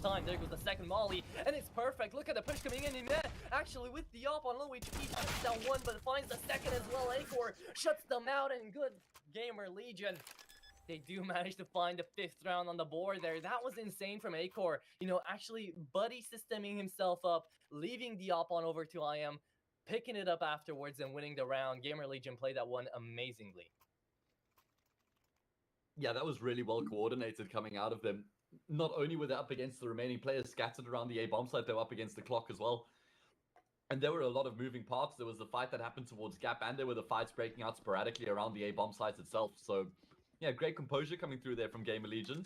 Time. There goes the second molly, and it's perfect. Look at the push coming in net. Actually, with the op on low HP, shuts down one, but finds the second as well. Acor shuts them out, and good GAMERLEGION. They do manage to find the 5th round on the board there. That was insane from Acor. You know, actually buddy systeming himself up, leaving the op on over to IM, picking it up afterwards and winning the round. GAMERLEGION played that one amazingly. Yeah, that was really well coordinated coming out of them. Not only were they up against the remaining players scattered around the A bomb site, they were up against the clock as well. And there were a lot of moving parts. There was the fight that happened towards Gap, and there were the fights breaking out sporadically around the A bomb site itself. So, yeah, great composure coming through there from GAMERLEGION.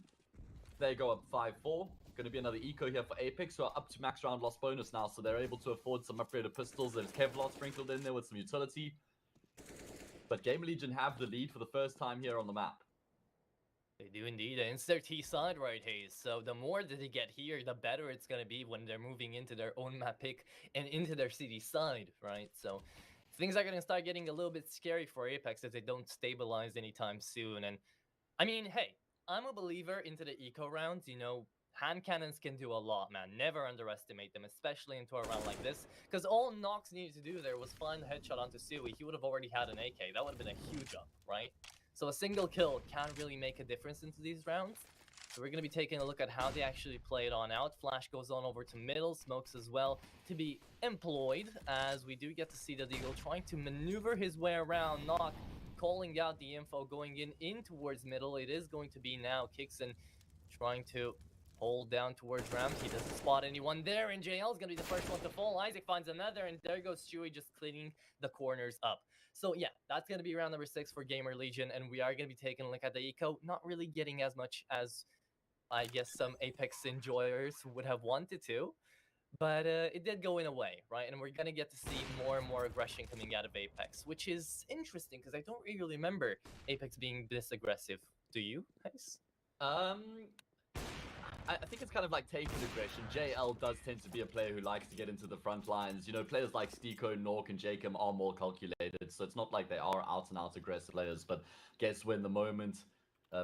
They go up 5-4. Going to be another eco here for Apeks, who are up to max round loss bonus now, so they're able to afford some upgraded pistols. There's Kevlar sprinkled in there with some utility. But GAMERLEGION have the lead for the first time here on the map. They do indeed, and it's their T side, right, Hayes? So the more that they get here, the better it's going to be when they're moving into their own map pick and into their city side, right? So things are going to start getting a little bit scary for Apeks if they don't stabilize anytime soon. And I mean, hey, I'm a believer into the eco rounds. You know, hand cannons can do a lot, man. Never underestimate them, especially into a round like this. Because all Nox needed to do there was find the headshot onto Sui. He would have already had an AK. That would have been a huge up, right? So a single kill can really make a difference into these rounds. So we're going to be taking a look at how they actually play it on out. Flash goes on over to middle, smokes as well to be employed, as we do get to see the Deagle trying to maneuver his way around. Knock calling out the info going in towards middle. It is going to be now Kixon trying to hold down towards Rams. He doesn't spot anyone there, and JL is going to be the first one to fall. Isaac finds another, and there goes Chewy just cleaning the corners up. So yeah, that's going to be round number 6 for GAMERLEGION, and we are going to be taking a look at the eco. Not really getting as much as I guess some Apeks enjoyers would have wanted to, but it did go in a way, right? And we're going to get to see more and more aggression coming out of Apeks, which is interesting because I don't really remember Apeks being this aggressive. Do you, guys? I think it's kind of like taking aggression. JL does tend to be a player who likes to get into the front lines. You know, players like Stiko, Nork, and Jacob are more calculated, so it's not like they are out-and-out aggressive players, but guess when the moment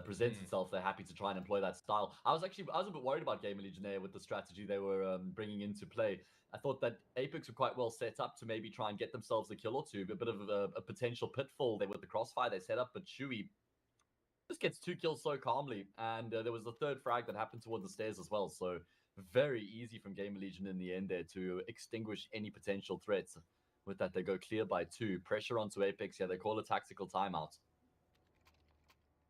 presents itself, they're happy to try and employ that style. I was a bit worried about GAMERLEGION there with the strategy they were bringing into play. I thought that Apeks were quite well set up to maybe try and get themselves a kill or two, a bit of a potential pitfall there with the crossfire they set up, but Chewy just gets 2 kills so calmly, and there was a 3rd frag that happened towards the stairs as well, so very easy from GAMERLEGION in the end there to extinguish any potential threats. With that, they go clear by 2. Pressure onto Apeks. Yeah, they call a tactical timeout.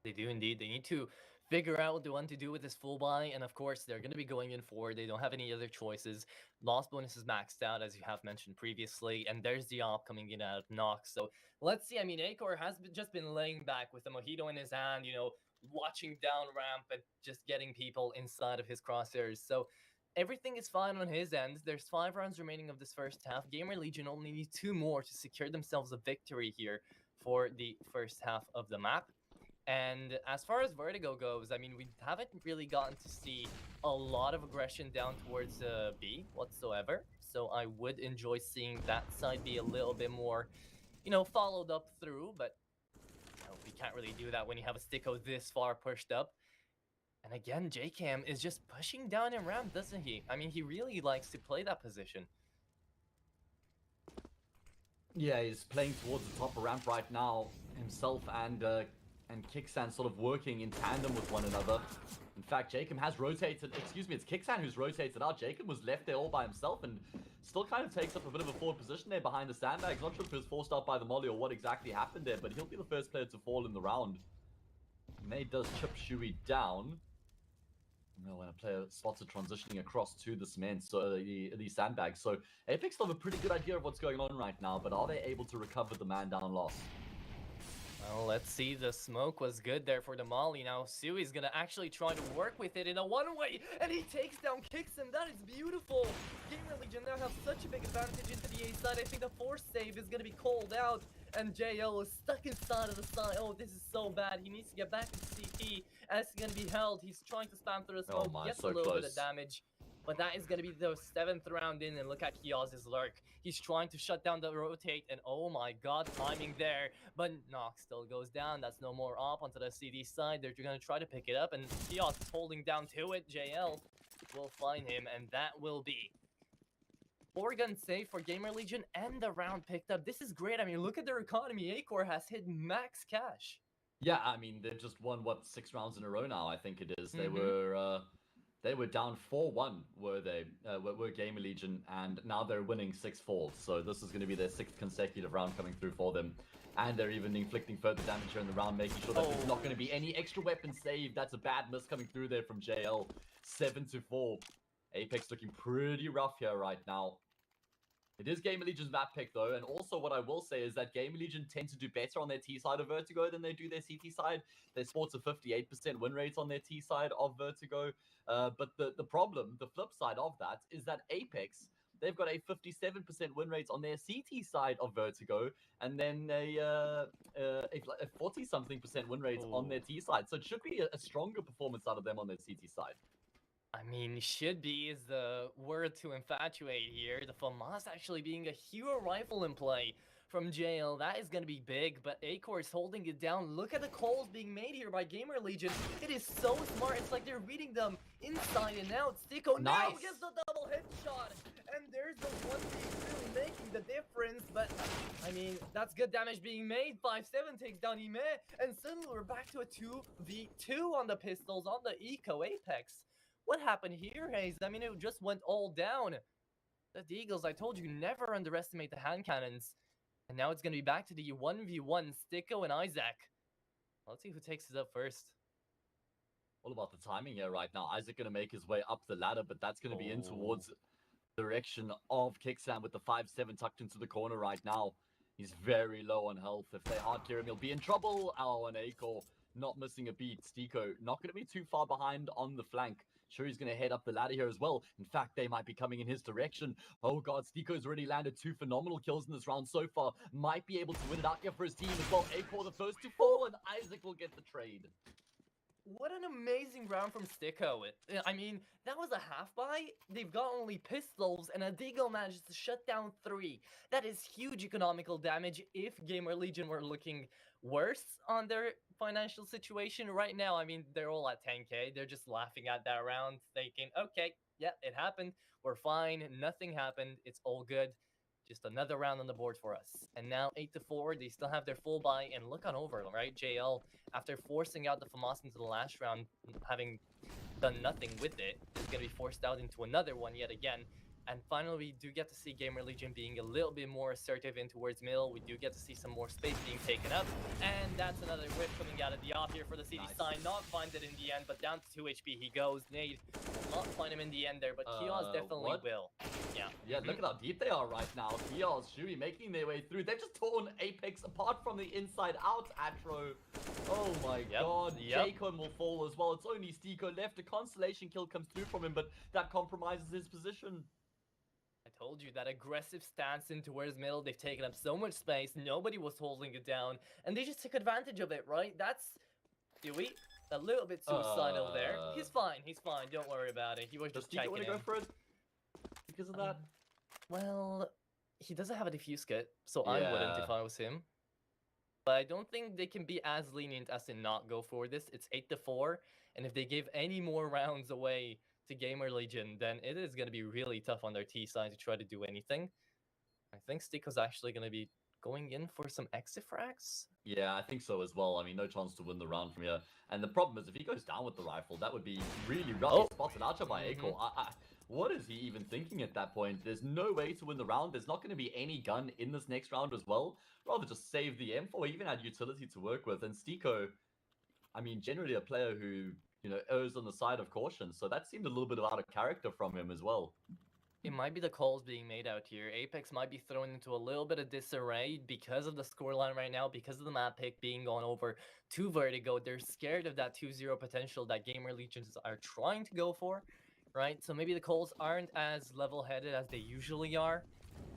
They do indeed. They need to figure out what they want to do with this full buy, and of course they're going to be going in for. They don't have any other choices. Loss bonus is maxed out, as you have mentioned previously, and there's the op coming in out of Nox. So let's see. I mean, Acor has just been laying back with the mojito in his hand, you know, watching down ramp and just getting people inside of his crosshairs. So everything is fine on his end. There's 5 rounds remaining of this first half. GAMERLEGION only need 2 more to secure themselves a victory here for the first half of the map. And as far as Vertigo goes, I mean, we haven't really gotten to see a lot of aggression down towards B whatsoever. So I would enjoy seeing that side be a little bit more, you know, followed up through. But you know, we can't really do that when you have a Sticko this far pushed up. And again, JCam is just pushing down in ramp, doesn't he? I mean, he really likes to play that position. Yeah, he's playing towards the top of ramp right now himself, and Kixan sort of working in tandem with one another. In fact, Jacob has rotated, excuse me, it's Kixan who's rotated out. Jacob was left there all by himself, and Still kind of takes up a bit of a forward position there behind the sandbags. Not sure if he was forced out by the molly or what exactly happened there, but he'll be the first player to fall in the round. Nade does chip Shui down. No, when a player spots it transitioning across to the cement, so the sandbags. So Apeks have a pretty good idea of what's going on right now, but are they able to recover the man down loss? Well, let's see. The smoke was good there for the molly. Now Sui's gonna actually try to work with it in a one-way, and he takes down, kicks him. That is beautiful. GAMERLEGION now have such a big advantage into the A side. I think the force save is gonna be called out, and JL is stuck inside of the side. Oh, this is so bad. He needs to get back to CT, and it's gonna be held. He's trying to spam through the smoke, gets so a little bit close. of damage. But that is going to be the 7th round in, and look at Kioz's lurk. He's trying to shut down the rotate, and oh my god, timing there. But Nox still goes down. That's no more op onto the CD side. They're going to try to pick it up, and Kioz is holding down to it. JL will find him, and that will be 4-gun save for GAMERLEGION, and the round picked up. This is great. I mean, look at their economy. Acor has hit max cash. Yeah, I mean, they've just won, what, 6 rounds in a row now, I think it is. They were down 4-1, were GAMERLEGION, and now they're winning 6-4. So this is going to be their 6th consecutive round coming through for them. And they're even inflicting further damage here in the round, making sure that there's not going to be any extra weapon saved. That's a bad miss coming through there from JL. 7-4. Apeks looking pretty rough here right now. It is GAMERLEGION's map pick though, and also what I will say is that GAMERLEGION tend to do better on their T side of Vertigo than they do their CT side. They sports a 58% win rate on their T side of Vertigo, but the problem, the flip side of that, is that Apeks, they've got a 57% win rate on their CT side of Vertigo, and then a 40-something% win rate on their T side. So it should be a stronger performance out of them on their CT side. I mean, should be is the word to infatuate here. The FAMAS actually being a hero rifle in play from JL. That is going to be big, but Acor is holding it down. Look at the calls being made here by GAMERLEGION. It is so smart. It's like they're reading them inside and out. Sticko now gets the double headshot. And there's the 1v2 making the difference. But, I mean, that's good damage being made. 5-7 takes down Ime. And suddenly we're back to a 2v2 on the pistols on the Eco Apeks. What happened here, Hayes? I mean, it just went all down. The Deagles, I told you, never underestimate the hand cannons. And now it's going to be back to the 1v1, Sticko and Isaac. Let's see who takes it up first. All about the timing here right now. Isaac going to make his way up the ladder, but that's going to be in towards the direction of Kicksam with the 5-7 tucked into the corner right now. He's very low on health. If they hard clear him, he'll be in trouble. Oh, and Acor not missing a beat. Sticko not going to be too far behind on the flank. Sure, he's going to head up the ladder here as well. In fact, they might be coming in his direction. Oh god, Sticko's already landed 2 phenomenal kills in this round so far. Might be able to win it out here for his team as well. Acor the first to fall, and Isaac will get the trade. What an amazing round from Sticko. I mean, that was a half buy. They've got only pistols, and a Deagle manages to shut down 3. That is huge economical damage if GAMERLEGION were looking worse on their financial situation right now. I mean, they're all at 10k. They're just laughing at that round, thinking, okay, yeah, it happened. We're fine. Nothing happened. It's all good. Just another round on the board for us. And now 8-4, they still have their full buy, and look on over, right? JL, after forcing out the FAMAS into the last round, having done nothing with it, is going to be forced out into another one yet again. And finally, we do get to see GAMERLEGION being a little bit more assertive in towards middle. We do get to see some more space being taken up. And that's another whip coming out of the op here for the CD sign. Not find it in the end, but down to 2 HP he goes. Nade will not find him in the end there, but Kioz definitely will. Yeah, look at how deep they are right now. Kioz, Shui making their way through. They've just torn Apeks apart from the inside out, Atro. Oh my god. Jacon will fall as well. It's only Sticko left. A consolation kill comes through from him, but that compromises his position. I told you, that aggressive stance in towards middle, they've taken up so much space, nobody was holding it down, and they just took advantage of it, right? That's Dewey, a little bit suicidal there. He's fine, don't worry about it. He was just checking in. Does Sticko want to go for it? Because of that? Well, he doesn't have a defuse kit, so I wouldn't if I was him. But I don't think they can be as lenient as to not go for this. It's 8-4, and if they give any more rounds away to GAMERLEGION, then it is going to be really tough on their T side to try to do anything. I think Sticko's actually going to be going in for some exit frags. Yeah, I think so as well. I mean, no chance to win the round from here. And the problem is, if he goes down with the rifle, that would be really rough. Spotted out by Acor. What is he even thinking at that point? There's no way to win the round. There's not going to be any gun in this next round as well. Rather just save the M4. He even had utility to work with. And Stiko, I mean, generally a player who, you know, errs on the side of caution. So that seemed a little bit out of character from him as well. It might be the calls being made out here. Apeks might be thrown into a little bit of disarray because of the scoreline right now, because of the map pick being gone over to Vertigo. They're scared of that 2-0 potential that Gamer Legions are trying to go for, right? So maybe the calls aren't as level-headed as they usually are.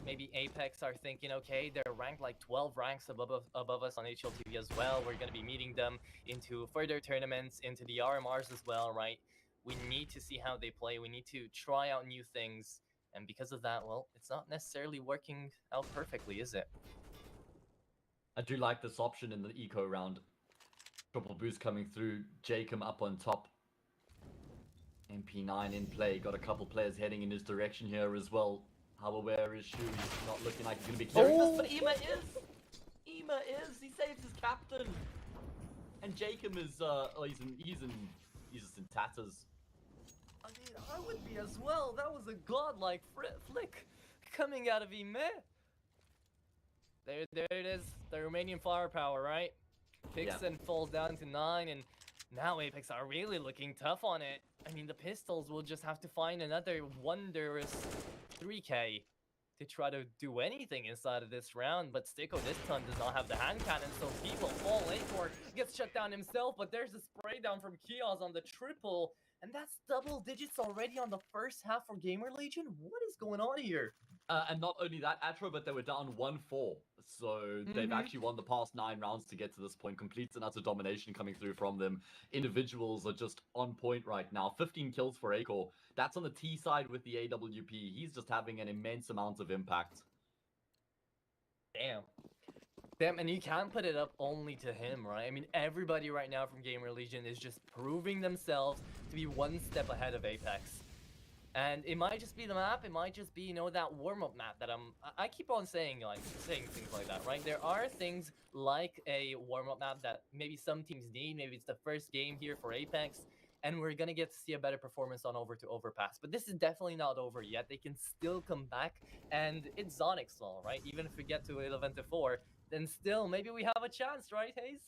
Maybe Apeks are thinking, okay, they're ranked like 12 ranks above us on HLTV as well. We're going to be meeting them into further tournaments, into the RMRs as well, right? We need to see how they play. We need to try out new things. And because of that, well, it's not necessarily working out perfectly, is it? I do like this option in the eco round. Triple boost coming through. Jacob up on top. MP9 in play. Got a couple players heading in his direction here as well. How aware is Shu? He's not looking like he's going to be clearing this, but Ema is! Ema is! He saves his captain! And Jacob is, he's just in tatters. I mean, I would be as well. That was a godlike flick coming out of Ime. There it is. The Romanian firepower, right? Pixen falls down to 9, and now Apeks are really looking tough on it. I mean, the pistols will just have to find another wondrous 3K to try to do anything inside of this round, but Stiko this time does not have the hand cannon, so he will fall. Akor gets shut down himself, but there's a spray down from Kios on the triple, and that's double digits already on the first half for Gamer Legion. What is going on here? And not only that, Atro, but they were down 1-4. So they've actually won the past 9 rounds to get to this point. Complete and utter domination coming through from them. Individuals are just on point right now. 15 kills for Akor. That's on the T side with the AWP. He's just having an immense amount of impact. Damn, and you can't put it up only to him, right? I mean, everybody right now from Gamer Legion is just proving themselves to be one step ahead of Apeks. And it might just be the map, it might just be, you know, that warm-up map that I keep on saying things like that, right? There are things like a warm-up map that maybe some teams need, maybe it's the first game here for Apeks, and we're gonna get to see a better performance on Over to Overpass. But this is definitely not over yet. They can still come back, and it's Zonic's law, right? Even if we get to 11-4, then still, maybe we have a chance, right, Hayes?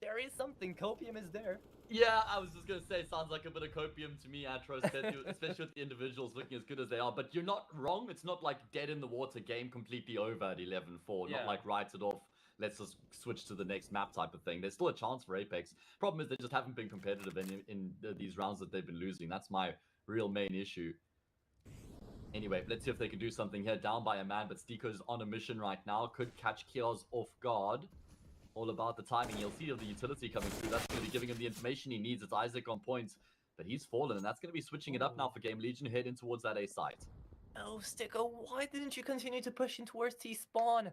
There is something, Copium is there. Yeah, I was just going to say, sounds like a bit of copium to me, Atro, especially with the individuals looking as good as they are. But you're not wrong. It's not like dead in the water game completely over at 11-4. Yeah. Not like write it off, let's just switch to the next map type of thing. There's still a chance for Apeks. Problem is they just haven't been competitive in these rounds that they've been losing. That's my real main issue. Anyway, let's see if they can do something here. Down by a man, but Stiko's on a mission right now. Could catch Kios off guard. All about the timing. You'll see the utility coming through. That's going to be giving him the information he needs. It's Isaac on point, but he's fallen, and that's going to be switching it up now for Game Legion, heading towards that A site. Oh, Stiko, why didn't you continue to push in towards T-spawn?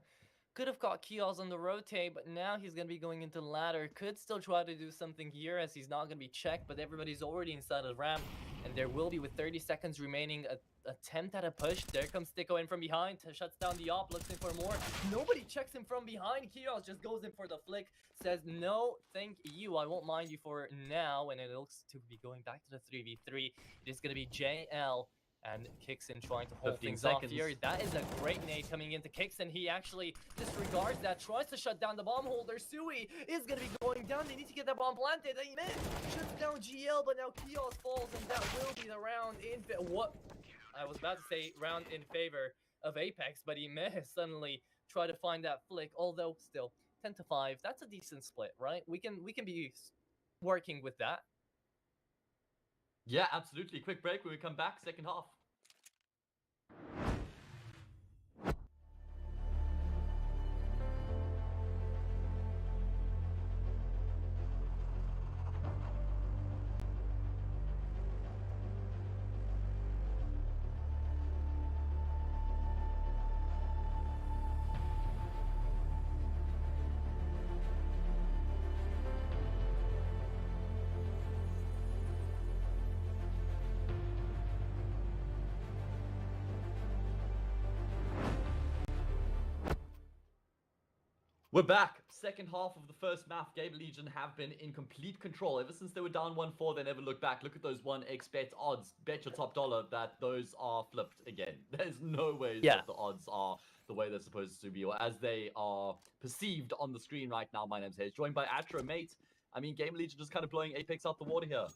Could have caught Kios on the rotate, but now he's going to be going into ladder. Could still try to do something here as he's not going to be checked, but everybody's already inside of ramp, and there will be, with 30 seconds remaining, a attempt at a push. There comes Stiko in from behind, shuts down the op, looks in for more. Nobody checks him from behind. Kios just goes in for the flick, says, no, thank you, I won't mind you for now, and it looks to be going back to the 3v3. It is going to be JL and Kixon trying to hold things off here. That is a great nade coming into Kixon. He actually disregards that, tries to shut down the bomb holder. Sui is going to be going down. They need to get that bomb planted. Amen. Shuts down GL, but now Kios falls, and that will be the round in what I was about to say, round in favor of Apeks, but he may suddenly try to find that flick. Although still 10-5, that's a decent split, right? We can be working with that. Yeah, absolutely. Quick break when we come back, second half. We're back. Second half of the first map. GAMERLEGION have been in complete control. Ever since they were down 1-4, they never looked back. Look at those 1x bet odds. Bet your top dollar that those are flipped again. There's no way that the odds are the way they're supposed to be, or as they are perceived on the screen right now. My name's Hayes, joined by Atro, mate. I mean, GAMERLEGION just kind of blowing Apeks out the water here.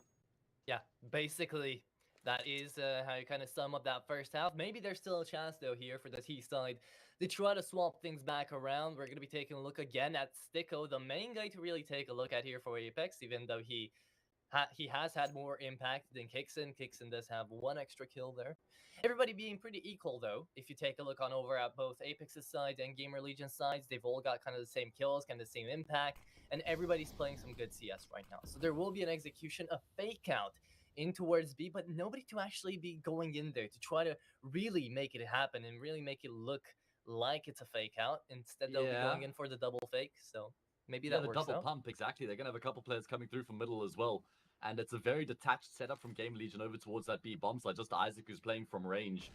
Yeah, basically, that is how you kind of sum up that first half. Maybe there's still a chance, though, here for the T side. They try to swap things back around. We're going to be taking a look again at Sticko, the main guy to really take a look at here for Apeks, even though he has had more impact than Kixen. Kixen does have one extra kill there. Everybody being pretty equal, though. If you take a look on over at both Apex's side and GAMERLEGION sides, they've all got kind of the same kills, kind of the same impact, and everybody's playing some good CS right now. So there will be an execution, a fake out in towards B, but nobody to actually be going in there to try to really make it happen and really make it look like it's a fake out. Instead, they'll be going in for the double fake. So maybe that works out. The double pump, exactly. They're going to have a couple players coming through from middle as well. And it's a very detached setup from GAMERLEGION over towards that B bomb side. Just Isaac who's playing from range.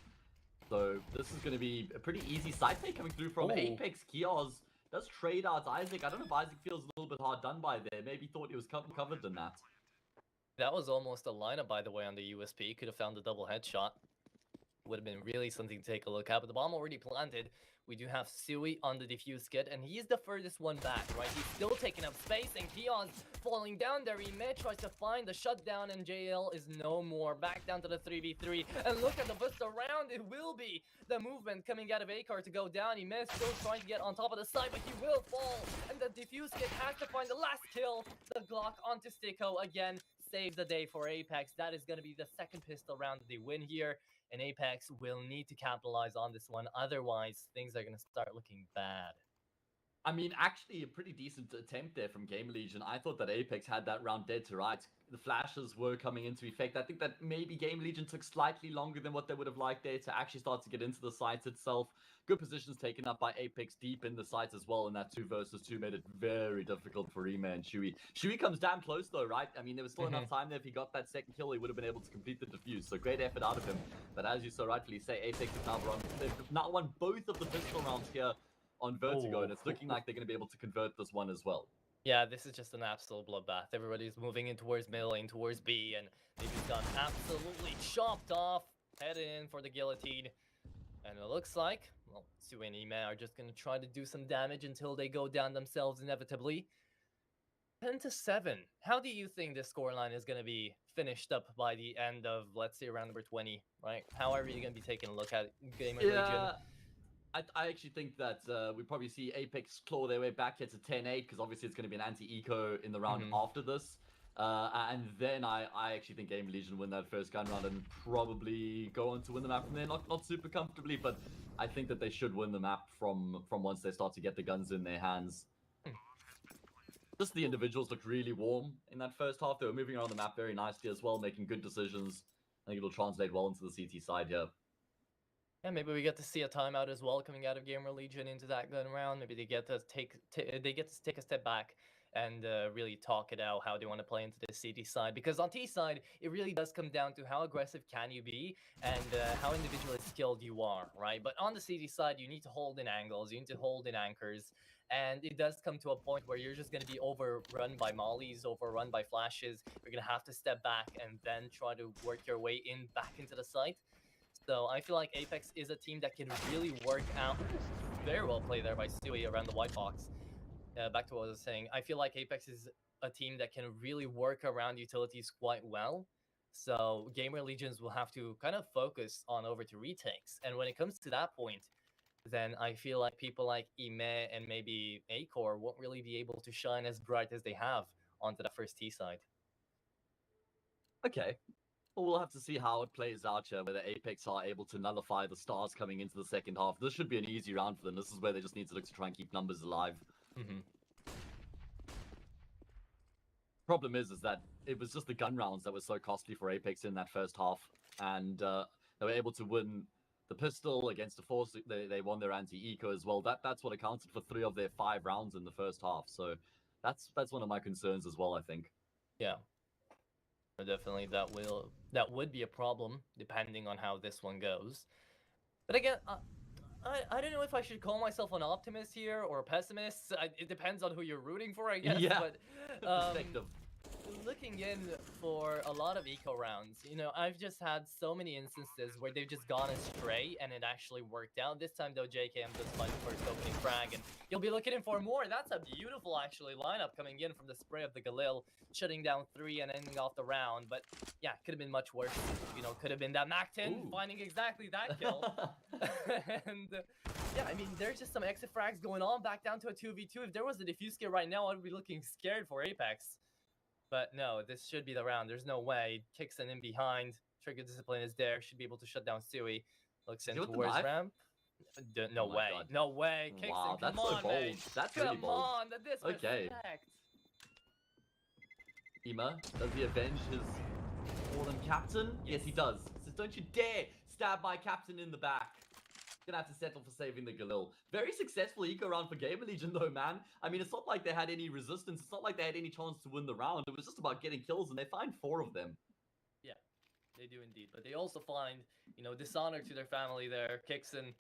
So this is going to be a pretty easy side play coming through from Apeks. Kios does trade out Isaac. I don't know if Isaac feels a little bit hard done by there. Maybe thought he was covered in that. That was almost a lineup, by the way, on the USP. Could have found the double headshot. Would have been really something to take a look at, but the bomb already planted. We do have Sui on the defuse kit, and he's the furthest one back, right? He's still taking up space, and Keon's falling down there. Ime tries to find the shutdown, and JL is no more. Back down to the 3v3, and look at the boost around. It will be the movement coming out of Akar to go down. Ime still trying to get on top of the side, but he will fall, and the defuse kit has to find the last kill. The Glock onto Sticko again. Saves the day for Apeks. That is going to be the second pistol round that they win here, and Apeks will need to capitalize on this one. Otherwise, things are going to start looking bad. I mean, actually, a pretty decent attempt there from GAMERLEGION. I thought that Apeks had that round dead to rights. The flashes were coming into effect. I think that maybe GAMERLEGION took slightly longer than what they would have liked there to actually start to get into the site itself. Good positions taken up by Apeks deep in the site as well, and that 2 versus 2 made it very difficult for Rima and Shui. Shui comes damn close though, right? I mean, there was still enough time there. If he got that second kill, he would have been able to complete the defuse. So great effort out of him. But as you so rightfully say, Apeks have now won both of the pistol rounds here on Vertigo, and it's looking like they're going to be able to convert this one as well. Yeah, this is just an absolute bloodbath. Everybody's moving in towards middle lane, towards B, and they've just gotten absolutely chopped off. Headed in for the guillotine. And it looks like, well, Sui and Ime are just going to try to do some damage until they go down themselves inevitably. 10-7. How do you think this scoreline is going to be finished up by the end of, let's say, round number 20, right? How are you going to be taking a look at GAMERLEGION? I actually think that we probably see Apeks claw their way back here to 10-8, because obviously it's going to be an anti-eco in the round after this. And then I actually think GAMERLEGION win that first gun round and probably go on to win the map from there. Not super comfortably, but I think that they should win the map from once they start to get the guns in their hands. Just the individuals looked really warm in that first half. They were moving around the map very nicely as well, making good decisions. I think it'll translate well into the CT side here. Yeah, maybe we get to see a timeout as well coming out of GAMERLEGION into that gun round. Maybe they get to take a step back and really talk it out how they want to play into the CT side. Because on T side, it really does come down to how aggressive can you be and how individually skilled you are, right? But on the CT side, you need to hold in angles, you need to hold in anchors, and it does come to a point where you're just going to be overrun by mollies, overrun by flashes. You're going to have to step back and then try to work your way back into the site. So I feel like Apeks is a team that can really work out. Very well played there by Stewie around the white box. Back to what I was saying. I feel like Apeks is a team that can really work around utilities quite well. So GAMERLEGIONs will have to kind of focus on over to retakes. And when it comes to that point, then I feel like people like Ime and maybe Acor won't really be able to shine as bright as they have onto the first T side. Okay. Well, we'll have to see how it plays out here, whether Apeks are able to nullify the stars coming into the second half. This should be an easy round for them. This is where they just need to look to try and keep numbers alive. Problem is that it was just the gun rounds that were so costly for Apeks in that first half. And they were able to win the pistol against the FORZE. They won their anti-eco as well. That's what accounted for 3 of their 5 rounds in the first half. So that's one of my concerns as well, I think. Yeah. Definitely, that would be a problem depending on how this one goes. But again, I don't know if I should call myself an optimist here or a pessimist. It depends on who you're rooting for, I guess. Yeah. But Perspective. looking in for a lot of eco rounds, you know, I've just had so many instances where they've just gone astray and it actually worked out. This time though, JKM does find the first opening frag, and you'll be looking in for more. That's a beautiful actually lineup coming in from the spray of the Galil, shutting down 3 and ending off the round. But yeah, could have been much worse. You know, could have been that Mac-10 finding exactly that kill. And yeah, I mean, there's just some exit frags going on, back down to a 2v2. If there was a diffuse kit right now, I'd be looking scared for Apeks. But no, this should be the round. There's no way. Kixon in behind. Trigger Discipline is there. Should be able to shut down Sui. Looks in towards ramp. No way. God. No way. Kixon, Wow, that's come so on, bold. mate. That's really bold. Come on, the disrespect. Okay. Ema, does he avenge his fallen captain? Yes, he does. He says, don't you dare stab my captain in the back. Gonna have to settle for saving the Galil. Very successful eco round for GAMERLEGION though, man. I mean, it's not like they had any resistance. It's not like they had any chance to win the round. It was just about getting kills, and they find 4 of them. Yeah, they do indeed. But they also find, you know, dishonor to their family there. Kixon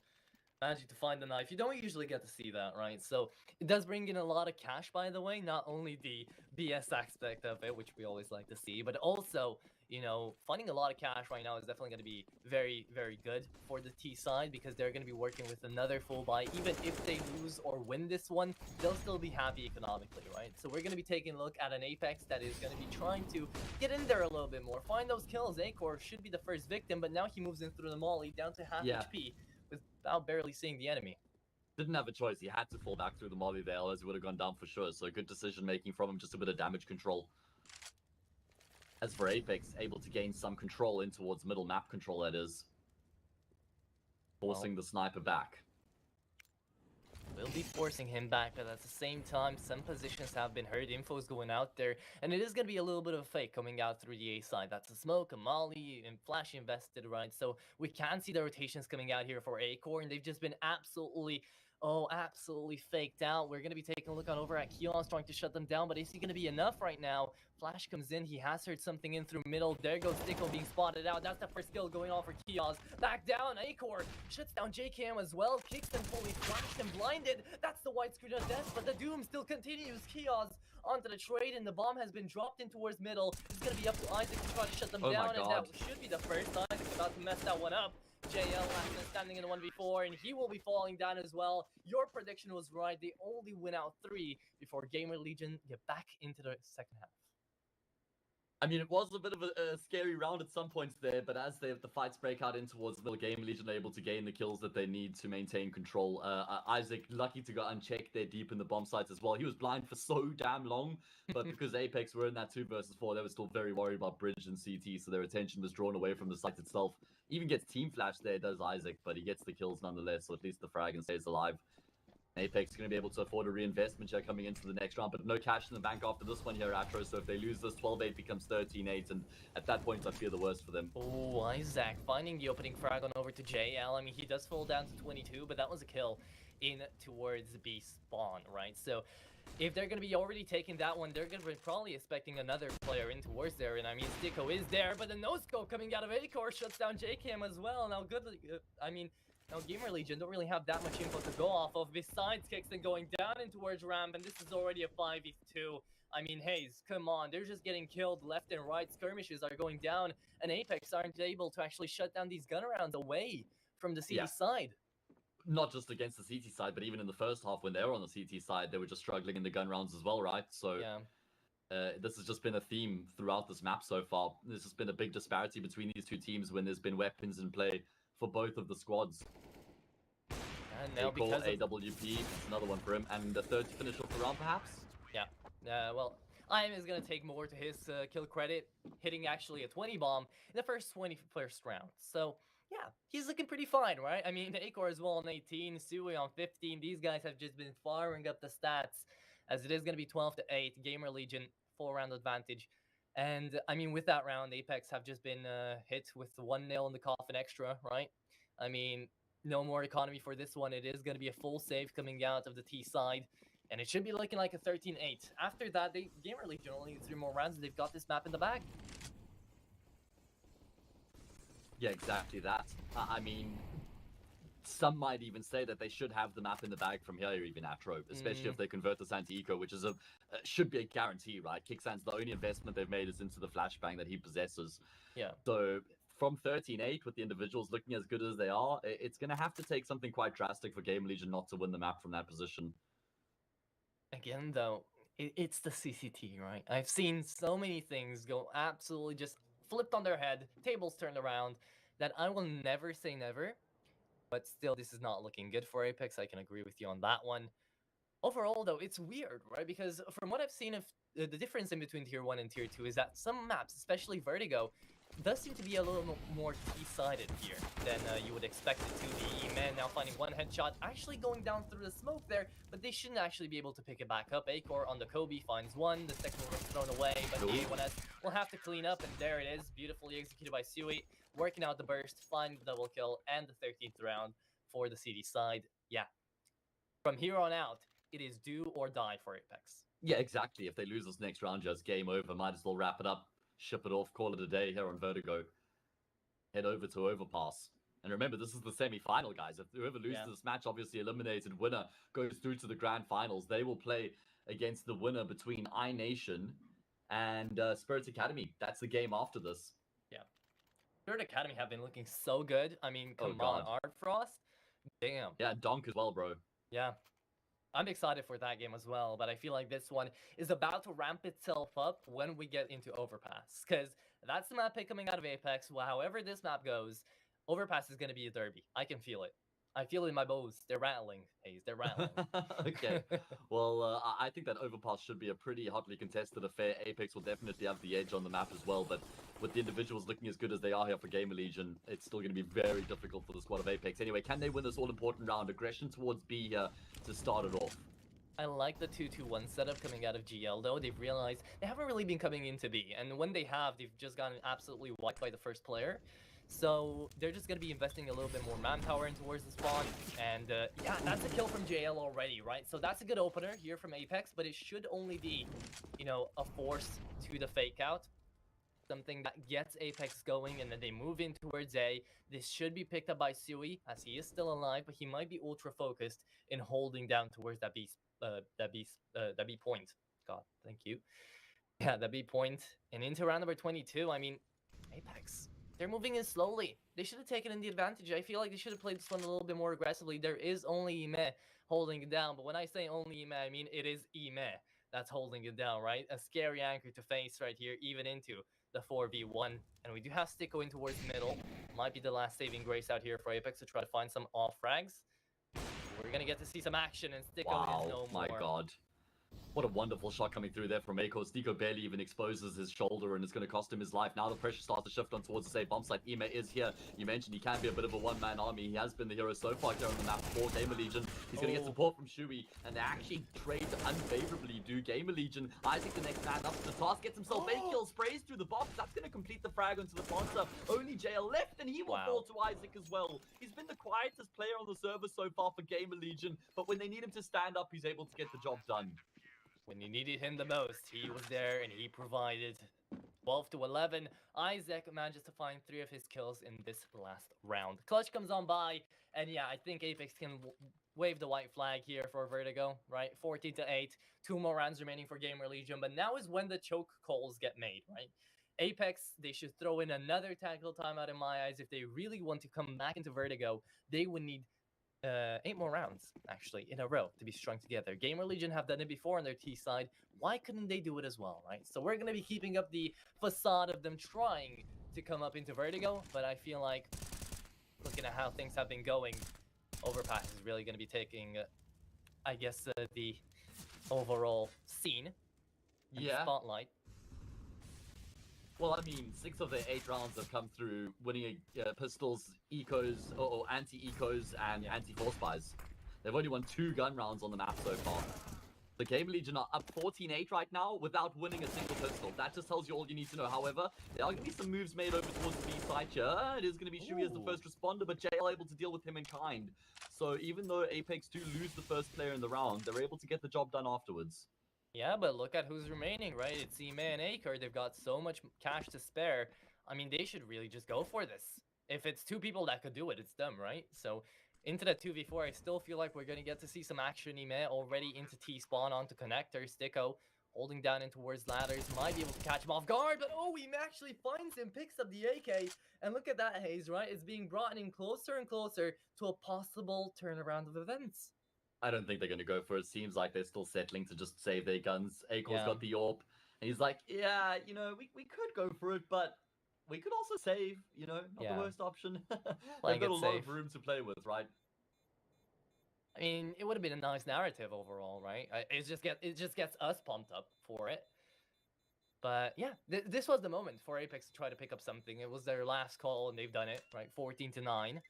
managing to find the knife. You don't usually get to see that, right? So it does bring in a lot of cash, by the way. Not only the BS aspect of it, which we always like to see, but also, you know, finding a lot of cash right now is definitely going to be very, very good for the T side, because they're going to be working with another full buy. Even if they lose or win this one, they'll still be happy economically, right? So we're going to be taking a look at an Apeks that is going to be trying to get in there a little bit more, find those kills. Acor should be the first victim, but now he moves in through the molly down to half HP without barely seeing the enemy. Didn't have a choice. He had to fall back through the molly there, as he would have gone down for sure. So good decision making from him, just a bit of damage control. As for Apeks, able to gain some control in towards middle map control, that is. Forcing the sniper back. Will be forcing him back, but at the same time, some positions have been hurt. Info is going out there, and it is going to be a little bit of a fake coming out through the A side. That's a smoke, a molly, and flash invested, right? So we can see the rotations coming out here for A-Core, and they've just been absolutely faked out. We're going to be taking a look on over at Keon's, trying to shut them down, but is he going to be enough right now? Flash comes in. He has heard something in through middle. There goes Dicko being spotted out. That's the first kill going on for Keons. Back down. Acor shuts down JKM as well. Kicks them fully flashed and blinded. That's the white screen of death, but the doom still continues. Keons onto the trade, and the bomb has been dropped in towards middle. It's going to be up to Isaac to try to shut them down, and that should be the first. Isaac's about to mess that one up. JL last man standing in the 1v4, and he will be falling down as well. Your prediction was right. They only win out 3 before GAMERLEGION get back into the second half. I mean, it was a bit of a scary round at some points there, but as the fights break out in towards the middle, GAMERLEGION are able to gain the kills that they need to maintain control. Isaac, lucky to go unchecked there deep in the bomb sites as well. He was blind for so damn long, but because Apeks were in that 2 versus 4, they were still very worried about Bridge and CT, so their attention was drawn away from the site itself. Even gets team flash there, does Isaac, but he gets the kills nonetheless, so at least the frag and stays alive. Apeks is going to be able to afford a reinvestment here coming into the next round, but no cash in the bank after this one here, Atro. So if they lose this, 12-8 becomes 13-8, and at that point, I fear the worst for them. Oh, Isaac finding the opening frag on over to JL. I mean, he does fall down to 22, but that was a kill in towards B spawn, right? So if they're going to be already taking that one, they're going to be probably expecting another player in towards there. And I mean, Dicko is there, but the no-scope coming out of Acor shuts down JKM as well. Now, good, now, GAMERLEGION don't really have that much info to go off of, besides Kixon going down in towards ramp, and this is already a 5v2. I mean, Hayes, come on, they're just getting killed left and right. Skirmishes are going down, and Apeks aren't able to actually shut down these gun rounds away from the CT side. Not just against the CT side, but even in the first half when they were on the CT side, they were just struggling in the gun rounds as well, right? So this has just been a theme throughout this map so far. There's just been a big disparity between these two teams when there's been weapons in play for both of the squads. And now because AWP, another one for him, and the third to finish off the round, perhaps? Yeah. Well, IM is going to take more to his kill credit, hitting actually a 20 bomb in the first 21st round. So, yeah, he's looking pretty fine, right? I mean, Acor as well on 18, Sui on 15. These guys have just been firing up the stats, as it is going to be 12-8, GAMERLEGION, full round advantage. And, I mean, with that round, Apeks have just been hit with the 1 nail in the coffin extra, right? I mean, no more economy for this one. It is going to be a full save coming out of the T side, and it should be looking like a 13-8. After that, GAMERLEGION only 3 more rounds, and they've got this map in the bag. Yeah, exactly that. I mean, some might even say that they should have the map in the bag from here, even Atro, especially if they convert this anti-eco, which is should be a guarantee, right? Kicksands, the only investment they've made is into the flashbang that he possesses. Yeah. So from 13-8, with the individuals looking as good as they are, it's going to have to take something quite drastic for GAMERLEGION not to win the map from that position. Again, though, it's the CCT, right? I've seen so many things go absolutely just flipped on their head, tables turned around, that I will never say never. But still, this is not looking good for Apeks. I can agree with you on that one. Overall, though, it's weird, right? Because from what I've seen of the difference in between Tier 1 and Tier 2 is that some maps, especially Vertigo, does seem to be a little more T-sided here than you would expect it to be. E-Man now finding one headshot, actually going down through the smoke there, but they shouldn't actually be able to pick it back up. Acor on the Kobe finds one, the second one was thrown away, but the A1S will have to clean up, and there it is, beautifully executed by Sui, working out the burst, finding the double kill, and the 13th round for the CD side. Yeah, from here on out, it is do or die for Apeks. Yeah, exactly. If they lose this next round, just game over. Might as well wrap it up, ship it off, call it a day here on Vertigo. Head over to Overpass. And remember, this is the semi-final, guys. If whoever loses this match, obviously eliminated winner, goes through to the grand finals. They will play against the winner between iNation and Spirit Academy. That's the game after this. Yeah. Spirit Academy have been looking so good. I mean, come on, Art Frost. Damn. Yeah, Donk as well, bro. Yeah. I'm excited for that game as well, but I feel like this one is about to ramp itself up when we get into Overpass, because that's the map pick coming out of Apeks. Well, however this map goes, Overpass is going to be a derby. I can feel it. I feel it in my bones. They're rattling, Hayes. They're rattling. Okay. Well, I think that Overpass should be a pretty hotly contested affair. Apeks will definitely have the edge on the map as well, but with the individuals looking as good as they are here for GAMERLEGION, it's still going to be very difficult for the squad of Apeks. Anyway, can they win this all-important round? Aggression towards B here to start it off. I like the 2-2-1 setup coming out of GL, though. They've realized they haven't really been coming into B, and when they have, they've just gotten absolutely wiped by the first player. So they're just going to be investing a little bit more manpower in towards the spawn. And yeah, that's a kill from JL already, right? So that's a good opener here from Apeks, but it should only be, you know, a force to the fake out. Something that gets Apeks going, and then they move in towards A. This should be picked up by Sui, as he is still alive, but he might be ultra focused in holding down towards that B point. God, thank you. Yeah, the B point. And into round number 22, I mean, Apeks, they're moving in slowly. They should have taken in the advantage. I feel like they should have played this one a little bit more aggressively. There is only Ime holding it down, but when I say only Ime, I mean it is Ime that's holding it down, right? A scary anchor to face right here, even into the 4v1. And we do have Sticko in towards middle. Might be the last saving grace out here for Apeks to try to find some off frags. We're going to get to see some action, and Sticko is no more. My God. What a wonderful shot coming through there from Acor. Sticko barely even exposes his shoulder, and it's going to cost him his life. Now the pressure starts to shift on towards the safe bomb site. Ime is here. You mentioned he can be a bit of a one-man army. He has been the hero so far here on the map for GAMERLEGION. He's going to get support from Shui, and they actually trade unfavorably. Do GAMERLEGION. Isaac, the next man up to the task, gets himself 8 kills, sprays through the box. That's going to complete the frag onto the sponsor. Only JL left, and he will fall to Isaac as well. He's been the quietest player on the server so far for GAMERLEGION, but when they need him to stand up, he's able to get the job done. When you needed him the most, he was there and he provided. 12-11. Isaac manages to find 3 of his kills in this last round. Clutch comes on by, and yeah, I think Apeks can wave the white flag here for Vertigo, right? 14-8. 2 more rounds remaining for GAMERLEGION, but now is when the choke calls get made, right? Apeks, they should throw in another tactical timeout in my eyes. If they really want to come back into Vertigo, they would need 8 more rounds, actually, in a row to be strung together. GAMERLEGION have done it before on their T side. Why couldn't they do it as well, right? So we're going to be keeping up the facade of them trying to come up into Vertigo, but I feel like, looking at how things have been going, Overpass is really going to be taking, I guess, the overall scene and the spotlight. Well, I mean, 6 of their 8 rounds have come through winning pistols, ecos, or anti-ecos, and anti-force buys. They've only won 2 gun rounds on the map so far. The GAMERLEGION are up 14-8 right now without winning a single pistol. That just tells you all you need to know. However, there are going to be some moves made over towards the B side here. It is going to be Shui as the first responder, but JL able to deal with him in kind. So even though Apeks do lose the first player in the round, they're able to get the job done afterwards. Yeah, but look at who's remaining, right? It's Ime and Acor. They've got so much cash to spare. I mean, they should really just go for this. If it's 2 people that could do it, it's them, right? So into the 2v4, I still feel like we're going to get to see some action. Ime already into T-spawn onto connector. Sticko holding down in towards ladders. Might be able to catch him off guard, but oh, Ime actually finds him, picks up the AK. And look at that, Hayes, right? It's being brought in closer and closer to a possible turnaround of events. I don't think they're going to go for it. Seems like they're still settling to just save their guns. Akor's Yeah. got the AWP, and he's like, yeah, you know, we could go for it, but we could also save, you know, not the worst option. They've got a lot of room to play with, right? I mean, it would have been a nice narrative overall, right? It just gets us pumped up for it. But yeah, this was the moment for Apeks to try to pick up something. It was their last call, and they've done it, right? 14-9.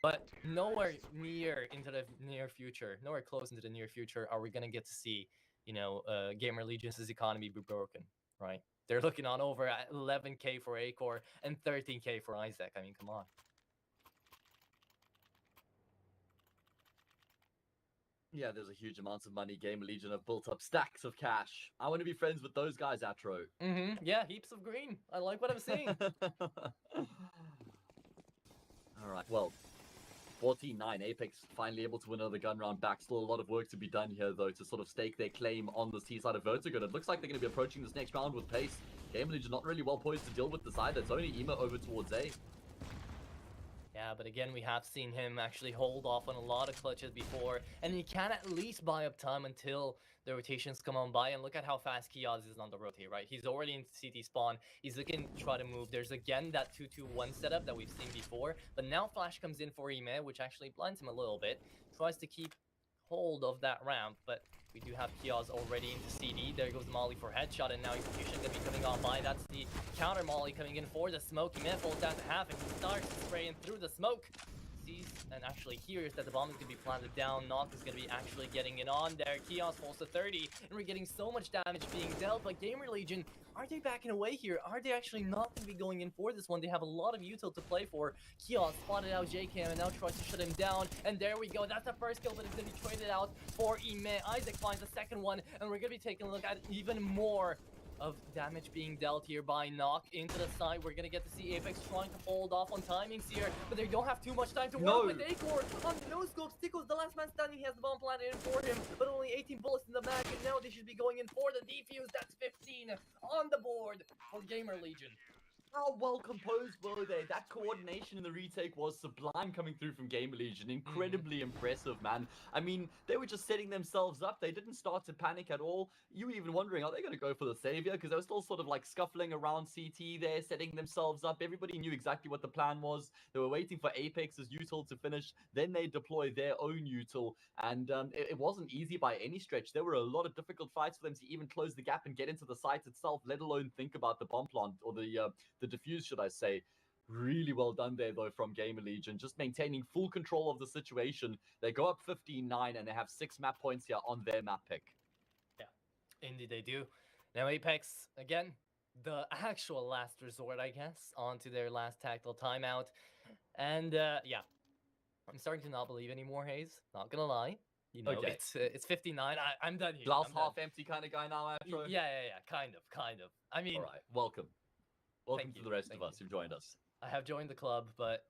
But nowhere near into the near future, nowhere close into the near future, are we gonna get to see, you know, GAMERLEGION's economy be broken, right? They're looking on over at 11K for Akor and 13K for Isaac. I mean, come on. Yeah, there's a huge amount of money. GAMERLEGION have built up stacks of cash. I want to be friends with those guys, Atro. Yeah, heaps of green. I like what I'm seeing. All right, well, 14-9, Apeks finally able to win another gun round back. Still a lot of work to be done here, though, to sort of stake their claim on the T side of Vertigo. It looks like they're going to be approaching this next round with pace. GAMERLEGION not really well poised to deal with the side. It's only Ema over towards A. Yeah, but again, we have seen him actually hold off on a lot of clutches before, and he can at least buy up time until the rotations come on by. And look at how fast Kioz is on the rotate, right? He's already in CT spawn. He's looking to try to move. There's again that 2-2-1 setup that we've seen before, but now Flash comes in for Ime, which actually blinds him a little bit. Tries to keep hold of that ramp, but we do have Kioz already into CD. There goes Molly for headshot, and now Execution gonna be coming on by. That's the counter Molly coming in for the smoke. Ime falls down to half, and he starts spraying through the smoke. Sees and actually hears that the bomb is going to be planted down. Knock is going to be actually getting it on there. Kiosk falls to 30, and we're getting so much damage being dealt by GAMERLEGION. Are they backing away here? Are they actually not going to be going in for this one? They have a lot of util to play for. Kiosk spotted out JCam and now tries to shut him down. And there we go. That's the first kill, but it's going to be traded out for Ime. Isaac finds the second one, and we're going to be taking a look at even more of damage being dealt here by Knock into the side. We're gonna get to see Apeks trying to hold off on timings here, but they don't have too much time to work with Akor. On the no scope, Sticko's the last man standing. He has the bomb planted in for him, but only 18 bullets in the mag, and now they should be going in for the defuse. That's 15 on the board for GAMERLEGION. How well composed were they? That coordination in the retake was sublime coming through from GAMERLEGION. Incredibly impressive, man. I mean, they were just setting themselves up. They didn't start to panic at all. You were even wondering, are they going to go for the savior? Because they were still sort of like scuffling around CT there, setting themselves up. Everybody knew exactly what the plan was. They were waiting for Apex's util to finish. Then they deployed their own util. And it wasn't easy by any stretch. There were a lot of difficult fights for them to even close the gap and get into the site itself, let alone think about the bomb plant or the diffuse, should I say. Really well done there, though, from GAMERLEGION, just maintaining full control of the situation. They go up 15-9, and they have 6 map points here on their map pick. Yeah, indeed they do. Now Apeks, again, the actual last resort, I guess, onto their last tactical timeout. And yeah, I'm starting to not believe anymore, Hayes. Not gonna lie. You know, Okay. it's 59. I'm done here. Glass I'm half done. empty kind of guy now, Afro? Yeah, kind of. I mean, all right, welcome Thank to you, the rest thank of us you. who've joined us. I have joined the club, but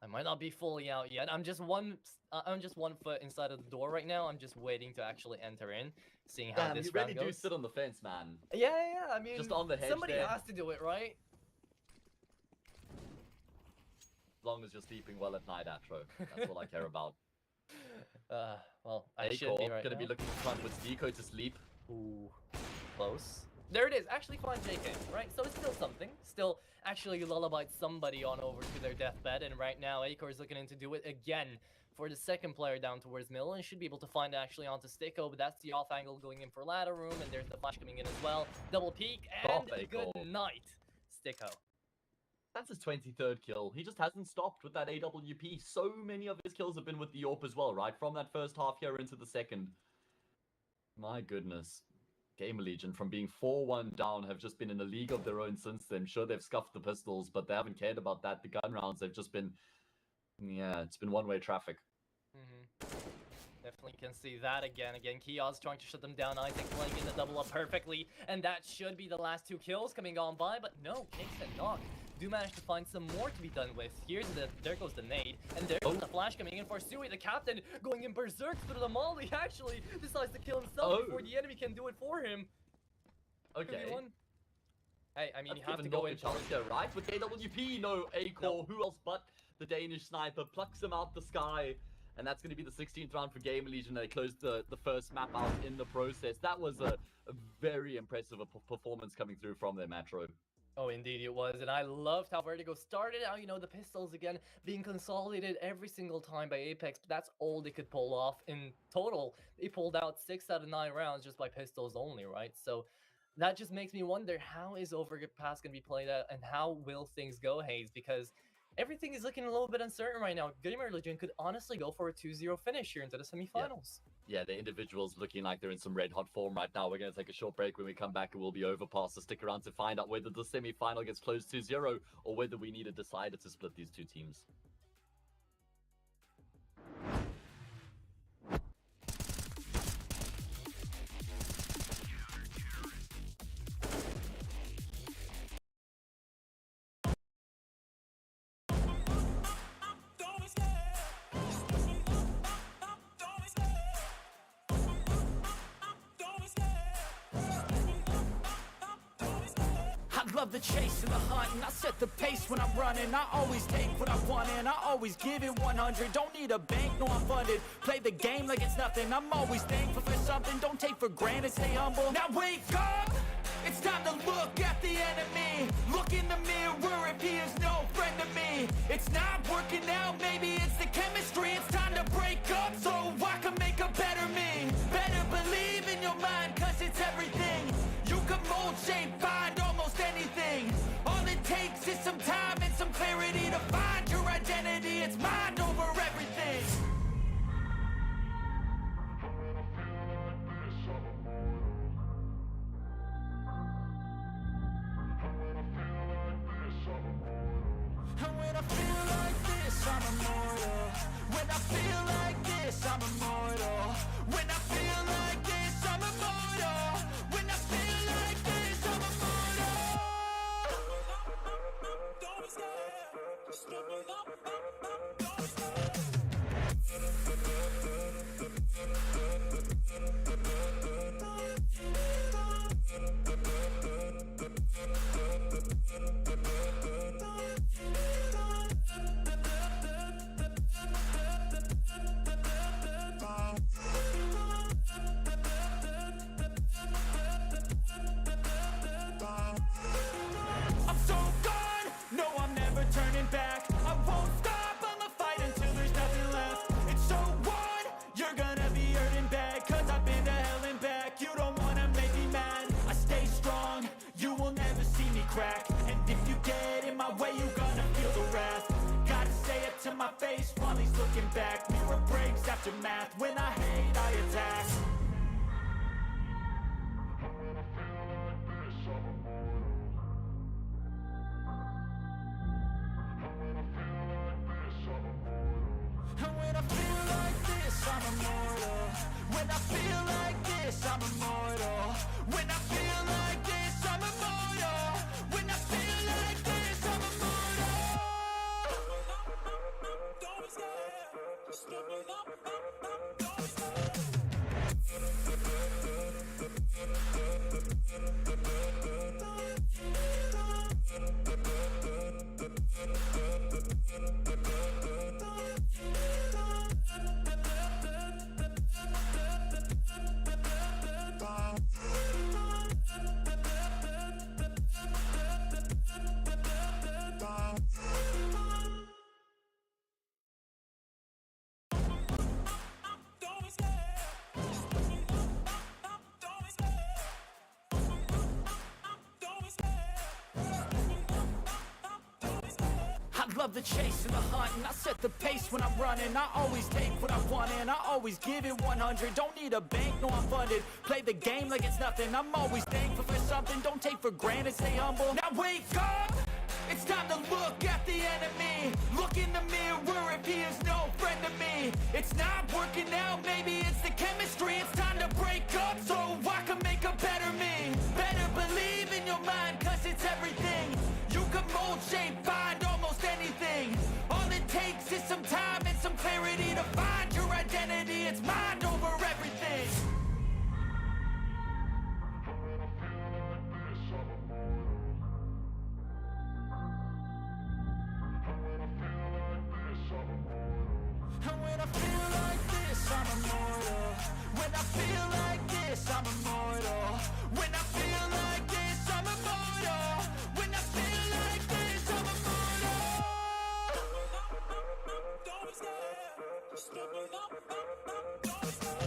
I might not be fully out yet. I'm just one foot inside of the door right now. I'm just waiting to actually enter in, seeing how Damn, this you round really do goes. sit on the fence, man. Yeah. I mean, Just on the hedge somebody there. has to do it, right? As long as you're sleeping well at night, Atro. That's all I care about. Well, I Akor should be right gonna now. be looking in front with Deco to sleep. Ooh, close. There it is. Actually, fine JK, right? So it's still something. Still, actually, lullabied somebody on over to their deathbed, and right now, Akor is looking in to do it again for the second player down towards middle, and should be able to find it actually onto Sticko, but that's the off angle going in for ladder room, and there's the flash coming in as well. Double peek, and Off, Akor. good night, Sticko. That's his 23rd kill. He just hasn't stopped with that AWP. So many of his kills have been with the AWP as well, right? From that first half here into the second. My goodness. GAMERLEGION, from being 4-1 down, have just been in a league of their own since then. Sure, they've scuffed the pistols, but they haven't cared about that. The gun rounds, they've just been... Yeah, it's been one-way traffic. Definitely can see that again. Kiosk trying to shut them down. Isaac playing in the double up perfectly, and that should be the last 2 kills coming on by, but no, Kingston Knock do manage to find some more to be done with. There goes the nade, and there goes the flash coming in for Sui. The captain going in berserk through the molly. Actually decides to kill himself before the enemy can do it for him. Okay. Hey, I mean, you have to go go in. Challenger, right? With AWP, no A-core. Who else but the Danish sniper plucks him out the sky. And that's going to be the 16th round for GAMERLEGION. They closed the first map out in the process. That was a very impressive performance coming through from their Metro. Oh, indeed it was. And I loved how Vertigo started out, you know, the pistols again being consolidated every single time by Apeks. But that's all they could pull off. In total, they pulled out 6 out of 9 rounds just by pistols only, right? So that just makes me wonder, how is Overpass going to be played out and how will things go, Hayes? Because everything is looking a little bit uncertain right now. GAMERLEGION could honestly go for a 2-0 finish here into the semifinals. Yeah, the individuals looking like they're in some red hot form right now. We're going to take a short break. When we come back, it will be Overpass. So stick around to find out whether the semifinal gets closed 2-0 or whether we need a decider to split these two teams. Love the chase and the hunt, and I set the pace when I'm running. I always take what I want and I always give it 100. Don't need a bank, no I'm funded. Play the game like it's nothing. I'm always thankful for something. Don't take for granted, stay humble. Now wake up! It's time to look at the enemy. Look in the mirror if he is no friend to me. It's not working out, maybe it's the chemistry. It's time to break up so I can make a better me. Better believe in your mind, cause it's everything. You can mold, shape, find almost anything. All it takes is some time and some clarity to find your identity. It's mind over everything. And when I feel like this, I'm immortal. When I feel like this, I'm immortal. When I feel like this, I'm immortal. When I feel like this, I'm immortal. Don't be scared. Just double up. Don't be scared. I'm so gone, no I'm never turning back. I won't stop, I'ma fight until there's nothing left. It's so on, you're gonna be hurting bad. Cause I've been to hell and back. You don't wanna make me mad. I stay strong, you will never see me crack. And if you get in my way, you gonna feel the wrath. Gotta say it to my face while he's looking back. Mirror breaks after math, when I hate I attack. And when I feel like this, I'm immortal. When I feel like this, I'm immortal. When I feel like this, I'm immortal. When I feel like this, I'm immortal. Don't be scared. Just double up. Don't be scared. Love the chase and the hunt, and I set the pace when I'm running. I always take what I want and I always give it 100. Don't need a bank, no I'm funded. Play the game like it's nothing. I'm always thankful for something. Don't take for granted, stay humble. Now wake up! It's time to look at the enemy. Look in the mirror if he is no friend to me. It's not working out, maybe it's the chemistry. It's time to break up so I can make a better me. Better believe in your mind, cause it's everything. You can mold, shape, find almost anything. All it takes is some time and some clarity to find your identity. It's mind over everything. And when I feel like this, I'm immortal. When I feel like this, I'm immortal. When I feel like this, I'm immortal. When I feel like this, I'm immortal. Don't stare, just look me up, don't stare.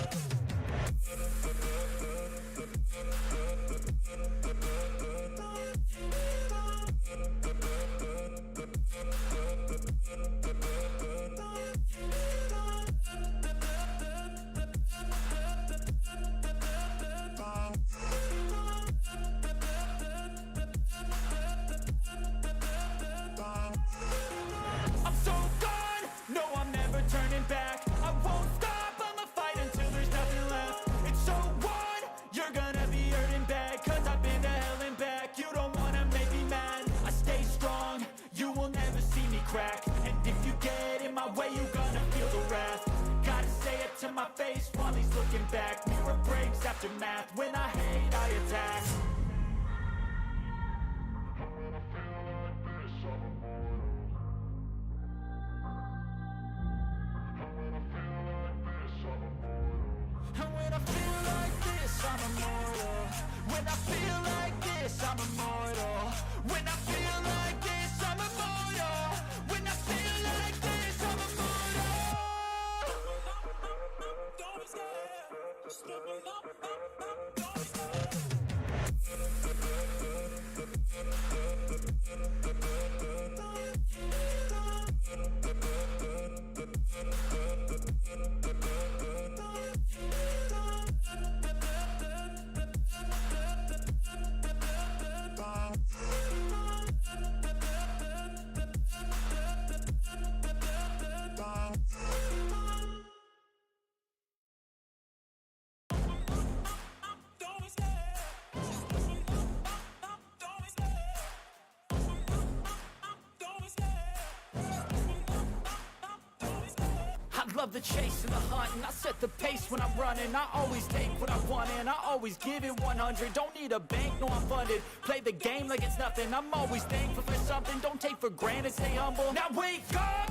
I'm so gone, no I'm never turning back. I won't stop, I'ma fight until there's nothing left. It's so on, you're gonna be hurting bad, cause I've been to hell and back. You don't wanna make me mad, I stay strong, you will never see me crack. And if you get in my way, you're gonna feel the wrath. Gotta say it to my face while he's looking back. Mirror breaks after math, when I hate I attack. And when I feel like this, I'm immortal. When I feel like this, I'm immortal. When I feel like this, I'm immortal. When I feel like this, I'm immortal. Don't stare, just look me up, don't stare. I love the chase and the hunt, and I set the pace when I'm running. I always take what I want and I always give it 100. Don't need a bank, no I'm funded. Play the game like it's nothing. I'm always thankful for something. Don't take for granted, stay humble. Now wake up!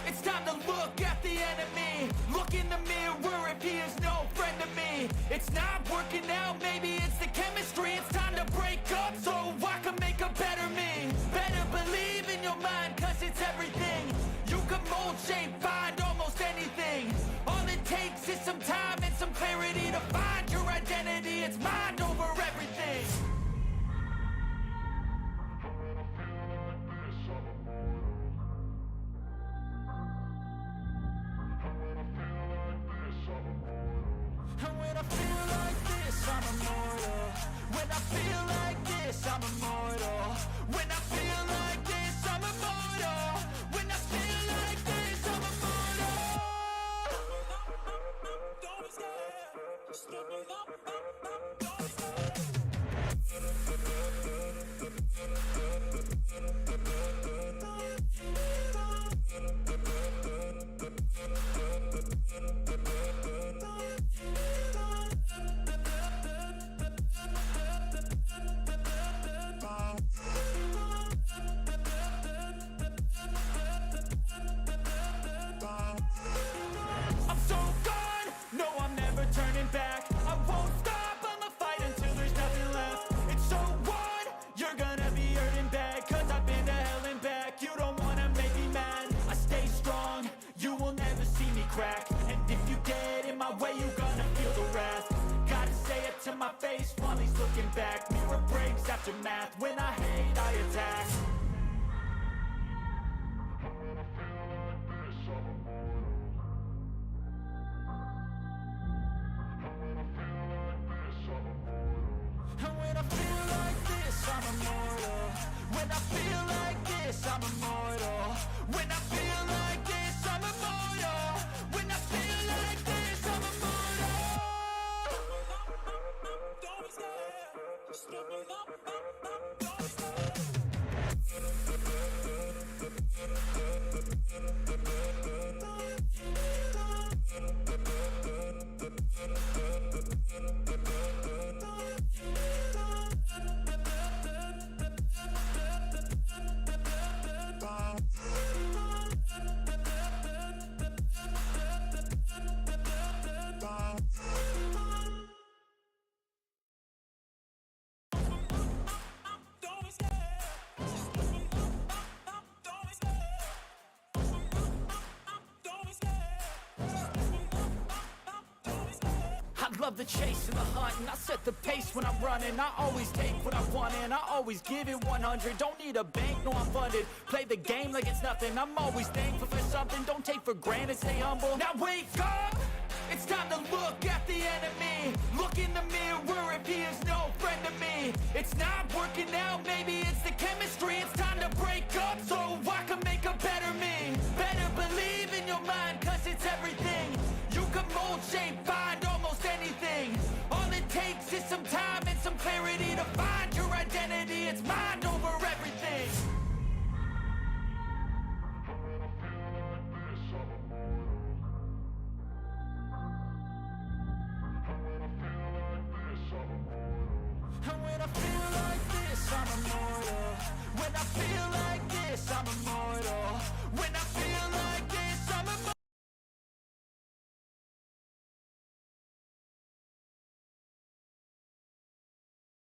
It's time to look at the enemy. Look in the mirror if he is no friend to me. It's not working out, maybe it's the chemistry. It's time to break up so I can make a better me. Better believe in your mind, cause it's everything. You can mold, shape, find almost anything. All it takes is some time and some clarity to find your identity. It's mind over everything. And when I feel like this, I'm immortal. When I feel like this, I'm immortal. When I feel like this, I'm immortal. When I feel like this, I'm immortal. Don't stare, just look me up, don't stare. I'm so gone, no I'm never turning back. I won't stop, I'ma fight until there's nothing left. It's so on, you're gonna be hurting bad, cause I've been to hell and back. You don't wanna make me mad, I stay strong, you will never see me crack. And if you get in my way, you're gonna feel the wrath. Gotta say it to my face while he's looking back. Mirror breaks after math, when I hate I attack. And when I feel like this, I'm immortal. When I feel like this, I'm immortal. When I feel like this, I'm immortal. When I feel like this, I'm immortal. Don't stare, just look me up, don't stare. I love the chase and the hunt, and I set the pace when I'm running. I always take what I want and I always give it 100. Don't need a bank, no I'm funded. Play the game like it's nothing. I'm always thankful for something. Don't take for granted, stay humble. Now wake up! It's time to look at the enemy. Look in the mirror if he is no friend to me. It's not working out, maybe it's the chemistry. It's time to break up so I can make a better me. Better believe in your mind, cause it's everything. You can mold, shape, find almost anything. All it takes is some time and some clarity to find your identity. It's mind over everything. And when I feel like this, I'm immortal. When I feel like this, I'm immortal. When I feel like this, I'm immortal.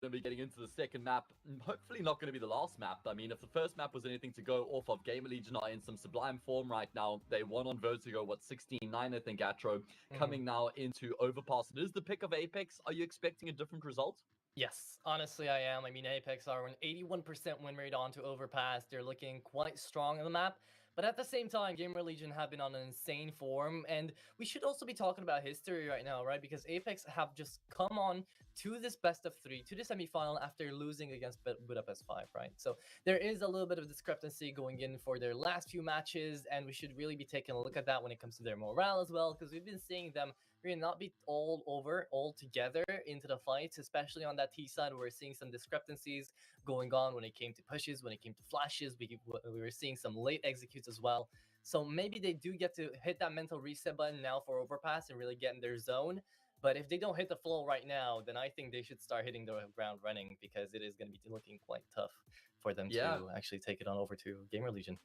Going to be getting into the second map, hopefully not going to be the last map. I mean, if the first map was anything to go off of, GamerLegion are in some sublime form right now. They won on Vertigo, what, 16-9, I think, Atro. Coming now into Overpass. It is the pick of Apeks. Are you expecting a different result? Yes, honestly I am. I mean, Apeks are an 81% win rate onto Overpass. They're looking quite strong on the map. But at the same time, GamerLegion have been on an insane form, and we should also be talking about history right now, right? Because Apeks have just come on to this best of 3, to the semifinal after losing against Budapest 5, right? So there is a little bit of discrepancy going in for their last few matches, and we should really be taking a look at that when it comes to their morale as well, because we've been seeing them really not be all together into the fights, especially on that T side. We're seeing some discrepancies going on when it came to pushes, when it came to flashes. We were seeing some late executes as well. So maybe they do get to hit that mental reset button now for Overpass and really get in their zone. But if they don't hit the flow right now, then I think they should start hitting the ground running, because it is going to be looking quite tough for them to actually take it on over to GamerLegion.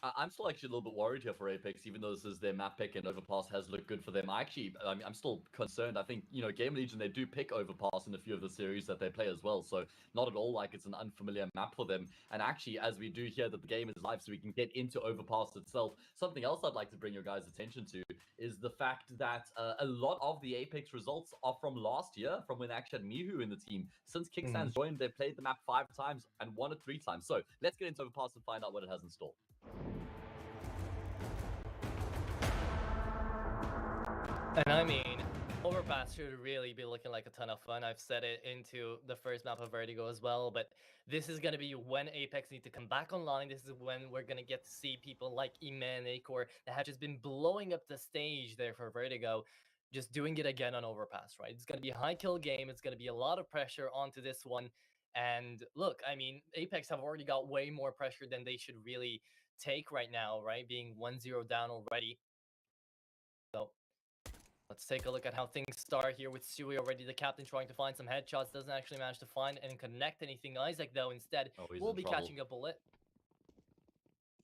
I'm still actually a little bit worried here for Apeks, even though this is their map pick and Overpass has looked good for them. I'm still concerned. I think, you know, GamerLegion, they do pick Overpass in a few of the series that they play as well, so not at all like it's an unfamiliar map for them. And actually, as we do hear that the game is live, so we can get into Overpass itself, something else I'd like to bring your guys' attention to is the fact that a lot of the Apeks results are from last year, from when they actually had Mihu in the team. Since Kickstands joined, they've played the map 5 times and won it 3 times. So let's get into Overpass and find out what it has in store. And I mean, Overpass should really be looking like a ton of fun. I've said it into the first map of Vertigo as well, but this is going to be when Apeks need to come back online. This is when we're going to get to see people like Iman, Acor, that have just been blowing up the stage there for Vertigo, just doing it again on Overpass, right? It's going to be a high kill game. It's going to be a lot of pressure onto this one. And look, I mean, Apeks have already got way more pressure than they should really take right now, right? Being 1-0 down already. So let's take a look at how things start here with Stewie already, the captain, trying to find some headshots. Doesn't actually manage to find and connect anything. Isaac, though, instead will be catching a bullet.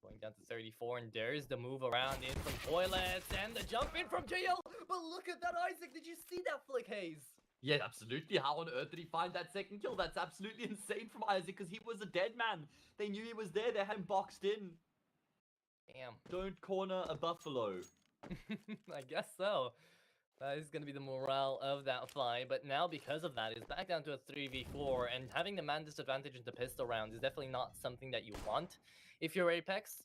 Going down to 34, and there's the move around in from Toilets, and the jump in from JL. But look at that, Isaac. Did you see that flick, Hayes? Yeah, absolutely. How on earth did he find that second kill? That's absolutely insane from Isaac, because he was a dead man. They knew he was there. They had him boxed in. Damn. Don't corner a buffalo. I guess so. That is going to be the morale of that fight, but now because of that, it's back down to a 3v4, and having the man disadvantage in the pistol round is definitely not something that you want. If you're Apeks,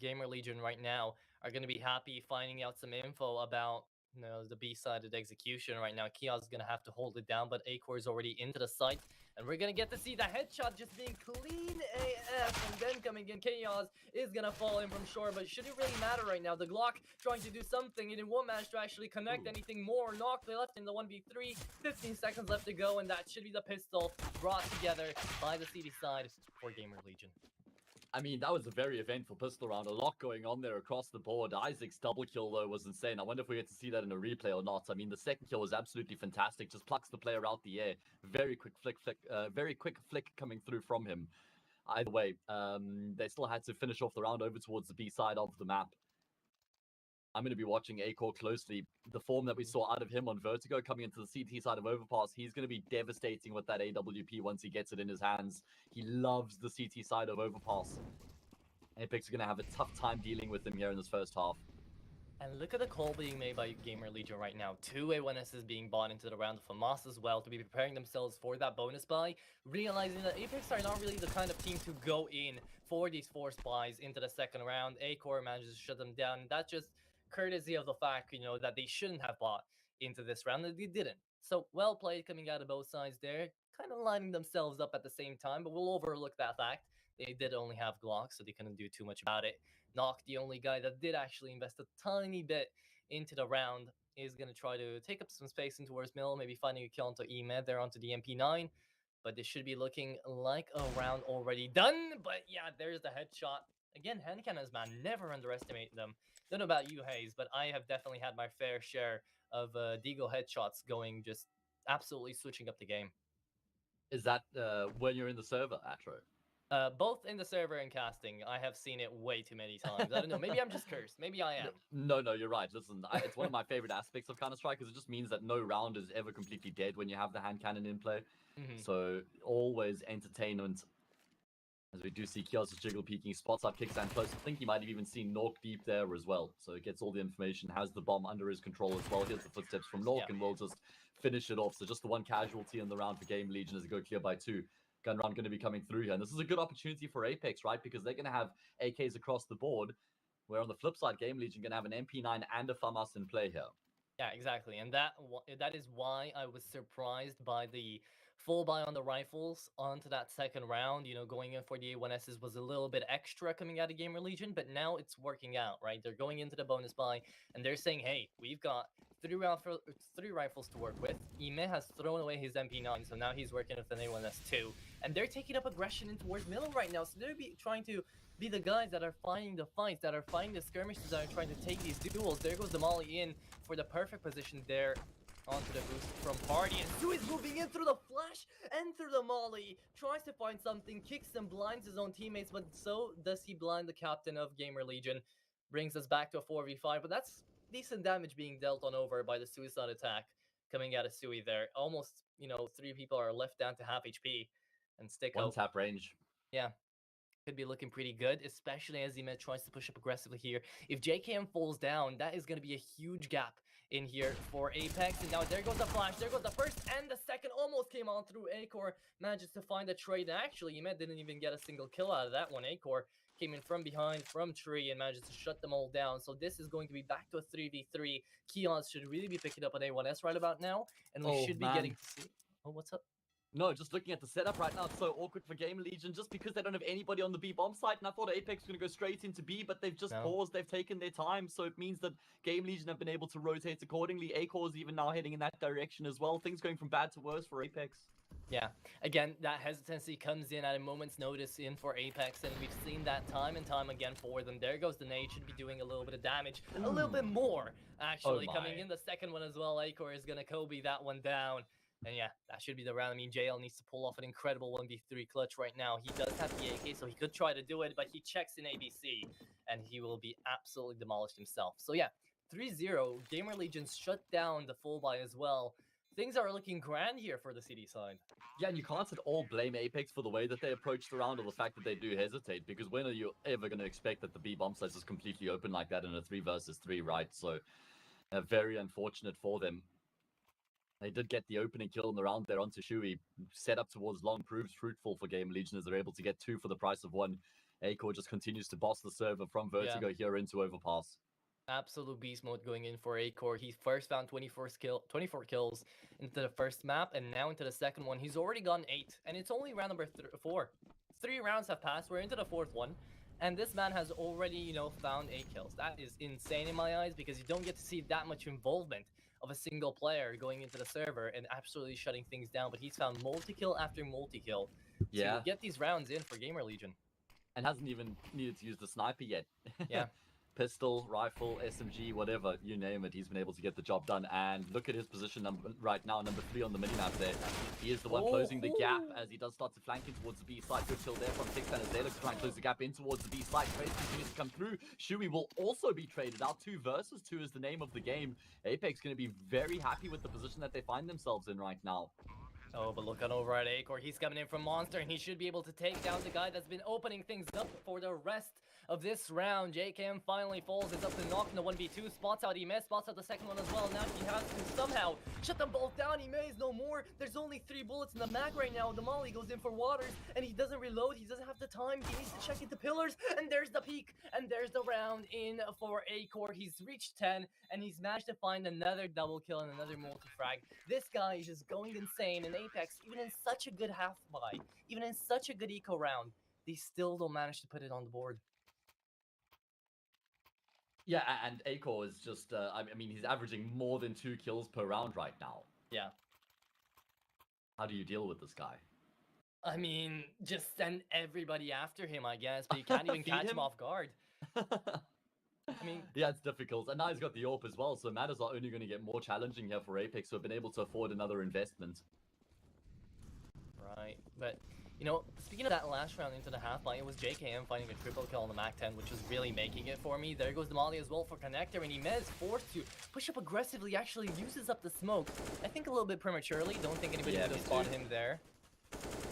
GamerLegion right now are going to be happy finding out some info about, you know, the B-sided execution right now. Kios is going to have to hold it down, but Acor is already into the site, and we're going to get to see the headshot just being clean AF, and then coming in, Chaos is going to fall in from shore, but should it really matter right now? The Glock trying to do something, and it won't manage to actually connect anything more. Knock, they left in the 1v3, 15 seconds left to go, and that should be the pistol brought together by the CD side for GamerLegion. I mean, that was a very eventful pistol round. A lot going on there across the board. Isaac's double kill, though, was insane. I wonder if we get to see that in a replay or not. I mean, the second kill was absolutely fantastic. Just plucks the player out the air. Very quick flick coming through from him. Either way, they still had to finish off the round over towards the B side of the map. I'm going to be watching Acor closely. The form that we saw out of him on Vertigo coming into the CT side of Overpass, he's going to be devastating with that AWP once he gets it in his hands. He loves the CT side of Overpass. Apeks are going to have a tough time dealing with him here in this first half. And look at the call being made by GamerLegion right now. 2 A1Ss being bought into the round of FAMAS as well to be preparing themselves for that bonus buy, realizing that Apeks are not really the kind of team to go in for these force buys into the second round. A-Core manages to shut them down. That's just courtesy of the fact, that they shouldn't have bought into this round, and they didn't. So well played coming out of both sides there, kind of lining themselves up at the same time, but we'll overlook that fact. They did only have Glocks, so they couldn't do too much about it. Nock, the only guy that did actually invest a tiny bit into the round, is going to try to take up some space in towards middle, maybe finding a kill onto Emed there onto the MP9. But this should be looking like a round already done. But yeah, there's the headshot. Again, hand cannons, man, never underestimate them. Don't know about you, Hayes, but I have definitely had my fair share of Deagle headshots going, just absolutely switching up the game. Is that when you're in the server, Atro? Both in the server and casting, I have seen it way too many times. I don't know. Maybe I'm just cursed. Maybe I am. No, you're right. Listen, it's one of my favorite aspects of Counter-Strike because it just means that no round is ever completely dead when you have the hand cannon in play. So always entertainment. As we do see Kios's Jiggle peeking, spots up Kickstand close. I think he might have even seen Nork deep there as well. So it gets all the information, has the bomb under his control as well. Here's the footsteps from Nork, and we'll just finish it off. So just the one casualty in the round for GameLegion as they go clear by 2. Gun round going to be coming through here. And this is a good opportunity for Apeks, right? Because they're going to have AKs across the board. Where on the flip side, GameLegion going to have an MP9 and a FAMAS in play here. Yeah, exactly. And that is why I was surprised by the full buy on the rifles onto that second round. Going in for the A1Ss was a little bit extra coming out of GamerLegion, but now it's working out, right? They're going into the bonus buy, and they're saying, hey, we've got 3 rifles to work with. Ime has thrown away his MP9, so now he's working with an A1S too. And they're taking up aggression in towards middle right now, so they're trying to be the guys that are finding the fights, that are finding the skirmishes, that are trying to take these duels. There goes the molly in for the perfect position there onto the boost from Party, and Sui's moving in through the flash and through the molly, tries to find something, kicks and blinds his own teammates, but so does he blind the captain of GamerLegion. Brings us back to a 4v5, but that's decent damage being dealt on over by the suicide attack coming out of Sui there. Almost, 3 people are left down to half HP, and Stick One tap range. Yeah. Could be looking pretty good, especially as Emet tries to push up aggressively here. If JKM falls down, that is going to be a huge gap in here for Apeks. And now there goes the flash, there goes the first and the second. Almost came on through. A-Core manages to find a trade. And actually, Emet didn't even get a single kill out of that one. A-Core came in from behind, from tree, and manages to shut them all down. So this is going to be back to a 3v3. Kios should really be picking up an A1S right about now. And we should be getting to see... Oh, what's up? No, just looking at the setup right now, it's so awkward for GameLegion just because they don't have anybody on the B bomb site. And I thought Apeks was going to go straight into B, but they've just paused. They've taken their time. So it means that GameLegion have been able to rotate accordingly. A-Core is even now heading in that direction as well. Things going from bad to worse for Apeks. Yeah, again, that hesitancy comes in at a moment's notice in for Apeks, and we've seen that time and time again for them. There goes the nade, should be doing a little bit of damage, a little bit more, actually, coming in the second one as well. A-Core is going to Kobe that one down. And yeah, that should be the round. I mean, JL needs to pull off an incredible 1v3 clutch right now. He does have the AK, so he could try to do it, but he checks in ABC, and he will be absolutely demolished himself. So yeah, 3-0. GamerLegion's shut down the full buy as well. Things are looking grand here for the city side. Yeah, and you can't at all blame Apeks for the way that they approach the round or the fact that they do hesitate, because when are you ever going to expect that the B bomb site is completely open like that in a 3 versus 3, right? So very unfortunate for them. They did get the opening kill in the round there onto Shui. Set up towards long proves fruitful for GameLegion as they're able to get 2 for the price of 1. A-Core just continues to boss the server from Vertigo here into Overpass. Absolute beast mode going in for A-Core. He first found 24 kills into the first map, and now into the second one. He's already gotten 8, and it's only round number 4. 3 rounds have passed. We're into the 4th one. And this man has already, found 8 kills. That is insane in my eyes, because you don't get to see that much involvement of a single player going into the server and absolutely shutting things down. But he's found multi-kill after multi-kill to get these rounds in for GamerLegion. And hasn't even needed to use the sniper yet. Yeah. Pistol, rifle, SMG, whatever, you name it, he's been able to get the job done. And look at his position right now, number 3 on the minimap there. He is the one closing the gap as he does start to flank in towards the B side. Good kill there from Kickstand as they look to try and close the gap in towards the B side. Trade continues to come through. Shui will also be traded out. 2 versus 2 is the name of the game. Apeks going to be very happy with the position that they find themselves in right now. Oh, but look on over at A-Core. He's coming in from Monster, and he should be able to take down the guy that's been opening things up for the rest of this round. JKM finally falls. It's up to Knock in the 1v2. Spots out Imez, spots out the second one as well. Now he has to somehow shut them both down. Imez no more. There's only 3 bullets in the mag right now. The Molly goes in for Waters, and he doesn't reload. He doesn't have the time. He needs to check into pillars, and there's the peak, and there's the round in for A-Core. He's reached 10, and he's managed to find another double kill and another multi-frag. This guy is just going insane, and Apeks, even in such a good half buy, even in such a good eco round, they still don't manage to put it on the board. Yeah, and A-Core is just, I mean, he's averaging more than 2 kills per round right now. Yeah. How do you deal with this guy? I mean, just send everybody after him, I guess, but you can't even catch him off guard. I mean, yeah, it's difficult. And now he's got the AWP as well, so matters are only going to get more challenging here for Apeks, who have been able to afford another investment. Right, but, you know, speaking of that last round into the half-line, it was JKM finding a triple kill on the MAC-10, which was really making it for me. There goes the Molly as well for Connector, and Imez forced to push up aggressively, actually uses up the smoke. I think a little bit prematurely, don't think anybody would have spotted him there.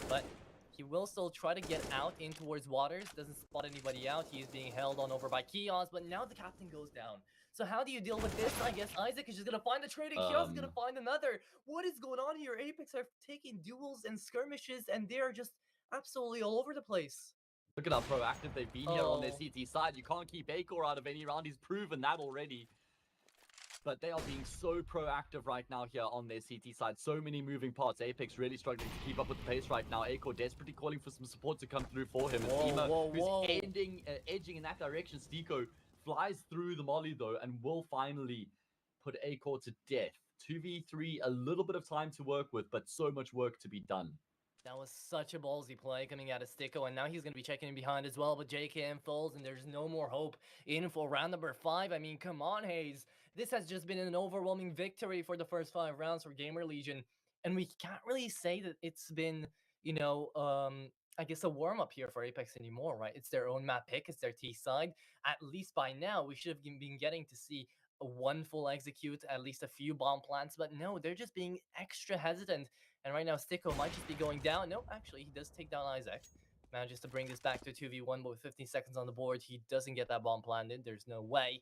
But he will still try to get out in towards Waters, doesn't spot anybody out. He is being held on over by Kios, but now the captain goes down. So how do you deal with this? I guess Isaac is just going to find the trade, and Kios is going to find another. What is going on here? Apeks are taking duels and skirmishes, and they are just absolutely all over the place. Look at how proactive they've been here on their CT side. You can't keep A-Core out of any round. He's proven that already. But they are being so proactive right now here on their CT side. So many moving parts. Apeks really struggling to keep up with the pace right now. A-Core desperately calling for some support to come through for him. Who's edging in that direction. Stiko flies through the Molly though and will finally put A-Core to death. 2v3, a little bit of time to work with, but so much work to be done. That was such a ballsy play coming out of Stiko, and now he's going to be checking in behind as well, but JKM falls, and there's no more hope in for round number 5. I mean, come on, Hayes. This has just been an overwhelming victory for the first 5 rounds for GAMERLEGION, and we can't really say that it's been, you know, I guess a warm-up here for Apeks anymore, right? It's their own map pick, it's their T side. At least by now, we should have been getting to see one full execute, at least a few bomb plants, but no, they're just being extra hesitant. And right now, Stiko might just be going down. No, actually, he does take down Isaac. Manages to bring this back to 2v1, but with 15 seconds on the board, he doesn't get that bomb planted. There's no way.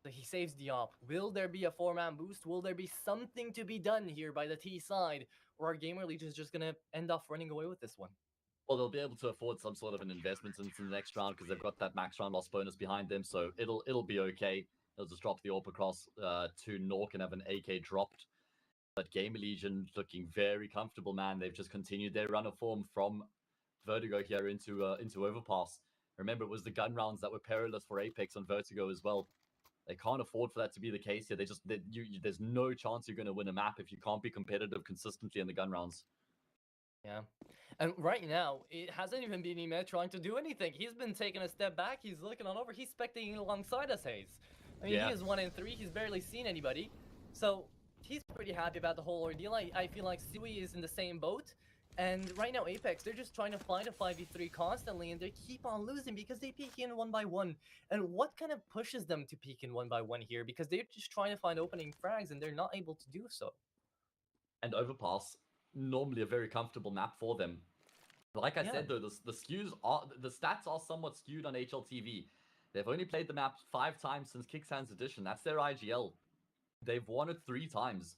So he saves the op. Will there be a 4-man boost? Will there be something to be done here by the T side? Or are GAMERLEGION just going to end off running away with this one? Well, they'll be able to afford some sort of an investment into the next round because they've got that max round loss bonus behind them, so it'll be okay. They'll just drop the AWP across to Nork and have an AK dropped. But GAMERLEGION looking very comfortable, man. They've just continued their run of form from Vertigo here into Overpass. Remember, it was the gun rounds that were perilous for Apeks on Vertigo as well. They can't afford for that to be the case here. There's no chance you're going to win a map if you can't be competitive consistently in the gun rounds. Yeah. And right now, it hasn't even been Imed trying to do anything. He's been taking a step back. He's looking on over. He's spectating alongside us, Hayes. I mean, he is 1 in 3. He's barely seen anybody. So he's pretty happy about the whole ordeal. I feel like Sui is in the same boat. And right now, Apeks, they're just trying to find a 5v3 constantly, and they keep on losing because they peek in 1 by 1. And what kind of pushes them to peek in 1 by 1 here? Because they're just trying to find opening frags, and they're not able to do so. And Overpass, normally a very comfortable map for them. Like I said, though, the stats are somewhat skewed on HLTV. They've only played the map 5 times since Kicksands Edition. That's their IGL. They've won it 3 times.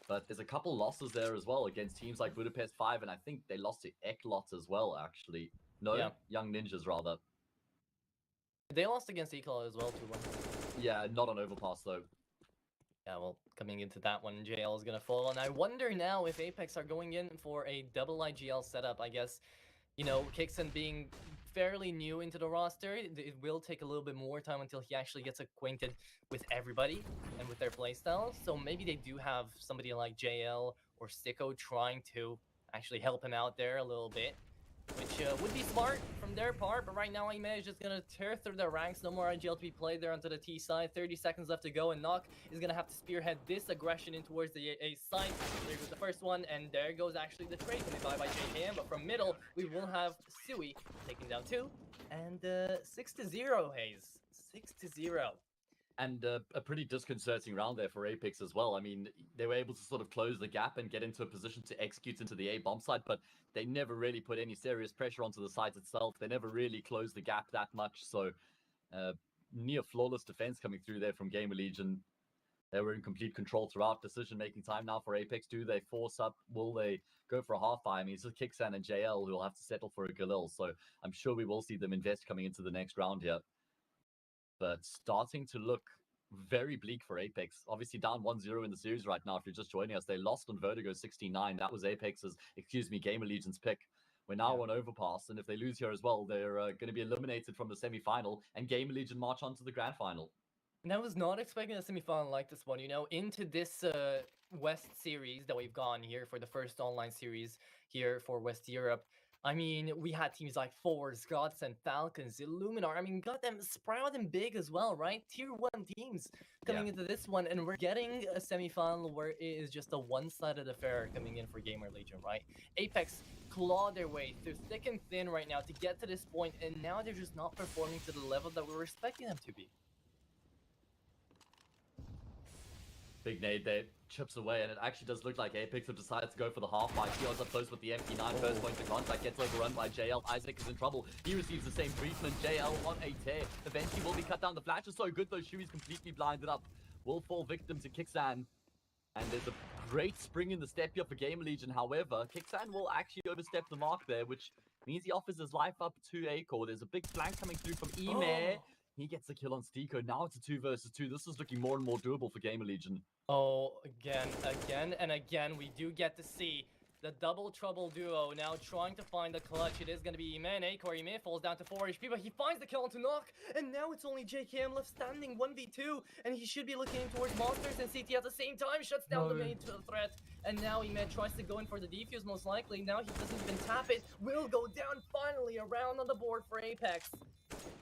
But there's a couple losses there as well against teams like Budapest 5, and I think they lost to Eklot as well, actually. No, Young Ninjas, rather. They lost against Ecol as well, 2-1. Yeah, not on Overpass, though. Yeah, well, coming into that one, JL is going to fall. And I wonder now if Apeks are going in for a double IGL setup. I guess, you know, Kickson being fairly new into the roster, it will take a little bit more time until he actually gets acquainted with everybody and with their playstyles. So maybe they do have somebody like JL or Stiko trying to actually help him out there a little bit, which would be smart from their part. But right now, Ime is just going to tear through their ranks. No more IGL to be played there onto the T side. 30 seconds left to go, and Knock is going to have to spearhead this aggression in towards the A side. There goes the first one, and there goes actually the trade coming by JKM. But from middle, we will have Sui taking down 2. And 6-0, Hayes. 6-0. And a pretty disconcerting round there for Apeks as well. I mean, they were able to sort of close the gap and get into a position to execute into the A bomb site, but they never really put any serious pressure onto the site itself. They never really closed the gap that much. So near flawless defense coming through there from GAMERLEGION. They were in complete control throughout. Decision-making time now for Apeks. Do they force up? Will they go for a half-buy? I mean, it's just Kixan and JL who will have to settle for a Galil. So I'm sure we will see them invest coming into the next round here. But starting to look very bleak for Apeks. Obviously down 1-0 in the series right now. If you're just joining us, they lost on Vertigo 69. That was Apex's, GAMERLEGION's pick. We're now on Overpass, and if they lose here as well, they're going to be eliminated from the semi-final, and GAMERLEGION march on to the grand final. And I was not expecting a semi-final like this one, you know, into this West series that we've gone here for the first online series here for West Europe. I mean, we had teams like FORZE, GODSENT, Falcons, Illuminar. I mean, got them sprouting big as well, right? Tier 1 teams coming into this one, and we're getting a semi-final where it is just a one-sided affair coming in for GAMERLEGION, right? Apeks claw their way through thick and thin right now to get to this point, and now they're just not performing to the level that we were expecting them to be. Big nade there, chips away, and it actually does look like Apeks have decided to go for the half-fight. Keon's up close with the MP9, first point of contact, gets overrun by JL. Isaac is in trouble. He receives the same treatment. JL on a tear. Eventually will be cut down. The flash is so good, though. Shui's completely blinded up. Will fall victim to Kixan. And there's a great spring in the step here for GAMERLEGION. However, Kixan will actually overstep the mark there, which means he offers his life up to Acor. There's a big flank coming through from Ime. He gets the kill on Stiko. Now it's a 2 versus 2. This is looking more and more doable for GAMERLEGION. Oh, again, and again, we do get to see the double trouble duo now trying to find the clutch. It is going to be Ime and Acor. Ime falls down to 4 HP, but he finds the kill onto Knock, and now it's only JKM left standing 1v2, and he should be looking towards Monsters and CT at the same time, shuts down the main threat, and now Ime tries to go in for the defuse most likely. Now he doesn't even tap it. Will go down finally, a round on the board for Apeks.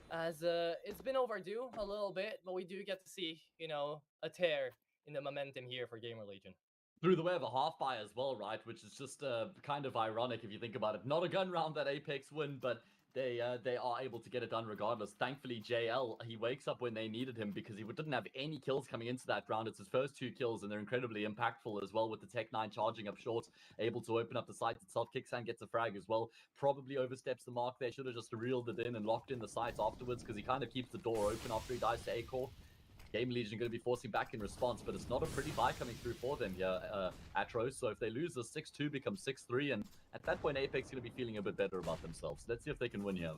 As it's been overdue a little bit, but we do get to see, you know, a tear in the momentum here for GAMERLEGION. Through the way of a half-buy as well, right? Which is just kind of ironic if you think about it. Not a gun round that Apeks win, but they are able to get it done regardless. Thankfully, JL, he wakes up when they needed him because he didn't have any kills coming into that round. It's his first 2 kills, and they're incredibly impactful as well with the Tech-9 charging up short, able to open up the site itself. Kixan gets a frag as well. Probably oversteps the mark there. Should have just reeled it in and locked in the site afterwards because he kind of keeps the door open after he dies to Acor. GAMERLEGION going to be forcing back in response, but it's not a pretty buy coming through for them here, Atros. So if they lose, the 6-2 becomes 6-3, and at that point, Apeks going to be feeling a bit better about themselves. Let's see if they can win here.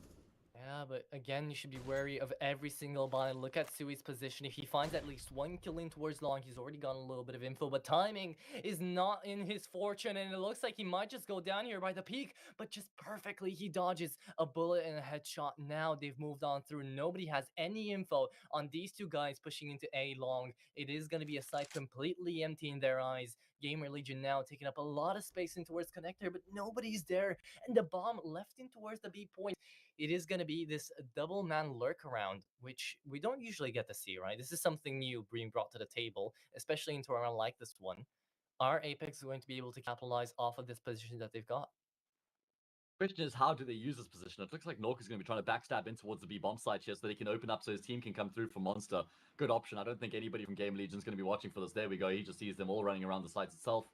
Yeah, but again, you should be wary of every single buy. Look at Sui's position. If he finds at least 1 kill in towards long, he's already got a little bit of info, but timing is not in his fortune, and it looks like he might just go down here by the peak, but just perfectly, he dodges a bullet and a headshot. Now they've moved on through. Nobody has any info on these 2 guys pushing into A long. It is going to be a site completely empty in their eyes. GAMERLEGION now taking up a lot of space in towards connector, but nobody's there, and the bomb left in towards the B point. It is going to be this double man lurk around, which we don't usually get to see, right? This is something new being brought to the table, especially into a round like this one. Are Apeks going to be able to capitalize off of this position that they've got? Question is, how do they use this position? It looks like Nork is going to be trying to backstab in towards the B bomb site here so that he can open up so his team can come through for Monster. Good option. I don't think anybody from GAMERLEGION is going to be watching for this. There we go. He just sees them all running around the site itself.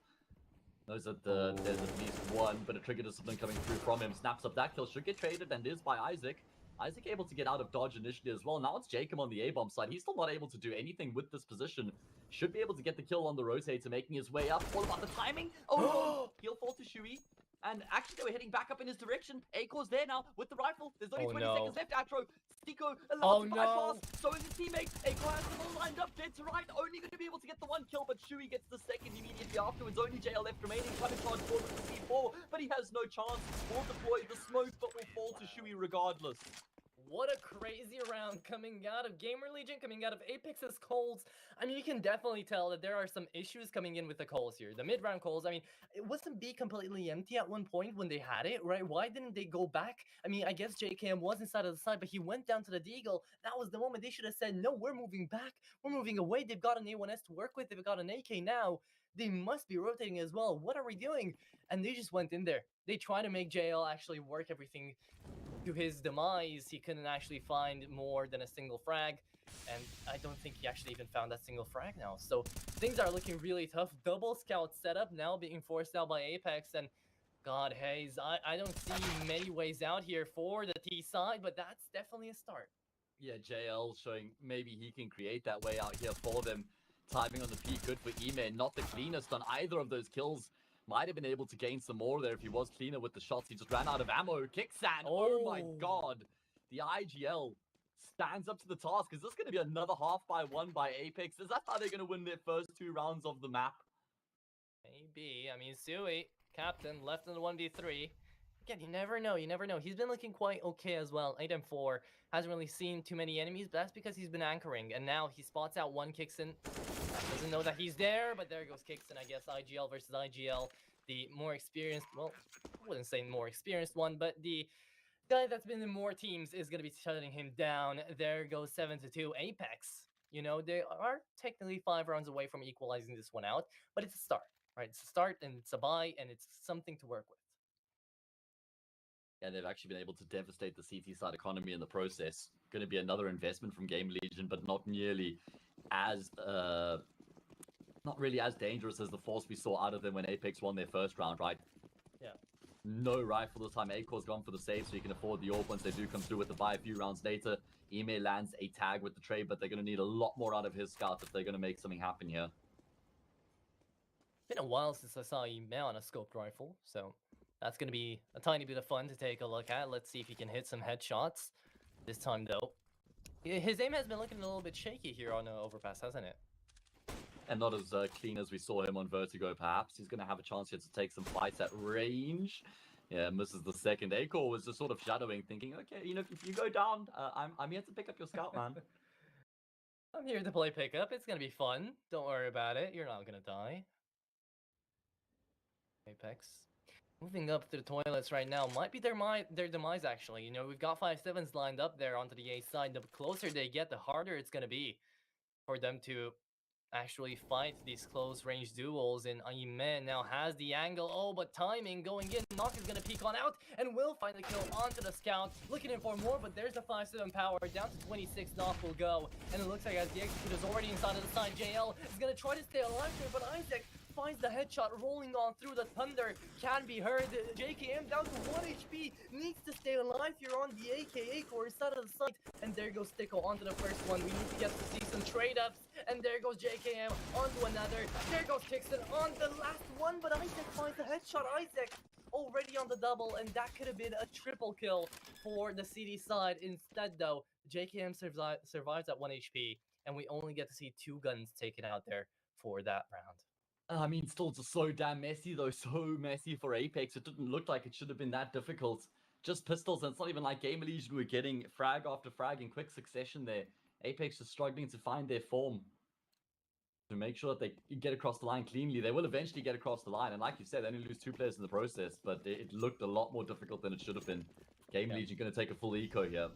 Knows that there's at least one, but a trigger discipline coming through from him. Snaps up that kill. Should get traded and is by Isaac. Isaac able to get out of dodge initially as well. Now it's Jacob on the A-bomb side. He's still not able to do anything with this position. Should be able to get the kill on the rotator, making his way up. All about the timing. Oh, he'll fall to Shui. And actually, they were heading back up in his direction. Acor's there now with the rifle. There's only 20 seconds left. Atro, Stiko, allowed to bypass. So is his teammate. Acor has them all lined up dead to right. Only going to be able to get the 1 kill, but Shui gets the second immediately afterwards. Only JL left remaining. Trying to charge forward with the C4, but he has no chance. Will deploy the smoke, but will fall to Shui regardless. What a crazy round coming out of GAMERLEGION, coming out of Apex's calls. I mean, you can definitely tell that there are some issues coming in with the calls here. The mid-round calls, I mean, it wasn't B completely empty at one point when they had it, right? Why didn't they go back? I mean, I guess JKM was inside of the side, but he went down to the Deagle. That was the moment they should have said, no, we're moving back. We're moving away. They've got an A1S to work with. They've got an AK now. They must be rotating as well. What are we doing? And they just went in there. They try to make JL actually work everything to his demise. He couldn't actually find more than a single frag. And I don't think he actually even found that single frag now. So things are looking really tough. Double scout setup now being forced out by Apeks. And God, Hayes, I don't see many ways out here for the T side, but that's definitely a start. Yeah, JL showing maybe he can create that way out here for them. Timing on the peak, good for Ime. Not the cleanest on either of those kills. Might have been able to gain some more there if he was cleaner with the shots. He just ran out of ammo. Kicksan, oh my god. The IGL stands up to the task. Is this going to be another half by one by Apeks? Is that how they're going to win their first 2 rounds of the map? Maybe. I mean, Sui, captain, left in the 1v3. Again, you never know. You never know. He's been looking quite okay as well. 8-4. Hasn't really seen too many enemies, but that's because he's been anchoring. And now he spots out one Kixin. Doesn't know that he's there, but there goes Kixin, I guess. IGL versus IGL. The more experienced, well, I wouldn't say more experienced one, but the guy that's been in more teams is going to be shutting him down. There goes 7-2. Apeks, you know, they are technically 5 rounds away from equalizing this one out, but it's a start, right? It's a start, and it's a buy, and it's something to work with. Yeah, they've actually been able to devastate the CT side economy in the process. Going to be another investment from GAMERLEGION, but not nearly as, not really as dangerous as the force we saw out of them when Apeks won their first round, right? Yeah. No rifle this time. Acor's gone for the save, so you can afford the AWP once they do come through with the buy a few rounds later. Ime lands a tag with the trade, but they're going to need a lot more out of his scout if they're going to make something happen here. Been a while since I saw Ime on a scoped rifle, so that's going to be a tiny bit of fun to take a look at. Let's see if he can hit some headshots this time, though. His aim has been looking a little bit shaky here on Overpass, hasn't it? And not as clean as we saw him on Vertigo, perhaps. He's going to have a chance here to take some fights at range. Yeah, misses the second. Acor was just sort of shadowing, thinking, okay, you know, if you go down, I'm here to pick up your scout, man. I'm here to play pickup. It's going to be fun. Don't worry about it. You're not going to die. Apeks. Moving up to the toilets right now might be their demise, actually. You know, we've got 5-7s lined up there onto the A side. The closer they get, the harder it's going to be for them to actually fight these close range duels. And Ime now has the angle. Oh, but timing going in. Knock is going to peek on out and will find the kill onto the scout. Looking in for more, but there's the 5-7 power. Down to 26, Knock will go. And it looks like as the executor's already inside of the side, JL is going to try to stay alive there, but Isaac finds the headshot rolling on through. The thunder can be heard. JKM down to 1 HP, needs to stay alive here on the AKA core side of the site. And there goes Sticko onto the first one. We need to get to see some trade-ups. And there goes JKM onto another. There goes Kixon on the last one, but Isaac finds the headshot. Isaac already on the double, and that could have been a triple kill for the CD side. Instead, though, JKM survives at 1 HP, and we only get to see 2 guns taken out there for that round. I mean, still just so damn messy, though. So messy for Apeks. It didn't look like it should have been that difficult. Just pistols, and it's not even like GAMERLEGION were getting frag after frag in quick succession there. Apeks is struggling to find their form to make sure that they get across the line cleanly. They will eventually get across the line, and like you said, they only lose 2 players in the process, but it looked a lot more difficult than it should have been. GAMERLEGION going to take a full eco here.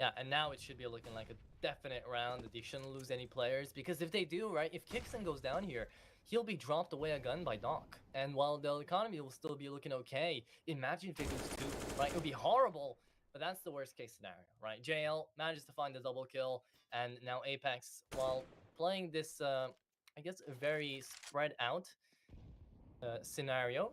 Yeah, and now it should be looking like a definite round that they shouldn't lose any players, because if they do, right, if Kixon goes down here, he'll be dropped away a gun by Doc. And while the economy will still be looking okay, imagine if they lose 2, right? It would be horrible, but that's the worst case scenario, right? JL manages to find the double kill, and now Apeks, while playing this, I guess, a very spread out scenario,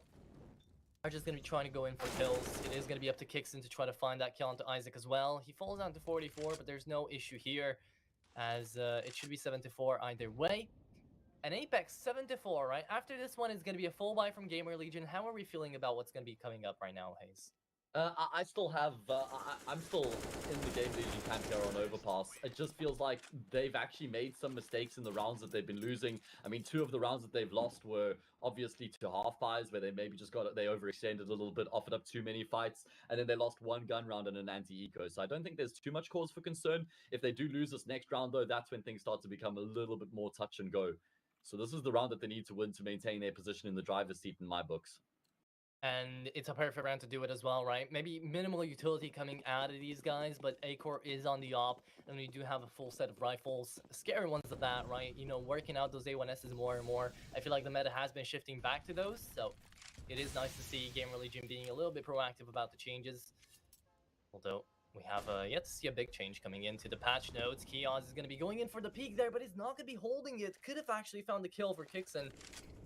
are just going to be trying to go in for kills. It is going to be up to Kixon to try to find that kill onto Isaac as well. He falls down to 44, but there's no issue here, as it should be 7-4 either way. And Apeks 7-4, right? After this one is going to be a full buy from GAMERLEGION. How are we feeling about what's going to be coming up right now, Hayes? I still have, I'm still in the GAMERLEGION camp here on Overpass. It just feels like they've actually made some mistakes in the rounds that they've been losing. I mean, 2 of the rounds that they've lost were obviously to half buys, where they maybe just they overextended a little bit, offered up too many fights, and then they lost 1 gun round and an anti-eco. So I don't think there's too much cause for concern. If they do lose this next round, though, that's when things start to become a little bit more touch and go. So this is the round that they need to win to maintain their position in the driver's seat in my books. And it's a perfect round to do it as well, right? Maybe minimal utility coming out of these guys, but Acor is on the op, and we do have a full set of rifles. Scary ones of that, right? You know, working out those A1Ss more and more. I feel like the meta has been shifting back to those, so it is nice to see GAMERLEGION being a little bit proactive about the changes. Although, We have yet to see a big change coming into the patch notes. Chaos is going to be going in for the peak there, but he's not going to be holding it. Could have actually found the kill for Kixen,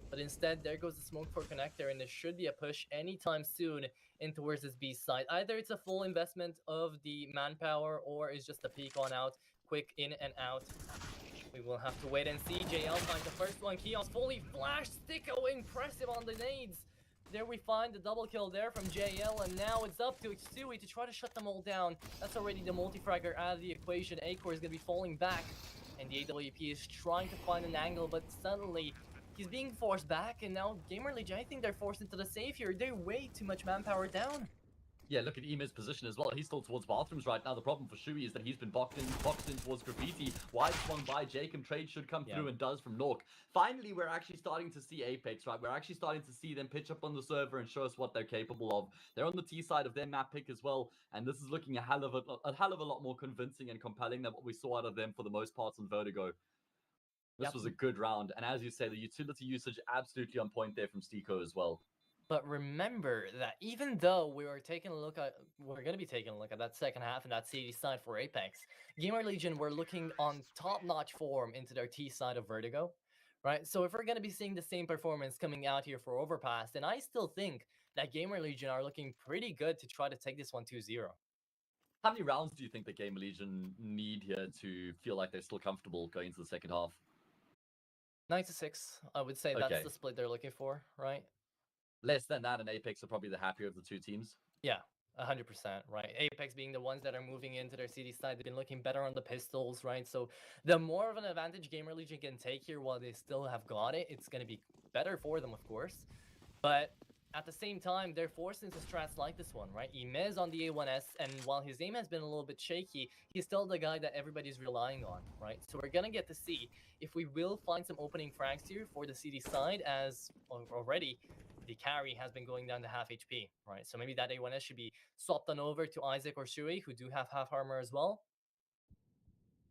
but instead there goes the smoke for connector, and there should be a push anytime soon in towards this B side. Either it's a full investment of the manpower, or it's just a peak on out, quick in and out. We will have to wait and see. JL finds the first one. Chaos fully flashed. Sticko impressive on the nades. There we find the double kill there from JL, and now it's up to Xui to try to shut them all down. That's already the multi-fragger out of the equation. Acor is going to be falling back, and the AWP is trying to find an angle, but suddenly he's being forced back, and now GAMERLEGION, I think they're forced into the save here. They're way too much manpower down. Yeah, look at Emir's position as well. He's still towards bathrooms right now. The problem for Shui is that he's been boxed in towards Graffiti. Wide swung by Jacob. Trade should come through and does from Nork. Finally, we're actually starting to see Apeks, right? We're actually starting to see them pitch up on the server and show us what they're capable of. They're on the T side of their map pick as well, and this is looking a hell of a lot more convincing and compelling than what we saw out of them for the most part on Vertigo. This was a good round, and as you say, the utility usage absolutely on point there from Stiko as well. But remember that even though we're going to be taking a look at that second half and that CD side for Apeks, GAMERLEGION were looking on top-notch form into their T side of Vertigo, right? So if we're going to be seeing the same performance coming out here for Overpass, then I still think that GAMERLEGION are looking pretty good to try to take this one 2-0. How many rounds do you think that GAMERLEGION need here to feel like they're still comfortable going into the second half? 9-6, I would say that's the split they're looking for, right? Less than that, and Apeks are probably the happier of the two teams. Yeah, 100%, right? Apeks being the ones that are moving into their CD side, they've been looking better on the pistols, right? So the more of an advantage GAMERLEGION can take here while they still have got it, it's going to be better for them, of course. But at the same time, they're forced into strats like this one, right? Imez on the A1S, and while his aim has been a little bit shaky, he's still the guy that everybody's relying on, right? So we're going to get to see if we will find some opening frags here for the CD side, as already the carry has been going down to half HP, right? So maybe that A1S should be swapped on over to Isaac or Shui, who do have half armor as well.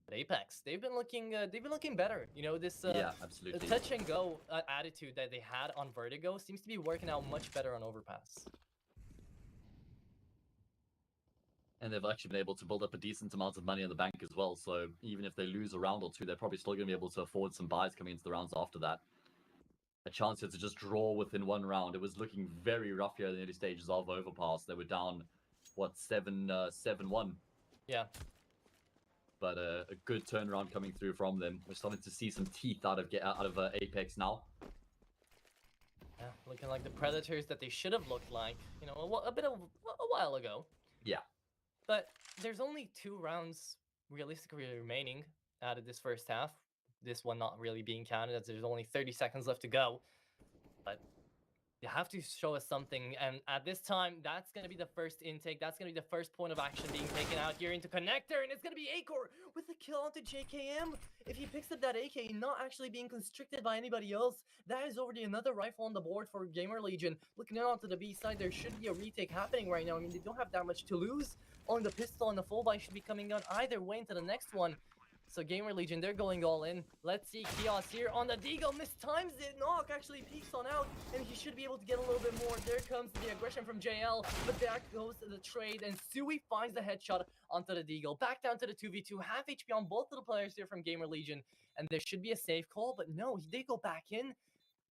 But Apeks, they've been looking better. You know, this absolutely. touch and go attitude that they had on Vertigo seems to be working out much better on Overpass. And they've actually been able to build up a decent amount of money in the bank as well. So even if they lose a round or two, they're probably still going to be able to afford some buys coming into the rounds after that. A chance here to just draw within one round. It was looking very rough here in the early stages of Overpass. They were down, what, 7-1? Yeah. But a good turnaround coming through from them. We're starting to see some teeth out of Apeks now. Yeah, looking like the Predators that they should have looked like, you know, a while ago. Yeah. But there's only 2 rounds realistically remaining out of this first half. This one not really being counted as there's only 30 seconds left to go. But you have to show us something, and at this time, that's going to be the first intake. That's going to be the first point of action being taken out here into connector, and it's going to be Acor with the kill onto JKM. If he picks up that AK, not actually being constricted by anybody else, that is already another rifle on the board for GAMERLEGION. Looking out onto the B side, there should be a retake happening right now. I mean, they don't have that much to lose. Only the pistol and the full buy should be coming out either way into the next one. So GAMERLEGION, they're going all in. Let's see Chaos here on the Deagle. Mistimes it. Knock actually peeks on out, and he should be able to get a little bit more. There comes the aggression from JL, but back goes the trade, and Sui finds the headshot onto the Deagle. Back down to the 2v2. Half HP on both of the players here from GAMERLEGION, and there should be a safe call, but no, they go back in.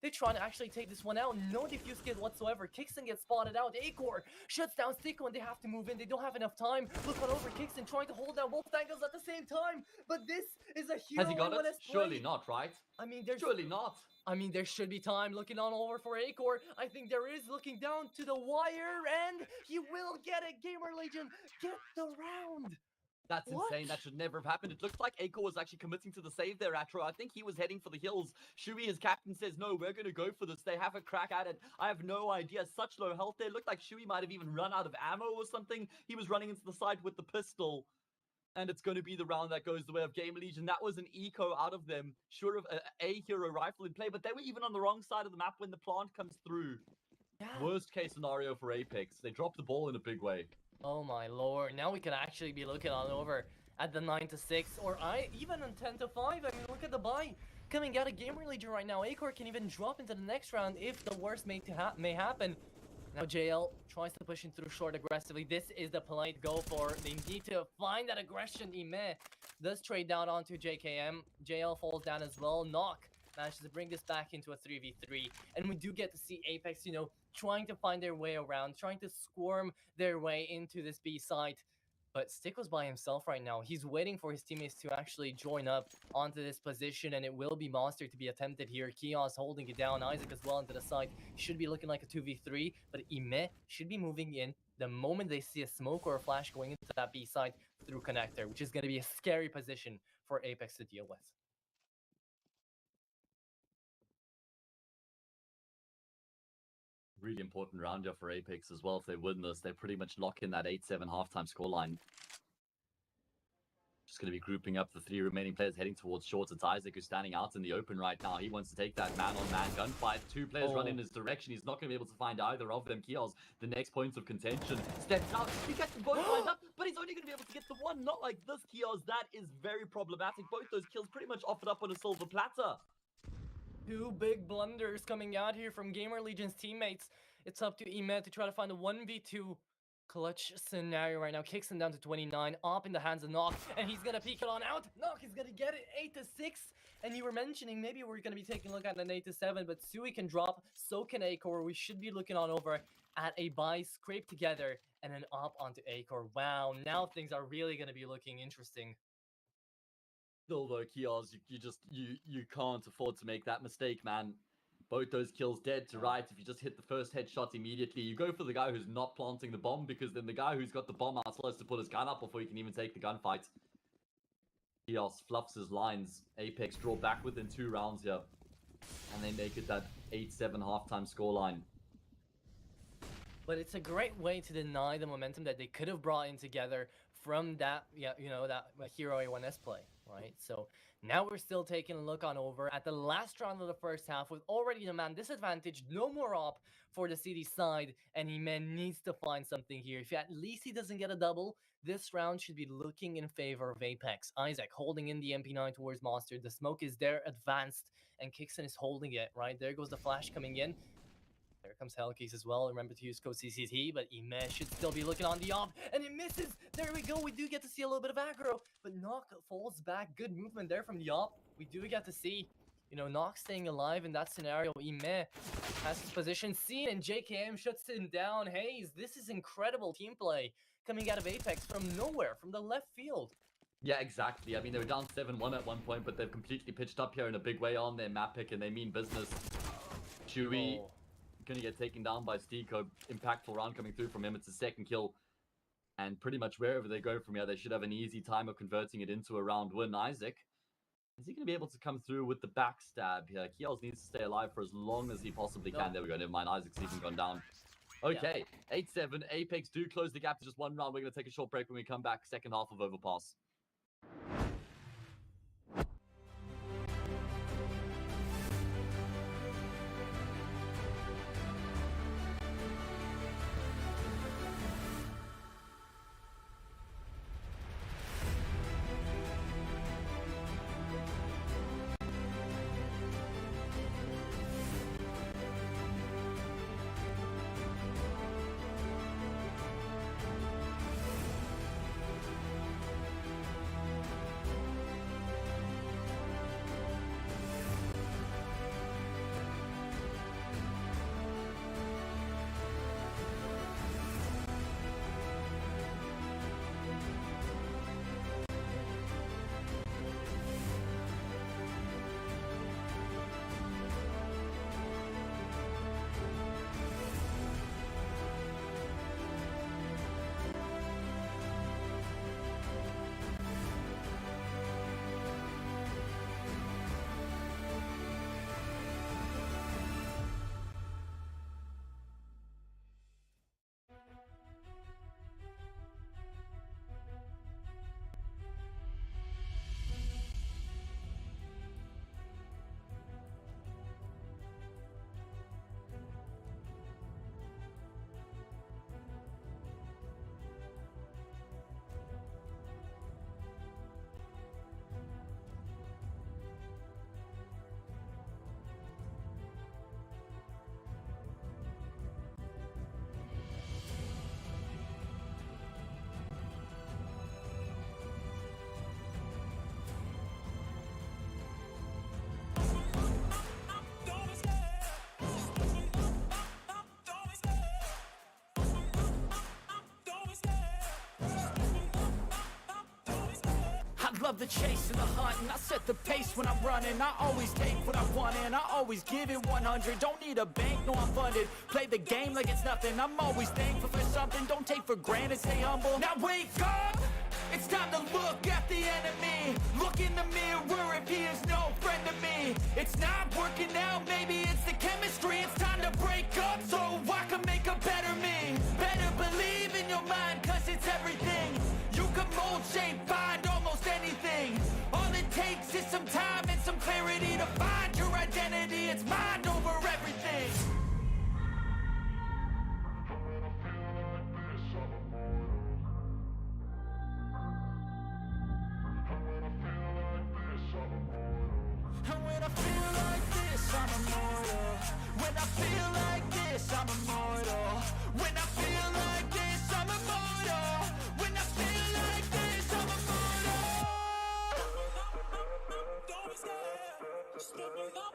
They're trying to actually take this one out. No defuse kit whatsoever. Kixen gets spotted out. Acor shuts down Stiko, and they have to move in. They don't have enough time. Look on over Kixen trying to hold down both angles at the same time. But this is a huge. Has he got it? Surely not, right? I mean, there's surely not. I mean, there should be time. Looking on over for Acor. I think there is, looking down to the wire, and he will get it. GAMERLEGION get the round. That's insane. That should never have happened. It looks like Acor was actually committing to the save there, Atro. I think he was heading for the hills. Shui, his captain, says, no, we're going to go for this. They have a crack at it. I have no idea. Such low health there. Looked like Shui might have even run out of ammo or something. He was running into the side with the pistol. And it's going to be the round that goes the way of GAMERLEGION. That was an eco out of them. Sure of a hero rifle in play, but they were even on the wrong side of the map when the plant comes through. Yeah. Worst case scenario for Apeks. They dropped the ball in a big way. Oh my lord, now we could actually be looking on over at the 9-6, or even on 10-5. I mean, look at the buy coming out of GAMERLEGION right now. Acor can even drop into the next round if the worst may happen. Now JL tries to push in through short aggressively. This is the play to go for. They need to find that aggression. Ime does trade down onto JKM. JL falls down as well. Knock manages to bring this back into a 3v3. And we do get to see Apeks, you know, trying to find their way around, trying to squirm their way into this B site. But Stick was by himself right now. He's waiting for his teammates to actually join up onto this position, and it will be Monster to be attempted here. Kios holding it down. Isaac as well into the side. Should be looking like a 2v3, but Ime should be moving in the moment they see a smoke or a flash going into that B side through connector, which is going to be a scary position for Apeks to deal with. Really important round here for Apeks as well. If they win this, they pretty much lock in that 8-7 halftime scoreline. Just going to be grouping up the 3 remaining players heading towards short. It's Isaac who's standing out in the open right now. He wants to take that man-on-man gunfight. 2 players run in his direction. He's not going to be able to find either of them. Kios, the next points of contention, steps out. He gets them both lined up, but he's only going to be able to get the one. Not like this, Kios. That is very problematic. Both those kills pretty much offered up on a silver platter. 2 big blunders coming out here from GamerLegion's teammates. It's up to Ime to try to find a 1v2 clutch scenario right now. Kicks him down to 29. Up in the hands of Knock, and he's gonna peek it on out. Knock is gonna get it 8-6. And you were mentioning maybe we're gonna be taking a look at an 8-7, but Sui can drop, so can Acor. We should be looking on over at a buy, scrape together, and then up onto Acor. Wow, now things are really gonna be looking interesting. Still though, Kios, you can't afford to make that mistake, man. Both those kills dead to right. If you just hit the first headshot immediately, you go for the guy who's not planting the bomb, because then the guy who's got the bomb out still has to put his gun up before you can even take the gunfight. Kios fluffs his lines. Apeks draw back within 2 rounds here, and they make it that 8-7 halftime scoreline. But it's a great way to deny the momentum that they could have brought in together from that, that Hero A1S play, right? So now we're still taking a look on over at the last round of the first half with already the man disadvantage, no more op for the CD side, and Ime needs to find something here. If at least he doesn't get a double, this round should be looking in favor of Apeks. Isaac holding in the MP9 towards Monster. The smoke is there, advanced, and Kixon is holding it, right? There goes the flash coming in. There comes Hellkeys as well. Remember to use code CCT, but Ime should still be looking on the off, and it misses. There we go. We do get to see a little bit of aggro, but Knock falls back. Good movement there from the op. We do get to see, Knock staying alive in that scenario. Ime has his position seen, and JKM shuts him down. Hayes, this is incredible team play coming out of Apeks from nowhere, from the left field. Yeah, exactly. I mean, they were down 7-1 at one point, but they've completely pitched up here in a big way on their map pick, and they mean business. Chewy gonna get taken down by Stiko. Impactful round coming through from him. It's his 2nd kill. And pretty much wherever they go from here, they should have an easy time of converting it into a round win. Isaac, is he going to be able to come through with the backstab here? Kiels needs to stay alive for as long as he possibly can. There we go. Never mind. Isaac's even gone down. Okay, 8-7. Apeks do close the gap to just 1 round. We're going to take a short break when we come back. Second half of Overpass. love the chase and the hunt, and I set the pace when I'm running. I always take what I want and I always give it 100. Don't need a bank, no I'm funded. Play the game like it's nothing. I'm always thankful for something. Don't take for granted, stay humble. Now wake up! It's time to look at the enemy. Look in the mirror if he is no friend to me. It's not working out, maybe it's the chemistry. It's time to break up so I can make a better me. Better believe in your mind, cause it's everything. You can mold, shape, find almost anything. All it takes is some time and some clarity to find your identity. It's mind over everything. And when I feel like this, I'm immortal. When I feel like this, I'm immortal. When I feel like this, I'm immortal. When I feel like this, I'm immortal. Don't be scared. Just give me up.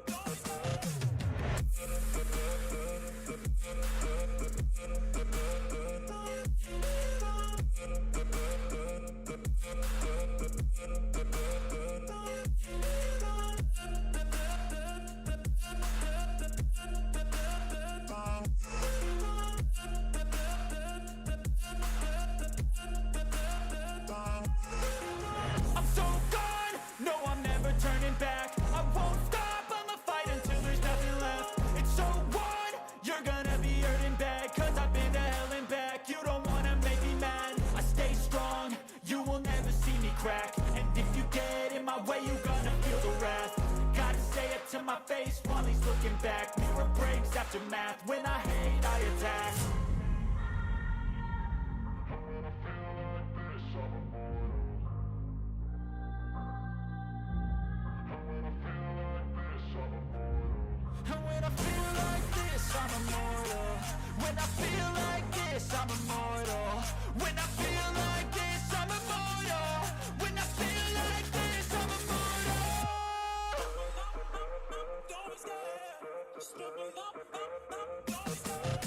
Don't be scared. I'm so gone, no I'm never turning back. I won't stop, I'ma fight until there's nothing left. It's so on, you're gonna be hurting bad. Cause I've been to hell and back. You don't wanna make me mad. I stay strong, you will never see me crack. And if you get in my way, you gonna feel the wrath. Gotta say it to my face while he's looking back. Mirror breaks after math, when I hate I attack. And when I feel like this, I'm immortal. When I feel like this, I'm immortal. When I feel like this, I'm immortal. When I feel like this, I'm immortal. Don't be scared. Just give me up. Don't be scared.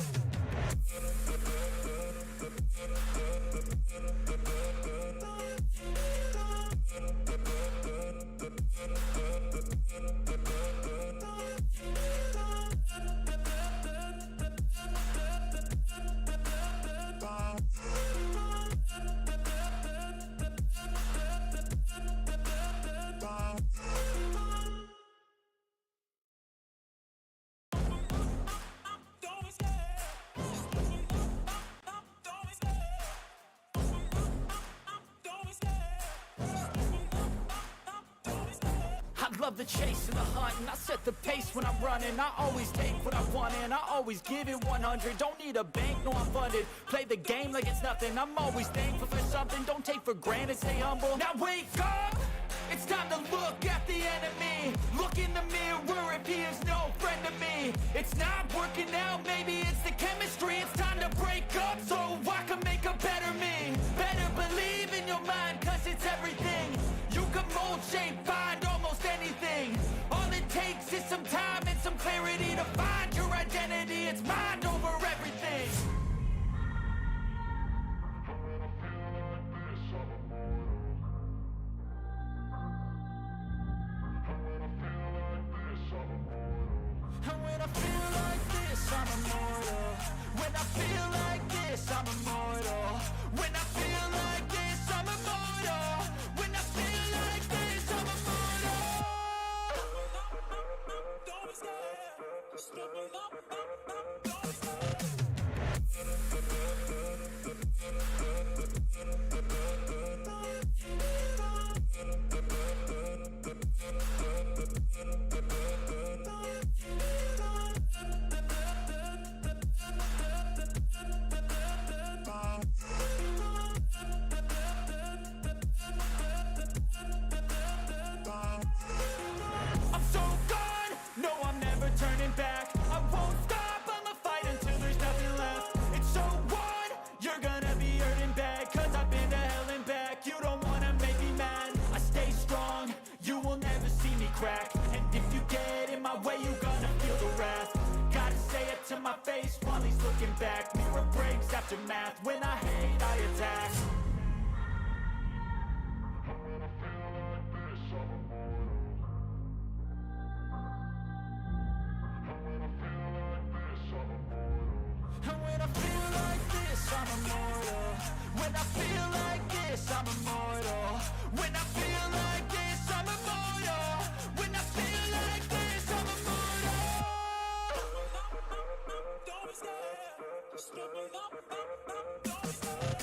I love the chase and the hunt, and I set the pace when I'm running. I always take what I want and I always give it 100. Don't need a bank, no I'm funded. Play the game like it's nothing. I'm always thankful for something. Don't take for granted, stay humble. Now wake up! It's time to look at the enemy. Look in the mirror if he is no friend to me. It's not working out, maybe it's the chemistry. It's time to break up so I can make a better me. Better believe in your mind, cause it's everything. You can mold, shape, find almost anything. All it takes is some time and some clarity to find your identity. It's mind over everything. And when I feel like this, I'm immortal. When I feel like this, I'm immortal. When I feel like this, I'm immortal. When I feel like this, I'm immortal. Don't be scared. Just give me up. Don't be scared. I'm so gone, no I'm never turning back. I won't stop, I'ma fight until there's nothing left. It's so on, you're gonna be hurting bad. Cause I've been to hell and back. You don't wanna make me mad. I stay strong, you will never see me crack. And if you get in my way, you gonna feel the wrath. Gotta say it to my face while he's looking back. Mirror breaks after math, when I hate I attack. And when I feel like this, I'm immortal. When I feel like this, I'm immortal. When I feel like this, I'm immortal. When I feel like this, I'm immortal. Don't be scared. Just give me up. Don't be scared.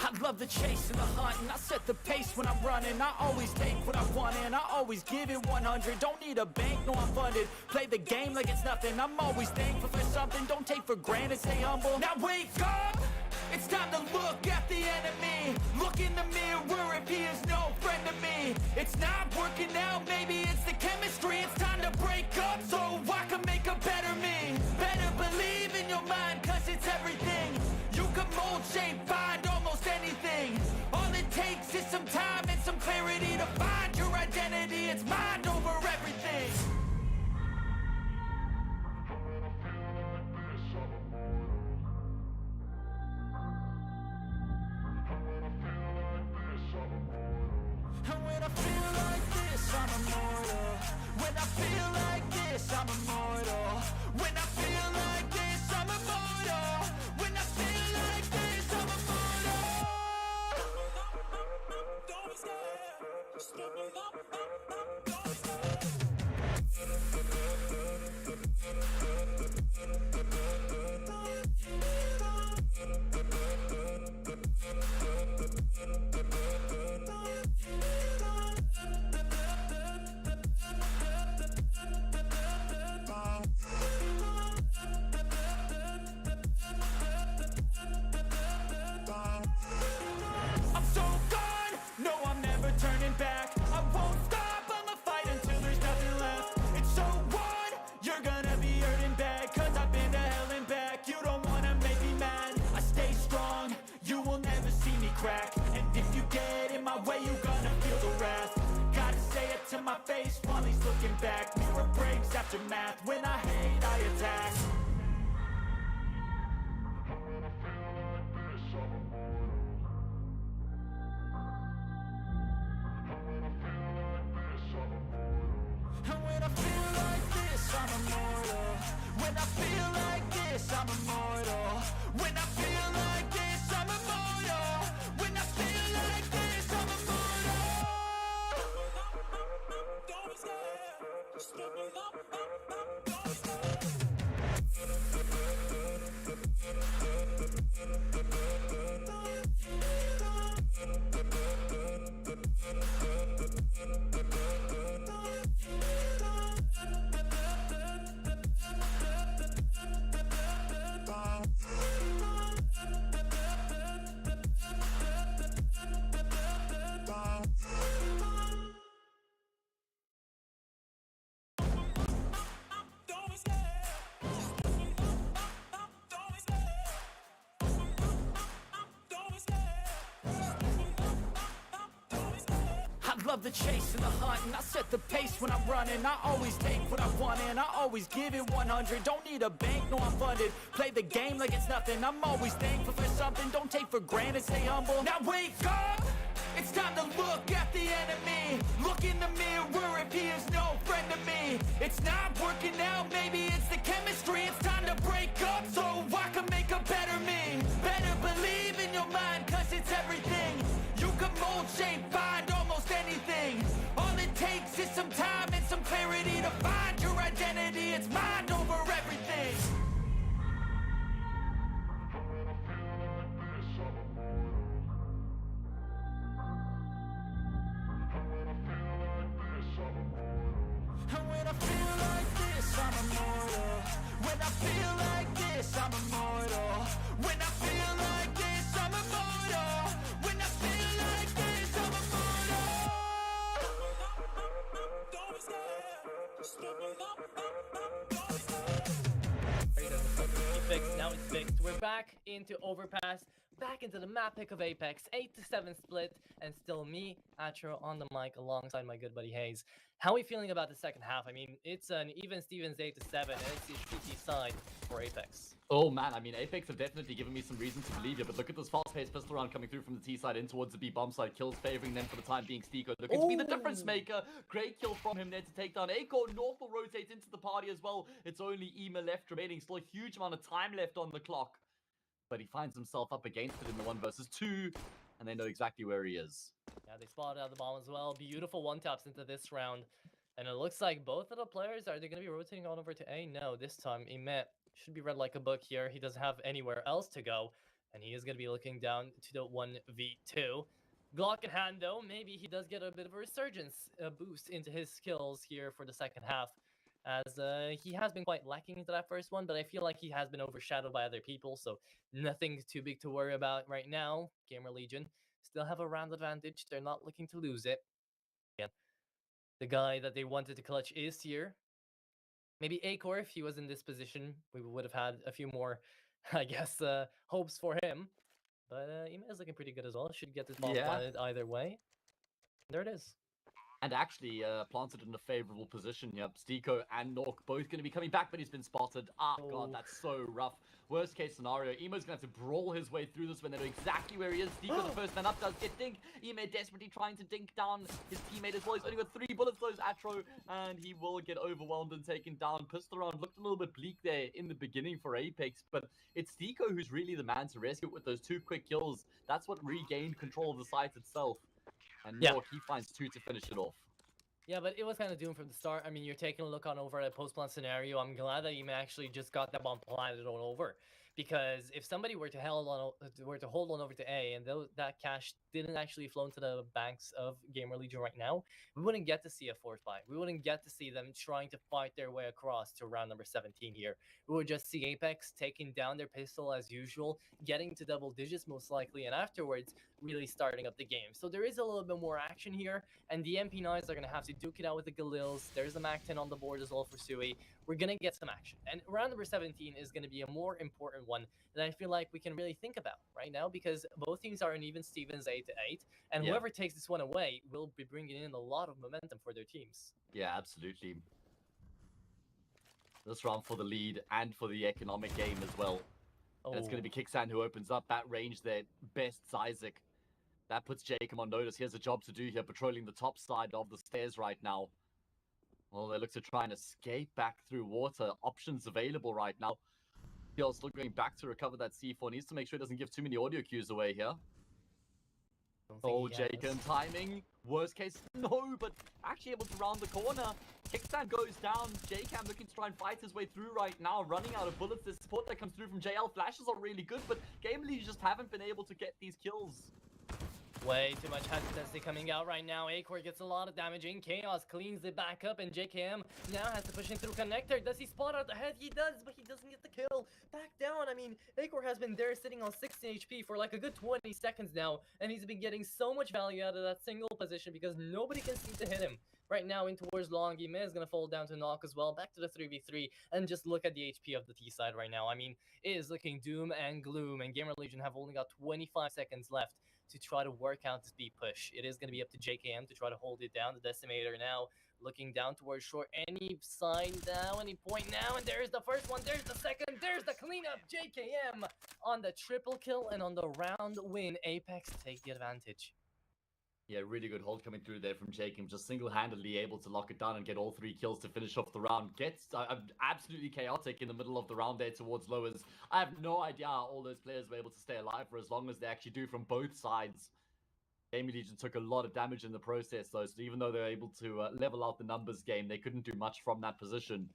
I love the chase and the hunt, and I set the pace when I'm running. I always take what I want and I always give it 100. Don't need a bank, no I'm funded. Play the game like it's nothing. I'm always thankful for something. Don't take for granted, stay humble. Now wake up! It's time to look at the enemy. Look in the mirror if he is no friend to me. It's not working out, maybe it's the chemistry. It's time to break up so I can make a better me. Better believe in your mind, cause it's everything. You can mold, shape, find almost anything. All it takes is some time and some clarity to find your identity. It's mind over everything. And when I feel like this, I'm immortal. When I feel like this, I'm immortal. When I feel like this, I'm immortal. When I feel like this, I'm immortal. Don't be scared. Just give me up. Don't be scared. I'm so gone, no I'm never turning back. I won't stop, I'ma fight until there's nothing left. It's so on, you're gonna be hurting bad. Cause I've been to hell and back. You don't wanna make me mad. I stay strong, you will never see me crack. And if you get in my way, you're gonna feel the wrath. Gotta say it to my face while he's looking back. Mirror breaks after math, when I hate I attack. And when I feel like this, I'm immortal. When I feel like this, I'm immortal. When I feel like this, I'm immortal. When I feel like this, I'm immortal. Don't be scared. Just give me up. Don't be scared. Don't be scared. Don't be scared. Don't be scared. I love the chase and the hunt, and I set the pace when I'm running. I always take what I want and I always give it 100. Don't need a bank, no I'm funded. Play the game like it's nothing. I'm always thankful for something. Don't take for granted, stay humble. Now wake up! It's time to look at the enemy. Look in the mirror if he is no friend to me. It's not working out, maybe it's the chemistry. It's time to break up so I can make a better me. Better believe in your mind, cause it's everything. You can mold, shape, find almost anything. All it takes is some time and some clarity to find your identity. It's mind over everything. And when I feel like this, I'm immortal. When I'm immortal. When I feel like this, I'm immortal. When I feel like this, I'm Fixed. Now it's fixed. We're back into Overpass, back into the map pick of Apeks, 8-7 split, and still me, Atro, on the mic alongside my good buddy Hayes. How are we feeling about the second half? I mean, it's an even Stevens 8-7, and it's the CT side for Apeks. Oh man, I mean, Apeks have definitely given me some reason to believe it, but look at this fast-paced pistol round coming through from the T side in towards the B bomb side. Kills favoring them for the time being. Stiko looking to be the difference maker. Great kill from him there to take down Acorn. North will rotate into the party as well. It's only Ema left remaining. Still a huge amount of time left on the clock. But he finds himself up against it in the 1 versus 2, and they know exactly where he is. Yeah, they spotted out the bomb as well. Beautiful one-taps into this round. And it looks like both of the players, are they going to be rotating on over to A? No, this time Ema should be read like a book here. He doesn't have anywhere else to go, and he is going to be looking down to the 1v2. Glock in hand, though, maybe he does get a bit of a resurgence boost into his skills here for the second half, as he has been quite lacking into that first one, but I feel like he has been overshadowed by other people, so nothing too big to worry about right now. GAMERLEGION still have a round advantage. They're not looking to lose it. Yeah. The guy that they wanted to clutch is here. Maybe Acor, if he was in this position, we would have had a few more, I guess, hopes for him. But Ema is looking pretty good as well. Should get this ball planted either way. There it is. And actually planted in a favorable position. Yep, Stiko and Nork both going to be coming back, but he's been spotted. God, that's so rough. Worst case scenario, Emo's going to have to brawl his way through this when they know exactly where he is. Stiko, the first man up, does get dinked. Emo desperately trying to dink down his teammate as well. He's only got 3 bullets, those Atro, and he will get overwhelmed and taken down. Pistol round looked a little bit bleak there in the beginning for Apeks, but it's Stiko who's really the man to rescue with those 2 quick kills. That's what regained control of the site itself. And Nork, he finds 2 to finish it off. Yeah, but it was kind of doomed from the start. I mean, you're taking a look on over at a post-plant scenario. I'm glad that Ema actually just got that bomb planted on over. Because if somebody were to hold on over to A, and that cash didn't actually flow into the banks of GAMERLEGION right now, we wouldn't get to see a fourth buy. We wouldn't get to see them trying to fight their way across to round number 17 here. We would just see Apeks taking down their pistol as usual, getting to double digits most likely, and afterwards really starting up the game. So there is a little bit more action here, and the MP9s are going to have to duke it out with the Galils. There's the MAC-10 on the board as well for Sui. We're going to get some action. And round number 17 is going to be a more important one that I feel like we can really think about right now, because both teams are in even Stevens 8-8, and whoever takes this one away will be bringing in a lot of momentum for their teams. Yeah, absolutely. This round for the lead and for the economic game as well. And it's going to be Kicksan who opens up that range there. Best Isaac. That puts Jacob on notice. He has a job to do here, patrolling the top side of the stairs right now. Well, they look to try and escape back through water. Options available right now. He's still going back to recover that C4. Needs to make sure he doesn't give too many audio cues away here. Oh, Jacob timing. Worst case, no, but actually able to round the corner. Kickstand goes down. J-Cam looking to try and fight his way through right now, running out of bullets. The support that comes through from JL flashes are really good, but GAMERLEGION just haven't been able to get these kills. Way too much hesitancy coming out right now. Acor gets a lot of damage in. Chaos cleans it back up, and JKM now has to push in through connector. Does he spot out the head? He does, but he doesn't get the kill. Back down. I mean, Acor has been there sitting on 16 HP for like a good 20 seconds now, and he's been getting so much value out of that single position because nobody can seem to hit him. Right now, in towards long, Ema is going to fall down to knock as well. Back to the 3v3, and just look at the HP of the T side right now. I mean, it is looking doom and gloom, and GAMERLEGION have only got 25 seconds left to try to work out this B push. It is going to be up to JKM to try to hold it down. The Decimator now looking down towards short. Any sign now, any point now, and there's the first one, there's the second, there's the cleanup. JKM on the triple kill, and on the round win, Apeks take the advantage. Yeah, really good hold coming through there from Jacob. Just single-handedly able to lock it down and get all 3 kills to finish off the round. Gets absolutely chaotic in the middle of the round there towards lowers. I have no idea how all those players were able to stay alive for as long as they actually do from both sides. GAMERLEGION took a lot of damage in the process though, so even though they were able to level out the numbers game, they couldn't do much from that position.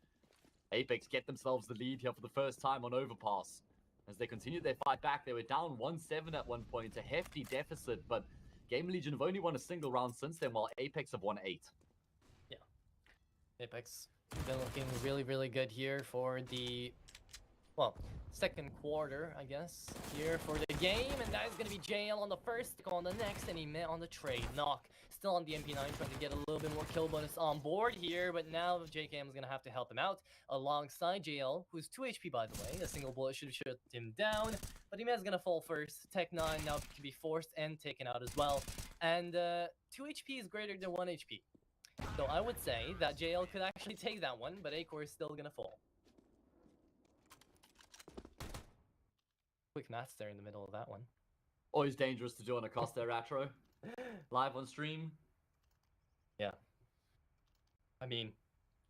Apeks get themselves the lead here for the first time on Overpass. As they continued their fight back, they were down 1-7 at one point, a hefty deficit, but GAMERLEGION have only won a single round since then, while Apeks have won 8. Yeah. Apeks been looking really, really good here for the... Well, second quarter, I guess, here for the game. And that is going to be JL on the first, Stick on the next, and he met on the trade. Knock still on the MP9, trying to get a little bit more kill bonus on board here. But now JKM is going to have to help him out alongside JL, who's 2 HP, by the way. A single bullet should shut him down. But Imez is going to fall first. Tech 9 now to be forced and taken out as well. And 2 HP is greater than 1 HP. So I would say that JL could actually take that one, but Acor is still going to fall. Quick maths there in the middle of that one. Always dangerous to do on a cost there, Atro. Live on stream. Yeah. I mean,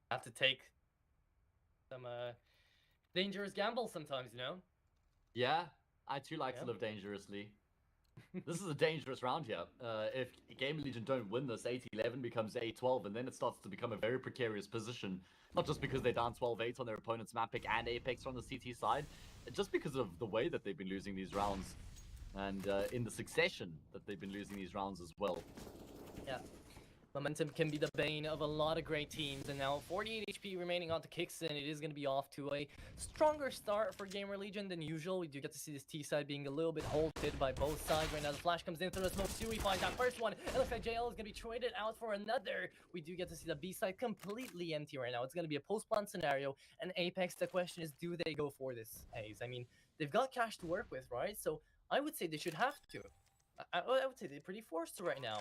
have to take some dangerous gambles sometimes, you know? Yeah, I too like to live dangerously. This is a dangerous round here. If GAMERLEGION don't win this, 8-11 becomes 8-12, and then it starts to become a very precarious position. Not just because they're down 12-8 on their opponent's map pick and Apeks on the CT side, just because of the way that they've been losing these rounds. And in the succession that they've been losing these rounds as well. Yeah. Momentum can be the bane of a lot of great teams, and now 48 HP remaining on to Kixon. It is going to be off to a stronger start for GAMERLEGION than usual. We do get to see this T side being a little bit halted by both sides right now. The flash comes in through the smoke too. We find that first one. It looks like JL is going to be traded out for another. We do get to see the B side completely empty right now. It's going to be a post-plant scenario, and Apeks, the question is, do they go for this haze? I mean, they've got cash to work with, right? So I would say they should have to. I would say they're pretty forced to right now.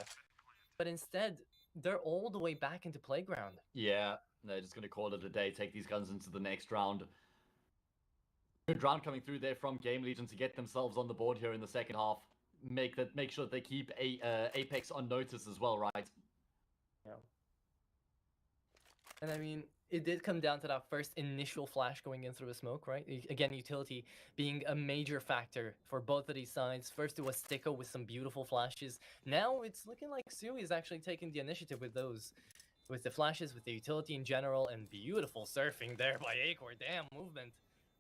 But instead, they're all the way back into Playground. Yeah, they're just going to call it a day, take these guns into the next round. Good round coming through there from GAMERLEGION to get themselves on the board here in the second half. Make sure that they keep Apeks on notice as well, right? Yeah. And I mean, it did come down to that first initial flash going in through a smoke, right? Again, utility being a major factor for both of these sides. First it was Sticko with some beautiful flashes. Now it's looking like Sui is actually taking the initiative with those. With the flashes, with the utility in general, and beautiful surfing there by Acor. Damn movement.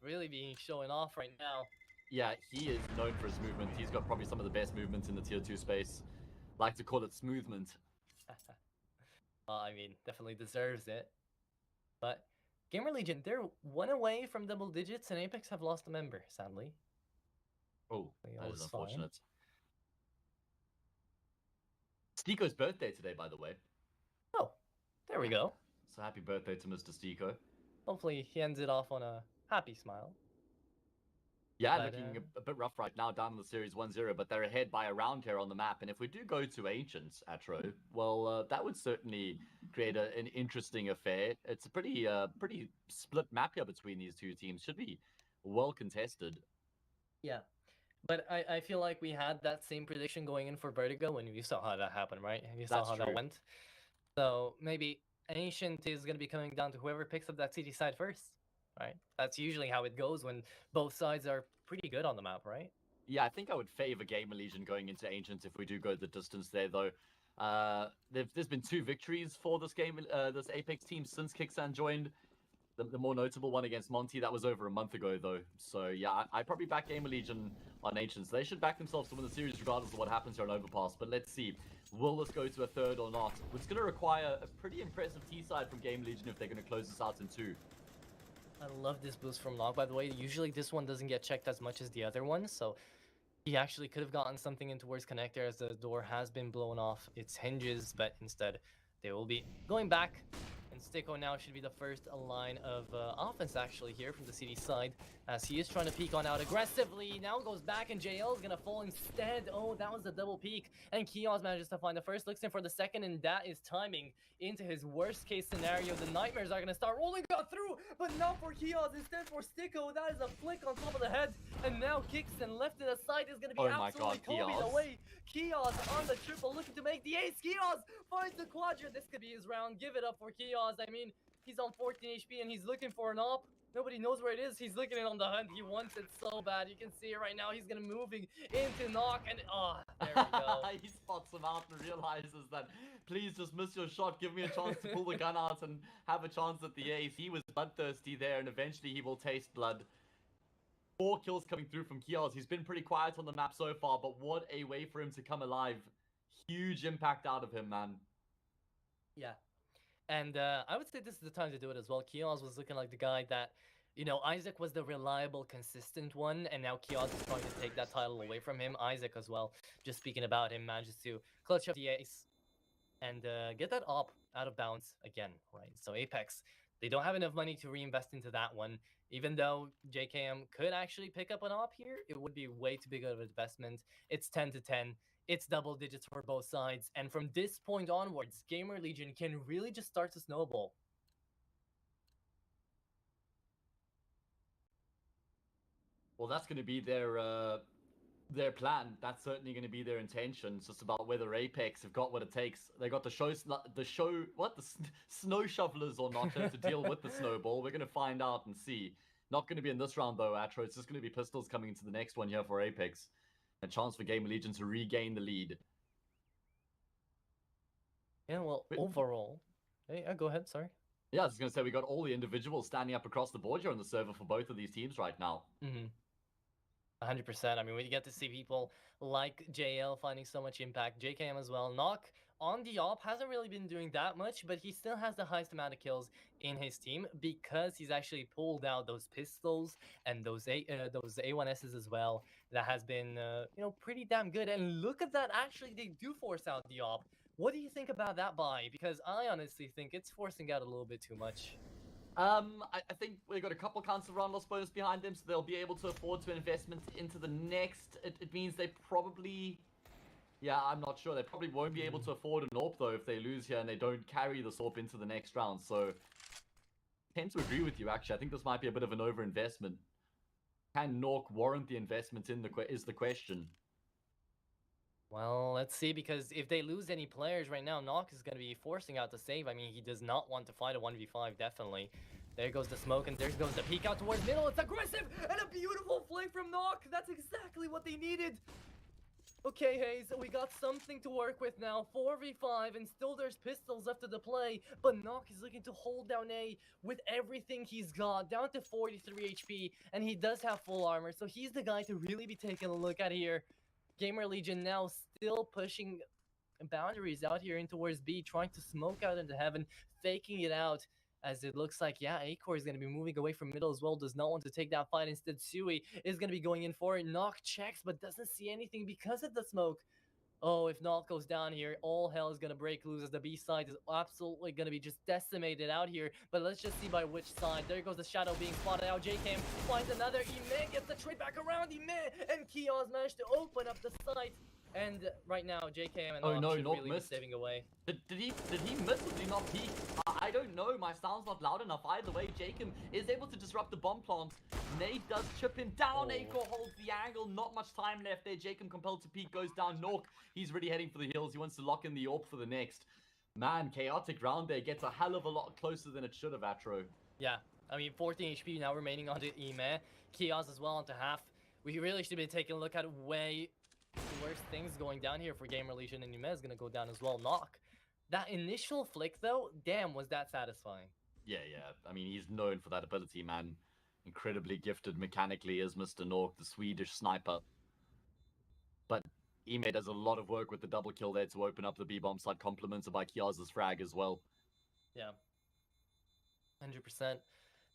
Really being showing off right now. Yeah, he is known for his movement. He's got probably some of the best movements in the tier 2 space. Like to call it smoothment. Well, I mean, definitely deserves it. But GAMERLEGION, they're 1 away from double digits, and Apeks have lost a member, sadly. Oh, that is All's fine. unfortunate. Stiko's birthday today, by the way. Oh, there we go. So happy birthday to Mr. Stiko. Hopefully he ends it off on a happy smile. Yeah, But, looking a bit rough right now, down in the series 1-0, but they're ahead by a round here on the map. And if we do go to Ancients, Atro, well, that would certainly create an interesting affair. It's a pretty split map here between these two teams. Should be well contested. Yeah. But I feel like we had that same prediction going in for Vertigo when you saw how that happened, right? You saw That's how true. that went. So maybe Ancient is going to be coming down to whoever picks up that CT side first, right? That's usually how it goes when both sides are pretty good on the map, right? Yeah, I think I would favor GAMERLEGION going into Ancients if we do go the distance there, though. There's been 2 victories for this game, this Apeks team since Kicksan joined. The more notable one against Monty, that was over a month ago, though. So yeah, I probably back GAMERLEGION on Ancients. They should back themselves to win the series regardless of what happens here on Overpass. But let's see, will this go to a third or not? It's going to require a pretty impressive T-side from GAMERLEGION if they're going to close this out in 2. I love this boost from Nog, by the way. Usually this one doesn't get checked as much as the other one, so he actually could have gotten something in towards connector as the door has been blown off its hinges, but instead they will be going back. And Sticko now should be the first line of offense actually here from the CD side, as he is trying to peek on out aggressively. Now goes back and JL is going to fall instead. Oh, that was a double peek. And Kios manages to find the first, looks in for the second, and that is timing into his worst case scenario. The nightmares are going to start rolling out through, but not for Kios, instead for Sticko. That is a flick on top of the head. And now Kickson left to the side is going to be absolutely Kobe'd away. Kios on the triple, looking to make the ace. Kios finds the quadrant. This could be his round. Give it up for Kios. I mean, he's on 14 HP and he's looking for an op. Nobody knows where it is. He's looking on the hunt. He wants it so bad. You can see it right now. He's gonna moving into knock, and there we go. He spots him out and realizes that, please just miss your shot. Give me a chance to pull the gun out and have a chance at the ace. He was bloodthirsty there, and eventually he will taste blood. 4 kills coming through from Kios. He's been pretty quiet on the map so far, but what a way for him to come alive. Huge impact out of him, man. Yeah. And I would say this is the time to do it as well. Kios was looking like the guy that You know, Isaac was the reliable, consistent one, and now Kiosk is trying to take that title away from him. Isaac as well, just speaking about him, manages to clutch up the ace and get that op out of bounds again, right? So Apeks, they don't have enough money to reinvest into that one. Even though JKM could actually pick up an op here, it would be way too big of an investment. It's 10 to 10. It's double digits for both sides. And from this point onwards, Gamer Legion can really just start to snowball. Well, that's going to be their plan. That's certainly going to be their intention. It's just about whether Apeks have got what it takes. They got the snow shovelers or not to deal with the snowball. We're going to find out and see. Not going to be in this round though, Atro. It's just going to be pistols coming into the next one here for Apeks. A chance for Gamer Legion to regain the lead. Yeah, well, overall... Hey, go ahead, sorry. Yeah, I was going to say, we got all the individuals standing up across the board here on the server for both of these teams right now. 100%. I mean, we get to see people like JL finding so much impact. JKM as well. Knock on the op hasn't really been doing that much, but he still has the highest amount of kills in his team because he's actually pulled out those pistols and those A1Ss as well. That has been, you know, pretty damn good. And look at that. Actually, they do force out the op. What do you think about that buy? Because I honestly think it's forcing out a little bit too much. I think we got a couple counts of round loss bonus behind them, so they'll be able to afford to investment into the next. It means they probably, yeah, I'm not sure. They probably won't be able to afford an AWP though if they lose here and they don't carry the AWP into the next round. So, I tend to agree with you actually. I think this might be a bit of an overinvestment. Can Nork warrant the investment is the question. Well, let's see, because if they lose any players right now, Nock is going to be forcing out the save. I mean, he does not want to fight a 1v5, definitely. There goes the smoke, and there goes the peek out towards middle. It's aggressive, and a beautiful flick from Nock. That's exactly what they needed. Okay, Hayes, we got something to work with now. 4v5, and still there's pistols left of the play. But Nock is looking to hold down A with everything he's got, down to 43 HP, and he does have full armor. So he's the guy to really be taking a look at here. Gamer Legion now still pushing boundaries out here in towards B, trying to smoke out into heaven, faking it out, as it looks like, yeah, Acor is going to be moving away from middle as well, does not want to take that fight. Instead, Sui is going to be going in for it. Nock checks, but doesn't see anything because of the smoke. Oh, if Nock goes down here, all hell is going to break loose as the B side is absolutely going to be just decimated out here. But let's just see by which side. There goes the shadow being spotted out. JKM finds another. Ime gets the trade back around. Ime and Kios managed to open up the site. And right now, JKM and Nock should really be saving away. Did he miss or did he not peek? I don't know. My sound's not loud enough. Either way, Jacob is able to disrupt the bomb plant. Nate does chip him down. Acor holds the angle. Not much time left there. Jacob compelled to peek, goes down. Nork, he's really heading for the hills. He wants to lock in the AWP for the next. Man, chaotic round there. Gets a hell of a lot closer than it should have, Atro. Yeah, I mean, 14 HP now remaining onto Ime. Kios as well onto half. We really should be taking a look at way worse things going down here for Gamer Legion, and Ime is going to go down as well. Knock. That initial flick, though, damn, was that satisfying. Yeah. I mean, he's known for that ability, man. Incredibly gifted mechanically is Mr. Nork, the Swedish sniper. But Ime does a lot of work with the double kill there to open up the B-bomb side, complemented by Kiaz's frag as well. Yeah. 100%.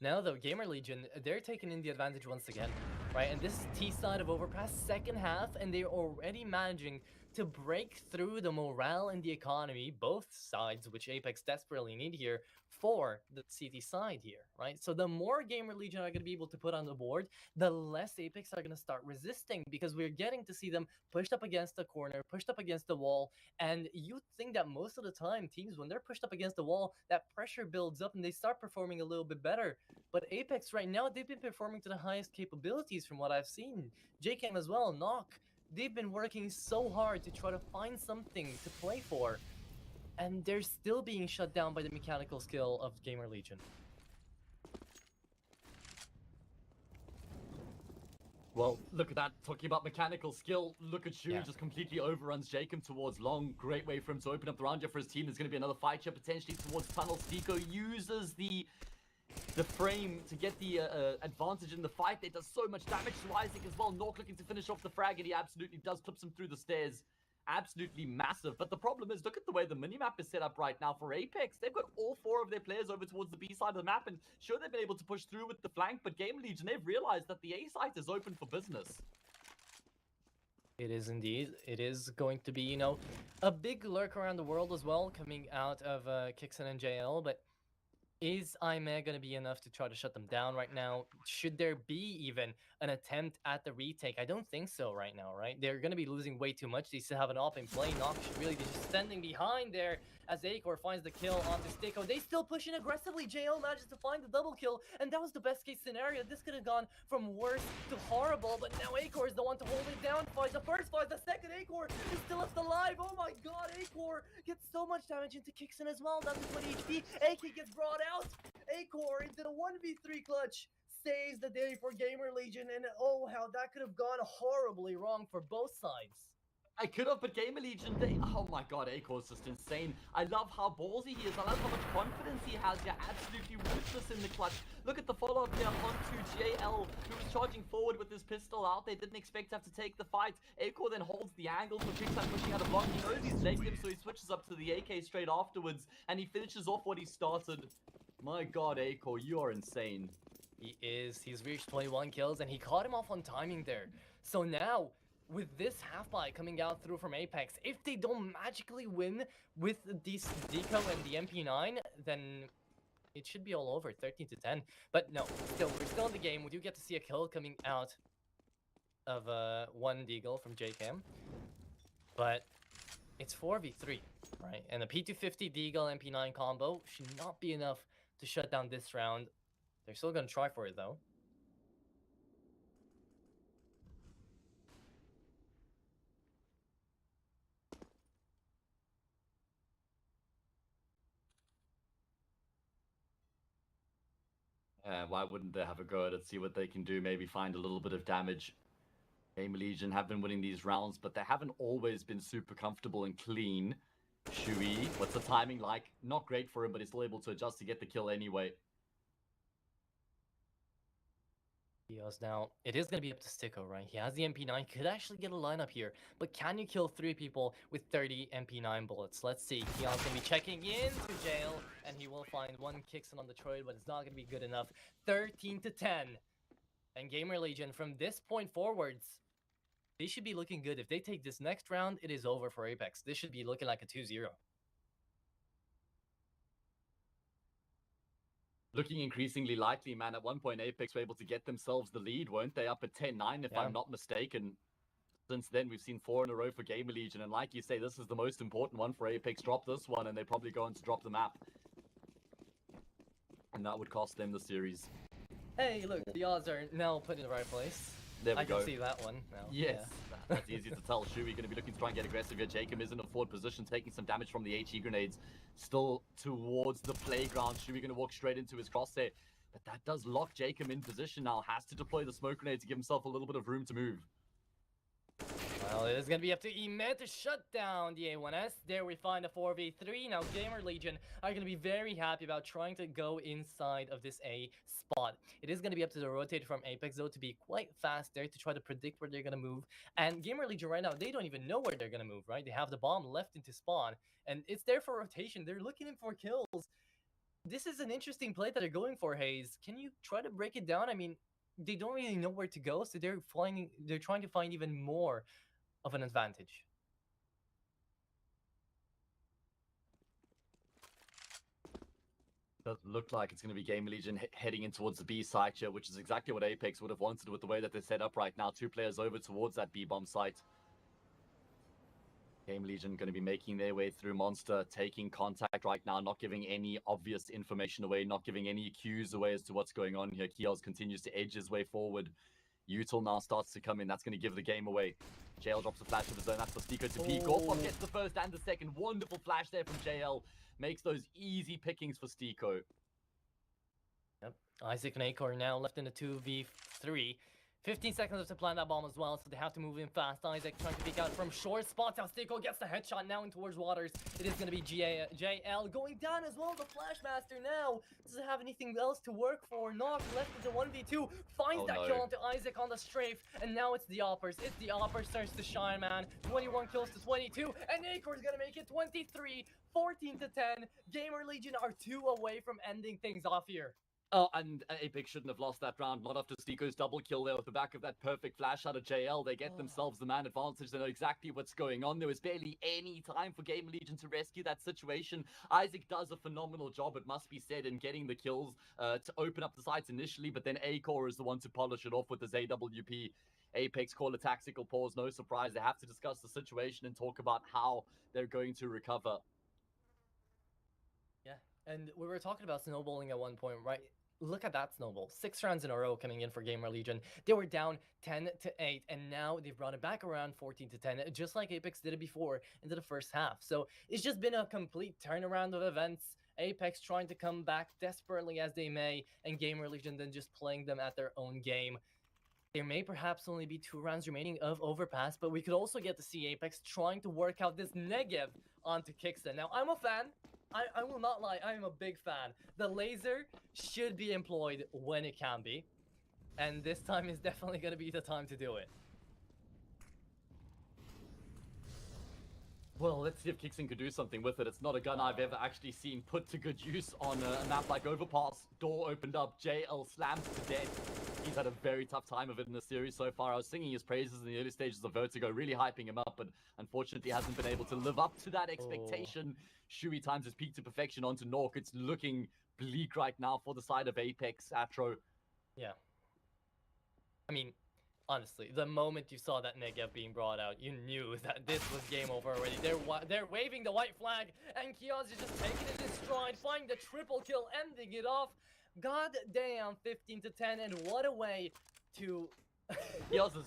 Now, though, Gamer Legion, they're taking in the advantage once again, right? And this is T side of Overpass, second half, and they're already managing to break through the morale and the economy, both sides, which Apeks desperately need here, for the CT side here, right? So the more Gamer Legion are going to be able to put on the board, the less Apeks are going to start resisting, because we're getting to see them pushed up against the corner, pushed up against the wall, and you think that most of the time, teams, when they're pushed up against the wall, that pressure builds up and they start performing a little bit better. But Apeks right now, they've been performing to the highest capabilities from what I've seen. JKM as well, Knock, they've been working so hard to try to find something to play for. And they're still being shut down by the mechanical skill of Gamer Legion. Well, look at that. Talking about mechanical skill, look at Shu just completely overruns Jacob towards long. Great way for him to open up the round here for his team. There's going to be another fight here potentially towards tunnel. Stiko uses the frame to get the advantage in the fight. It does so much damage to Isaac as well. Nork looking to finish off the frag, and he absolutely does. Clips him through the stairs. absolutely massive. But the problem is, look at the way the minimap is set up right now for Apeks. They've got all 4 of their players over towards the B side of the map, and sure, they've been able to push through with the flank, but GAMERLEGION, they've realized that the A site is open for business. It is indeed. It is going to be, you know, a big lurk around the world as well, coming out of Kixen and JL, but is iMe going to be enough to try to shut them down right now? Should there be even an attempt at the retake? I don't think so right now, right? They're going to be losing way too much. They still have an op in play. Nox should really be just standing behind there as Acor finds the kill onto Sticko. They still pushing aggressively. JL manages to find the double kill, and that was the best case scenario. This could have gone from worse to horrible, but now Acor is the one to hold it down. Finds the first, finds the second. Acor is still left alive. Oh my god, Acor gets so much damage into Kixen as well. Down to 20 HP. AK gets brought out. Acor into the 1v3 clutch saves the day for GAMERLEGION, and oh, how that could have gone horribly wrong for both sides. I could have, but GAMERLEGION, oh my god, Acor's just insane. I love how ballsy he is. I love how much confidence he has. You're absolutely ruthless in the clutch. Look at the follow-up here onto JL, who was charging forward with his pistol out. They didn't expect to have to take the fight. Acor then holds the angle for Trickstime pushing out a block. He knows he's legged him, so he switches up to the AK straight afterwards, and he finishes off what he started. My god, Acor, you are insane. He is. He's reached 21 kills, and he caught him off on timing there. So now, with this half-buy coming out through from Apeks, if they don't magically win with this Deco and the MP9, then it should be all over, 13-10. But no, still, we're still in the game. We do get to see a kill coming out of one Deagle from JCam. But it's 4v3, right? And the P250 Deagle MP9 combo should not be enough to shut down this round. They're still going to try for it, though. Why wouldn't they have a go at it, see what they can do, maybe find a little bit of damage? GAMERLEGION have been winning these rounds, but they haven't always been super comfortable and clean. Shui, what's the timing like? Not great for him, but he's still able to adjust to get the kill anyway. Now, it is going to be up to Sticko, right? He has the MP9, could actually get a lineup here, but can you kill 3 people with 30 MP9 bullets? Let's see. Keon's going to be checking into jail, and he will find 1 Kixen on the Troid, but it's not going to be good enough. 13-10. And GAMERLEGION, from this point forwards, they should be looking good. If they take this next round, it is over for Apeks. This should be looking like a 2-0. Looking increasingly likely, man. At one point, Apeks were able to get themselves the lead, weren't they? Up at 10-9, if I'm not mistaken. Since then, we've seen 4 in a row for GAMERLEGION, and like you say, this is the most important one for Apeks. Drop this one, and they probably go on to drop the map. And that would cost them the series. Hey, look, the odds are now put in the right place. There we go. I can see that one now. Yes, that's easy to tell. Shui going to be looking to try and get aggressive here. Jacob is in a forward position, taking some damage from the HE grenades. Still towards the playground. Shui going to walk straight into his crosshair. But that does lock Jacob in position now. Has to deploy the smoke grenade to give himself a little bit of room to move. Well, it is going to be up to Emet to shut down the A1S. There we find a 4v3. Now, GAMERLEGION are going to be very happy about trying to go inside of this A spot. It is going to be up to the rotator from Apeks, though, to be quite fast there to try to predict where they're going to move. And GAMERLEGION right now, they don't even know where they're going to move, right? They have the bomb left into spawn, and it's there for rotation. They're looking in for kills. This is an interesting play that they're going for, Hayes. Can you try to break it down? I mean, they don't really know where to go, so they're trying to find even more of an advantage. Doesn't look like it's going to be GAMERLEGION heading in towards the B site here, which is exactly what Apeks would have wanted with the way that they're set up right now. 2 players over towards that B bomb site. GAMERLEGION going to be making their way through Monster, taking contact right now, not giving any obvious information away, not giving any cues away as to what's going on here. Kios continues to edge his way forward. Util now starts to come in. That's going to give the game away. JL drops a flash of his own. That's for Sticko to peek. Gorpov gets the first and the second. Wonderful flash there from JL. Makes those easy pickings for Sticko. Yep. Isaac and Acor now left in a 2v3. 15 seconds left to plant that bomb as well, so they have to move in fast. Isaac trying to peek out from short spots. How Stico gets the headshot now in towards Waters. It is going to be JL going down as well. The Flashmaster now doesn't have anything else to work for. Knock left into 1v2. Finds that kill onto Isaac on the strafe. And now it's the Oppers. It's the Oppers starts to shine, man. 21 kills to 22. And Acor's going to make it 23. 14 to 10. Gamer Legion are 2 away from ending things off here. Oh, and Apeks shouldn't have lost that round. Not after Stico's double kill there with the back of that perfect flash out of JL. They get themselves the man advantage. They know exactly what's going on. There was barely any time for Gamer Legion to rescue that situation. Isaac does a phenomenal job, it must be said, in getting the kills to open up the sights initially, but then Acor is the one to polish it off with his AWP. Apeks call a tactical pause. No surprise. They have to discuss the situation and talk about how they're going to recover. Yeah, and we were talking about snowballing at one point, right? Look at that snowball. 6 rounds in a row coming in for Gamer Legion. They were down 10 to 8, and now they've brought it back around 14 to 10, just like Apeks did it before into the first half. So it's just been a complete turnaround of events. Apeks trying to come back desperately as they may, and Gamer Legion then just playing them at their own game. There may perhaps only be 2 rounds remaining of Overpass, but we could also get to see Apeks trying to work out this Negev onto Kickstone. Now, I'm a fan. I will not lie, I am a big fan. The laser should be employed when it can be. And this time is definitely going to be the time to do it. Well, let's see if Kickstone could do something with it. It's not a gun I've ever actually seen put to good use on a map like Overpass. Door opened up, JL slams to death. He's had a very tough time of it in the series so far. I was singing his praises in the early stages of Vertigo, really hyping him up, but unfortunately hasn't been able to live up to that expectation. Shui times his peak to perfection onto Nork. It's looking bleak right now for the side of Apeks, Atro. Yeah. I mean, honestly, the moment you saw that Negev being brought out, you knew that this was game over already. They're waving the white flag, and Kioz is just taking it in stride, finding the triple kill, ending it off. God damn, 15 to 10, and what a way to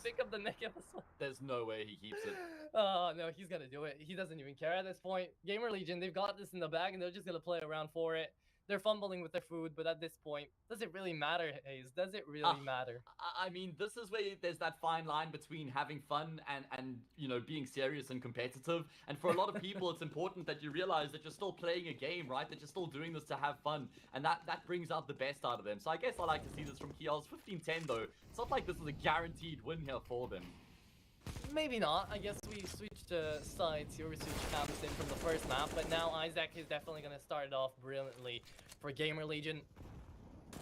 pick up the Negev. There's no way he keeps it. Oh, no, he's gonna do it. He doesn't even care at this point. Gamer Legion, they've got this in the bag, and they're just gonna play around for it. They're fumbling with their food, but at this point, does it really matter, Hayes? Does it really matter? I mean, this is where there's that fine line between having fun and you know, being serious and competitive. And for a lot of people, it's important that you realize that you're still playing a game, right? That you're still doing this to have fun. And that brings out the best out of them. So I guess I like to see this from Kios. 15-10, though. It's not like this is a guaranteed win here for them. Maybe not. I guess we switched sides here. We switched camps in from the first map, but now Isaac is definitely going to start it off brilliantly for Gamer Legion.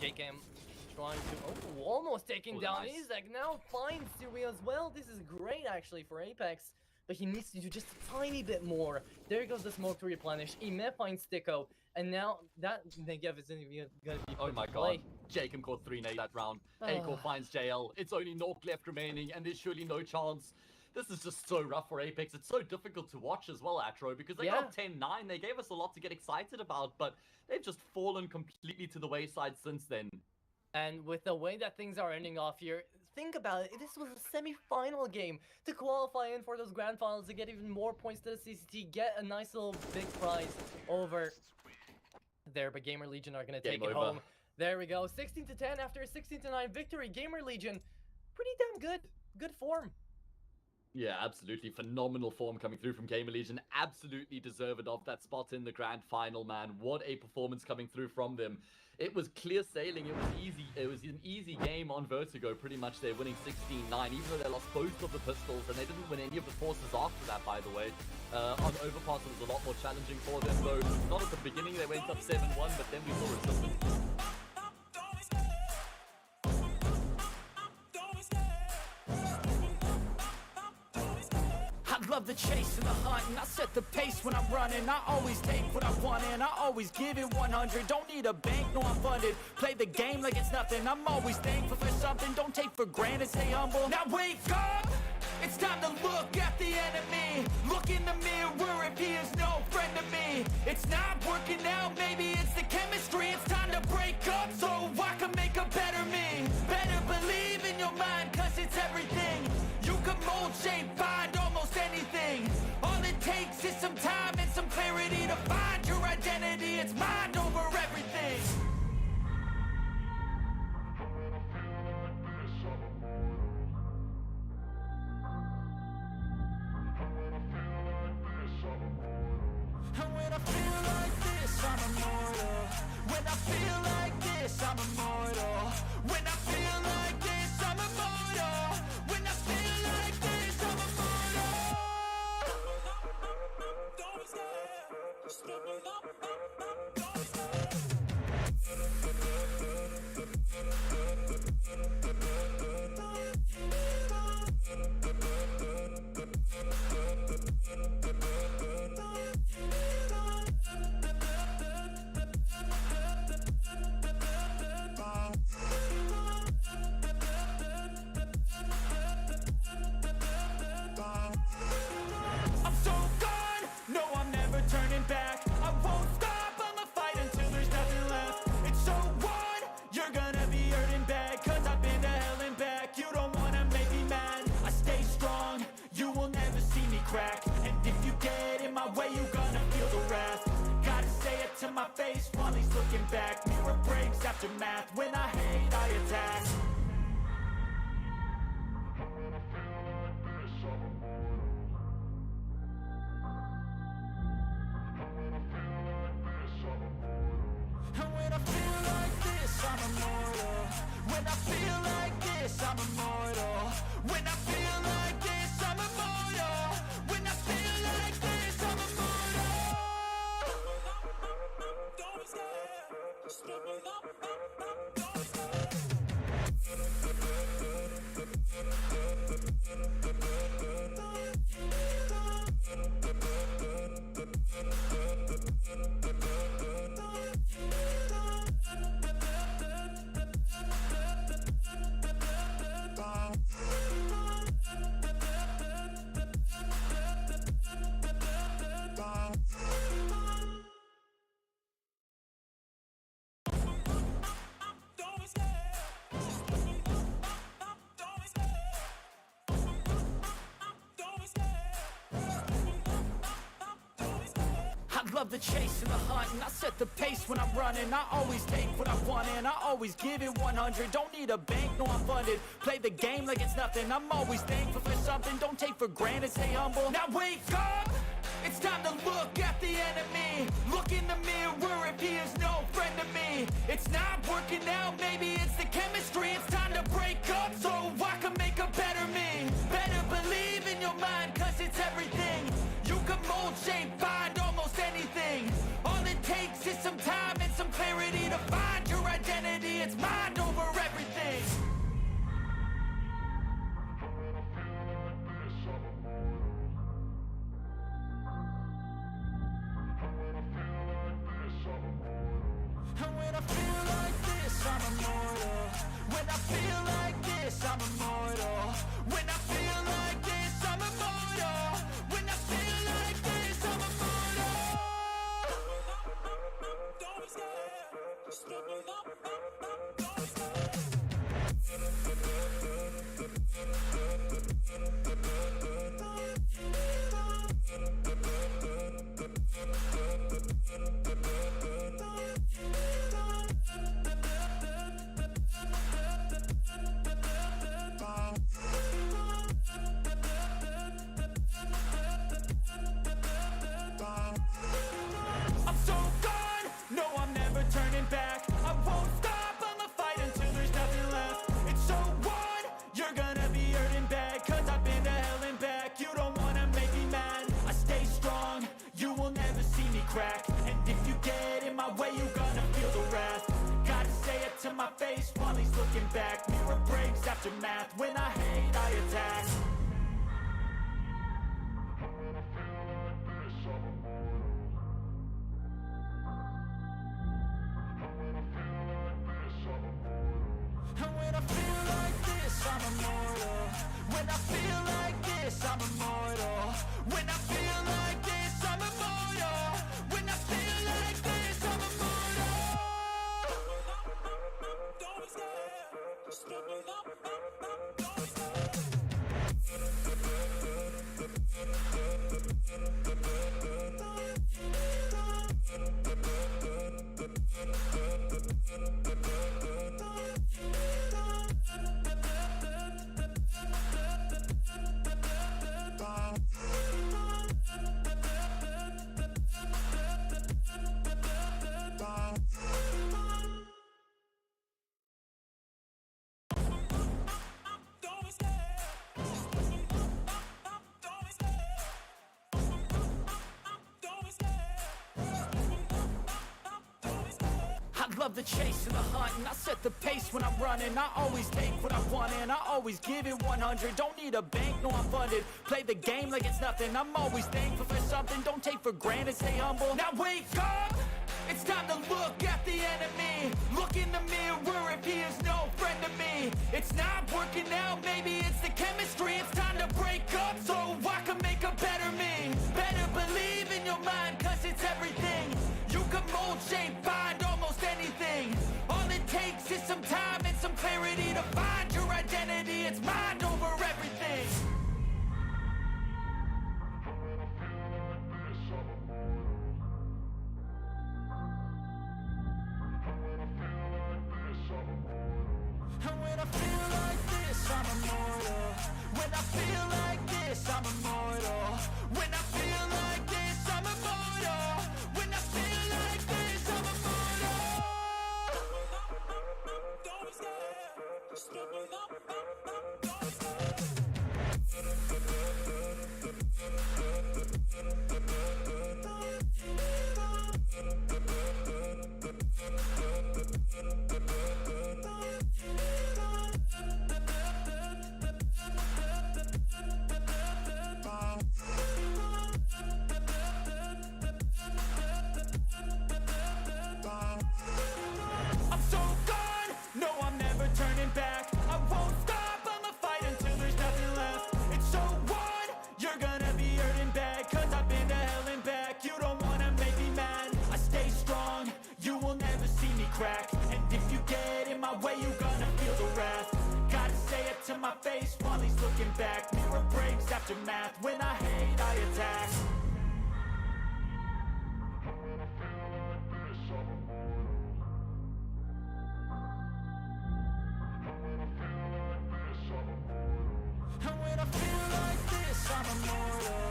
JKM trying to... almost taking down nice. Isaac. Now finds Sui as well. This is great, actually, for Apeks, but he needs to do just a tiny bit more. There goes the smoke to replenish. Ime finds Stico, and now that Negev isn't even going to be Oh my god. Jacob caught 3 nades that round. Acor finds JL. It's only Nork left remaining, and there's surely no chance. This is just so rough for Apeks. It's so difficult to watch as well, Atro, because they got 10-9. They gave us a lot to get excited about, but they've just fallen completely to the wayside since then. And with the way that things are ending off here, think about it. This was a semi-final game to qualify in for those grand finals, to get even more points to the CCT, get a nice little big prize over there. But Gamer Legion are going to take it home. There we go. 16 to 10 after a 16 to 9 victory. Gamer Legion, pretty damn good. Good form. Yeah, absolutely. Phenomenal form coming through from Gamer Legion. Absolutely deserved of that spot in the grand final, man. What a performance coming through from them. It was clear sailing. It was easy. It was an easy game on Vertigo, pretty much. They're winning 16-9, even though they lost both of the pistols, and they didn't win any of the forces after that, by the way. On Overpass, it was a lot more challenging for them, though. Not at the beginning, they went up 7-1, but then we saw resistance. I love the chase and the hunt, and I set the pace when I'm running. I always take what I want and I always give it 100. Don't need a bank, no I'm funded. Play the game like it's nothing. I'm always thankful for something. Don't take for granted, stay humble. Now wake up! It's time to look at the enemy. Look in the mirror if he is no friend to me. It's not working out, maybe it's the chemistry. It's time to break up so I can make a better me. Better believe in your mind, cause it's everything. You can mold, shape, find almost anything. All it takes is some time and some clarity to find your identity. It's mind over everything. when I feel like this, I'm immortal. When I feel like this, I'm immortal. When I feel like this, I'm immortal. When I feel like this, I'm immortal. Don't be scared. Just double up, don't be scared. I'm so gone, no I'm never turning back. I won't stop, I'ma fight until there's nothing left. It's so on, you're gonna be hurting bad, cause I've been to hell and back. You don't wanna make me mad, I stay strong, you will never see me crack. And if you get in my way, you gonna feel the wrath. Gotta say it to my face while he's looking back. Mirror breaks after math, when I hate I attack. And when I feel like this, I'm immortal. When I feel like this, I'm immortal. When I feel like this, I'm immortal. When I feel like this, I'm immortal. Don't be scared. Just double up, don't be scared. Love the chase and the hunt, and I set the pace when I'm running. I always take what I want and I always give it 100. Don't need a bank, no I'm funded. Play the game like it's nothing. I'm always thankful for something. Don't take for granted, stay humble. Now wake up! It's time to look at the enemy. Look in the mirror if he is no friend to me. It's not working out, maybe it's the chemistry. It's time to break up so I can make a better me. Better believe in your mind, cause it's everything. You can mold, shape, find almost anything. All it takes is some time and some clarity to find your identity. It's mind over everything. And when I feel like this, I'm immortal. When I feel like this, I'm immortal. When I feel like this, I'm immortal. When I feel like this, I'm immortal. Don't be scared. Just double up, don't be scared. I'm so gone, no I'm never turning back. I won't stop, I'ma fight until there's nothing left. It's so on, you're gonna be hurting bad, cause I've been to hell and back. You don't wanna make me mad, I stay strong, you will never see me crack. And if you get in my way, you gonna feel the wrath. Gotta say it to my face while he's looking back. Mirror breaks after math, when I hate I attack. And when I feel like this, I'm immortal. When I feel like this, I'm immortal. When I feel like this, I'm immortal. When I feel like this, I'm immortal. Don't be scared. Just double up, don't be scared. love the chase and the hunt, and I set the pace when I'm running. I always take what I want and I always give it 100. Don't need a bank, no I'm funded. Play the game like it's nothing. I'm always thankful for something. Don't take for granted, stay humble. Now wake up! It's time to look at the enemy. Look in the mirror if he is no friend to me. It's not working out, maybe it's the chemistry. It's time to break up so I can make a better me. Better believe in your mind, cause it's everything. You can mold, shape, find almost anything. All it takes is some time and some clarity to find your identity. It's mind over everything. And when I feel like this, I'm immortal. When I feel like this, I'm immortal. When I feel like this, I'm immortal. When I feel like this, I'm immortal. Don't be scared. Just give me up. Don't be scared. I'm so gone, no I'm never turning back. I won't stop, I'ma fight until there's nothing left. It's so on, you're gonna be hurting bad. Cause I've been to hell and back. You don't wanna make me mad. I stay strong, you will never see me crack. And if you get in my way, you're gonna feel the wrath. Gotta say it to my face while he's looking back. Mirror breaks after math, when I hate I attack. And when I feel like this, I'm immortal.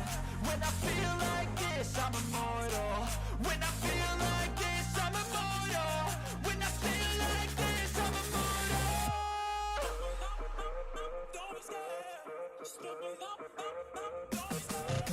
When I feel like this, I'm immortal. When I feel like this, I'm immortal. When I feel like this, I'm immortal. Don't be scared. Just give me up. Don't be scared.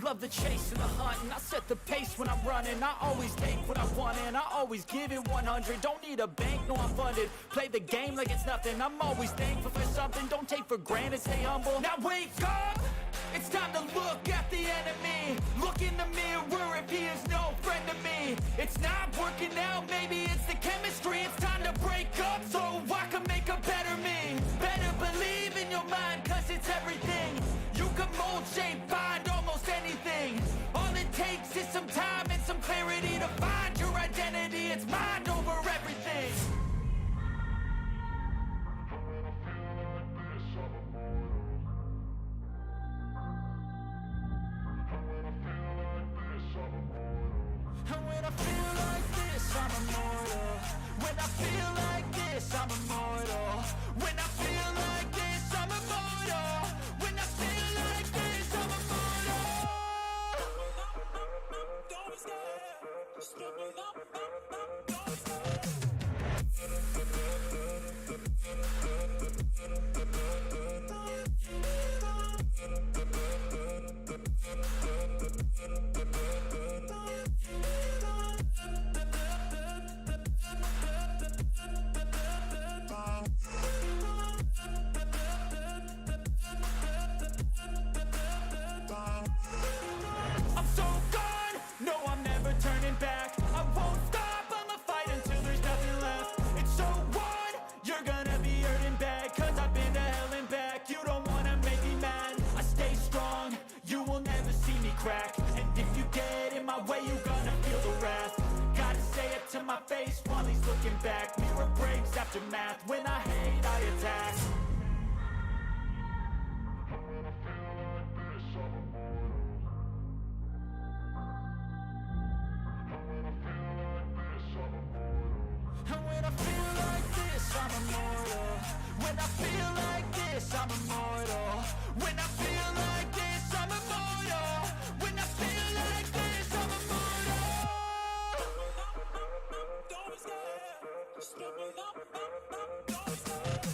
Love the chase and the hunt, and I set the pace when I'm running. I always take what I want and I always give it 100. Don't need a bank, no I'm funded. Play the game like it's nothing. I'm always thankful for something. Don't take for granted, stay humble. Now wake up! It's time to look at the enemy. Look in the mirror if he is no friend to me. It's not working out, maybe it's the chemistry. It's time to break up so I can make a better me. Better believe in your mind, cause it's everything. You can mold, shape, find almost anything. All it takes is some time and some clarity to find your identity. It's mind over everything. And when I feel like this, I'm immortal. When I feel like this, I'm immortal. When I feel like this, I'm immortal. When I feel like this, I'm immortal. Don't be scared. Just give me up. Don't be scared. I'm so gone, no I'm never turning back. I won't stop, I'ma fight until there's nothing left. It's so on, you're gonna be hurting bad. Cause I've been to hell and back. You don't wanna make me mad. I stay strong, you will never see me crack. And if you get in my way, you're gonna feel the wrath. Gotta say it to my face while he's looking back. Mirror breaks after math, when I hate I attack. And when I feel like this, I'm immortal. When I feel like this, I'm immortal. When I feel like this, I'm immortal. When I feel like this, I'm immortal. Don't be scared. Just give me up. Don't be scared.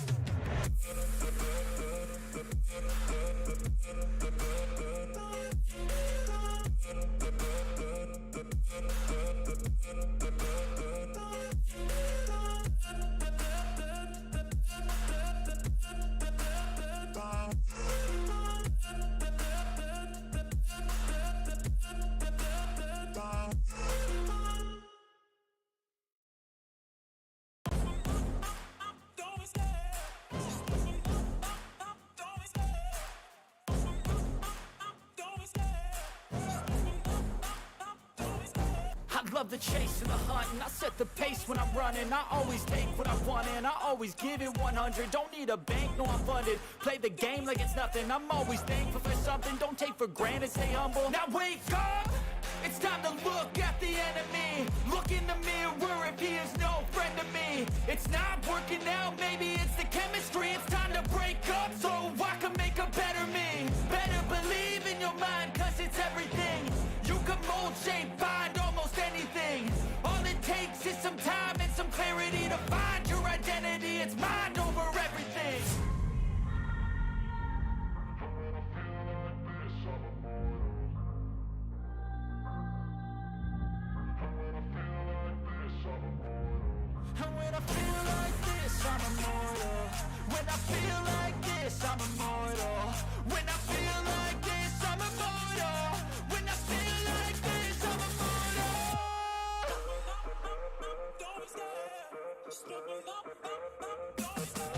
I love the chase and the hunt, and I set the pace when I'm running. I always take what I want and I always give it 100. Don't need a bank, no I'm funded. Play the game like it's nothing. I'm always thankful for something. Don't take for granted, stay humble. Now wake up! It's time to look at the enemy. Look in the mirror if he is no friend to me. It's not working out, maybe it's the chemistry. It's time to break up so I can make a better me. Better believe in your mind, cause it's everything. You can mold, shape, find almost anything. All it takes is some time and some clarity to find your identity. It's mind over everything. And when I feel like this, I'm immortal. When I feel like this, I'm immortal. When I feel like this, I'm immortal. When I feel like this, I'm immortal. Don't be scared. Just give me up. Don't be scared.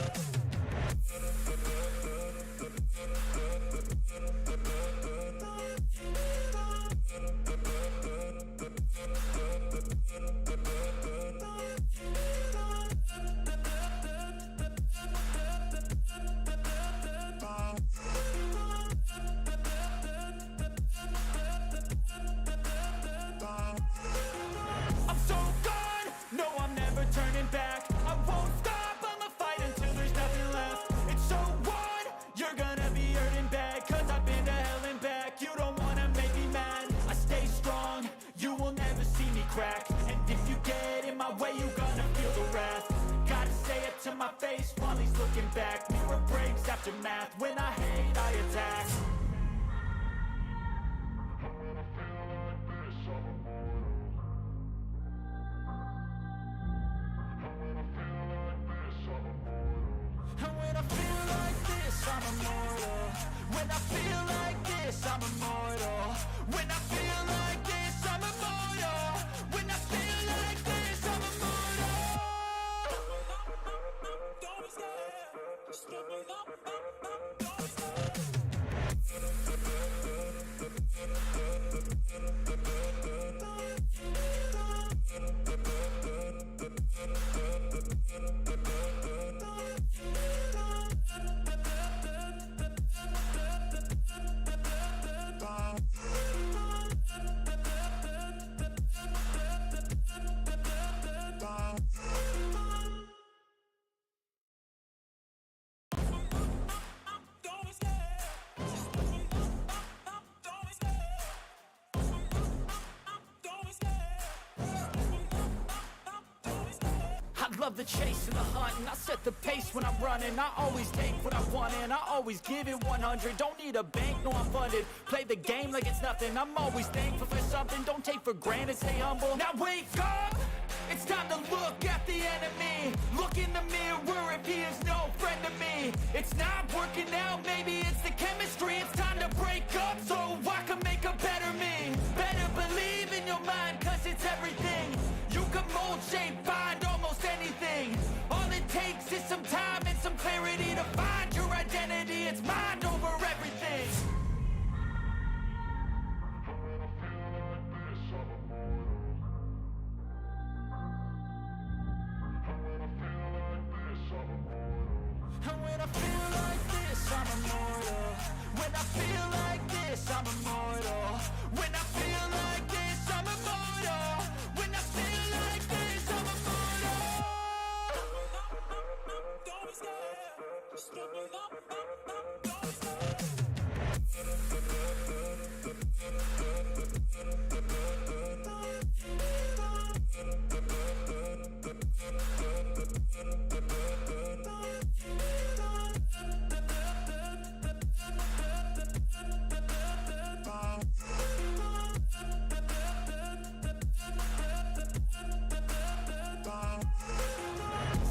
I'm so gone, no I'm never turning back. I won't stop, I'ma fight until there's nothing left. It's so on, you're gonna be hurting bad. Cause I've been to hell and back. You don't wanna make me mad. I stay strong, you will never see me crack. And if you get in my way, you gonna feel the wrath. Gotta say it to my face while he's looking back. Mirror breaks after math, when I hate I attack. And when I feel like this, I'm immortal. When I feel like this, I'm immortal. When I feel like this, I'm immortal. When I feel like this, I'm immortal. Don't be scared. Just give me up. Don't be scared. I love the chase and the hunt, and I set the pace when I'm running. I always take what I want and I always give it 100. Don't need a bank, no I'm funded. Play the game like it's nothing. I'm always thankful for something. Don't take for granted, stay humble. Now wake up! It's time to look at the enemy. Look in the mirror if he is no friend to me. It's not working out, maybe it's the chemistry. It's time to break up so I can make a better me. Better believe in your mind, cause it's everything. You can mold, shape, find almost anything. All it takes is some time and some clarity to find your identity. It's mind over everything. And when I feel like this, I'm immortal. When I feel like this, I'm immortal. When I feel like this, I'm immortal. When I feel like this, I'm immortal. Don't be scared. Just give me up. Don't be scared.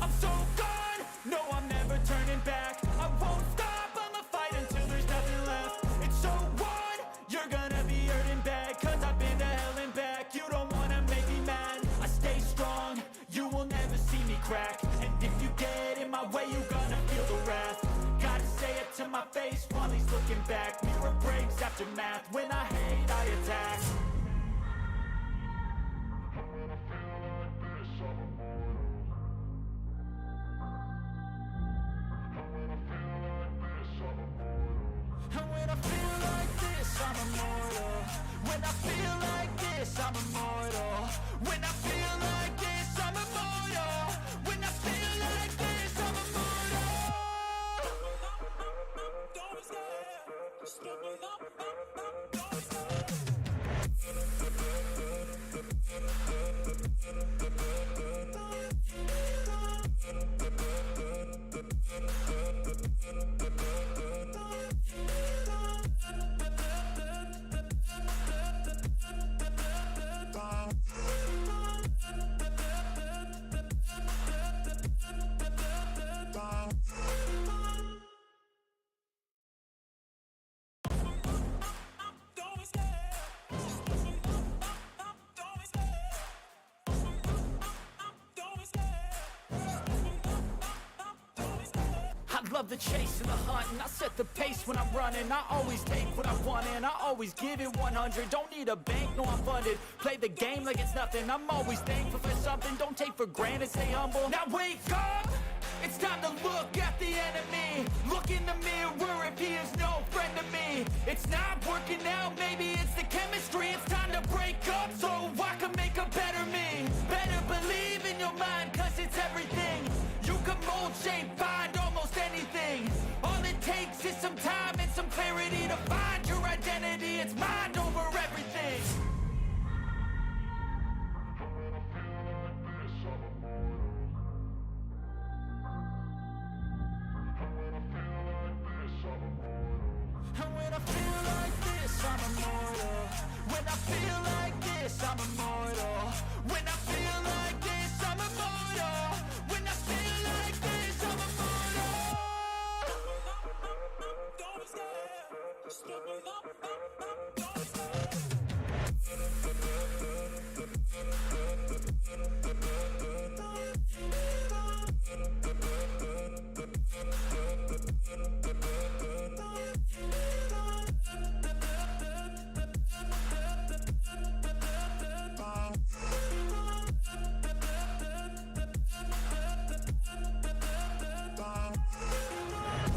I'm so gone, no I'm never turning back. I won't stop, I'ma fight until there's nothing left. It's so on, you're gonna be hurting bad, cause I've been to hell and back. You don't wanna make me mad, I stay strong, you will never see me crack. And if you get in my way, you're gonna feel the wrath. Gotta say it to my face while he's looking back. Mirror breaks after math, when I hate I attack. And when I feel like this, I'm immortal. When I feel like this, I'm immortal. When I feel like this, I'm immortal. When I feel like this, I'm immortal. Don't be scared. Just give me up. Don't be scared. Love the chase and the hunt, and I set the pace when I'm running. I always take what I want and I always give it 100. Don't need a bank, no I'm funded. Play the game like it's nothing. I'm always thankful for something. Don't take for granted, stay humble. Now wake up, it's time to look at the enemy. Look in the mirror if he is no friend to me. It's not working out, maybe it's the chemistry. It's time to break up so I can make a better me. Better believe in your mind, cause it's everything. You can mold, shape, find almost anything. All it takes is some time and some clarity to find your identity. It's mind over everything. And when I feel like this, I'm immortal. When I feel like this, I'm immortal. When I feel like this, I'm immortal. When I feel like this, I'm immortal. Don't be scared. Just give me up. Don't be scared.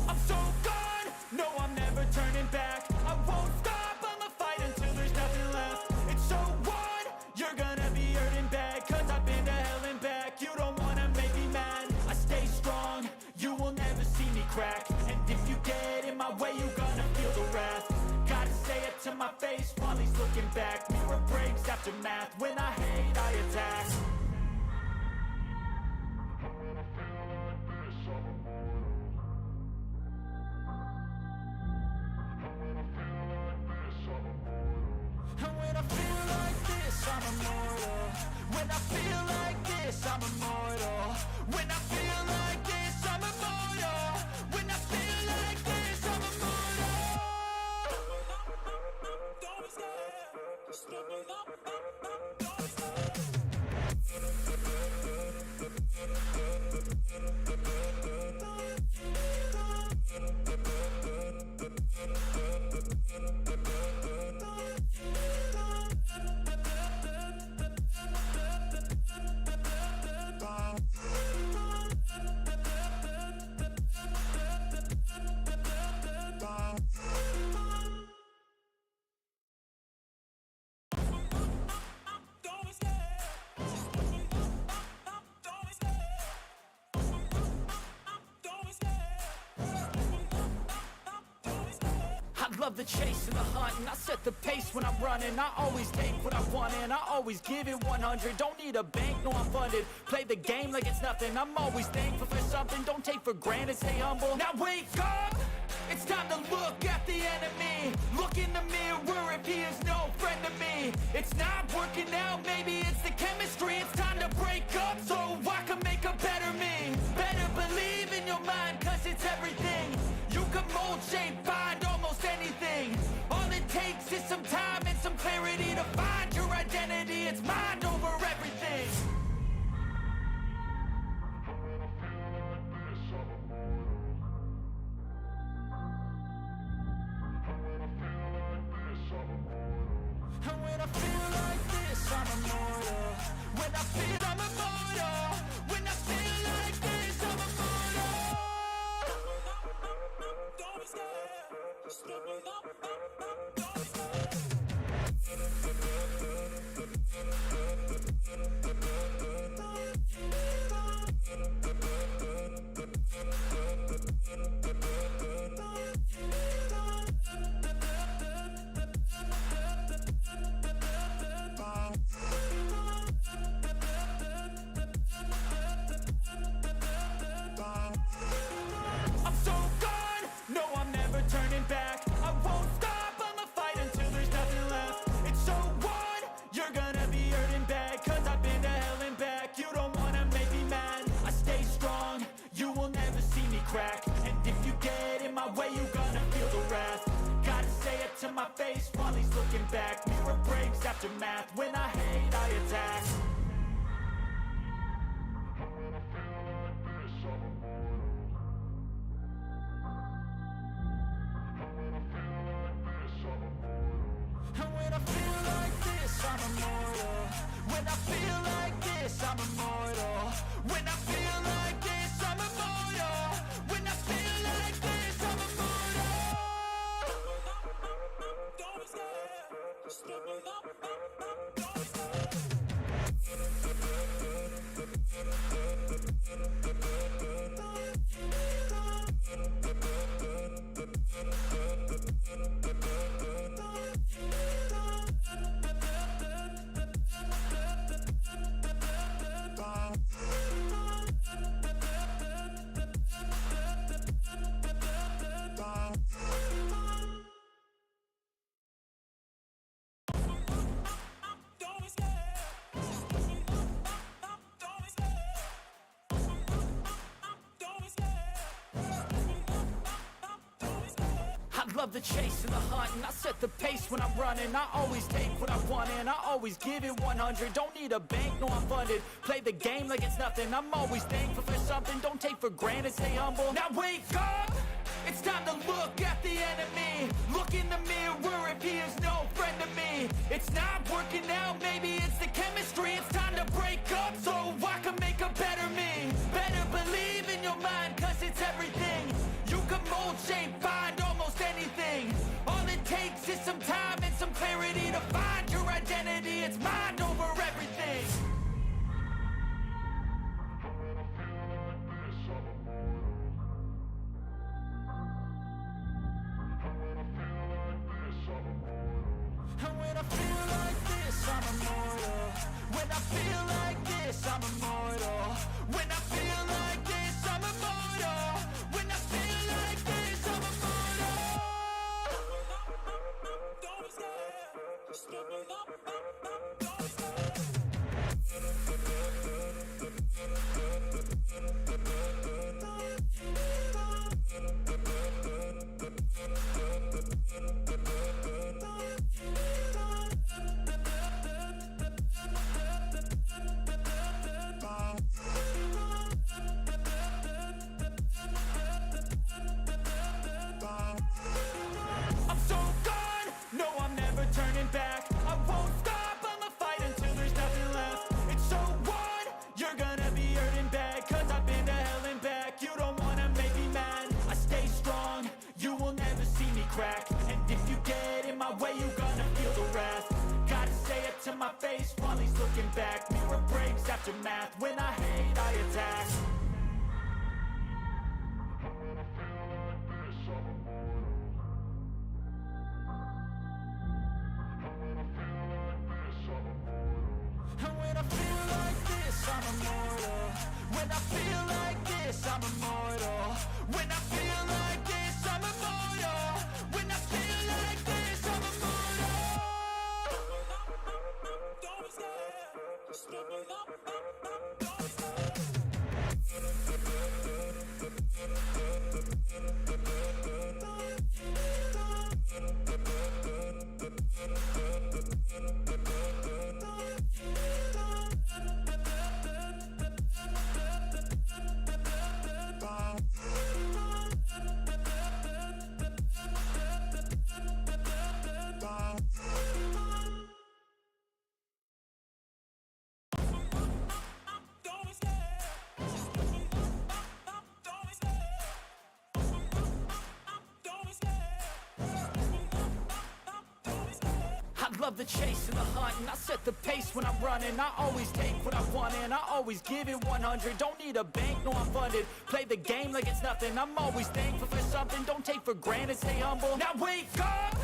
I'm so gone, no I'm never turning back. I won't stop, I'ma fight until there's nothing left. It's so on, you're gonna be hurting bad, cause I've been to hell and back. You don't wanna make me mad, I stay strong, you will never see me crack. And if you get in my way, you're gonna feel the wrath. Gotta say it to my face while he's looking back. Mirror breaks after math, when I hate I attack. And when I feel like this, I'm immortal. When I feel like this, I'm immortal. When I feel like this, I'm immortal. When I feel like this, I'm immortal. Don't be scared. Just give me up. Don't be scared. love the chase and the hunt, and I set the pace when I'm running. I always take what I want and I always give it 100. Don't need a bank, no I'm funded. Play the game like it's nothing. I'm always thankful for something. Don't take for granted, stay humble. Now wake up! It's time to look at the enemy. Look in the mirror if he is no friend to me. It's not working out, maybe it's the chemistry. It's time to break up so I can make a better me. Better believe in your mind, cause it's everything. You can mold, shape, find almost anything. All it takes is some time and some clarity to find your identity. It's mind over everything. And when I feel like this, I'm immortal. When I feel I'm immortal. When I feel like this, I'm immortal. Don't be scared. Just let me know. Don't be scared. I'm so gone, no I'm never turning back. I won't stop, I'ma fight until there's nothing left. It's so on, you're gonna be hurting bad. Cause I've been to hell and back. You don't wanna make me mad. I stay strong, you will never see me crack. And if you get in my way, you're gonna feel the wrath. Gotta say it to my face while he's looking back. Mirror breaks after math, when I hate I attack. And when I feel like this, I'm immortal. When I feel like this, I'm immortal. When I feel like this, I'm immortal. When I feel like this, I'm immortal. Don't be scared. Just let me know. Don't be scared. Don't be scared. Don't be scared. Don't be scared. I love the chase and the hunt, and I set the pace when I'm running. I always take what I want and I always give it 100. Don't need a bank, no I'm funded. Play the game like it's nothing. I'm always thankful for something. Don't take for granted, stay humble. Now wake up! It's time to look at the enemy. Look in the mirror if he is no friend to me. It's not working out, maybe it's the chemistry. It's time to break up so I can make a better me. Better believe in your mind, cause it's everything. You can mold, shape, find almost anything. All it takes is some time and some clarity to find your identity. It's mind over everything. And when I feel like this, I'm immortal. When I feel like this, I'm immortal. When I feel like this, I'm immortal. When I feel like this, I'm immortal. Don't be scared. Just let me know. Don't be scared. When I feel like this, I'm immortal. When I feel like this, I'm immortal. When I feel like this, I'm immortal. Don't stop, don't stop. I love the chase and the hunt, and I set the pace when I'm running. I always take what I want and I always give it 100. Don't need a bank, no I'm funded. Play the game like it's nothing. I'm always thankful for something. Don't take for granted, stay humble. Now wake up!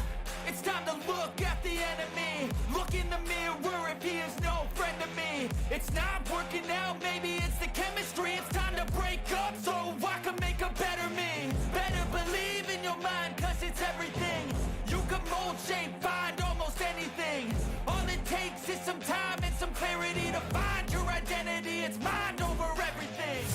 It's time to look at the enemy. Look in the mirror if he is no friend to me. It's not working out, maybe it's the chemistry. It's time to break up so I can make a better me. Better believe in your mind, cause it's everything. You can mold, shape, find almost anything. All it takes is some time and some clarity to find your identity. It's mind over everything.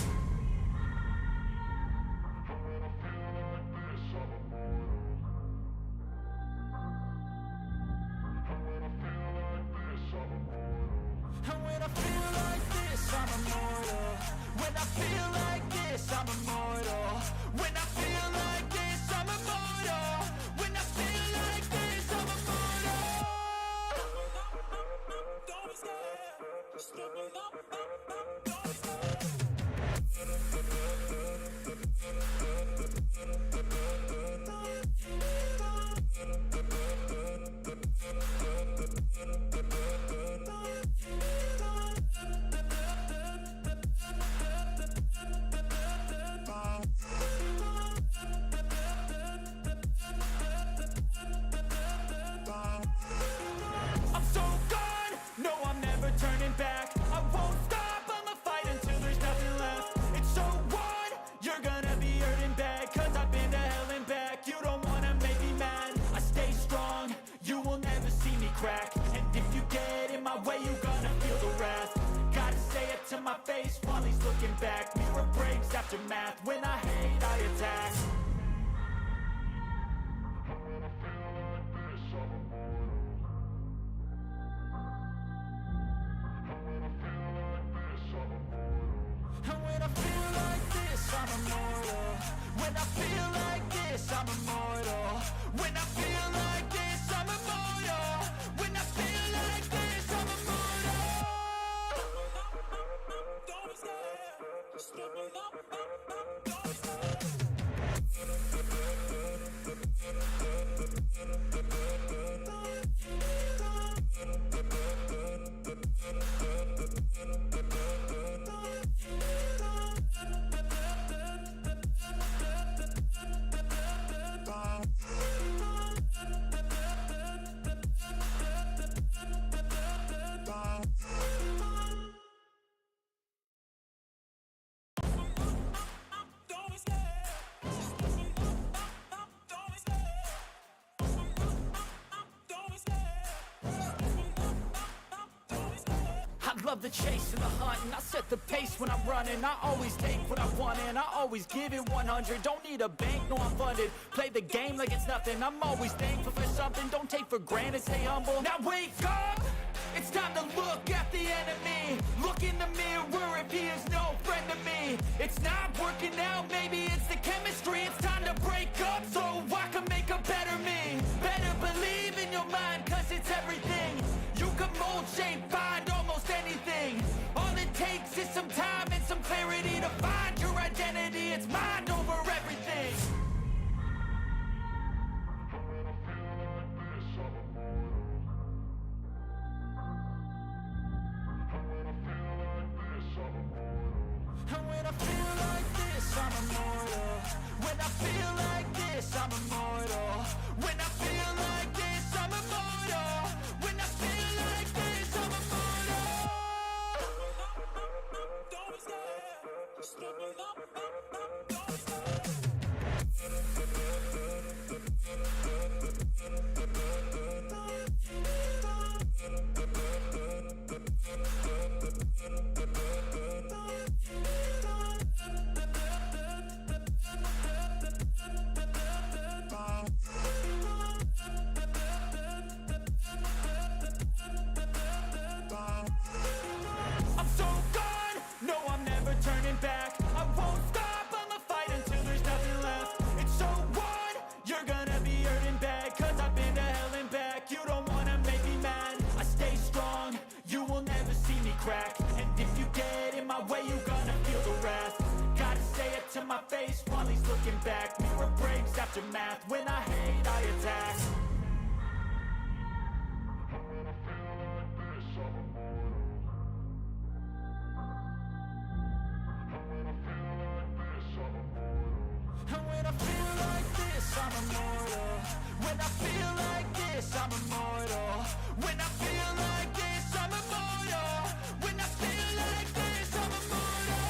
And when I feel like this, I'm immortal. When I feel like this, I'm immortal. When I feel like this, I'm immortal. When I feel like this, I'm immortal. Don't stop, don't stop. I'm so gone, no I'm never turning back. I won't stop, I'ma fight until there's nothing left. It's so on, you're gonna be hurting bad. Cause I've been to hell and back. You don't wanna make me mad. I stay strong, you will never see me crack. And if you get in my way, you're gonna feel the wrath. Gotta say it to my face while he's looking back. Mirror breaks after math, when I hate I attack. And when I feel like this, I'm immortal. When I feel like this, I'm immortal. When I feel like this, I'm immortal. When I feel like this, I'm immortal. Don't stop, don't stop. I love the chase and the hunt, and I set the pace when I'm running. I always take what I want and I always give it 100. Don't need a bank, no I'm funded. Play the game like it's nothing. I'm always thankful for something. Don't take for granted, stay humble. Now wake up! It's time to look at the enemy. Look in the mirror if he is no friend to me. It's not working out, maybe it's the chemistry. It's time to break up so I can make a better me. Better believe in your mind, cause it's everything. You can mold, shape, find almost anything. All it takes is some time and some clarity to find your identity. It's mind over everything. And when I feel like this, I'm immortal. When I feel like this, I'm immortal. When I feel like this, I'm immortal. When I feel like this, I'm immortal. Don't stop. to my face while he's looking back. Mirror breaks after math. When I hate, I attack. And when I feel like this, I'm immortal. When I feel like this, I'm immortal. When I feel like this, I'm immortal. When I feel like this, I'm immortal.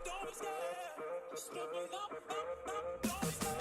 Don't be scared. Just look it up. Don't be scared.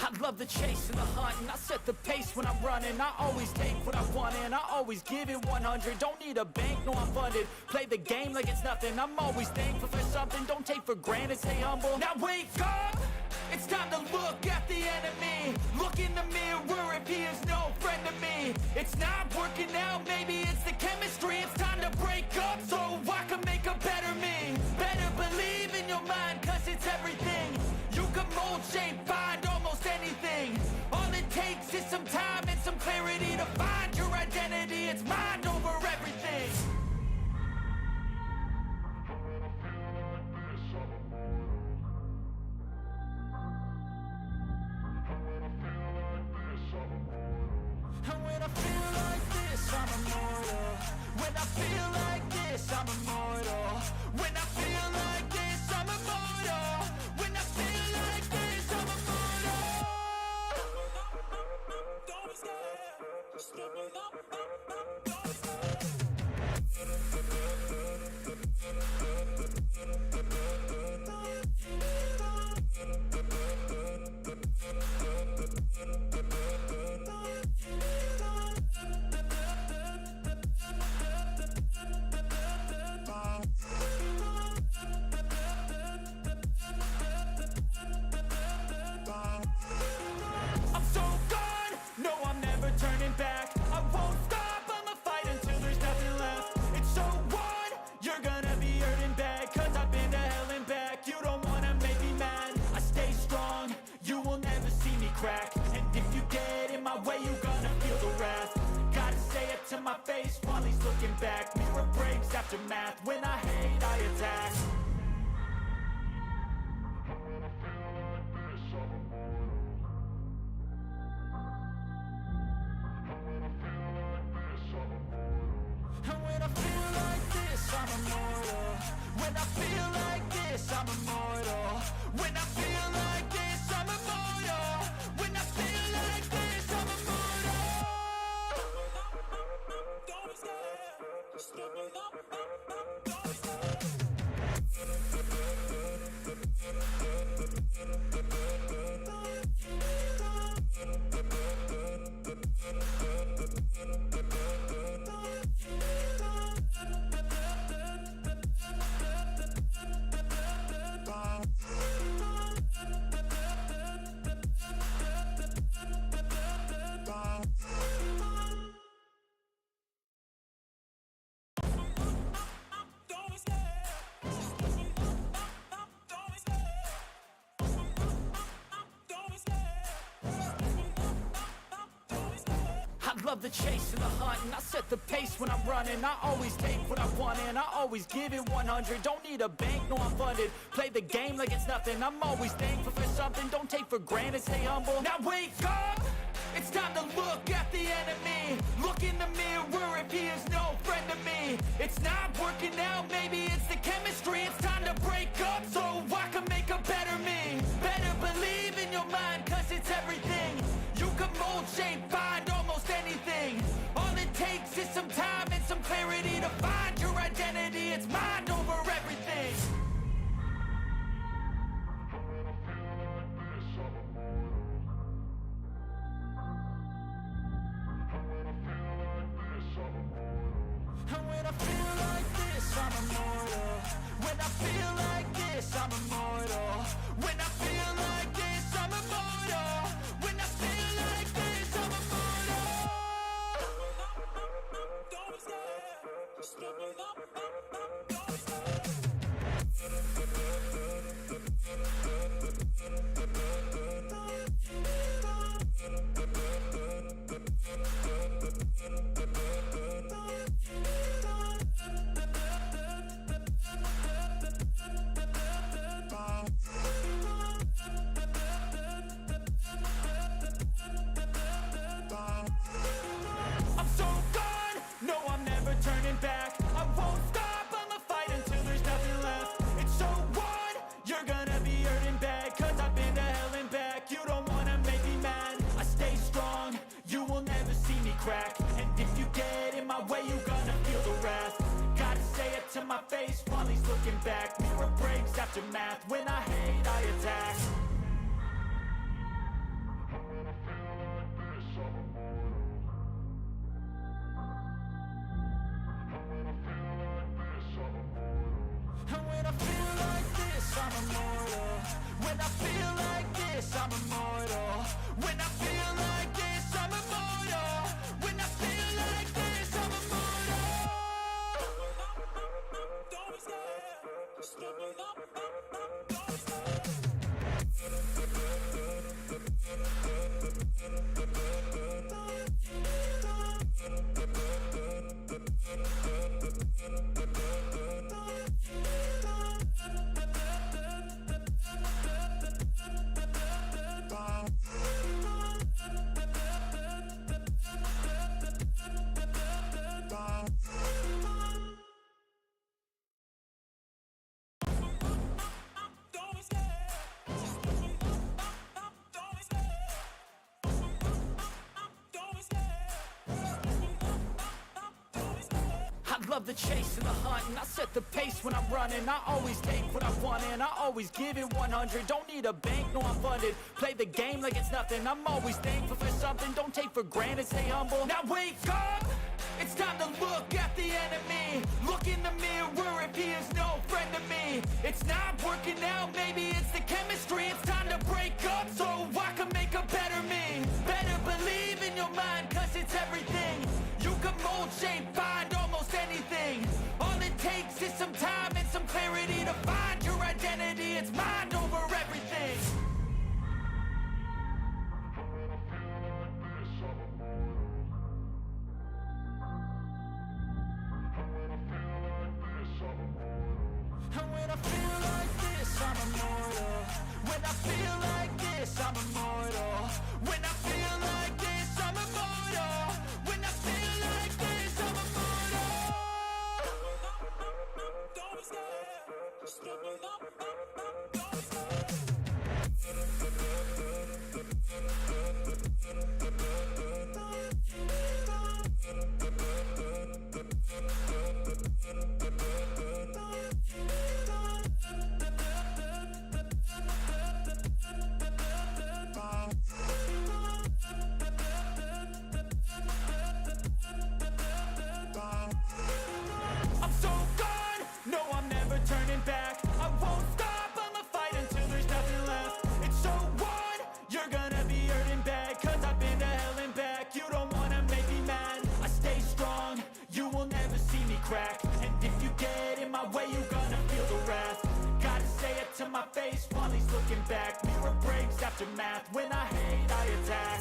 I love the chase and the hunt, and I set the pace when I'm running. I always take what I want and I always give it 100. Don't need a bank, no, I'm funded. Play the game like it's nothing. I'm always thankful for something. Don't take for granted, stay humble. Now wake up! It's time to look at the enemy. Look in the mirror if he is no friend to me. It's not working out, maybe it's the chemistry. It's time to break up so I can make a better me. Better believe in your mind, cause it's everything. You can mold, shape, find almost anything. All it takes is some time and some clarity to find your identity. It's mind over everything. And when I feel like this, I'm immortal. When I feel like this, I'm immortal. When I feel like this, I'm immortal. When I feel like this, I'm immortal. Don't be scared. Just look it up. Don't be scared. I'm so gone, no, I'm never turning back. I won't stop, I'ma fight until there's nothing left. It's so on, you're gonna be hurting bad. Cause I've been to hell and back. You don't wanna make me mad. I stay strong, you will never see me crack. And if you get in my way, you're gonna feel the wrath. Gotta say it to my face while he's looking back. Mirror breaks after math. When I hate, I attack. And when I feel like this, I'm immortal. When I feel like this, I'm immortal. When I feel like this, I'm immortal. When I feel like this, I'm immortal. Don't be scared. Just look it up. Don't be scared. Don't be scared. Don't be scared. Don't be scared. Don't be scared. I love the chase and the hunt, and I set the pace when I'm running. I always take what I want and I always give it 100. Don't need a bank, no, I'm funded. Play the game like it's nothing. I'm always thankful for something. Don't take for granted, stay humble. Now wake up! It's time to look at the enemy. Look in the mirror if he is no friend to me. It's not working out, maybe it's the chemistry. It's time to break up so I can make a better me. Better believe in your mind, cause it's everything. You can mold, shape, find almost anything. All it takes is some time and some clarity to find your identity. It's mind over everything. I'm immortal. When I feel like this, I'm immortal. When I feel like this, I'm immortal. Don't stare, just give me the don't stare. I'm so gone, no I'm never turning back. I won't stop, I'ma fight until there's nothing left. It's so on, you're gonna be hurting bad, cause I've been to hell and back. You don't wanna make me mad, I stay strong, you will never see me crack. And if you get in my way, you gonna feel the wrath. Gotta say it to my face while he's looking back. Mirror breaks after math, when I hate I attack. And when I feel like this, I'm immortal. When I feel like this, I'm immortal. When I feel like this, I'm immortal. When I feel like this, I'm immortal. Don't stare, just give me the don't stare. I love the chase and the hunt, and I set the pace when I'm running. I always take what I want and I always give it 100. Don't need a bank, no I'm funded. Play the game like it's nothing. I'm always thankful for something. Don't take for granted, stay humble. Now wake up! It's time to look at the enemy. Look in the mirror if he is no friend to me. It's not working out, maybe it's the chemistry. It's time to break up so I can make a better me. Better believe in your mind, cause it's everything. You can mold, shape, find almost anything. All it takes is some time and some clarity to find your identity. It's mind over everything. And when I feel like this, I'm immortal. When I feel like this, I'm immortal. When I feel like this, I'm immortal. When I feel like this, I'm immortal. Don't stare, just give me the don't stare. I'm so gone, no I'm never turning back. I won't stop, I'ma fight until there's nothing left. It's so on, you're gonna be hurting bad, cause I've been to hell and back. You don't wanna make me mad, I stay strong, you will never see me crack. And if you get in my way, you gonna feel the wrath. Gotta say it to my face while he's looking back. Mirror breaks after math, when I hate I attack.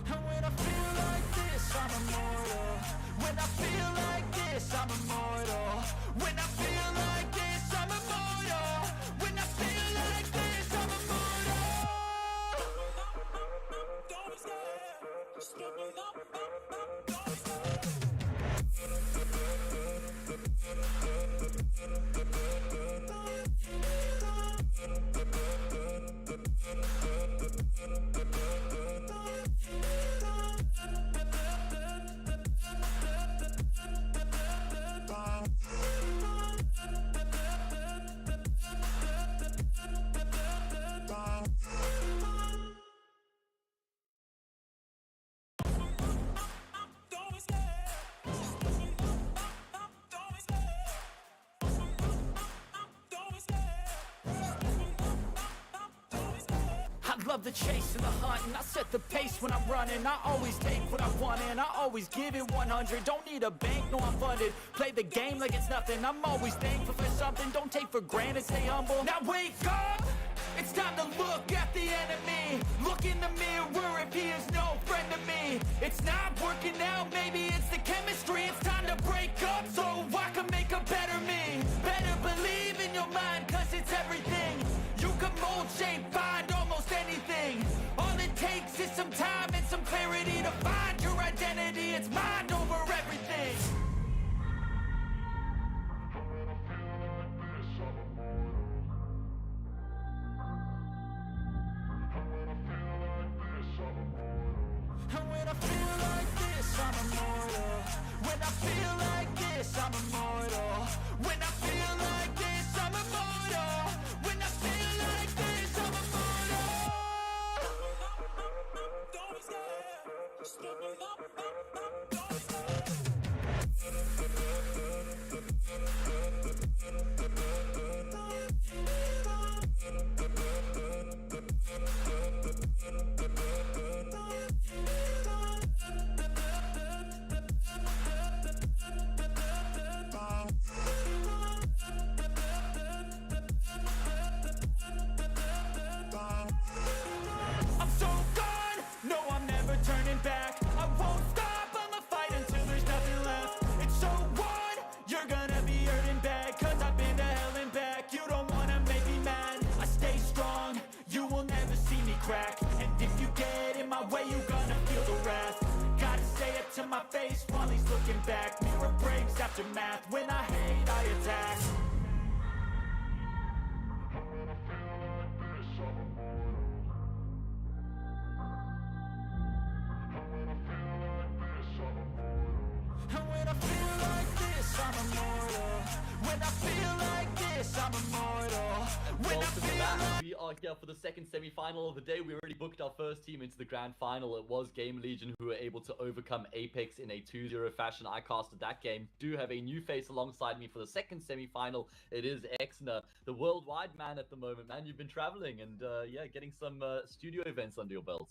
And when I feel like this, I'm immortal. When I feel like this, I'm immortal. When I feel like this, I'm immortal. When I feel like this, I'm immortal. Don't stare, just give me the don't stare. love the chase and the hunt, and I set the pace when I'm running. I always take what I want and I always give it 100. Don't need a bank, no I'm funded. Play the game like it's nothing. I'm always thankful for something. Don't take for granted, stay humble. Now wake up! It's time to look at the enemy. Look in the mirror if he is no friend to me. It's not working out, maybe it's the chemistry. It's time to break up so I can make a better me. Better believe in your mind, cause it's everything. You can mold, shape, find almost anything. All it takes is some time and some clarity to find your identity. It's mind over everything. And when I feel like this, I'm immortal. When I feel like this, I'm immortal. When I feel like this, I'm immortal. When I feel like this, I'm immortal. Don't stop, just step it up, don't stop. I'm so gone, no I'm never turning back. I won't stop, I'ma fight until there's nothing left. It's so on, you're gonna be hurting bad, cause I've been to hell and back. You don't wanna make me mad, I stay strong, you will never see me crack. And if you get in my way, you're gonna feel the wrath. Gotta say it to my face while he's looking back. Mirror breaks after math, when I hate I attack. And when I feel like this, I'm immortal. When I feel like this, I'm immortal. When I Welcome feel back. like... We are here for the second semi-final of the day. We already booked our first team into the grand final. It was GAMERLEGION who were able to overcome Apeks in a 2-0 fashion. I casted that game. Do have a new face alongside me for the second semi-final. It is Exner, the worldwide man at the moment. Man, you've been traveling and yeah, getting some studio events under your belt.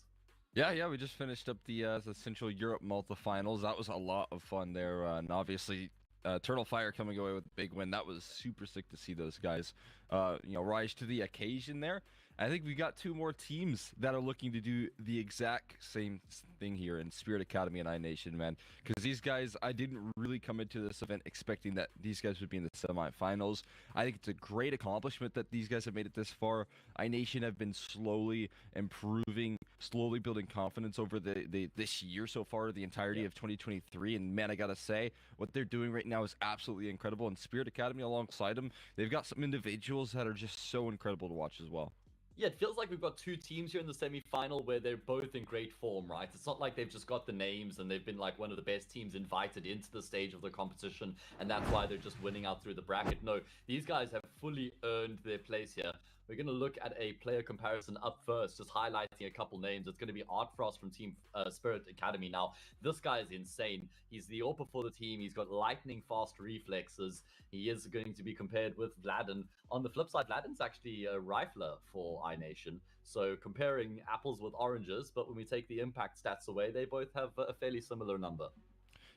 Yeah, we just finished up the Central Europe multi-finals. That was a lot of fun there, and obviously Eternal Fire coming away with a big win. That was super sick to see those guys, rise to the occasion there. I think we got two more teams that are looking to do the exact same thing here in Spirit Academy and iNation, man. Because these guys, I didn't really come into this event expecting that these guys would be in the semifinals. I think it's a great accomplishment that these guys have made it this far. iNation have been slowly improving, slowly building confidence over this year so far, the entirety of 2023. And man, I gotta say, what they're doing right now is absolutely incredible. And Spirit Academy alongside them, they've got some individuals that are just so incredible to watch as well. Yeah, it feels like we've got two teams here in the semi-final where they're both in great form, right? It's not like they've just got the names and they've been like one of the best teams invited into the stage of the competition and that's why they're just winning out through the bracket. No, these guys have fully earned their place here. We're going to look at a player comparison up first, just highlighting a couple names. It's going to be Art Frost from Team Spirit Academy. Now, this guy is insane. He's the AWPer for the team. He's got lightning fast reflexes. He is going to be compared with Vladden. On the flip side, Vladden's actually a rifler for iNation. So comparing apples with oranges, but when we take the impact stats away, they both have a fairly similar number.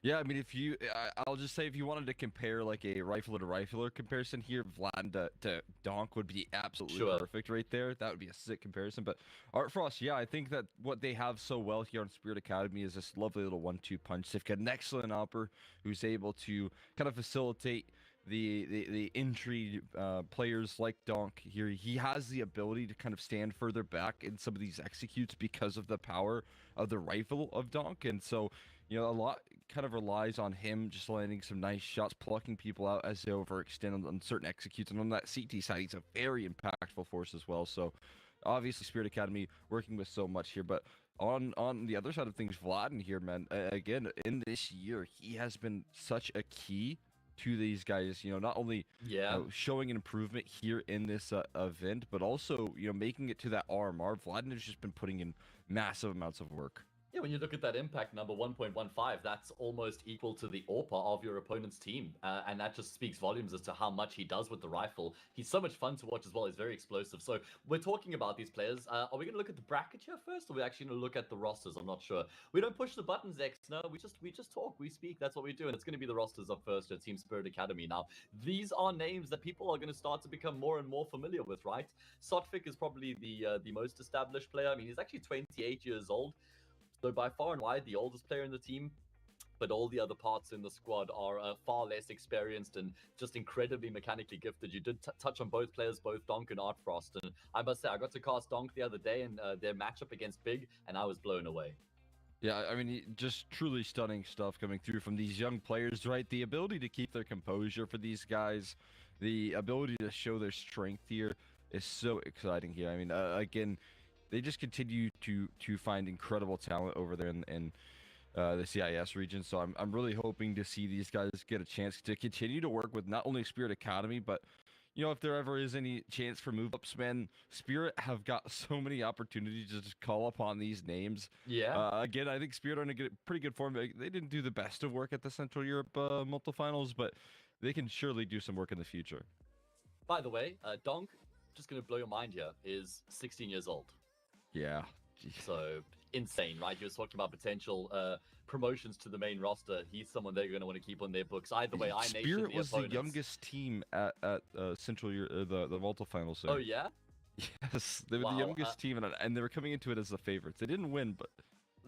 Yeah, I mean, I'll just say if you wanted to compare like a rifler to rifler comparison here, Vlad to Donk would be absolutely perfect right there. That would be a sick comparison. But Art Frost, yeah, I think that what they have so well here on Spirit Academy is this lovely little 1-2 punch. They've got an excellent AWPer who's able to kind of facilitate the entry players like Donk here. He has the ability to kind of stand further back in some of these executes because of the power of the rifle of Donk. And so, you know, a lot kind of relies on him just landing some nice shots, plucking people out as they overextend on certain executes. And on that CT side, he's a very impactful force as well. So obviously Spirit Academy working with so much here. But on the other side of things, Vladden here, man, again, in this year, he has been such a key to these guys, you know, not only showing an improvement here in this event, but also, you know, making it to that RMR. Vladden has just been putting in massive amounts of work. Yeah, when you look at that impact number 1.15, that's almost equal to the AWPA of your opponent's team. And that just speaks volumes as to how much he does with the rifle. He's so much fun to watch as well. He's very explosive. So we're talking about these players. Are we going to look at the bracket here first, or are we actually going to look at the rosters? I'm not sure. We don't push the buttons, X. No, we just talk. We speak. That's what we do. And it's going to be the rosters up first at Team Spirit Academy. Now, these are names that people are going to start to become more and more familiar with, right? Sotfik is probably the most established player. I mean, he's actually 28 years old. So by far and wide, the oldest player in the team, but all the other parts in the squad are far less experienced and just incredibly mechanically gifted. You did touch on both players, both Donk and Artfrost, and I must say, I got to cast Donk the other day in their matchup against Big, and I was blown away. Yeah, I mean, just truly stunning stuff coming through from these young players, right? The ability to keep their composure for these guys, the ability to show their strength here is so exciting here. I mean, again, they just continue to find incredible talent over there in the CIS region. So I'm really hoping to see these guys get a chance to continue to work with not only Spirit Academy, but you know, if there ever is any chance for move-ups, man, Spirit have got so many opportunities to just call upon these names. Yeah. Again, I think Spirit are in a pretty good form. They didn't do the best of work at the Central Europe multi-finals, but they can surely do some work in the future. By the way, Donk, just going to blow your mind here, is 16 years old. Yeah. So insane, right? You were talking about potential promotions to the main roster. He's someone they're going to want to keep on their books. Either way, iNation, Spirit was opponents. the youngest team at Central the multi-finals. Oh yeah. Yes, they were the youngest team, and they were coming into it as the favorites. They didn't win, but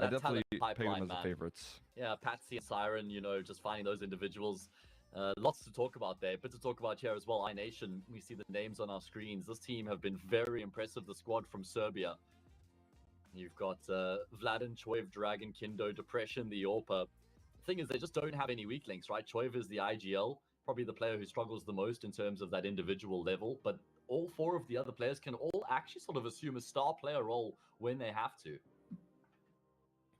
I definitely peg them as the favorites. Yeah, Patsy and Siren, you know, just finding those individuals. Lots to talk about there, but to talk about here as well, iNation, we see the names on our screens. This team have been very impressive, the squad from Serbia. You've got Vladin, Choiv, Dragon, Kindo, Depression, the Orpa. The thing is, they just don't have any weak links, right? Choiv is the IGL, probably the player who struggles the most in terms of that individual level, but all four of the other players can all actually sort of assume a star player role when they have to.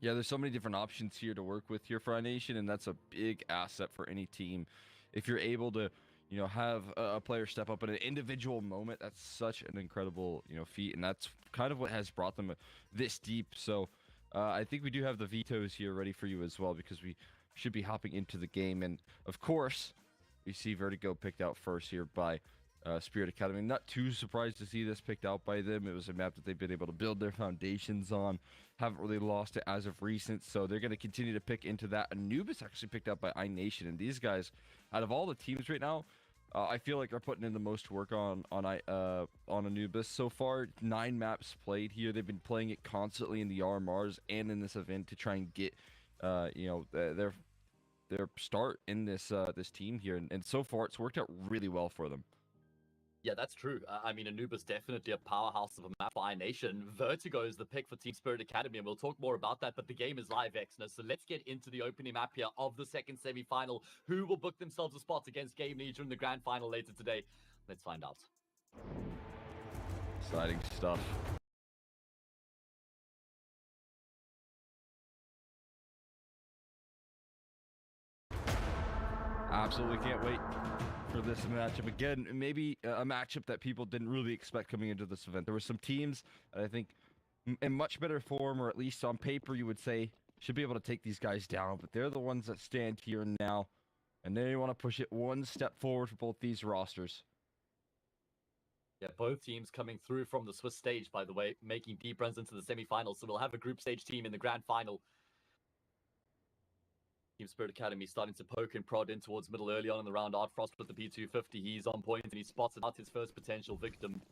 Yeah, there's so many different options here to work with here for iNation, and that's a big asset for any team. If you're able to, you know, have a player step up in an individual moment, that's such an incredible, you know, feat, and that's kind of what has brought them this deep. So I think we do have the vetoes here ready for you as well, because we should be hopping into the game. And of course, we see Vertigo picked out first here by Spirit Academy. Not too surprised to see this picked out by them. It was a map that they've been able to build their foundations on. Haven't really lost it as of recent, so they're going to continue to pick into that. Anubis actually picked out by iNation, and these guys, out of all the teams right now, I feel like they're putting in the most work on Anubis so far. 9 maps played here. They've been playing it constantly in the RMRs and in this event to try and get, you know, their start in this this team here, and so far it's worked out really well for them. Yeah, that's true. I mean, Anubis definitely a powerhouse of a map for iNation. Vertigo is the pick for Team Spirit Academy, and we'll talk more about that, but the game is live, Exner. So let's get into the opening map here of the second semi-final. Who will book themselves a spot against GameLegion in the grand final later today? Let's find out. Exciting stuff. Absolutely can't wait for this matchup again. Maybe a matchup that people didn't really expect coming into this event. There were some teams that I think in much better form, or at least on paper you would say, should be able to take these guys down, but they're the ones that stand here now, and they want to push it one step forward for both these rosters. Yeah, both teams coming through from the Swiss stage, by the way, making deep runs into the semi-finals, so we'll have a group stage team in the grand final. Team Spirit Academy starting to poke and prod in towards middle early on in the round. Artfrost with the P250, he's on point and he spots out his first potential victim.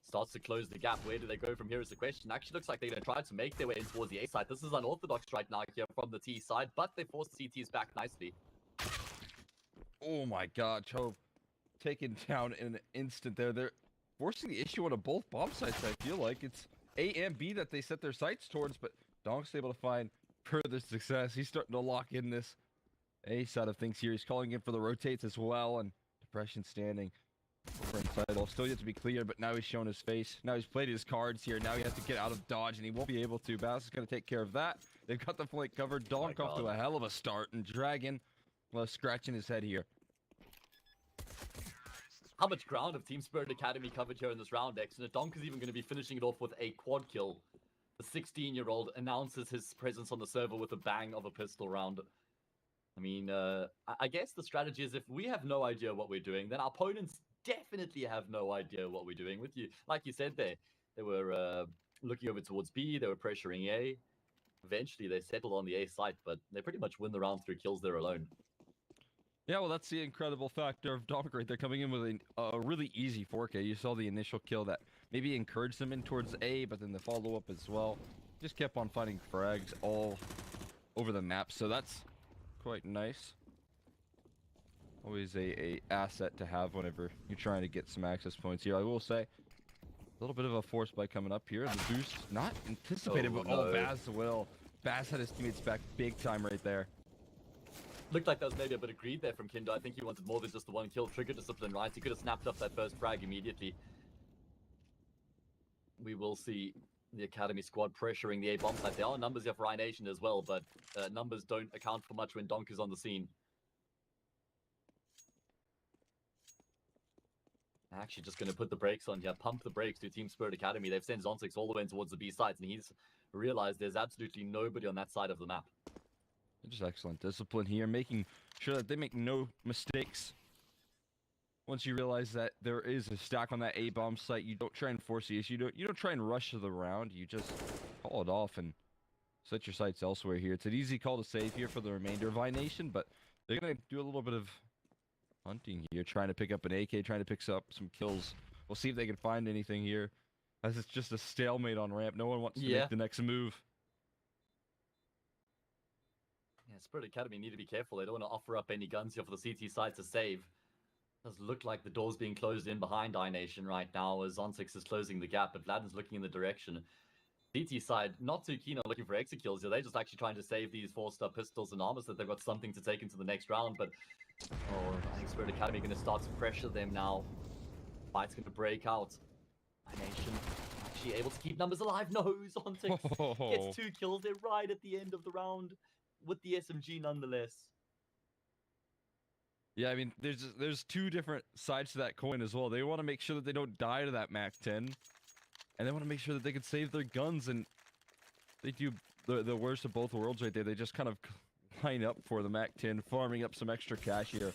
Starts to close the gap. Where do they go from here is the question. Actually looks like they're going to try to make their way in towards the A side. This is unorthodox right now here from the T side, but they force the CTs back nicely. Oh my god, Chove taken down in an instant there. They're forcing the issue on both bomb sites, I feel like. It's A and B that they set their sights towards, but Donk's able to find further success. He's starting to lock in this A side of things here. He's calling in for the rotates as well, and Depression standing for inside. All still yet to be clear, but now he's shown his face. Now he's played his cards here. Now he has to get out of dodge, and he won't be able to. Bass is going to take care of that. They've got the flank covered. Donk off to a hell of a start, and Dragon, well, scratching his head here. How much ground have Team Spirit Academy covered here in this round, X? And Donk is even going to be finishing it off with a quad kill. The 16-year-old announces his presence on the server with a bang of a pistol round. I mean, I guess the strategy is if we have no idea what we're doing, then our opponents definitely have no idea what we're doing. With you, like you said, they were looking over towards B, they were pressuring A. Eventually, they settled on the A site, but they pretty much win the round through kills there alone. Yeah, well, that's the incredible factor of Donk right there, coming in with a really easy 4K. You saw the initial kill that maybe encouraged them in towards A, but then the follow-up as well. Just kept on finding frags all over the map, so that's quite nice. Always a asset to have whenever you're trying to get some access points here. I will say, a little bit of a force spike coming up here. The boost, not anticipated, but no. Baz will. Baz had his teammates back big time right there. Looked like that was maybe a bit of greed there from Kindo. I think he wanted more than just the one kill. Trigger discipline, right? He could have snapped up that first frag immediately. We will see the Academy squad pressuring the A-bomb site. There are numbers here for iNation as well, but numbers don't account for much when Donk is on the scene. Actually just going to put the brakes on here, pump the brakes to Team Spirit Academy. They've sent Zonzix all the way in towards the B sides, and he's realized there's absolutely nobody on that side of the map. Just excellent discipline here, making sure that they make no mistakes. Once you realize that there is a stack on that A-bomb site, you don't try and force the issue. You don't try and rush the round. You just call it off and set your sights elsewhere here. It's an easy call to save here for the remainder of iNation, but they're going to do a little bit of hunting here, trying to pick up an AK, trying to pick up some kills. We'll see if they can find anything here, as it's just a stalemate on ramp. No one wants to make the next move. Yeah, Spirit Academy need to be careful. They don't want to offer up any guns here for the CT side to save. Does look like the door's being closed in behind iNation right now as Zonzix is closing the gap, but Vladden's looking in the direction. CT side, not too keen on looking for exit kills here. They're just actually trying to save these 4-star pistols and armors that they've got something to take into the next round, but I think Spirit Academy are going to start to pressure them now. Fight's going to break out. iNation actually able to keep numbers alive. No, Zonzix gets 2 kills there right at the end of the round with the SMG nonetheless. Yeah, I mean, there's two different sides to that coin as well. They want to make sure that they don't die to that MAC-10, and they want to make sure that they can save their guns, and they do the worst of both worlds right there. They just kind of line up for the MAC-10, farming up some extra cash here,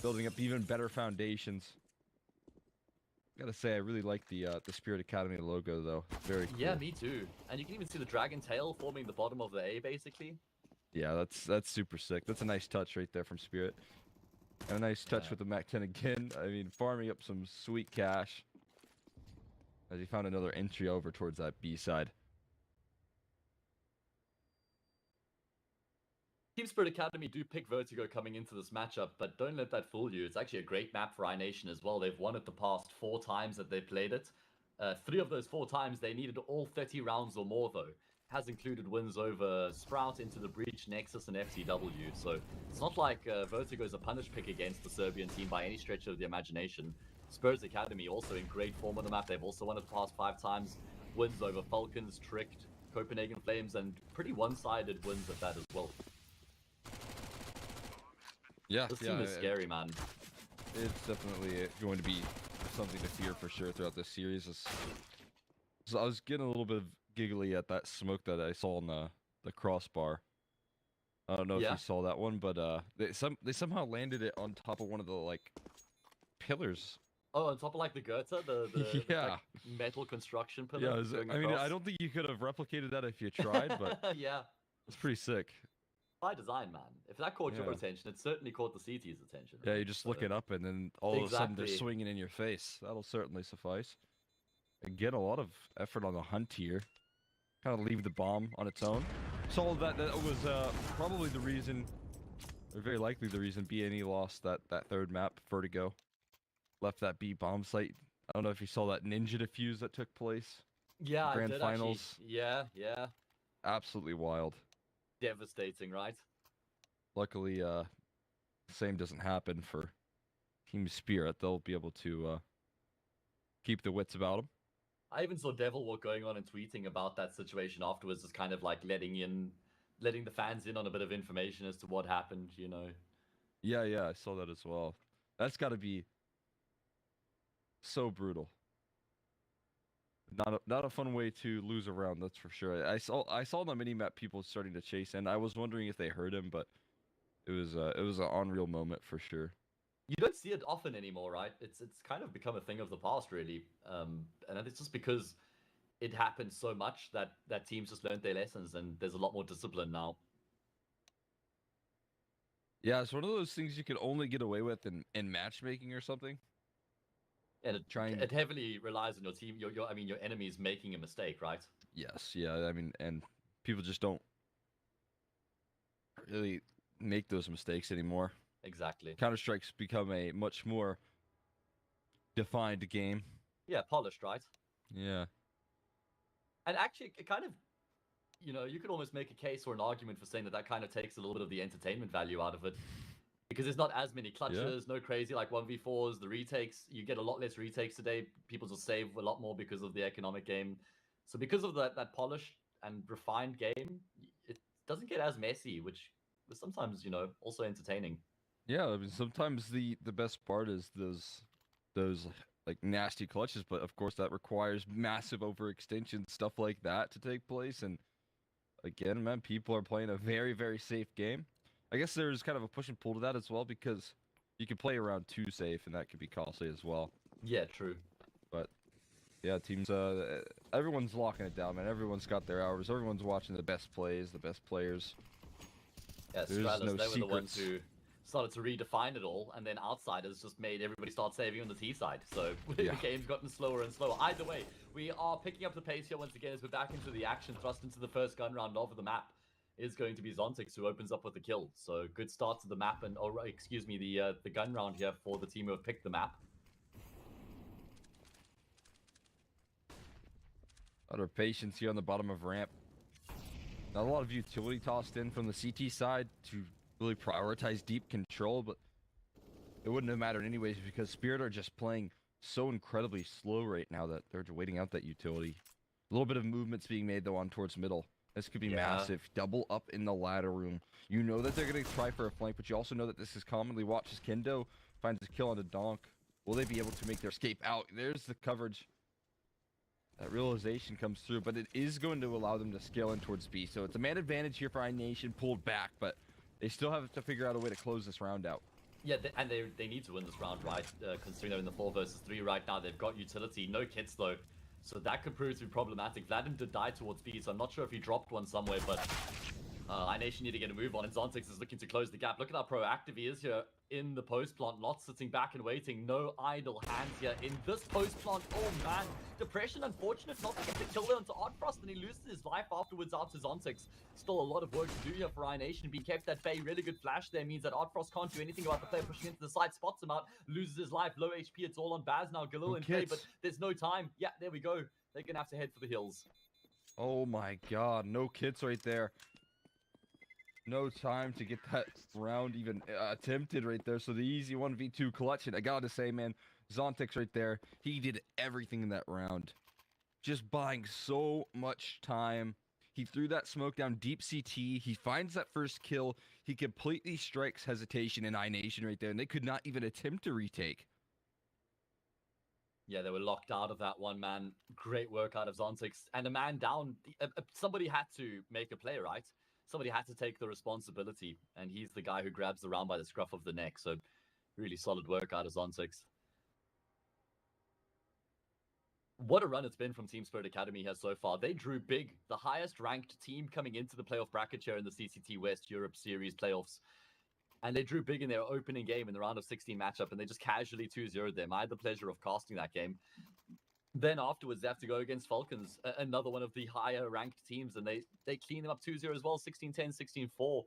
building up even better foundations. Gotta say, I really like the Spirit Academy logo, though. Very cool. Yeah, me too. And you can even see the dragon tail forming the bottom of the A, basically. Yeah, that's super sick. That's a nice touch right there from Spirit. And a nice touch with the MAC-10 again. I mean, farming up some sweet cash as he found another entry over towards that B side. Team Spirit Academy do pick Vertigo coming into this matchup, but don't let that fool you. It's actually a great map for iNation as well. They've won it the past 4 times that they played it. 3 of those 4 times, they needed all 30 rounds or more, though. Has included wins over Sprout, Into the Breach, Nexus, and FTW. So it's not like Vertigo is a punish pick against the Serbian team by any stretch of the imagination. Spurs Academy also in great form on the map. They've also won it the past 5 times. Wins over Falcons, Tricked, Copenhagen Flames, and pretty one-sided wins at that as well. Yeah, This team is scary, man. It's definitely going to be something to fear for sure throughout this series. So I was getting a little bit giggly at that smoke that I saw on the crossbar. I don't know if you saw that one, but they somehow landed it on top of one of the like pillars. Oh, on top of like the Goethe, the like, metal construction pillar. Yeah, I mean, I don't think you could have replicated that if you tried, but yeah, it's pretty sick. By design, man. If that caught your attention, it certainly caught the CT's attention. Right? Yeah, you just look it up, and then all of a sudden they're swinging in your face. That'll certainly suffice. Again, a lot of effort on the hunt here. Kind of leave the bomb on its own. So that was probably the reason, or very likely the reason, BNE lost that 3rd map, Vertigo. Left that B bomb site. I don't know if you saw that ninja defuse that took place. Yeah, Grand I did finals. Actually. Yeah. Absolutely wild. Devastating, right? Luckily, same doesn't happen for Team Spirit. They'll be able to keep the wits about them. I even saw Devil Walk going on and tweeting about that situation afterwards, just kind of like letting the fans in on a bit of information as to what happened, you know. Yeah, I saw that as well. That's got to be so brutal. Not a fun way to lose a round, that's for sure. I saw on the mini map people starting to chase, and I was wondering if they heard him, but it was an unreal moment for sure. You don't see it often anymore, right? It's kind of become a thing of the past, really. And it's just because it happened so much that teams just learned their lessons, and there's a lot more discipline now. Yeah, it's one of those things you can only get away with in matchmaking or something. And it heavily relies on your team, your enemies making a mistake, right? Yes, yeah. I mean, and people just don't really make those mistakes anymore. Exactly. Counter-Strike's become a much more defined game. Yeah, polished, right? Yeah. And actually, it kind of, you could almost make a case or an argument for saying that kind of takes a little bit of the entertainment value out of it. Because there's not as many clutches, no crazy like 1v4s, the retakes. You get a lot less retakes today. People just save a lot more because of the economic game. So because of that polished and refined game, it doesn't get as messy, which is sometimes, also entertaining. Yeah, I mean, sometimes the best part is those like nasty clutches, but of course that requires massive overextension, stuff like that to take place. And again, man, people are playing a very, very safe game. I guess there's kind of a push and pull to that as well, because you can play around too safe, and that could be costly as well. Yeah, true. But yeah, teams, everyone's locking it down, man. Everyone's got their hours. Everyone's watching the best plays, the best players. Yeah, Stratus, they were the ones who started to redefine it all, and then Outsiders just made everybody start saving on the T side. So the game's gotten slower and slower. Either way, we are picking up the pace here once again as we're back into the action, thrust into the first gun round of the map. Is going to be Zontix, who opens up with the kill. So good start to the map, and the gun round here for the team who have picked the map. Utter patience here on the bottom of ramp. Not a lot of utility tossed in from the CT side to really prioritize deep control, but it wouldn't have mattered anyways because Spirit are just playing so incredibly slow right now that they're waiting out that utility. A little bit of movement's being made though on towards middle. This could be massive. Double up in the ladder room. You know that they're going to try for a flank, but you also know that this is commonly watched as Kendo finds a kill on a donk. Will they be able to make their escape out? There's the coverage. That realization comes through, but it is going to allow them to scale in towards B. So it's a man advantage here for iNation, pulled back, but they still have to figure out a way to close this round out. Yeah, and they need to win this round, right? Considering they're in the 4 versus 3 right now. They've got utility, no kits though. So that could prove to be problematic. Vladimir did die towards B, so I'm not sure if he dropped one somewhere, but iNation need to get a move on, and Zontix is looking to close the gap. Look at how proactive he is here in the post plant, not sitting back and waiting. No idle hands here in this post plant. Oh man, Depression unfortunate not to get the kill there onto Oddfrost, and he loses his life afterwards out to Zontix. Still a lot of work to do here for iNation, being kept at bay. Really good flash there means that Oddfrost can't do anything about the player pushing into the side, spots him out, loses his life, low HP. It's all on Baz now. Galil in play, but there's no time. Yeah, there we go. They're gonna have to head for the hills. Oh my god, no kits right there. No time to get that round even attempted right there. So the easy 1v2 clutch, and I gotta say, man, Zontix right there, he did everything in that round. Just buying so much time. He threw that smoke down deep CT. He finds that first kill. He completely strikes hesitation in iNation right there, and they could not even attempt to retake. Yeah, they were locked out of that one, man. Great work out of Zontix. And a man down. Somebody had to make a play, right? Somebody had to take the responsibility. And he's the guy who grabs the round by the scruff of the neck. So really solid work out of Zontix. What a run it's been from Team Spirit Academy here so far. They drew big. The highest ranked team coming into the playoff bracket here in the CCT West Europe Series playoffs. And they drew big in their opening game in the round of 16 matchup, and they just casually 2-0'd them. I had the pleasure of casting that game. Then afterwards, they have to go against Falcons, another one of the higher ranked teams, and they clean them up 2-0 as well, 16-10, 16-4.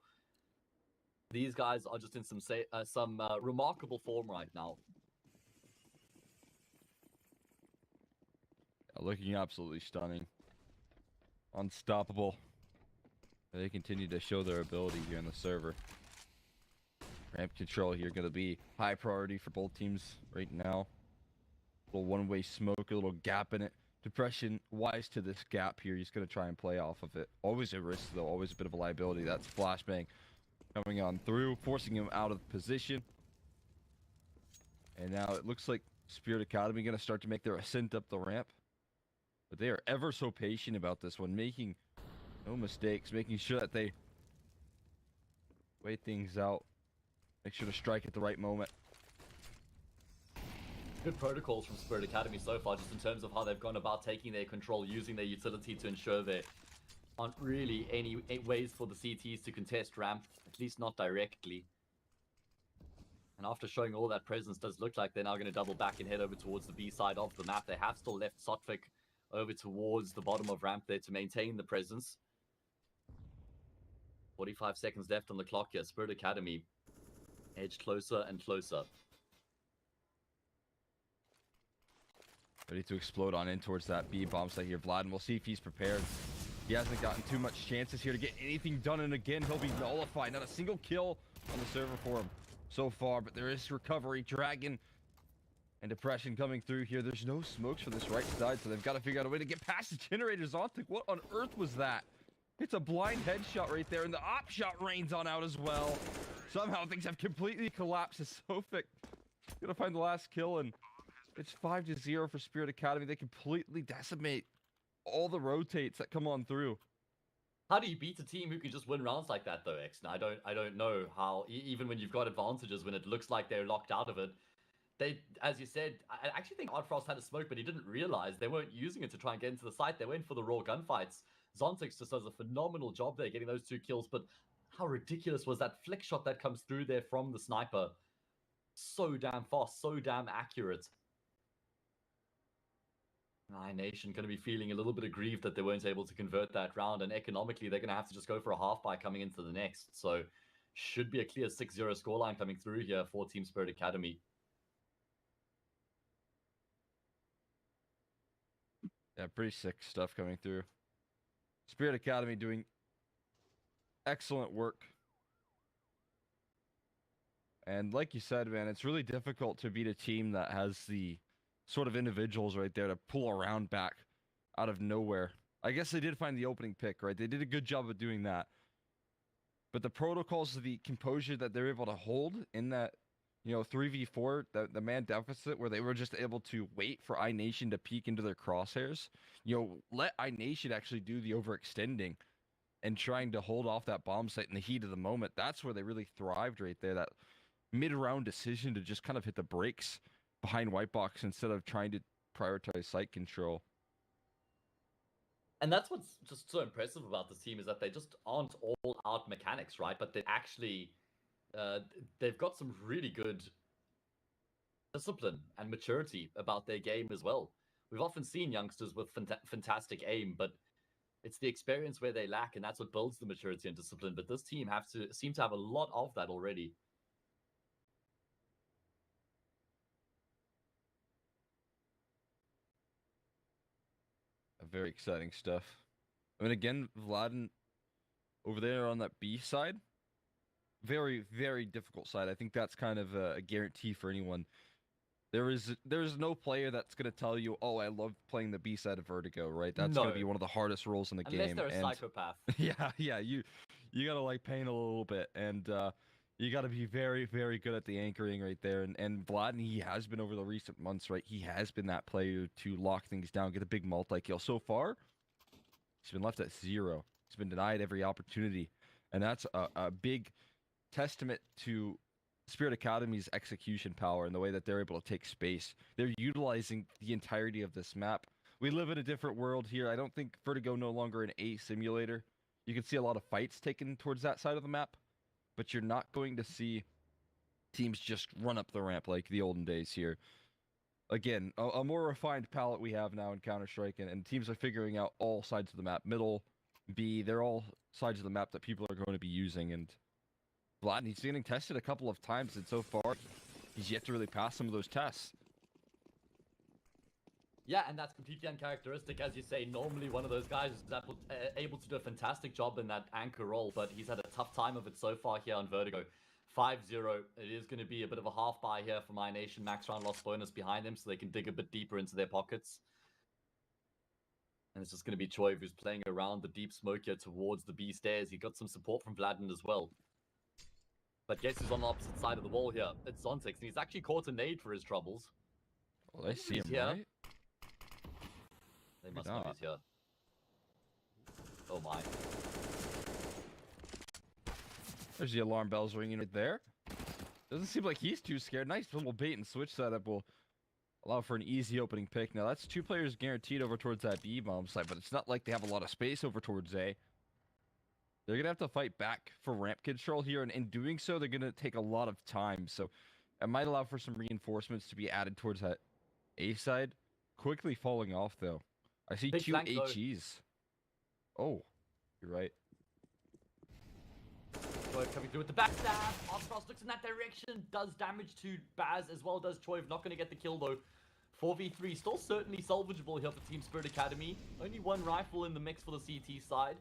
These guys are just in some remarkable form right now. Looking absolutely stunning. Unstoppable. They continue to show their ability here in the server. Ramp control here going to be high priority for both teams right now. A little one-way smoke, a little gap in it. Depression wise to this gap here. He's going to try and play off of it. Always a risk though, always a bit of a liability. That's flashbang coming on through, forcing him out of position. And now it looks like Spirit Academy going to start to make their ascent up the ramp. But they are ever so patient about this one, making no mistakes, making sure that they wait things out, make sure to strike at the right moment. Good protocols from Spirit Academy so far, just in terms of how they've gone about taking their control, using their utility to ensure there aren't really any ways for the CTs to contest ramp, at least not directly. And after showing all that presence, does look like they're now going to double back and head over towards the B side of the map. They have still left Sotfik over towards the bottom of ramp there to maintain the presence. 45 seconds left on the clock here. Spirit Academy edge closer and closer. Ready to explode on in towards that B bomb site here. Vlad, and we'll see if he's prepared. He hasn't gotten too much chances here to get anything done, and again, he'll be nullified. Not a single kill on the server for him so far, but there is recovery. Dragon and Depression coming through here. There's no smokes for this right side, so they've got to figure out a way to get past the generators. Zontic, what on earth was that? It's a blind headshot right there, and the op shot rains on out as well. Somehow things have completely collapsed. Sofik gonna find the last kill, and it's 5-0 for Spirit Academy. They completely decimate all the rotates that come on through. How do you beat a team who can just win rounds like that, though, X? I don't know how. Even when you've got advantages, when it looks like they're locked out of it, they, as you said, I actually think Oddfrost had a smoke, but he didn't realize they weren't using it to try and get into the site. They went for the raw gunfights. Zontix just does a phenomenal job there, getting those 2 kills. But how ridiculous was that flick shot that comes through there from the sniper? So damn fast, so damn accurate. iNation going to be feeling a little bit aggrieved that they weren't able to convert that round, and economically they're going to have to just go for a half buy coming into the next. So should be a clear 6-0 scoreline coming through here for Team Spirit Academy. Yeah, pretty sick stuff coming through. Spirit Academy doing excellent work. And like you said, man, it's really difficult to beat a team that has the sort of individuals right there to pull around back out of nowhere. I guess they did find the opening pick, right? They did a good job of doing that. But the protocols, the composure that they're able to hold in that, 3v4, the man deficit, where they were just able to wait for iNation to peek into their crosshairs, let iNation actually do the overextending and trying to hold off that bomb site in the heat of the moment. That's where they really thrived right there. That mid-round decision to just kind of hit the brakes behind white box instead of trying to prioritize site control. And that's what's just so impressive about this team, is that they just aren't all out mechanics, right? But they actually, they've got some really good discipline and maturity about their game as well. We've often seen youngsters with fantastic aim, but it's the experience where they lack, and that's what builds the maturity and discipline. But this team seem to have a lot of that already. Very exciting stuff. I mean, again, Vladen over there on that B side, very, very difficult side. I think that's kind of a guarantee for anyone. There's no player that's going to tell you, oh, I love playing the B side of Vertigo, right? That's going to be one of the hardest roles in the game. Unless they're a psychopath. Yeah, you got to like pain a little bit, and you got to be very, very good at the anchoring right there. And Vladen, he has been over the recent months, right? He has been that player to lock things down, get a big multi-kill. So far, he's been left at 0. He's been denied every opportunity. And that's a big testament to Spirit Academy's execution power and the way that they're able to take space. They're utilizing the entirety of this map. We live in a different world here. I don't think Vertigo no longer an A simulator. You can see a lot of fights taken towards that side of the map, but you're not going to see teams just run up the ramp like the olden days here. Again, a more refined palette we have now in Counter-Strike, and teams are figuring out all sides of the map. Middle, B, they're all sides of the map that people are going to be using. And Vlad, he's getting tested a couple of times, and so far, he's yet to really pass some of those tests. Yeah, and that's completely uncharacteristic, as you say. Normally, one of those guys is able to do a fantastic job in that anchor role, but he's had a tough time of it so far here on Vertigo. 5-0. It is going to be a bit of a half buy here for iNation. Max round loss bonus behind them, so they can dig a bit deeper into their pockets. And it's just going to be Choi who's playing around the deep smoke here towards the B stairs. He got some support from Vladen as well. But guess who's on the opposite side of the wall here? It's Zontix, and he's actually caught a nade for his troubles. Well, I see him, here. right? They must not be here. Oh my. There's the alarm bells ringing right there. Doesn't seem like he's too scared. Nice little bait and switch setup will allow for an easy opening pick. Now that's 2 players guaranteed over towards that B bomb site, but it's not like they have a lot of space over towards A. They're gonna have to fight back for ramp control here, and in doing so, they're gonna take a lot of time. So it might allow for some reinforcements to be added towards that A side. Quickly falling off though. I see Big 2 flank, though. HEs. Oh, you're right. Choiv coming through with the backstab. Artfrost looks in that direction. Does damage to Baz as well does Choiv. Not going to get the kill though. 4v3 still certainly salvageable here for Team Spirit Academy. Only 1 rifle in the mix for the CT side.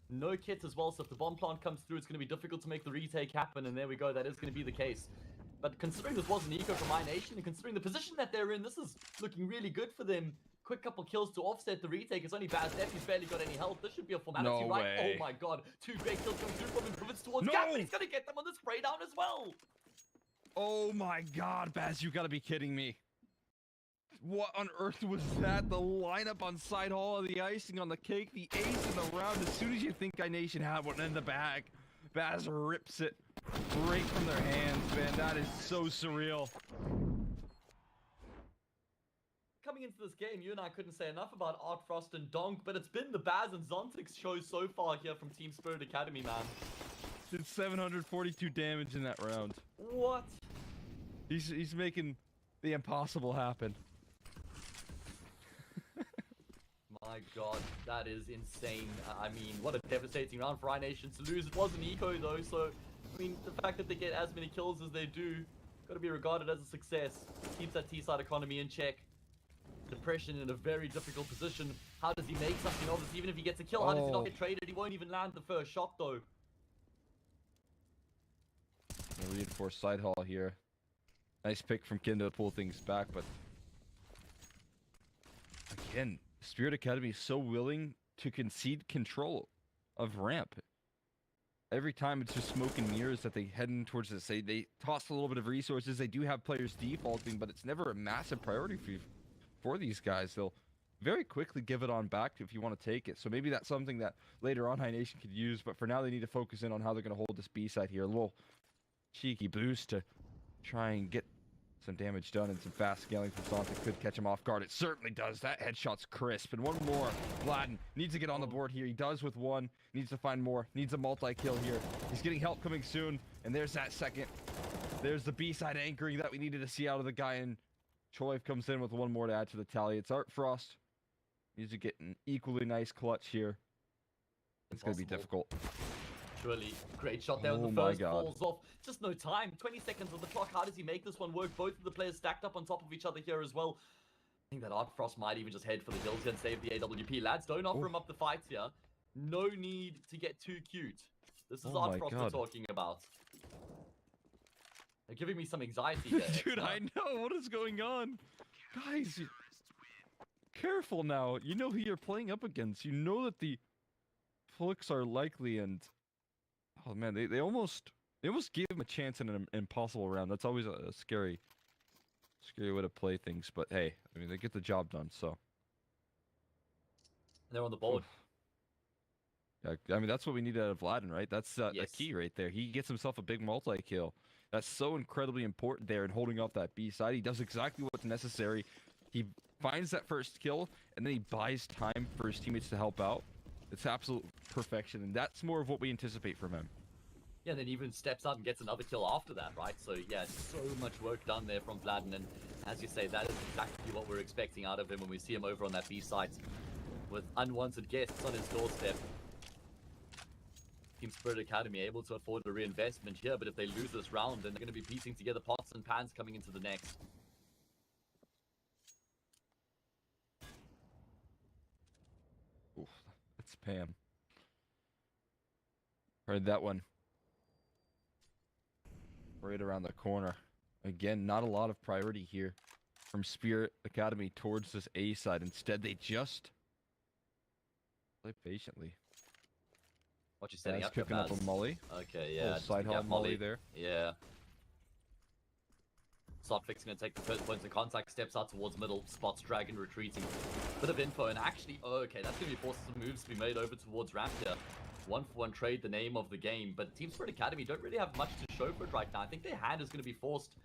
No kit as well, so if the bomb plant comes through, it's going to be difficult to make the retake happen. And there we go, that is going to be the case. But considering this was an eco from iNation, and considering the position that they're in, this is looking really good for them. Quick couple kills to offset the retake. It's only Baz left. He's barely got any health. This should be a formality, No right? way. Oh my god. 2 great kills coming through from him. Pivots towards No! Gap, and he's going to get them on the spray down as well. Oh my god, Baz, you gotta be kidding me. What on earth was that? The lineup on side hall, the icing on the cake, the ace in the round. As soon as you think iNation had one in the bag, Baz rips it right from their hands, man. That is so surreal. Coming into this game, you and I couldn't say enough about Artfrost and Donk, but it's been the Baz and Zontix show so far here from Team Spirit Academy, man. Did 742 damage in that round. What? He's making the impossible happen. My god, that is insane. I mean, what a devastating round for iNation to lose. It was an eco though, so I mean, the fact that they get as many kills as they do, got to be regarded as a success. Keeps that T-side economy in check. Depression in a very difficult position. How does he make something of this? Even if he gets a kill, how does he not get traded? He won't even land the first shot though. A reinforced side hall here. Nice pick from Kin to pull things back, but again, Spirit Academy is so willing to concede control of ramp. Every time it's just smoke and mirrors that they head in towards this. They toss a little bit of resources. They do have players defaulting, but it's never a massive priority for these guys. They'll very quickly give it on back if you want to take it. So maybe that's something that later on iNation could use, but for now they need to focus in on how they're going to hold this B side here. A little cheeky boost to try and get some damage done, and some fast scaling from Zontic could catch him off guard. It certainly does. That headshot's crisp. And one more. Vladden needs to get on the board here. He does with 1. Needs to find more. Needs a multi-kill here. He's getting help coming soon. And there's that second. There's the B-side anchoring that we needed to see out of the guy. And Choiv comes in with 1 more to add to the tally. It's Artfrost. Needs to get an equally nice clutch here. It's going to be difficult. Surely, great shot there. Oh When the my first God. falls off. Just no time. 20 seconds on the clock. How does he make this one work? Both of the players stacked up on top of each other here as well. I think that Artfrost might even just head for the hills here and save the AWP. Lads, don't offer him up the fights here. No need to get too cute. This is Oh my Artfrost we're God. talking about. They're giving me some anxiety here. Dude, I know. What is going on? Guys, careful now. You know who you're playing up against. You know that the flicks are likely, and oh man, they almost gave him a chance in an impossible round. That's always a scary way to play things. But hey, I mean, they get the job done. So They're on the board. yeah, I mean, that's what we need out of Vladden, right? That's the Yes. key right there. He gets himself a big multi-kill. That's so incredibly important there in holding off that B side. He does exactly what's necessary. He finds that first kill, and then he buys time for his teammates to help out. It's absolute perfection, and that's more of what we anticipate from him. Yeah, then even steps up and gets another kill after that, right? So yeah, so much work done there from Vladden, and as you say, that is exactly what we're expecting out of him when we see him over on that B site with unwanted guests on his doorstep. Team Spirit Academy able to afford a reinvestment here, but if they lose this round, then they're going to be piecing together pots and pans coming into the next. Oof, that's Pam. Heard that one. Right around the corner. Again, not a lot of priority here from Spirit Academy towards this A side. Instead, they just play patiently. What you setting Baz up here, cooking up Baz? a molly. Okay, Little yeah. side yeah, hall molly there. Yeah. Sotvik's going to take the first points of contact, steps out towards middle, spots Dragon retreating. Bit of info, and actually, oh, okay, that's going to be forced some moves to be made over towards ramp here. 1-for-1 trade, the name of the game, but Team Spirit Academy don't really have much to show for it right now. I think their hand is going to be forced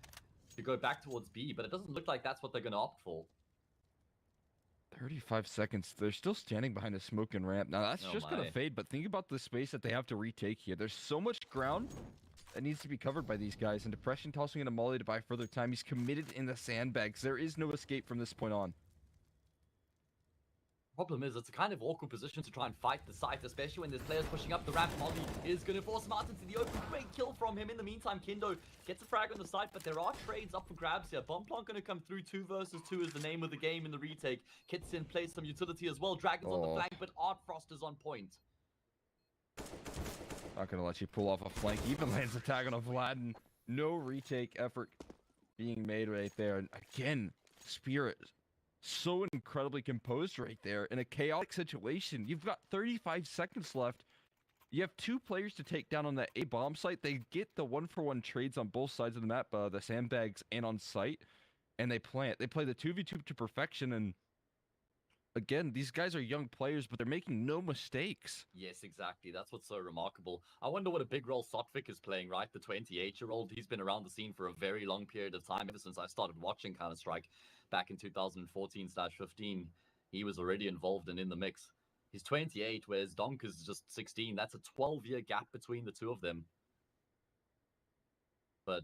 to go back towards B, but it doesn't look like that's what they're going to opt for. 35 seconds. They're still standing behind a smoking ramp. Now, that's just going to fade, but think about the space that they have to retake here. There's so much ground that needs to be covered by these guys, and Depression tossing in a molly to buy further time. He's committed in the sandbags. There is no escape from this point on. Problem is, it's a kind of awkward position to try and fight the site, especially when there's players pushing up the ramp. Molly is going to force him out into the open. Great kill from him. In the meantime, Kindo gets a frag on the site, but there are trades up for grabs here. Bombplant going to come through. 2 versus 2 is the name of the game in the retake. Kitsin plays some utility as well. Dragon's on the flank, but Art Frost is on point. Not going to let you pull off a flank. Even lands a tag on a Vladden. No retake effort being made right there. And again, Spirit so incredibly composed right there in a chaotic situation. You've got 35 seconds left. You have 2 players to take down on that A bomb site. They get the 1-for-1 trades on both sides of the map, the sandbags and on site, and they plant. They play the 2v2 to perfection, and again, these guys are young players, but they're making no mistakes. Yes, exactly. That's what's so remarkable. I wonder what a big role Sotvik is playing, right? The 28-year-old. He's been around the scene for a very long period of time, ever since I started watching Counter-Strike back in 2014/15. He was already involved and in the mix. He's 28, whereas Donk is just 16. That's a 12-year gap between the two of them. But,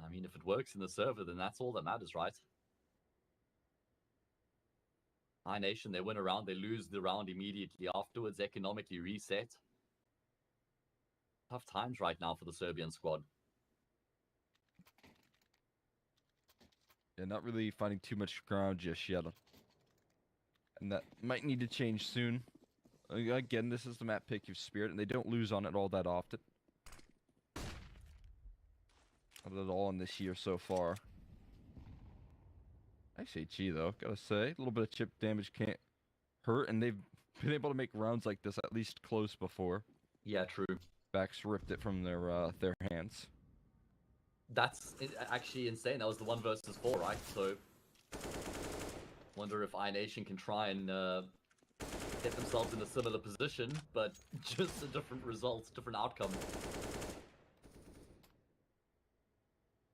I mean, if it works in the server, then that's all that matters, right? iNation, they win a round, they lose the round immediately afterwards, economically reset. Tough times right now for the Serbian squad. Yeah, not really finding too much ground just yet. And that might need to change soon. Again, this is the map pick of Spirit, and they don't lose on it all that often. Not at all in this year so far. SHG though, gotta say, a little bit of chip damage can't hurt, and they've been able to make rounds like this at least close before. Yeah, true. Backs ripped it from their hands. That's actually insane. That was the 1 versus 4, right? So, wonder if iNation can try and get themselves in a similar position, but just a different result, different outcome.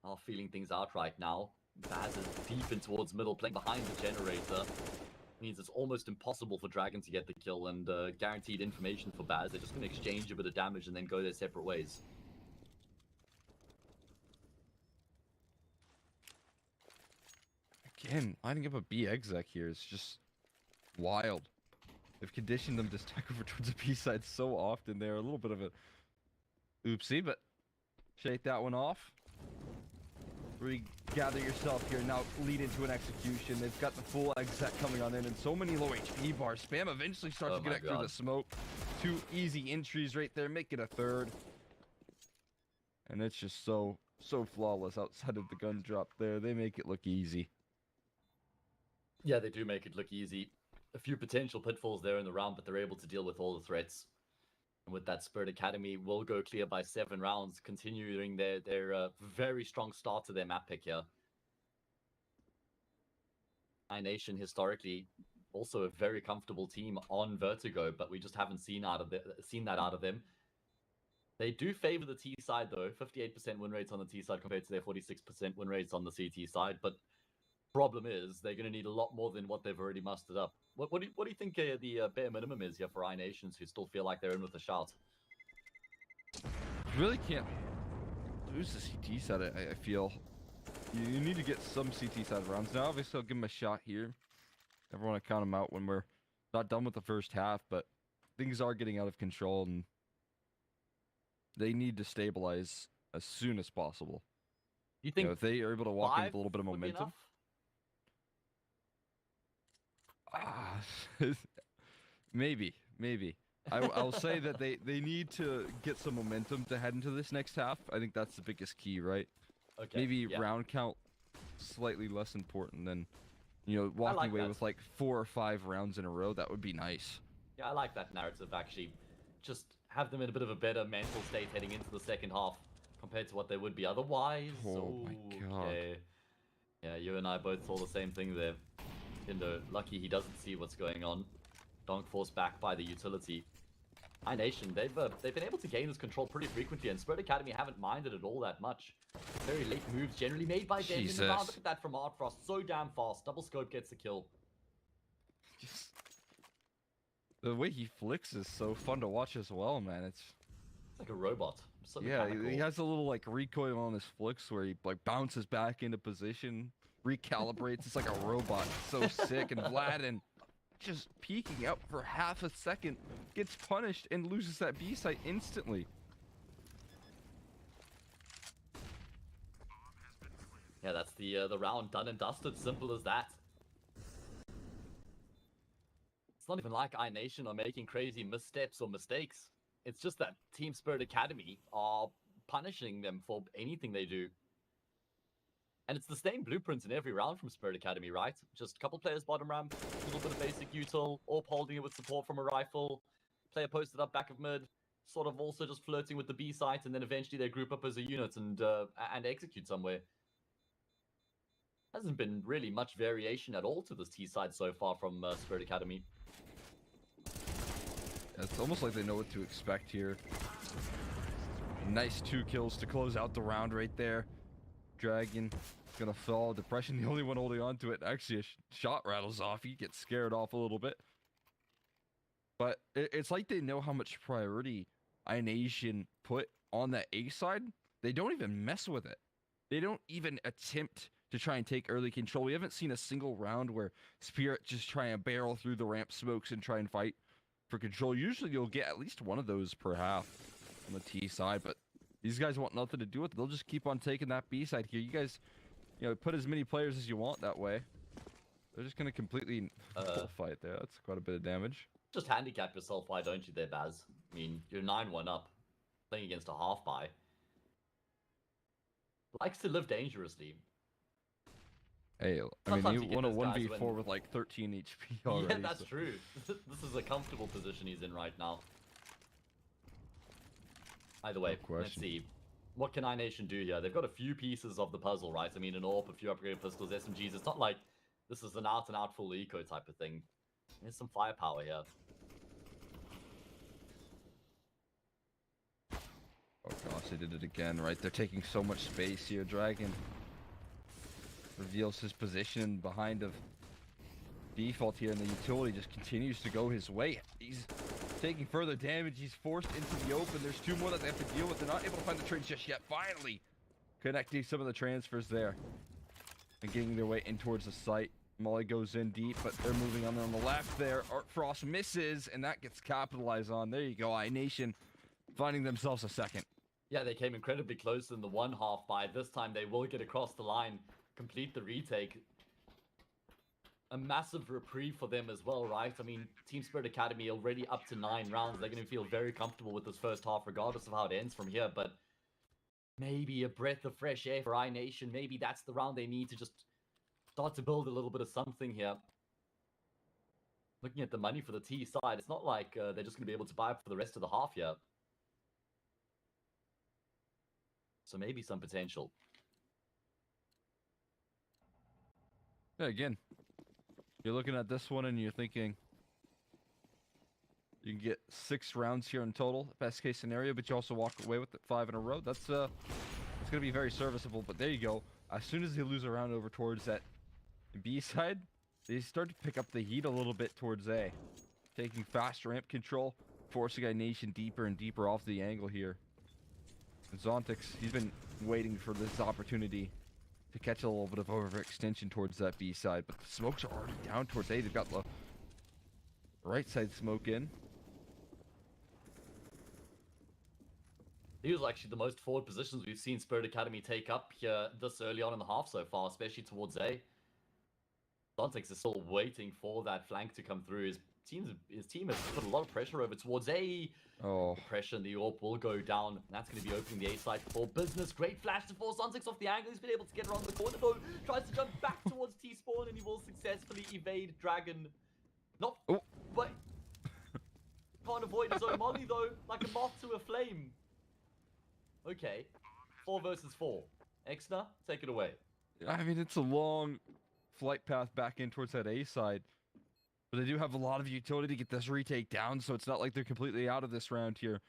Are feeling things out right now. Baz is deep in towards middle, playing behind the generator. Means it's almost impossible for Dragon to get the kill, and guaranteed information for Baz. They're just going to exchange a bit of damage and then go their separate ways. Again, lining up a B exec here is just wild. They've conditioned them to stack over towards the B side so often. They're a little bit of a oopsie, but shake that one off. Regather yourself here, now lead into an execution. They've got the full exec coming on in, and so many low HP bars. Spam eventually starts to connect through the smoke. 2 easy entries right there, make it a 3rd. And it's just so flawless outside of the gun drop there. They make it look easy. Yeah, they do make it look easy. A few potential pitfalls there in the round, but they're able to deal with all the threats. And with that, Spirit Academy will go clear by 7 rounds, continuing their very strong start to their map pick here. iNation historically also a very comfortable team on Vertigo, but we just haven't seen that out of them. They do favor the T side though, 58% win rates on the T side compared to their 46% win rates on the CT side. But problem is they're going to need a lot more than what they've already mustered up. What do you think the bare minimum is here for iNations who still feel like they're in with a shot? You really can't lose the CT side, I feel. You need to get some CT side rounds. Now, obviously, I'll give them a shot here. Never want to count them out when we're not done with the first half, but things are getting out of control, and they need to stabilize as soon as possible. You think if they are able to walk in with a little bit of momentum? Maybe. I'll say that they need to get some momentum to head into this next half. I think that's the biggest key, right? Okay. Maybe round count slightly less important than, walking away with like 4 or 5 rounds in a row. That would be nice. Yeah, I like that narrative actually. Just have them in a bit of a better mental state heading into the second half. compared to what they would be otherwise. Oh my god. Okay. Yeah, you and I both saw the same thing there. Lucky he doesn't see what's going on. Donk forced back by the utility. iNation, they've been able to gain this control pretty frequently, and Spirit Academy haven't minded it all that much. Very late moves generally made by them in the round. Look at that from Artfrost, so damn fast. Double scope gets the kill. The way he flicks is so fun to watch as well, man. It's like a robot. So yeah, mechanical. he has a little like recoil on his flicks where he like bounces back into position, recalibrates. It's like a robot. It's so sick. And Vladin just peeking out for half a second, gets punished and loses that B site instantly. Yeah, that's the round done and dusted. Simple as that. It's not even like iNation are making crazy missteps or mistakes. It's just that Team Spirit Academy are punishing them for anything they do. And it's the same blueprint in every round from Spirit Academy, right? Just a couple players bottom ramp, a little bit of basic util, AWP holding it with support from a rifle, player posted up back of mid, sort of also just flirting with the B site, and then eventually they group up as a unit and execute somewhere. Hasn't been really much variation at all to this T side so far from Spirit Academy. It's almost like they know what to expect here. Nice 2 kills to close out the round right there. Dragon gonna fall. Depression, the only one holding on to it. Actually, a shot rattles off. He gets scared off a little bit. But it's like they know how much priority iNation put on that A side. They don't even mess with it. They don't even attempt to try and take early control. We haven't seen a single round where Spirit just try and barrel through the ramp smokes and try and fight for control. Usually you'll get at least one of those per half on the T side, but these guys want nothing to do with it. They'll just keep on taking that B side here. You guys, put as many players as you want that way. They're just going to completely fight there. That's quite a bit of damage. Just handicap yourself, why don't you there, Baz? I mean, you're 9-1 up, playing against a half buy. Likes to live dangerously. Hey, I mean, you won a 1v4 with like 13 HP already. Yeah, that's true. This is a comfortable position he's in right now. Either way, let's see. What can iNation do here? They've got a few pieces of the puzzle, right? I mean, an AWP, a few upgraded pistols, SMGs. It's not like this is an out-and-out full eco type of thing. There's some firepower here. Oh gosh, they did it again, right? They're taking so much space here. Dragon reveals his position behind of default here, and the utility just continues to go his way. He's taking further damage. He's forced into the open. There's 2 more that they have to deal with. They're not able to find the trades just yet. Finally connecting some of the transfers there and getting their way in towards the site. Molly goes in deep, but they're moving on the left there. Artfrost misses, and that gets capitalized on. There you go, iNation finding themselves a second. Yeah, they came incredibly close in the 1 half buy. This time they will get across the line, complete the retake. A massive reprieve for them as well, right? I mean, Team Spirit Academy already up to 9 rounds. They're going to feel very comfortable with this first half, regardless of how it ends from here. But maybe a breath of fresh air for iNation. Maybe that's the round they need to just start to build a little bit of something here. Looking at the money for the T side, it's not like they're just going to be able to buy for the rest of the half here. So maybe some potential. Yeah, again, you're looking at this one and you're thinking you can get 6 rounds here in total, best case scenario, but you also walk away with it 5 in a row. That's it's going to be very serviceable. But there you go. As soon as they lose a round over towards that B side, they start to pick up the heat a little bit towards A, taking fast ramp control, forcing iNation deeper and deeper off the angle here. And Zontix, he's been waiting for this opportunity to catch a little bit of overextension towards that B side, but the smokes are already down towards A. They've got the right side smoke in. These are actually the most forward positions we've seen Spirit Academy take up here this early on in the half so far, especially towards A. Zontix is still waiting for that flank to come through. His team has put a lot of pressure over towards A. Oh. The pressure and the AWP will go down. And that's going to be opening the A side for business. Great flash to force Zontix off the angle. He's been able to get around the corner though. Tries to jump back towards T-spawn and he will successfully evade Dragon. Not, but can't avoid his own molly though, like a moth to a flame. Okay. 4 versus 4. Exner, take it away. I mean, it's a long flight path back in towards that A side. But they do have a lot of utility to get this retake down, so it's not like they're completely out of this round here.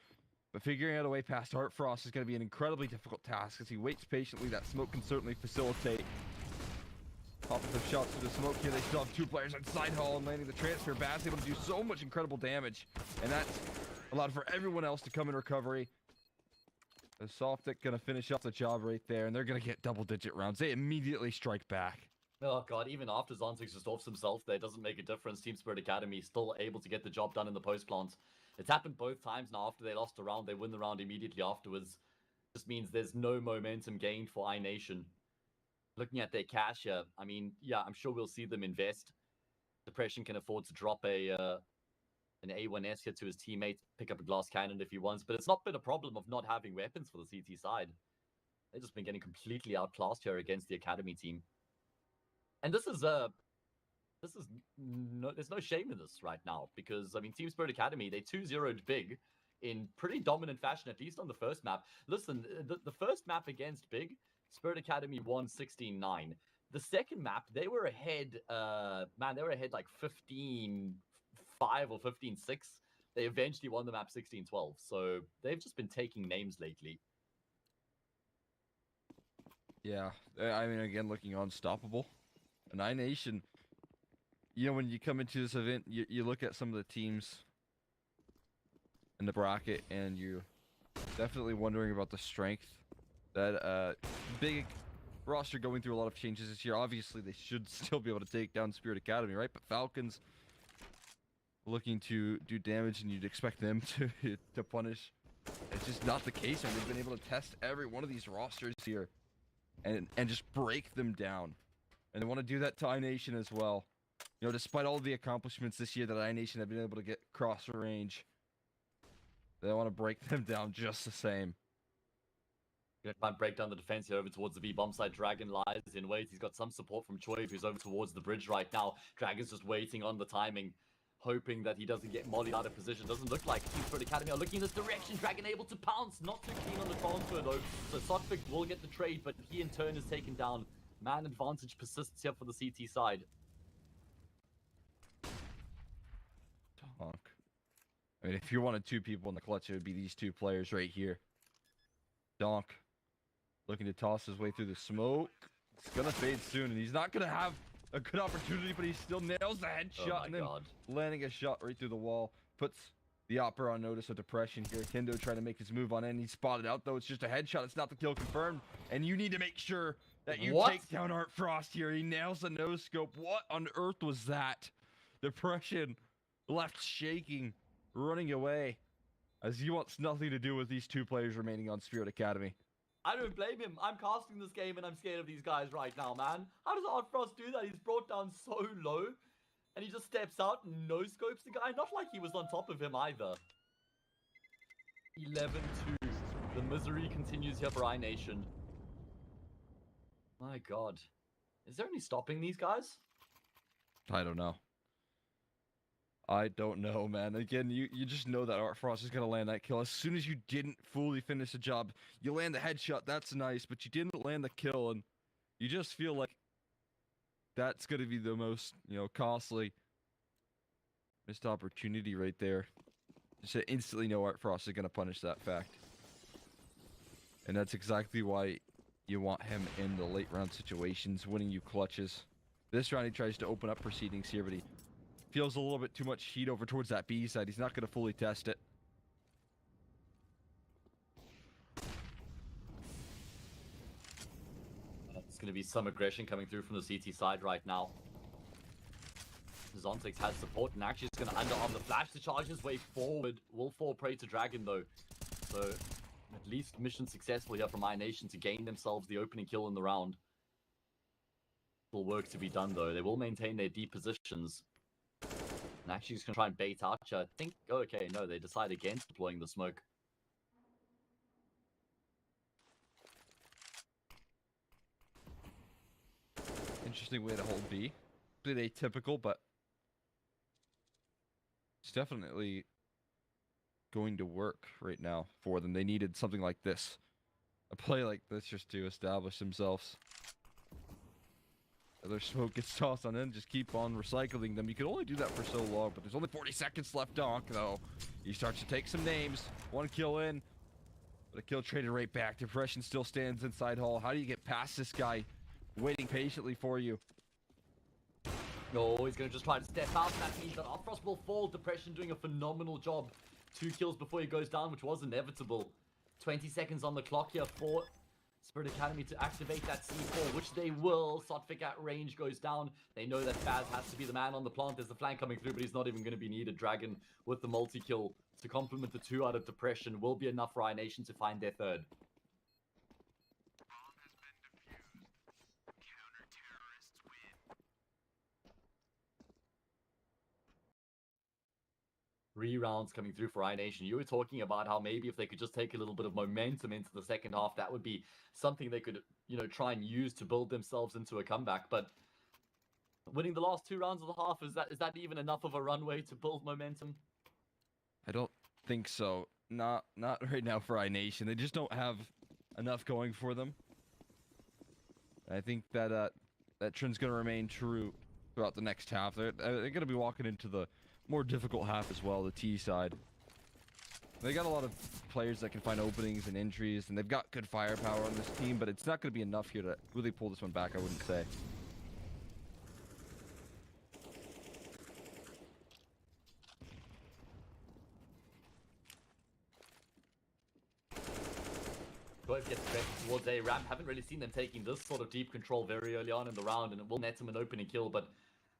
But figuring out a way past Art Frost is going to be an incredibly difficult task as he waits patiently. That smoke can certainly facilitate. Popping some shots through the smoke here. They still have 2 players on side hall and landing the transfer. Bass able to do so much incredible damage. And that's allowed for everyone else to come in recovery. The Softic going to finish off the job right there, and they're going to get double-digit rounds. They immediately strike back. Oh god, even after Zontex just offs himself there, it doesn't make a difference. Team Spirit Academy still able to get the job done in the post-plant. It's happened both times now. After they lost a round, they win the round immediately afterwards. Just means there's no momentum gained for iNation. Looking at their cash here, I mean, yeah, I'm sure we'll see them invest. Depression can afford to drop an A1S here to his teammate, pick up a glass cannon if he wants, but it's not been a problem of not having weapons for the CT side. They've just been getting completely outclassed here against the Academy team. And there's no shame in this right now, because, I mean, Team Spirit Academy, they 2-0'd Big in pretty dominant fashion, at least on the first map. Listen, the first map against Big, Spirit Academy won 16-9. The second map, they were ahead, they were ahead like 15-5 or 15-6. They eventually won the map 16-12, so they've just been taking names lately. Yeah, I mean, again, looking unstoppable. And iNation, you know, when you come into this event, you look at some of the teams in the bracket, and you're definitely wondering about the strength. That Big roster going through a lot of changes this year. Obviously, they should still be able to take down Spirit Academy, right? But Falcons looking to do damage, and you'd expect them to punish. It's just not the case, and they've been able to test every one of these rosters here and just break them down. And they want to do that to iNation as well. You know, despite all the accomplishments this year that iNation have been able to get across the range, they want to break them down just the same. Gonna try and break down the defense here over towards the B-bomb side. Dragon lies in wait. He's got some support from Choi, who's over towards the bridge right now. Dragon's just waiting on the timing, hoping that he doesn't get mollied out of position. Doesn't look like Team Spirit Academy are looking in this direction. Dragon able to pounce. Not too keen on the transfer, though. So Sotvic will get the trade, but he in turn is taken down. Man advantage persists here for the CT side. Donk. I mean, if you wanted 2 people in the clutch, it would be these 2 players right here. Donk looking to toss his way through the smoke. It's gonna fade soon, and he's not gonna have a good opportunity, but he still nails the headshot, and then landing a shot right through the wall. Puts the Opera on notice of depression here. Kendo trying to make his move on in. He's spotted out, though. It's just a headshot. It's not the kill confirmed, and you need to make sure that you take down Art Frost here. He nails the no-scope. What on earth was that? Depression left shaking, running away, as he wants nothing to do with these 2 players remaining on Spirit Academy. I don't blame him. I'm casting this game and I'm scared of these guys right now, man. How does Art Frost do that? He's brought down so low, and he just steps out and no-scopes the guy. Not like he was on top of him either. 11-2. The misery continues here for iNation. My god. Is there any stopping these guys? I don't know. I don't know, man. Again, you just know that Art Frost is going to land that kill. As soon as you didn't fully finish the job, you land the headshot, that's nice, but you didn't land the kill, and you just feel like that's going to be the most, you know, costly missed opportunity right there. Just instantly know Art Frost is going to punish that fact. And that's exactly why you want him in the late round situations, winning you clutches. This round he tries to open up proceedings here, but he feels a little bit too much heat over towards that B side. He's not going to fully test it. It's going to be some aggression coming through from the CT side right now. Zontex has support and actually is going to underarm the flash to charge his way forward. Will fall prey to Dragon though. So at least mission successful here from iNation to gain themselves the opening kill in the round. Still work to be done though. They will maintain their deep positions. And actually just going to try and bait Archer. I think, oh, okay, no, they decide against deploying the smoke. Interesting way to hold B. A bit atypical, but it's definitely going to work right now for them. They needed something like this a play like this just to establish themselves. Their smoke gets tossed on in, just keep on recycling them. You can only do that for so long, but there's only 40 seconds left, Donk, though. He starts to take some names. 1 kill in, but a kill traded right back. Depression still stands inside hall. How do you get past this guy waiting patiently for you? No, he's going to just try to step out. That means that Frost will fall. Depression doing a phenomenal job. 2 kills before he goes down, which was inevitable. 20 seconds on the clock here for Spirit Academy to activate that C4, which they will. Sotfik at range goes down. They know that Baz has to be the man on the plant. There's the flank coming through, but he's not even going to be needed. Dragon with the multi-kill to complement the 2 out of Depression will be enough for iNation to find their 3rd. Rounds coming through for iNation. You were talking about how maybe if they could just take a little bit of momentum into the second half, that would be something they could, you know, try and use to build themselves into a comeback. But winning the last 2 rounds of the half, is that even enough of a runway to build momentum? I don't think so. Not right now for iNation. They just don't have enough going for them. I think that that trend's going to remain true throughout the next half. They're going to be walking into the more difficult half as well, the T side. They got a lot of players that can find openings and entries, and they've got good firepower on this team, but it's not going to be enough here to really pull this one back, I wouldn't say. Both gets directed towards A-Ram. Haven't really seen them taking this sort of deep control very early on in the round, and it will net him an opening kill, but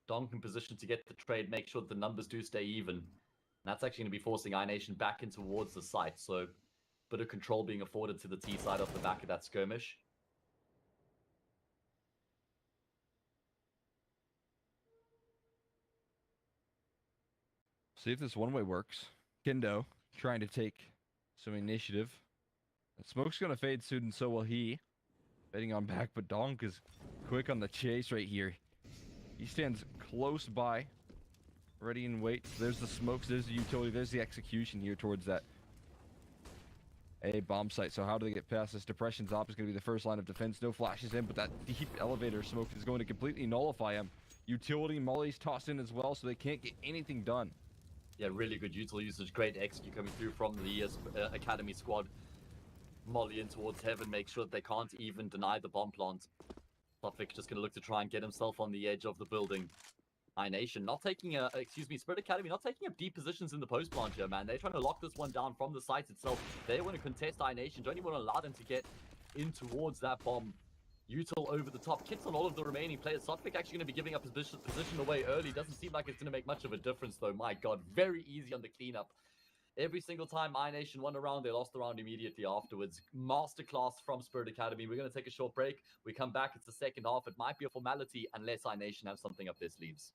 Donk in position to get the trade, make sure that the numbers do stay even. And that's actually going to be forcing iNation back in towards the site. So, bit of control being afforded to the T side off the back of that skirmish. See if this one-way works. Kendo trying to take some initiative. The smoke's going to fade soon, and so will he. Betting on back, but Donk is quick on the chase right here. He stands close by, ready and wait. There's the smokes, there's the utility, there's the execution here towards that A bomb site. So how do they get past this? Depression's op is going to be the first line of defense. No flashes in, but that deep elevator smoke is going to completely nullify him. Utility Molly's tossed in as well, so they can't get anything done. Yeah, really good util usage. Great execute coming through from the Academy squad. Molly in towards heaven, make sure that they can't even deny the bomb plant. Sotfik just going to look to try and get himself on the edge of the building. iNation not taking Spirit Academy not taking up deep positions in the post plant here, man. They're trying to lock this one down from the site itself. They want to contest iNation. Don't even want to allow them to get in towards that bomb. Util over the top. Kits on all of the remaining players. Sotfik actually going to be giving up his position away early. Doesn't seem like it's going to make much of a difference, though. My God, very easy on the cleanup. Every single time iNation won a round, they lost the round immediately afterwards. Masterclass from Spirit Academy. We're going to take a short break. We come back. It's the second half. It might be a formality unless iNation have something up their sleeves.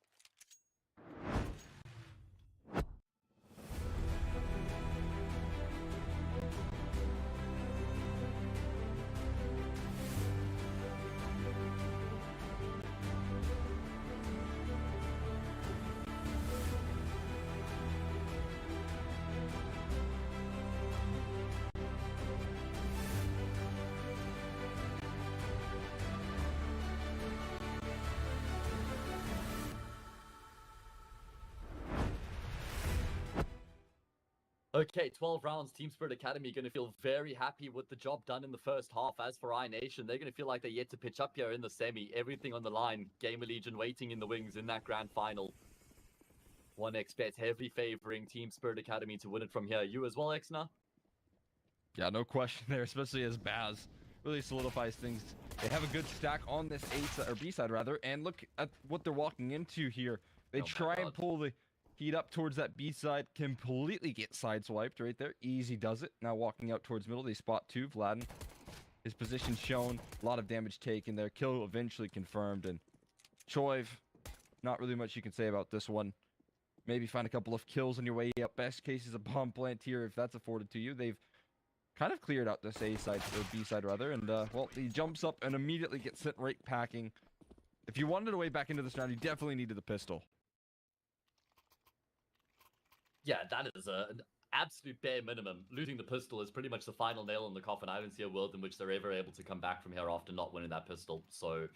Okay, 12 rounds. Team Spirit Academy going to feel very happy with the job done in the first half. As for iNation, they're going to feel like they're yet to pitch up here in the semi. Everything on the line. GAMERLEGION waiting in the wings in that grand final. 1xBet heavily favoring Team Spirit Academy to win it from here. You as well, Exna? Yeah, no question there, especially as Baz really solidifies things. They have a good stack on this A side, or B side rather, and look at what they're walking into here. They try and pull the heat up towards that B side, completely get sideswiped right there. Easy does it. Now walking out towards middle, they spot 2. Vladden, his position shown, a lot of damage taken there. Kill eventually confirmed, and Choiv, not really much you can say about this one. Maybe find a couple of kills on your way up. Best case is a bomb plant here if that's afforded to you. They've kind of cleared out this A side, or B side rather, and well, he jumps up and immediately gets sent right packing. If you wanted a way back into this round, you definitely needed the pistol. Yeah, that is absolute bare minimum. Losing the pistol is pretty much the final nail in the coffin. I don't see a world in which they're ever able to come back from here after not winning that pistol. So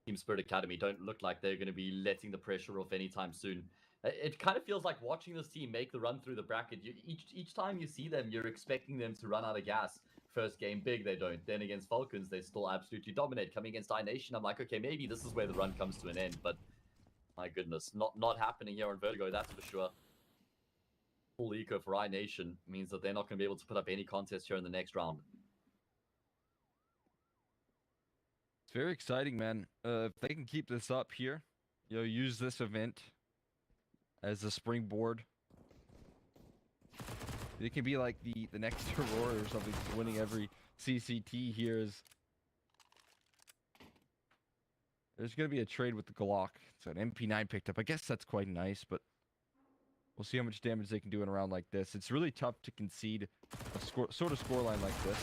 Team Spirit Academy don't look like they're going to be letting the pressure off anytime soon. It kind of feels like watching this team make the run through the bracket. Each time you see them, you're expecting them to run out of gas. First game big, they don't. Then against Falcons, they still absolutely dominate. Coming against iNation, I'm like, okay, maybe this is where the run comes to an end. But my goodness, not happening here on Vertigo, that's for sure. Full eco for iNation means that they're not going to be able to put up any contest here in the next round. It's very exciting, man. If they can keep this up here, use this event as a springboard. It can be like the next Aurora or something, winning every CCT here. There's going to be a trade with the Glock. So an MP9 picked up. I guess that's quite nice, but we'll see how much damage they can do in a round like this. It's really tough to concede a sort of scoreline like this.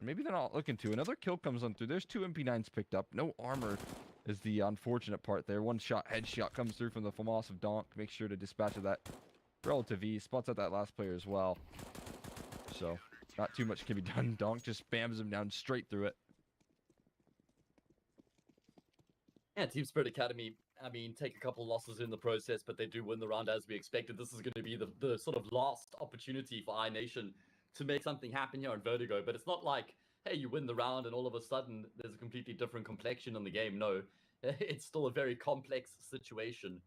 Maybe they're not looking to. Another kill comes on through. There's 2 MP9s picked up. No armor is the unfortunate part there. One shot, headshot comes through from the FAMAS of Donk. Make sure to dispatch of that relative E. Spots out that last player as well. So, not too much can be done. Donk just spams him down straight through it. Yeah, Team Spirit Academy, I mean, take a couple losses in the process, but they do win the round as we expected. This is going to be the sort of last opportunity for iNation to make something happen here on Vertigo. But it's not like, hey, you win the round and all of a sudden there's a completely different complexion in the game. No, it's still a very complex situation.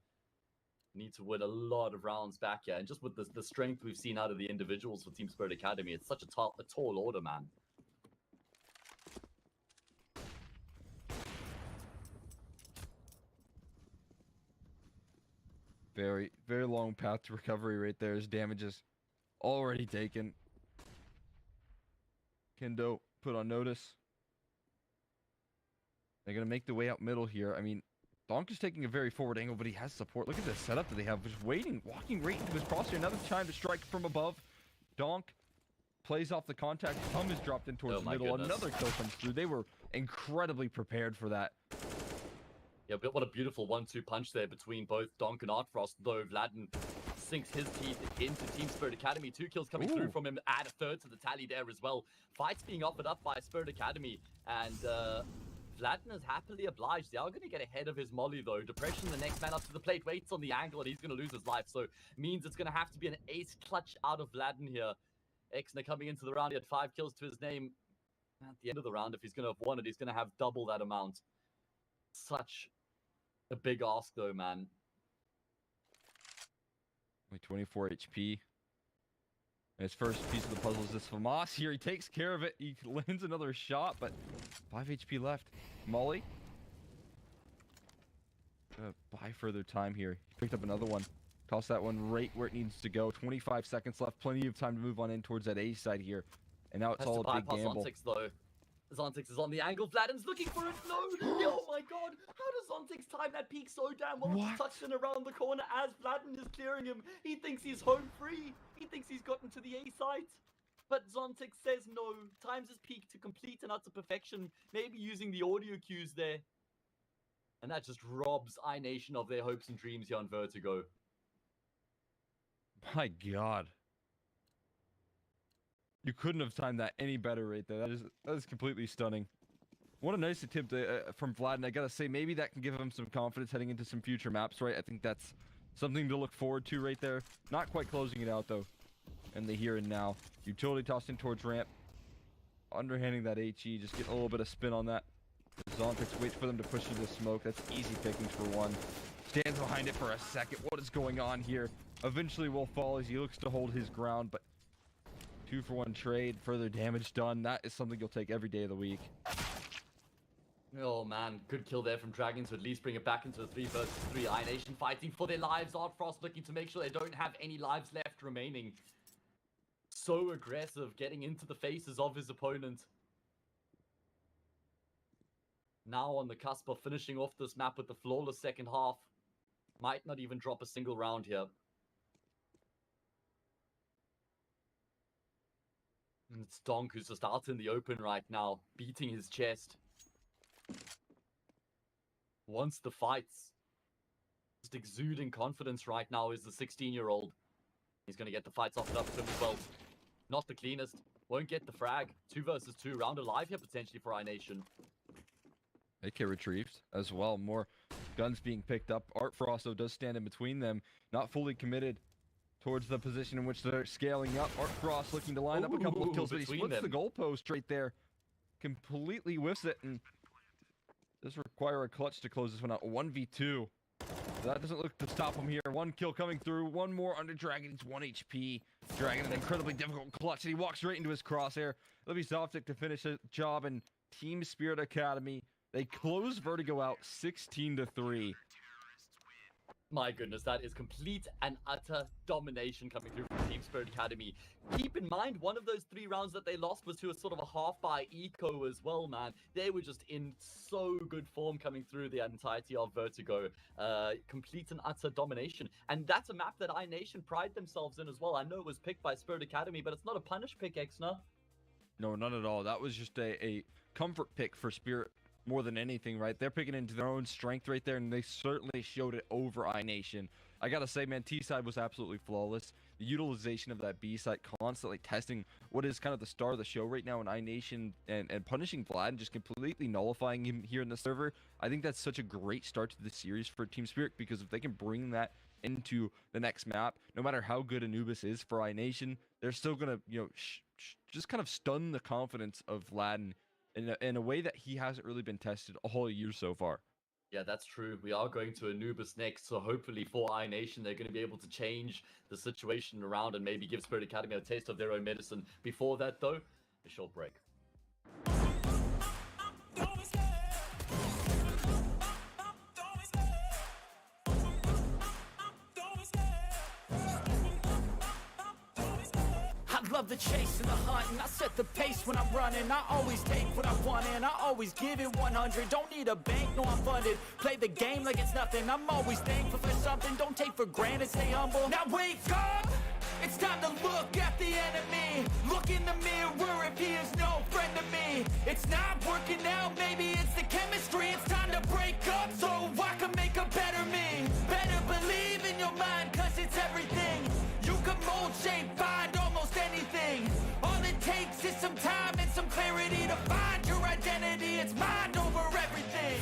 Need to win a lot of rounds back here. And just with the strength we've seen out of the individuals for Team Spirit Academy, it's such a tall order, man. Very, very long path to recovery right there. His damage is already taken. Kendo put on notice. They're going to make the way out middle here. I mean, Donk is taking a very forward angle, but he has support. Look at the setup that they have. Just waiting, walking right into his crosshair. Another time to strike from above. Donk plays off the contact. Thumb is dropped in towards the middle. Goodness. Another kill comes through. They were incredibly prepared for that. Yeah, but what a beautiful 1-2 punch there between both Donk and Artfrost, though Vladden sinks his teeth into Team Spirit Academy. 2 kills coming through from him. Add a third to the tally there as well. Fights being offered up by Spirit Academy, and Vladden is happily obliged. They are going to get ahead of his molly, though. Depression, the next man up to the plate, waits on the angle, and he's going to lose his life. So means it's going to have to be an ace clutch out of Vladden here. Exner coming into the round, he had 5 kills to his name. At the end of the round, if he's going to have won it, he's going to have double that amount. Such a big ask, though, man. Only 24 HP. His first piece of the puzzle is this FAMAS here. He takes care of it. He lands another shot, but 5 HP left. Molly. Buy further time here. He picked up another one. Toss that one right where it needs to go. 25 seconds left. Plenty of time to move on in towards that A side here. And now it's all a big gamble. Zontix, though. Zontix is on the angle. Vladden's looking for it. No! Oh my god! How does Zontix time that peak so damn well? It's tucked in around the corner as Vladden is clearing him. He thinks he's home free. He thinks he's gotten to the A site. But Zontix says no. Times his peak to complete and utter perfection. Maybe using the audio cues there. And that just robs iNation of their hopes and dreams here on Vertigo. My god. You couldn't have timed that any better right there. That is completely stunning. What a nice attempt from Vlad, and I gotta say, maybe that can give him some confidence heading into some future maps, right? I think that's something to look forward to right there. Not quite closing it out, though. And the here and now. Utility tossed in towards ramp. Underhanding that HE, just getting a little bit of spin on that. Zontix waits for them to push through the smoke. That's easy pickings for one. Stands behind it for a second. What is going on here? Eventually will fall as he looks to hold his ground, but 2-for-1 trade, further damage done. That is something you'll take every day of the week. Oh man, good kill there from Dragons to at least bring it back into the 3 versus 3. iNation fighting for their lives. Artfrost looking to make sure they don't have any lives left remaining. So aggressive, getting into the faces of his opponent. Now on the cusp of finishing off this map with the flawless second half. Might not even drop a single round here. And it's Donk who's just out in the open right now, beating his chest. Wants the fights. Just exuding confidence right now is the 16-year-old. He's going to get the fights offered up to him as well. Not the cleanest. Won't get the frag. 2 versus 2. Round alive here potentially for iNation. AK retrieved as well. More guns being picked up. Art Frost, though, does stand in between them. Not fully committed towards the position in which they're scaling up. Art Frost looking to line up a couple of kills, but he splits the goalpost right there. Completely whiffs it, and does require a clutch to close this one out. 1v2. That doesn't look to stop him here. 1 kill coming through. 1 more under Dragon. He's 1 HP. Dragon, an incredibly difficult clutch, and he walks right into his crosshair. Zoptic to finish the job, and Team Spirit Academy, they close Vertigo out 16-3. My goodness, that is complete and utter domination coming through from Team Spirit Academy. Keep in mind, one of those 3 rounds that they lost was to a sort of a half-by eco as well, man. They were just in so good form coming through the entirety of Vertigo. Complete and utter domination. And that's a map that iNation pride themselves in as well. I know it was picked by Spirit Academy, but it's not a punish pick, Exner. No, none at all. That was just a comfort pick for Spirit. More than anything, right? They're picking into their own strength right there, and they certainly showed it over iNation. I gotta say, man, T side was absolutely flawless. The utilization of that B side, constantly testing what is kind of the star of the show right now in iNation, and punishing Vlad and just completely nullifying him here in the server. I think that's such a great start to the series for Team Spirit, because if they can bring that into the next map, no matter how good Anubis is for iNation, they're still gonna, you know, just kind of stun the confidence of Vlad in a way that he hasn't really been tested a whole year so far. Yeah, that's true. We are going to Anubis next, so hopefully for iNation, they're going to be able to change the situation around and maybe give Spirit Academy a taste of their own medicine. Before that, though, a short break. I love the chase and the hunt, and I set the pace when I'm running. I always take what I want and I always give it 100. Don't need a bank, no, I'm funded. Play the game like it's nothing. I'm always thankful for something. Don't take for granted, stay humble. Now wake up! It's time to look at the enemy. Look in the mirror if he is no friend to me. It's not working out, maybe it's the chemistry. It's time to break up so I can make a better me. Better believe in your mind, cause it's everything. You can mold, shape, find almost anything. All it takes is some time and some clarity to find your identity. It's mind over everything.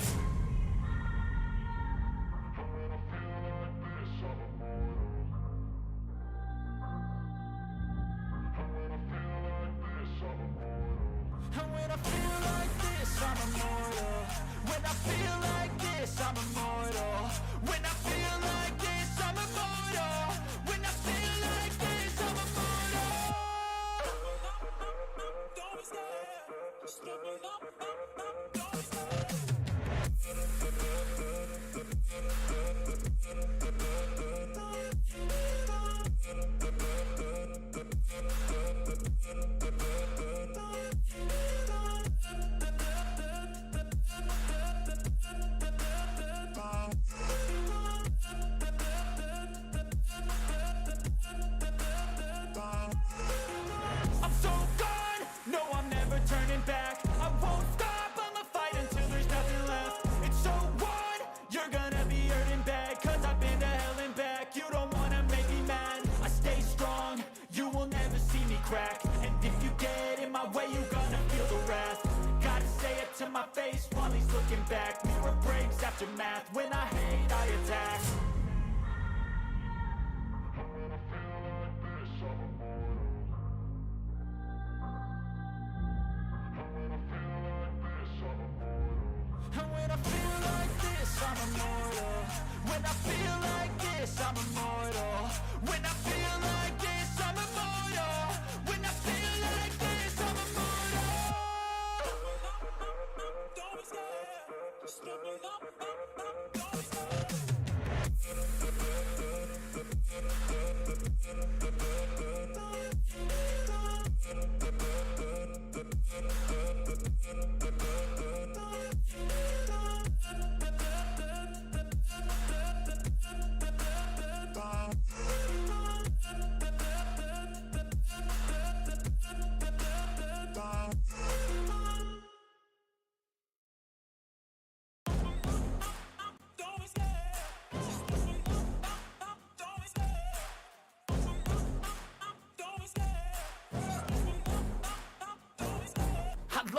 And when I feel like this, I'm immortal. When I feel like this, I'm immortal. When I feel like this, I'm immortal. When I feel like this, I'm immortal. Don't be scared. Just give it up. Don't be scared. I'm so gone, no, I'm never turning back. I won't stop, I'ma fight until there's nothing left. It's so on, you're gonna be hurting bad, cause I've been to hell and back. You don't wanna make me mad, I stay strong, you will never see me crack. And if you get in my way, you're gonna feel the wrath. Gotta say it to my face while he's looking back. Mirror breaks after math, when I hate, I attack. And when I feel like this, I'm immortal. When I feel like this, I'm immortal. When I feel like this, I'm immortal. When I feel like this, I'm immortal. Don't be scared. Just give it up. Don't be scared.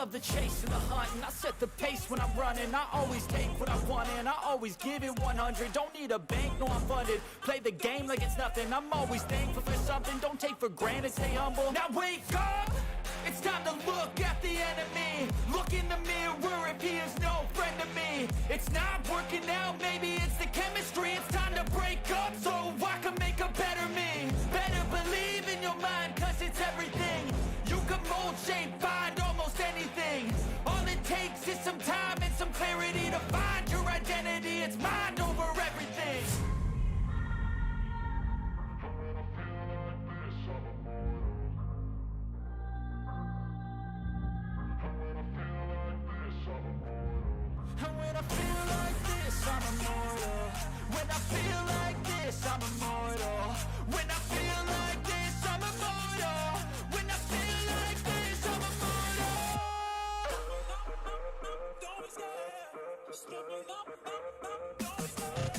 love the chase and the hunt, and I set the pace when I'm running. I always take what I want and I always give it 100. Don't need a bank, no I'm funded. Play the game like it's nothing. I'm always thankful for something. Don't take for granted, stay humble. Now wake up! It's time to look at the enemy. Look in the mirror if he is no friend to me. It's not working out, maybe it's the chemistry. It's time to break up so I can make a better me. Better believe in your mind, cause it's everything. You can mold, shape, find almost anything. All it takes is some time and some clarity to find your identity. It's mind over everything. And when I feel like this, I'm immortal. When I feel like this, I'm immortal. When I feel like this, I'm immortal. When I feel like this, I'm immortal. Don't be scared. Just give me up. Don't be scared.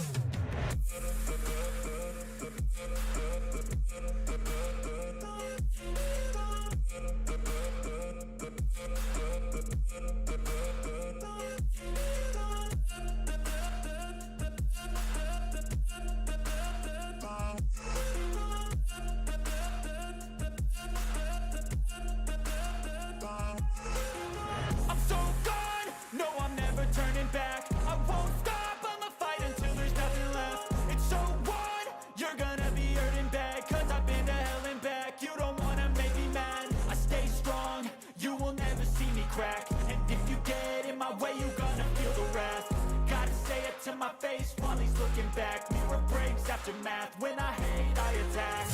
I'm so gone, no I'm never turning back. I won't stop, I'ma fight until there's nothing left. It's so on, you're gonna be hurting bad. Cause I've been to hell and back. You don't wanna make me mad. I stay strong, you will never see me crack. And if you get in my way, you gonna feel the wrath. Gotta say it to my face while he's looking back. Mirror breaks after math, when I hate I attack.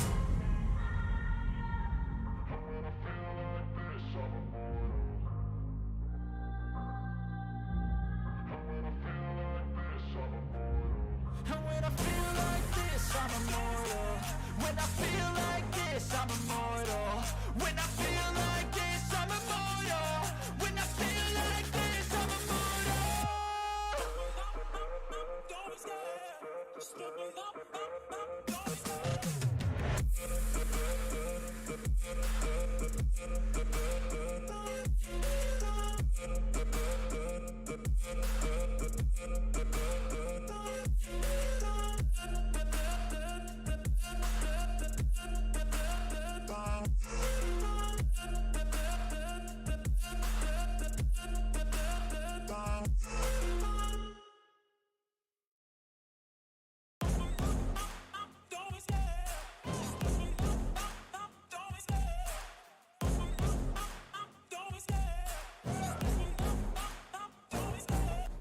And when I feel like this, I'm immortal. When I feel like this, I'm immortal. When I feel like this, I'm immortal. When I feel like this, I'm immortal. Don't be scared. Just give me up. Don't be scared.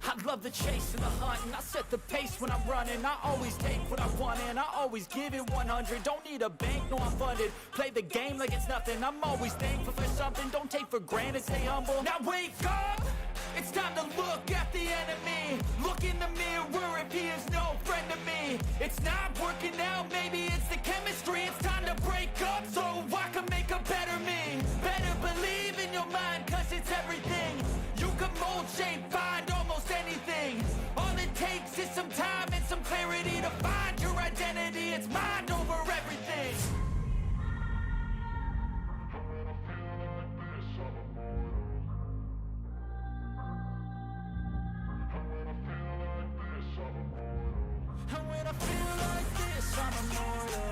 I love the chase and the hunt, and I set the pace when I'm running. I always take what I want and I always give it 100. Don't need a bank, no I'm funded. Play the game like it's nothing. I'm always thankful for something. Don't take for granted, stay humble. Now wake up! It's time to look at the enemy. Look in the mirror if he is no friend to me. It's not working out, maybe it's the chemistry. It's time to break up so I can make a better me. Better believe in your mind, cause it's everything. You can mold, shape, find almost anything. All it takes is some time and some clarity to find your identity. It's mind over everything. And when I feel like this, I'm immortal.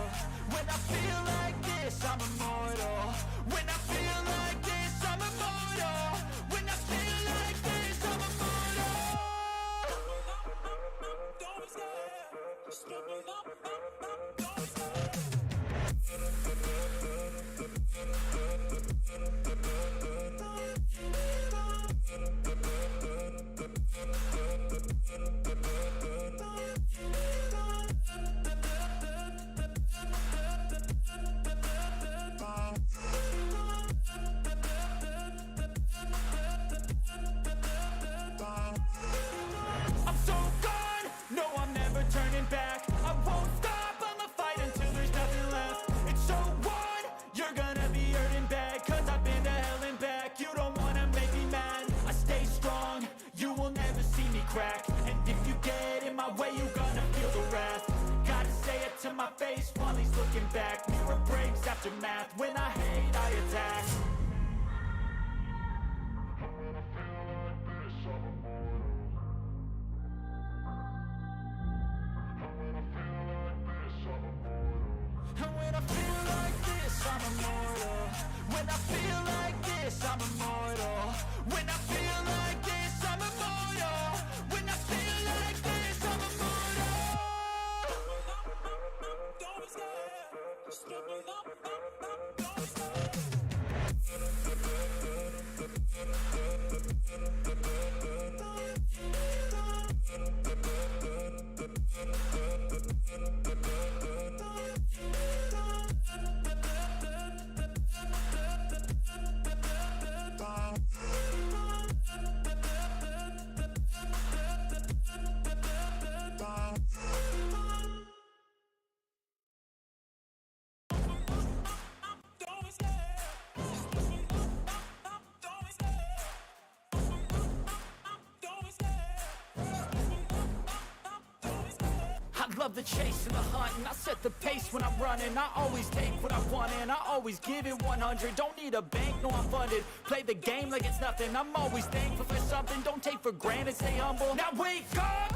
When I feel like this, I'm immortal. When I feel like this, I'm immortal. When I feel like this, I'm immortal. Don't be scared. Just give me up. Don't be scared. I'm immortal. When I feel like this, I'm immortal. When I feel like this, I'm immortal. When I feel like this, I'm immortal. Don't be scared. Step it up, don't be scared. I love the chase and the hunt, and I set the pace when I'm running. I always take what I want and I always give it 100. Don't need a bank, no I'm funded. Play the game like it's nothing. I'm always thankful for something. Don't take for granted, stay humble. Now wake up!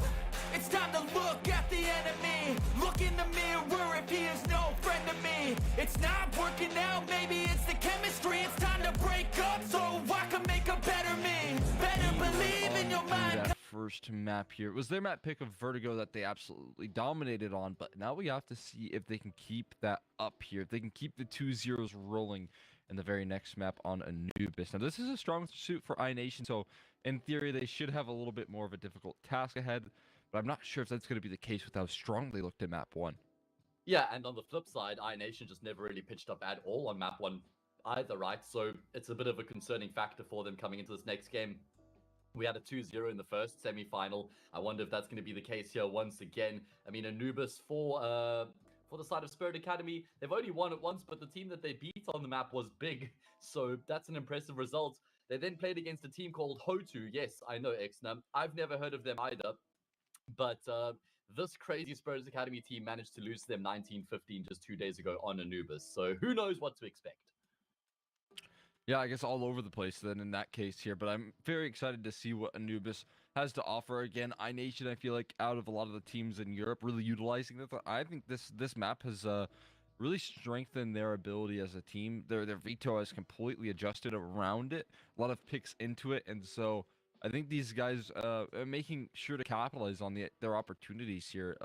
It's time to look at the enemy. Look in the mirror if he is no friend to me. It's not working out, maybe it's the chemistry. It's time to break up so I can make a better me. Better believe in your mind. First map here. It was their map pick of Vertigo that they absolutely dominated on, but now we have to see if they can keep that up here, if they can keep the 2-0s rolling in the very next map on Anubis. Now this is a strong suit for iNation, so in theory they should have a little bit more of a difficult task ahead, but I'm not sure if that's going to be the case with how strong they looked at map 1. Yeah, and on the flip side, iNation just never really pitched up at all on map 1 either, right? So it's a bit of a concerning factor for them coming into this next game. We had a 2-0 in the first semi-final. I wonder if that's going to be the case here once again. I mean, Anubis for the side of Spirit Academy, they've only won it once, but the team that they beat on the map was big. So that's an impressive result. They then played against a team called Hotu. Yes, I know, Exna. I've never heard of them either. But this crazy Spirit Academy team managed to lose to them 19-15 just 2 days ago on Anubis. So who knows what to expect. Yeah, I guess all over the place then in that case here, but I'm very excited to see what Anubis has to offer. Again, iNation, I feel like out of a lot of the teams in Europe really utilizing this, I think this map has really strengthened their ability as a team. Their veto has completely adjusted around it, a lot of picks into it, and so I think these guys are making sure to capitalize on their opportunities here.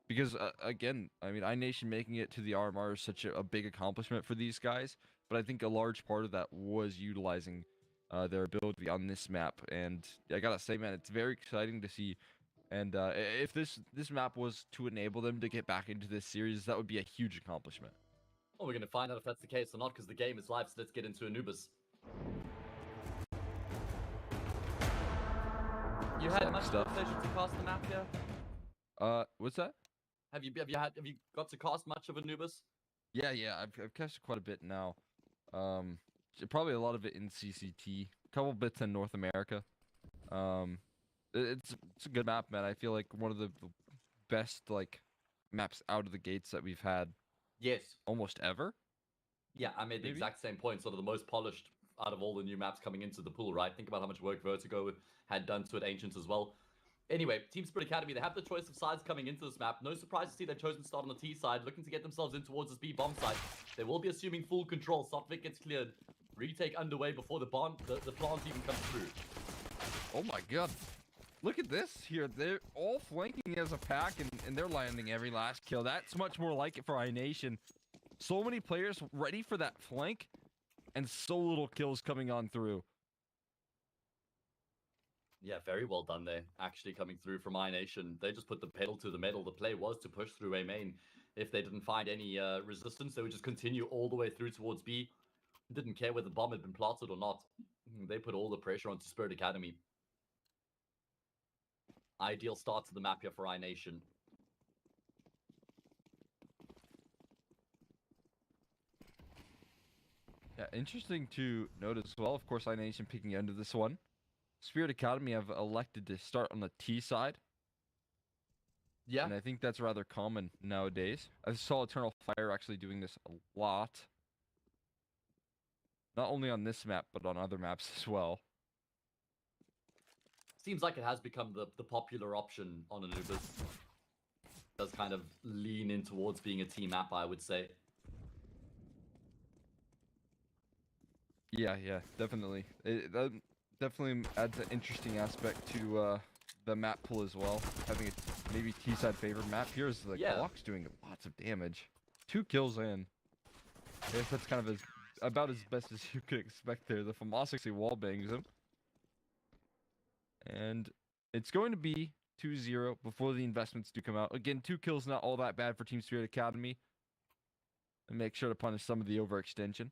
Because, again, I mean, iNation making it to the RMR is such a big accomplishment for these guys, but I think a large part of that was utilizing their ability on this map, and I gotta say, man, it's very exciting to see, and if this map was to enable them to get back into this series, that would be a huge accomplishment. Well, we're going to find out if that's the case or not, because the game is live, so let's get into Anubis. You had much pleasure to cast the map here? What's that? Have you got to cast much of Anubis? Yeah, I've casted quite a bit now. Probably a lot of it in CCT, a couple bits in North America. It's a good map, man. I feel like one of the best maps out of the gates that we've had. Yes. Almost ever. Yeah, I made the exact same point. Sort of the most polished out of all the new maps coming into the pool, right? Think about how much work Vertigo had done to it, Ancients as well. Anyway, Team Spirit Academy, they have the choice of sides coming into this map. No surprise to see they've chosen to start on the T side, looking to get themselves in towards this B bomb side. They will be assuming full control. Softvic gets cleared. Retake underway before the plant even comes through. Oh my god. Look at this here. They're all flanking as a pack, and they're landing every last kill. That's much more like it for iNation. So many players ready for that flank, and so little kills coming on through. Yeah, very well done there, actually coming through from iNation. They just put the pedal to the metal. The play was to push through A main. If they didn't find any resistance, they would just continue all the way through towards B. Didn't care whether the bomb had been planted or not. They put all the pressure onto Spirit Academy. Ideal start to the map here for iNation. Yeah, interesting to note as well. Of course, iNation picking into this one. Spirit Academy have elected to start on the T side. Yeah. And I think that's rather common nowadays. I saw Eternal Fire actually doing this a lot. Not only on this map, but on other maps as well. Seems like it has become the popular option on Anubis. Does kind of lean in towards being a team map, I would say. Yeah, definitely. That definitely adds an interesting aspect to the map pool as well. Having a maybe T-side favored map. Here's the Glock's doing lots of damage. 2 kills in. I guess that's kind of about as best as you could expect there. The FAMAS actually wall bangs him. And it's going to be 2-0 before the investments do come out. Again, 2 kills not all that bad for Team Spirit Academy. And make sure to punish some of the overextension.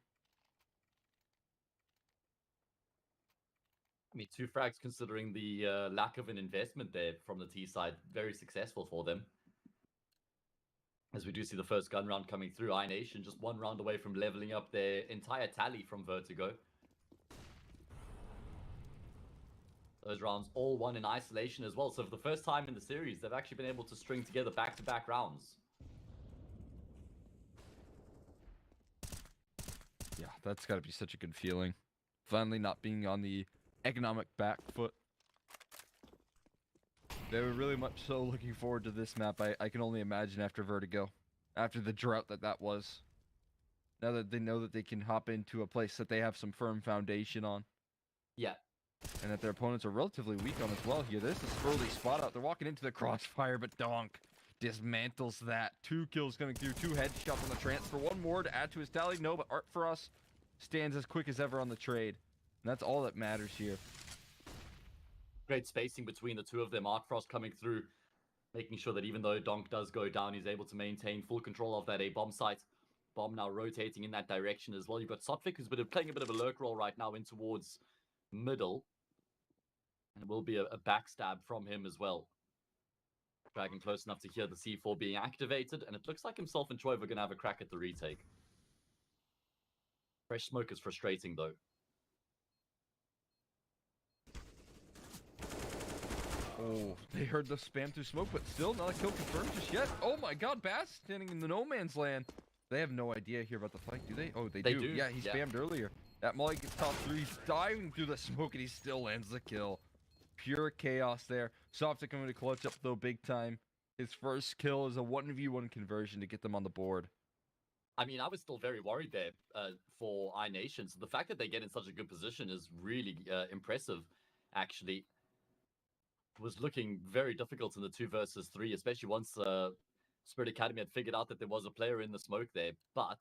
I mean, 2 frags considering the lack of an investment there from the T side. Very successful for them. As we do see the first gun round coming through, iNation just 1 round away from leveling up their entire tally from Vertigo. Those rounds all won in isolation as well. So for the first time in the series, they've actually been able to string together back-to-back rounds. Yeah, that's got to be such a good feeling. Finally not being on the economic back foot. They were really much so looking forward to this map. I can only imagine after Vertigo. After the drought that was. Now that they know that they can hop into a place that they have some firm foundation on. Yeah. And that their opponents are relatively weak on as well here. This is early spot out. They're walking into the crossfire, but Donk dismantles that. 2 kills coming through. 2 headshots on the transfer. 1 more to add to his tally. No, but Art for us stands as quick as ever on the trade. And that's all that matters here. Great spacing between the 2 of them. Art Frost coming through, making sure that even though Donk does go down, he's able to maintain full control of that A-bomb site. Bomb now rotating in that direction as well. You've got Sotvic, who's playing a bit of a lurk role right now in towards middle. And it will be a backstab from him as well. Dragon close enough to hear the C4 being activated, and it looks like himself and Troy are going to have a crack at the retake. Fresh smoke is frustrating, though. Oh, they heard the spam through smoke, but still not a kill confirmed just yet. Oh my god, Bass standing in the no man's land. They have no idea here about the fight, do they? Oh, they do. Yeah, he spammed earlier. That Molly gets top 3. He's diving through the smoke, and he still lands the kill. Pure chaos there. Softic coming to clutch up, though, big time. His first kill is a 1v1 conversion to get them on the board. I mean, I was still very worried there for iNation. So the fact that they get in such a good position is really impressive, actually. It was looking very difficult in the 2 versus 3, especially once Spirit Academy had figured out that there was a player in the smoke there. But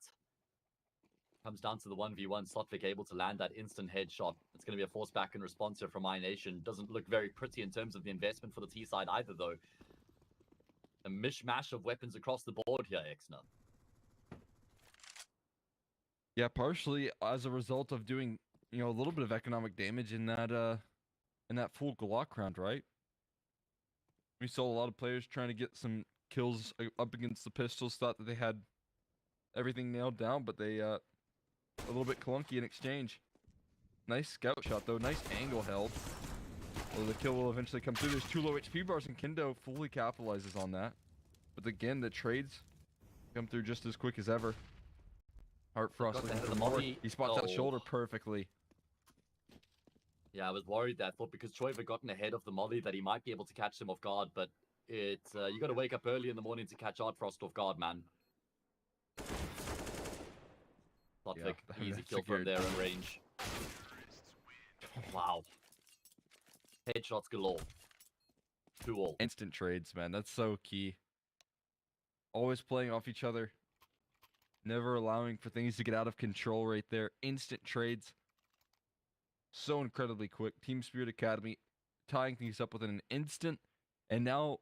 comes down to the 1v1. Slotvic able to land that instant headshot. It's going to be a force back and response here from iNation. Doesn't look very pretty in terms of the investment for the T side either, though. A mishmash of weapons across the board here, Exner. Yeah, partially as a result of doing, a little bit of economic damage in that full Glock round, right? We saw a lot of players trying to get some kills up against the pistols, thought that they had everything nailed down, but they a little bit clunky in exchange. Nice scout shot, though. Nice angle held. Well, the kill will eventually come through. There's 2 low HP bars, and Kendo fully capitalizes on that. But again, the trades come through just as quick as ever. Heart Frost looking for more. He spots that shoulder perfectly. Yeah, I was worried that. I thought because Troy had gotten ahead of the molly that he might be able to catch him off guard, but you got to wake up early in the morning to catch Art Frost off guard, man. Slotvic, easy kill from there in range. Wow. Headshots galore. 2 all. Instant trades, man. That's so key. Always playing off each other. Never allowing for things to get out of control right there. Instant trades. So incredibly quick. Team Spirit Academy tying things up within an instant. And now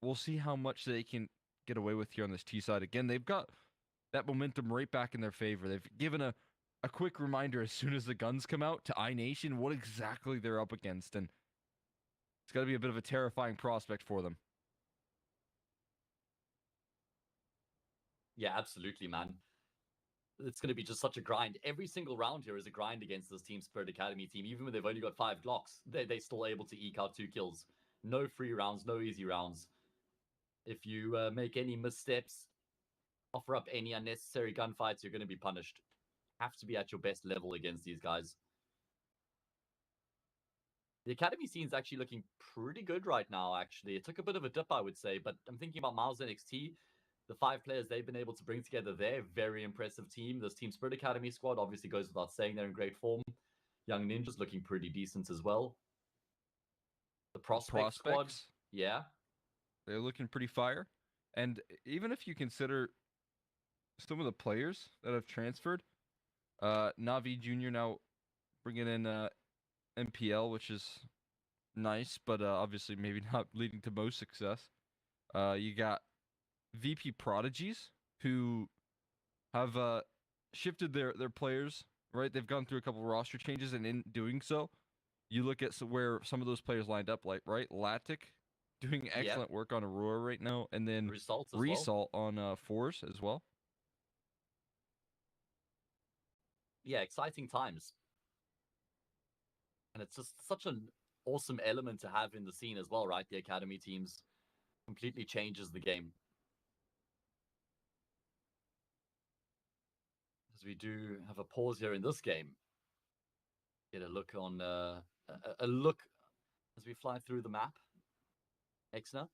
we'll see how much they can get away with here on this T side. Again, they've got that momentum right back in their favor. They've given a quick reminder as soon as the guns come out to iNation what exactly they're up against. And it's got to be a bit of a terrifying prospect for them. Yeah, absolutely, man. It's going to be just such a grind. Every single round here is a grind against this Team Spirit Academy team. Even when they've only got 5 Glocks, they're still able to eke out 2 kills. No free rounds, no easy rounds. If you make any missteps, offer up any unnecessary gunfights, you're going to be punished. Have to be at your best level against these guys. The Academy scene's actually looking pretty good right now, actually. It took a bit of a dip, I would say, but I'm thinking about Miles NXT. the 5 players they've been able to bring together there, very impressive team. This Team Spirit Academy squad obviously goes without saying they're in great form. Young Ninjas looking pretty decent as well. The Prospect squad, yeah. They're looking pretty fire. And even if you consider some of the players that have transferred, Navi Jr. now bringing in MPL, which is nice, but obviously maybe not leading to most success. You got VP Prodigies, who have shifted their players, right? They've gone through a couple roster changes, and in doing so, you look at where some of those players lined up, like, right? Latic doing excellent work on Aurora right now, and then Result on FORZE as well. Yeah, exciting times. And it's just such an awesome element to have in the scene as well, right? The academy teams completely changes the game. As we do have a pause here in this game. Get a look on a look as we fly through the map. Exner,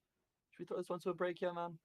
should we throw this one to a break here, man?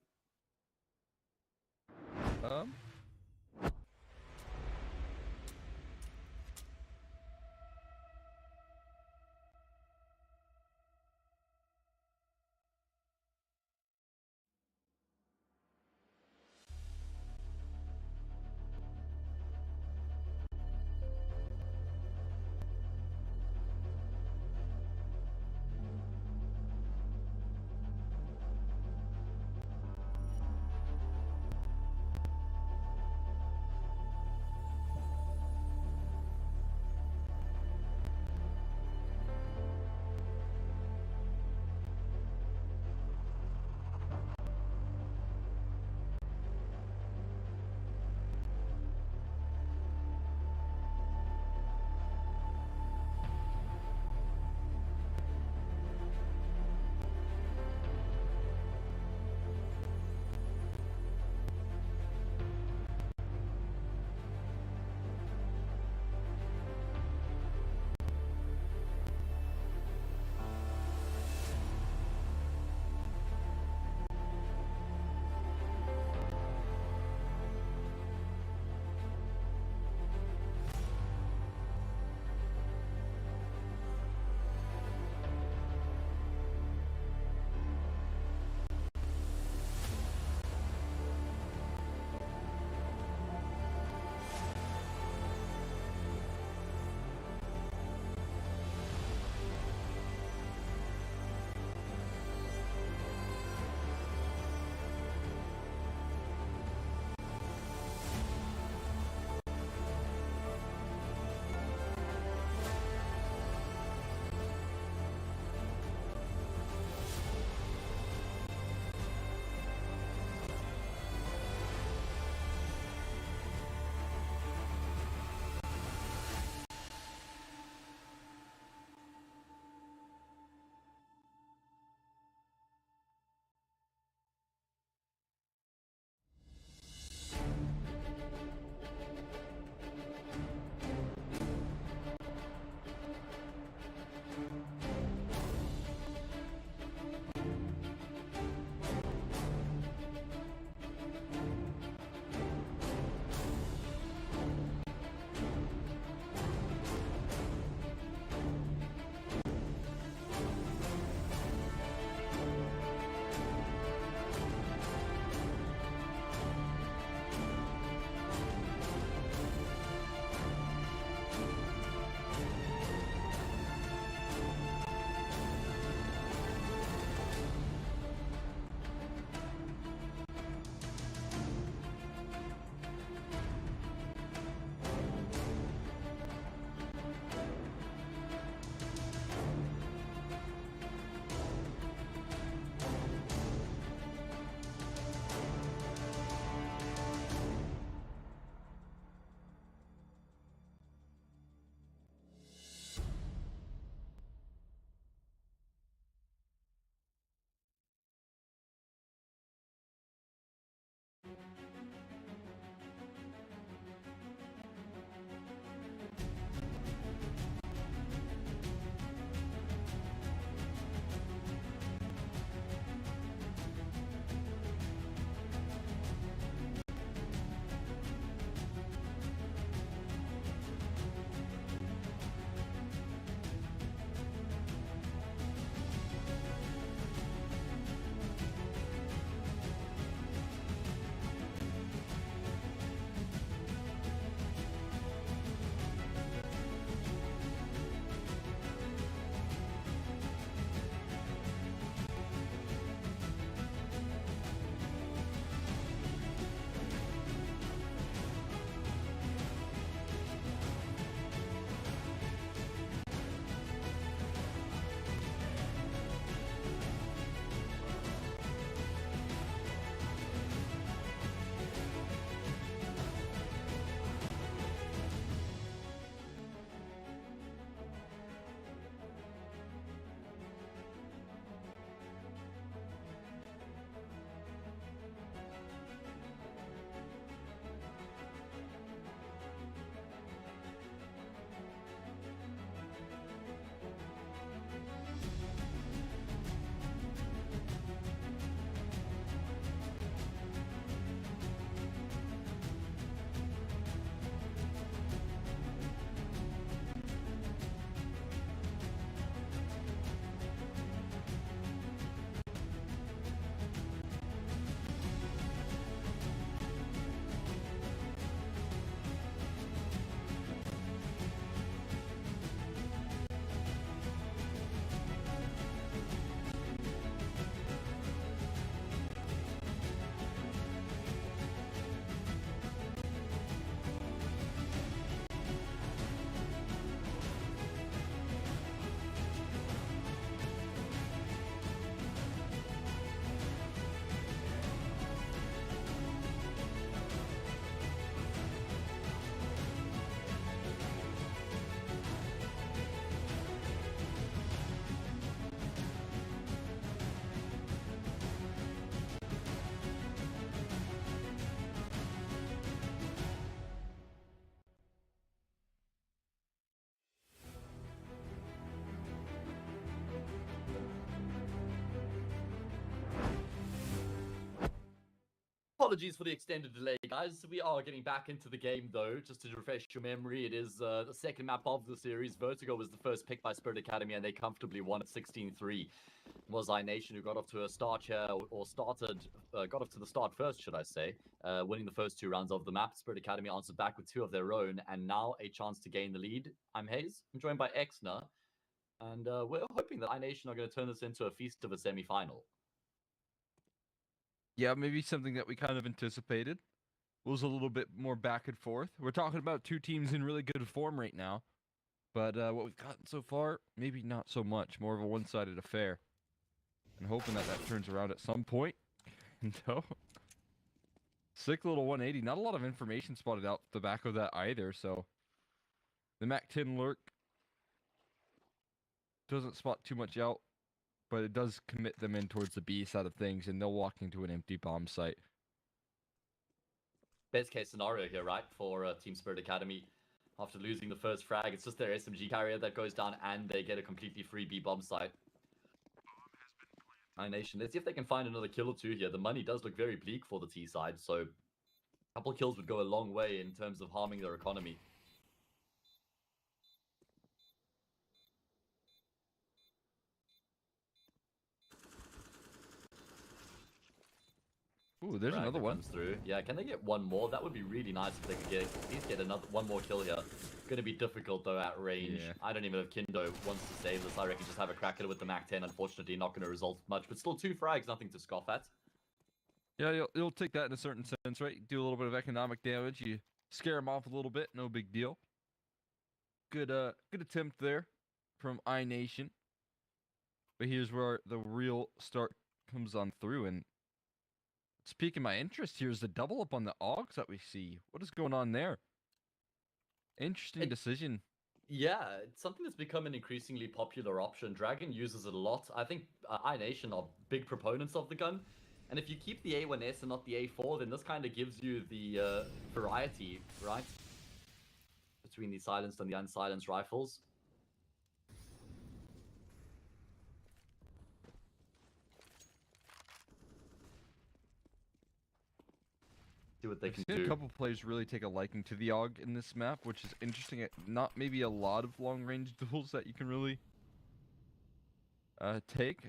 Apologies for the extended delay, guys. We are getting back into the game, though. Just to refresh your memory, it is the second map of the series. Vertigo was the first pick by Spirit Academy, and they comfortably won at 16-3. It was iNation who got off to a start here, or got off to the start first, should I say, winning the first 2 rounds of the map. Spirit Academy answered back with 2 of their own, and now a chance to gain the lead. I'm Hayes. I'm joined by Exner, and we're hoping that iNation are going to turn this into a feast of a semi-final. Yeah, maybe something that we kind of anticipated was a little bit more back and forth. We're talking about 2 teams in really good form right now, but what we've gotten so far, maybe not so much. More of a one-sided affair, and hoping that that turns around at some point. No, sick little 180. Not a lot of information spotted out the back of that either. So the MAC-10 lurk doesn't spot too much out, but it does commit them in towards the B side of things, and they'll walk into an empty bomb site. Best case scenario here, right, for Team Spirit Academy. After losing the first frag, it's just their SMG carrier that goes down, and they get a completely free B bomb site. iNation, let's see if they can find another kill or 2 here. The money does look very bleak for the T side, so a couple kills would go a long way in terms of harming their economy. Ooh, there's another one. Comes through. Yeah, can they get one more? That would be really nice if they could at least get one more kill here. Gonna be difficult though at range. Yeah. I don't even know if Kindo wants to save this. I reckon just have a crack at it with the MAC-10. Unfortunately, not gonna result much, but still 2 frags, nothing to scoff at. Yeah, you'll take that in a certain sense, right? Do a little bit of economic damage. You scare them off a little bit, no big deal. Good attempt there from iNation. But here's where the real start comes on through, and it's piquing my interest here is the double up on the AUGs that we see. What is going on there? Interesting decision. Yeah, it's something that's become an increasingly popular option. Dragon uses it a lot. I think iNation are big proponents of the gun. And if you keep the A1S and not the A4, then this kind of gives you the variety, right? Between the silenced and the unsilenced rifles. See what they can do. A couple players really take a liking to the AUG in this map, which is interesting. Not maybe a lot of long-range duels that you can really take.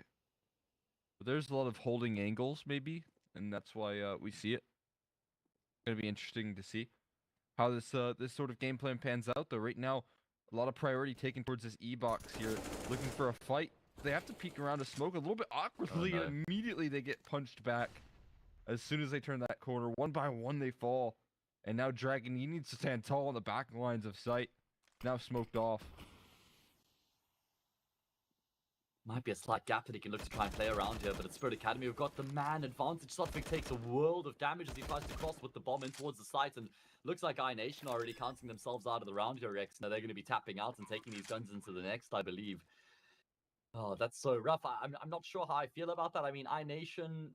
But there's a lot of holding angles, maybe, and that's why we see it. It's gonna be interesting to see how this sort of game plan pans out. Though right now, a lot of priority taken towards this E-box here, looking for a fight. They have to peek around to smoke a little bit awkwardly, and immediately they get punched back. As soon as they turn that corner, 1 by 1 they fall. And now Dragon, he needs to stand tall on the back lines of sight. Now smoked off. Might be a slight gap that he can look to try and play around here, but at Spirit Academy, we've got the man advantage. Entropiq takes a world of damage as he tries to cross with the bomb in towards the site, and looks like iNation are already counting themselves out of the round here, Rex. Now they're going to be tapping out and taking these guns into the next, I believe. Oh, that's so rough. I'm not sure how I feel about that. I mean, iNation,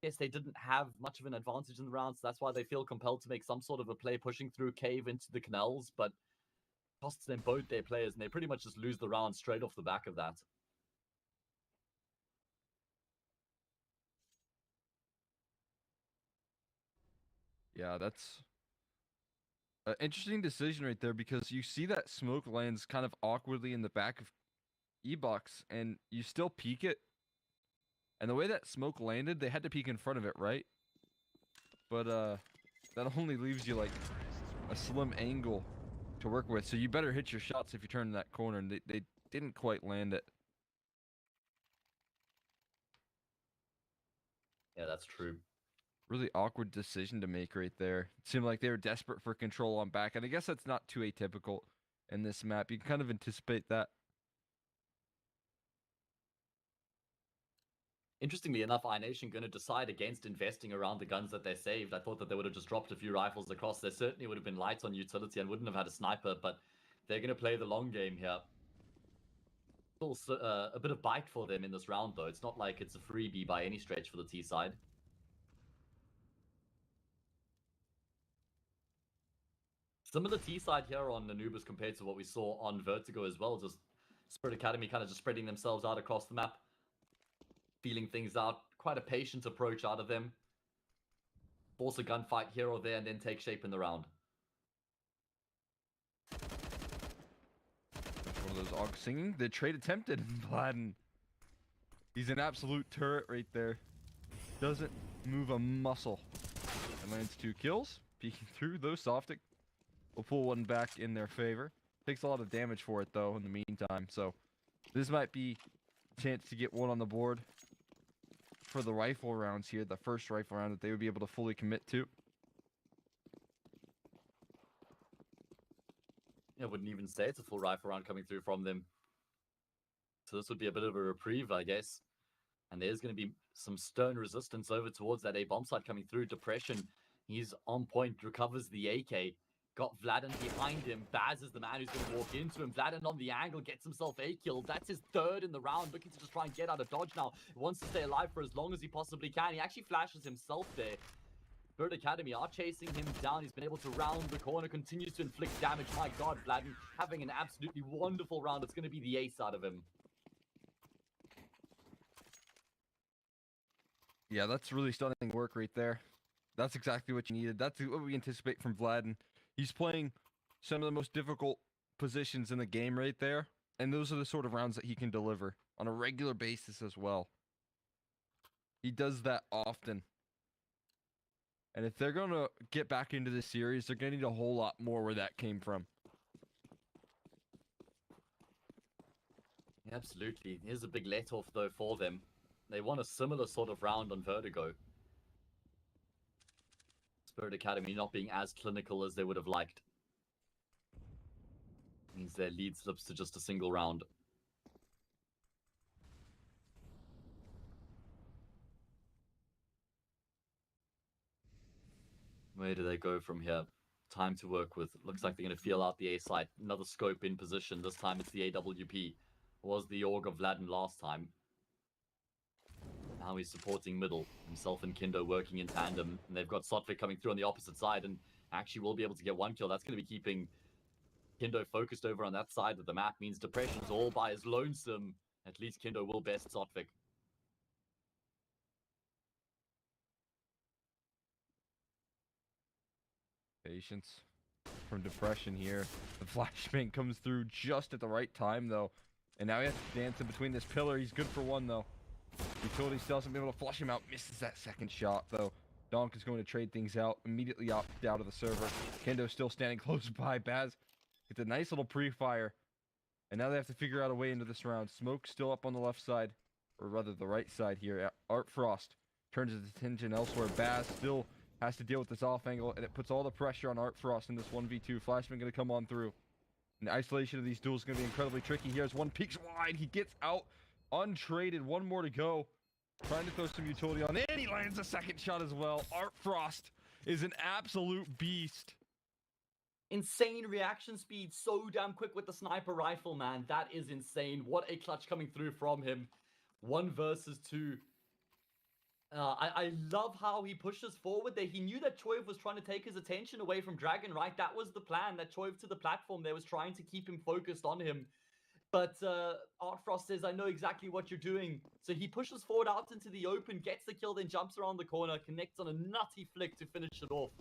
yes, they didn't have much of an advantage in the rounds. That's why they feel compelled to make some sort of a play pushing through cave into the canals, but it costs them both their players, and they pretty much just lose the round straight off the back of that. Yeah, that's an interesting decision right there, because you see that smoke lands kind of awkwardly in the back of E-box, and you still peek it. And the way that smoke landed, they had to peek in front of it, right? But that only leaves you like a slim angle to work with. So you better hit your shots if you turn that corner, and they didn't quite land it. Yeah, that's true. Really awkward decision to make right there. It seemed like they were desperate for control on back, and I guess that's not too atypical in this map. You can kind of anticipate that. Interestingly enough, iNation going to decide against investing around the guns that they saved. I thought that they would have just dropped a few rifles across. There certainly would have been light on utility and wouldn't have had a sniper, but they're going to play the long game here. Still a bit of bite for them in this round, though. It's not like it's a freebie by any stretch for the T side. Similar T side here on Anubis compared to what we saw on Vertigo as well. Just Spirit Academy kind of just spreading themselves out across the map. Feeling things out. Quite a patient approach out of them. force a gunfight here or there and then take shape in the round. One of those Aug singing. The trade attempted. Vladen. He's an absolute turret right there. Doesn't move a muscle. And lands 2 kills. Peeking through, though. Softic will pull one back in their favor. Takes a lot of damage for it, though, in the meantime. So this might be a chance to get one on the board for the rifle rounds here. The first rifle round that they would be able to fully commit to. I wouldn't even say it's a full rifle round coming through from them. So this would be a bit of a reprieve, I guess. And there's going to be some stern resistance over towards that A-bomb site coming through. Depression, he's on point, recovers the AK. Got Vladen behind him. Baz is the man who's going to walk into him. Vladen on the angle, gets himself a kill. That's his 3rd in the round, looking to just try and get out of dodge now. He wants to stay alive for as long as he possibly can. He actually flashes himself there. Bird Academy are chasing him down. He's been able to round the corner, continues to inflict damage. My God, Vladen having an absolutely wonderful round. It's going to be the ace out of him. Yeah, that's really stunning work right there. That's exactly what you needed. That's what we anticipate from Vladen. He's playing some of the most difficult positions in the game right there. And those are the sort of rounds that he can deliver on a regular basis as well. He does that often. And if they're going to get back into this series, they're going to need a whole lot more where that came from. Absolutely. Here's a big let-off, though, for them. They want a similar sort of round on Vertigo. Spirit Academy not being as clinical as they would have liked. Means their lead slips to just a single round. Where do they go from here? Time to work with. Looks like they're going to feel out the A site. Another scope in position. This time it's the AWP. Was the Org of Vladen last time. Now he's supporting middle. Himself and Kindo working in tandem. And they've got Sotvik coming through on the opposite side. And actually will be able to get 1 kill. That's going to be keeping Kindo focused over on that side of the map. Means Depression's all by his lonesome. At least Kindo will best Sotvik. Patience from Depression here. The flashbang comes through just at the right time, though. And now he has to dance in between this pillar. He's good for 1, though. Utility still hasn't been able to flush him out. Misses that second shot, though. Donk is going to trade things out. Immediately out of the server. Kendo still standing close by. Baz gets a nice little pre-fire. And now they have to figure out a way into this round. Smoke still up on the left side. Or rather, the right side here. Art Frost turns his attention elsewhere. Baz still has to deal with this off angle, and it puts all the pressure on Art Frost in this 1v2. Flashman going to come on through. And the isolation of these duels is going to be incredibly tricky. Here's one peeks wide. He gets out untraded. 1 more to go. Trying to throw some utility on, and he lands a second shot as well. Art Frost is an absolute beast. Insane reaction speed. So damn quick with the sniper rifle, man. That is insane. What a clutch coming through from him. 1 versus 2. I love how he pushes forward there. He knew that Choiv was trying to take his attention away from Dragon, right? That was the plan, that Choiv to the platform there was trying to keep him focused on him. But Art Frost says, I know exactly what you're doing. So he pushes forward out into the open, gets the kill, then jumps around the corner, connects on a nutty flick to finish it off.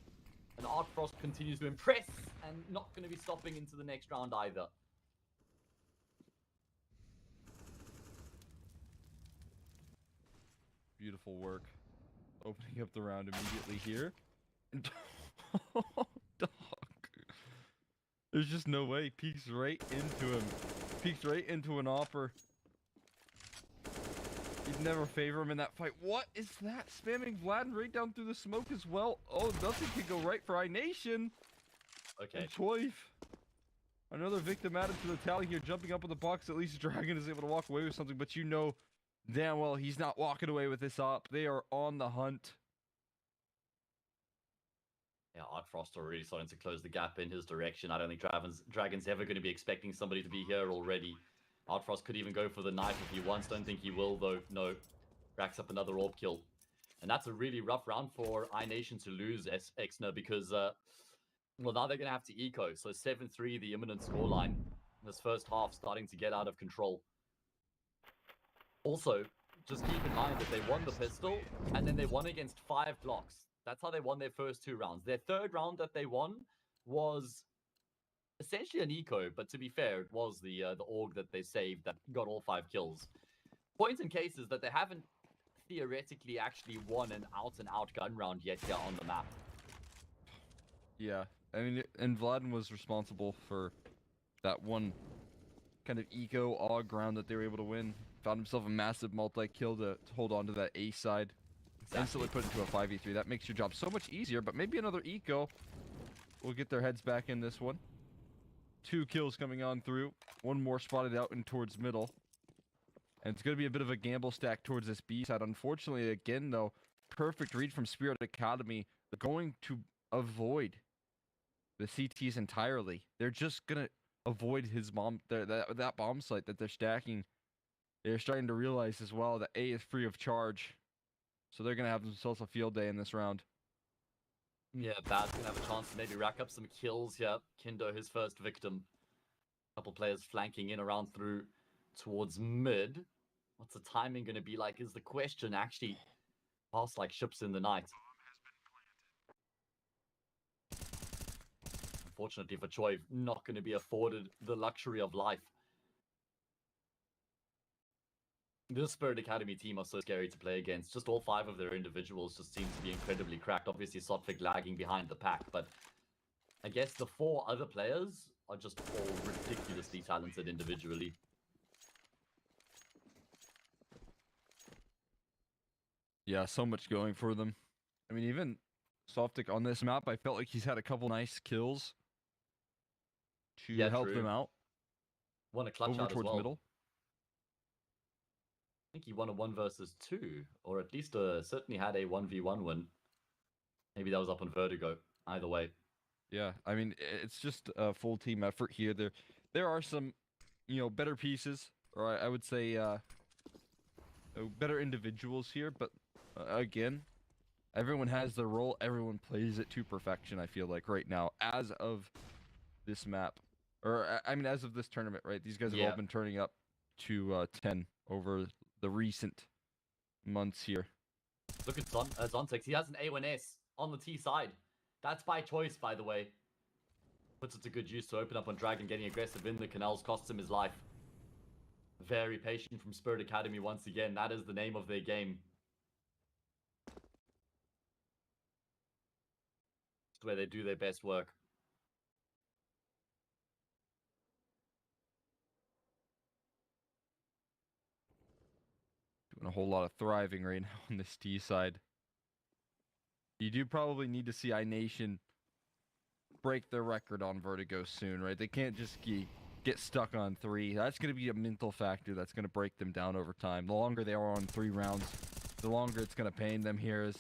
And Art Frost continues to impress and not going to be stopping into the next round either. Beautiful work. Opening up the round immediately here. And Dog. There's just no way. Peeks right into him. Peeks right into an Opper. You'd never favor him in that fight. What is that? Spamming Vladen right down through the smoke as well. Oh, nothing can go right for iNation. Okay. And Choiv. Another victim added to the tally here. Jumping up in the box. At least Dragon is able to walk away with something. But you know damn well he's not walking away with this op. They are on the hunt. Yeah, Art Frost already starting to close the gap in his direction. I don't think Dragon's ever going to be expecting somebody to be here already. Art Frost could even go for the knife if he wants. Don't think he will, though. No. Racks up another orb kill. And that's a really rough round for iNation to lose Exner because, well, now they're going to have to eco. So 7-3, the imminent scoreline. This first half starting to get out of control. Also, just keep in mind that they won the pistol, and then they won against 5 Glocks. That's how they won their first 2 rounds. Their third round that they won was essentially an eco, but to be fair, it was the org that they saved that got all 5 kills. Point in case is that they haven't theoretically actually won an out-and-out gun round yet here on the map. Yeah, I mean, and Vladen was responsible for that one kind of eco AUG round that they were able to win. Found himself a massive multi-kill to hold on to that A side. Exactly. Instantly put into a 5v3. That makes your job so much easier, but maybe another eco will get their heads back in this one. 2 kills coming on through. 1 more spotted out and towards middle. And it's going to be a bit of a gamble stack towards this B side. Unfortunately, again, though, perfect read from Spirit Academy. They're going to avoid the CTs entirely. They're just going to avoid his bomb, that bomb site that they're stacking. They're starting to realize as well that A is free of charge. So they're going to have themselves a field day in this round. Yeah, Bad's going to have a chance to maybe rack up some kills here. Kindo, his first victim. Couple players flanking in around through towards mid. What's the timing going to be like is the question. Actually, past like ships in the night. Unfortunately for Choi, not going to be afforded the luxury of life. This Spirit Academy team are so scary to play against. Just all 5 of their individuals just seem to be incredibly cracked. Obviously, Sotfik lagging behind the pack, but I guess the 4 other players are just all ridiculously talented individually. Yeah, so much going for them. I mean, even Softic on this map, I felt like he's had a couple nice kills to help them out. Won a clutch over out towards as well. middle. I think he won a 1 versus 2, or at least certainly had a 1v1 win. Maybe that was up on Vertigo. Either way. Yeah, I mean, it's just a full team effort here. There are some, better pieces, or I would say better individuals here, but again, everyone has their role. Everyone plays it to perfection, I feel like, right now, as of this map. Or, I mean, as of this tournament, right? These guys have all been turning up to 10 over the recent months here. Look at Zontex. He has an A1S on the T side. That's by choice, by the way. Puts it to good use to open up on Dragon, getting aggressive in the canals, costs him his life. Very patient from Spirit Academy once again. That is the name of their game. It's where they do their best work. Doing a whole lot of thriving right now on this T side. You do probably need to see iNation break their record on Vertigo soon, right? They can't just get stuck on 3. That's going to be a mental factor that's going to break them down over time. The longer they are on 3 rounds, the longer it's going to pain them here. As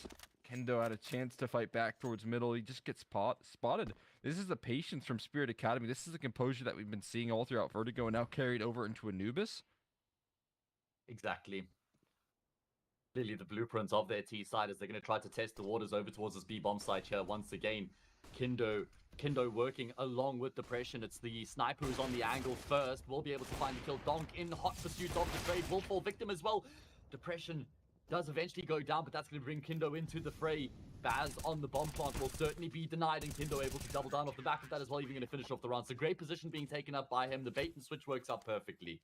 Kendo had a chance to fight back towards middle, he just gets spotted. This is the patience from Spirit Academy. This is the composure that we've been seeing all throughout Vertigo and now carried over into Anubis. Exactly. Clearly the blueprints of their T side as they're going to try to test the waters over towards this B bomb site here once again. Kendo working along with Depression. It's the sniper who's on the angle first. Will be able to find the kill. Donk in hot pursuit of the trade. Will fall victim as well. Depression does eventually go down, but that's going to bring Kindo into the fray. Baz on the bomb plant will certainly be denied, and Kindo able to double down off the back of that as well, even going to finish off the round. So great position being taken up by him. The bait and switch works out perfectly.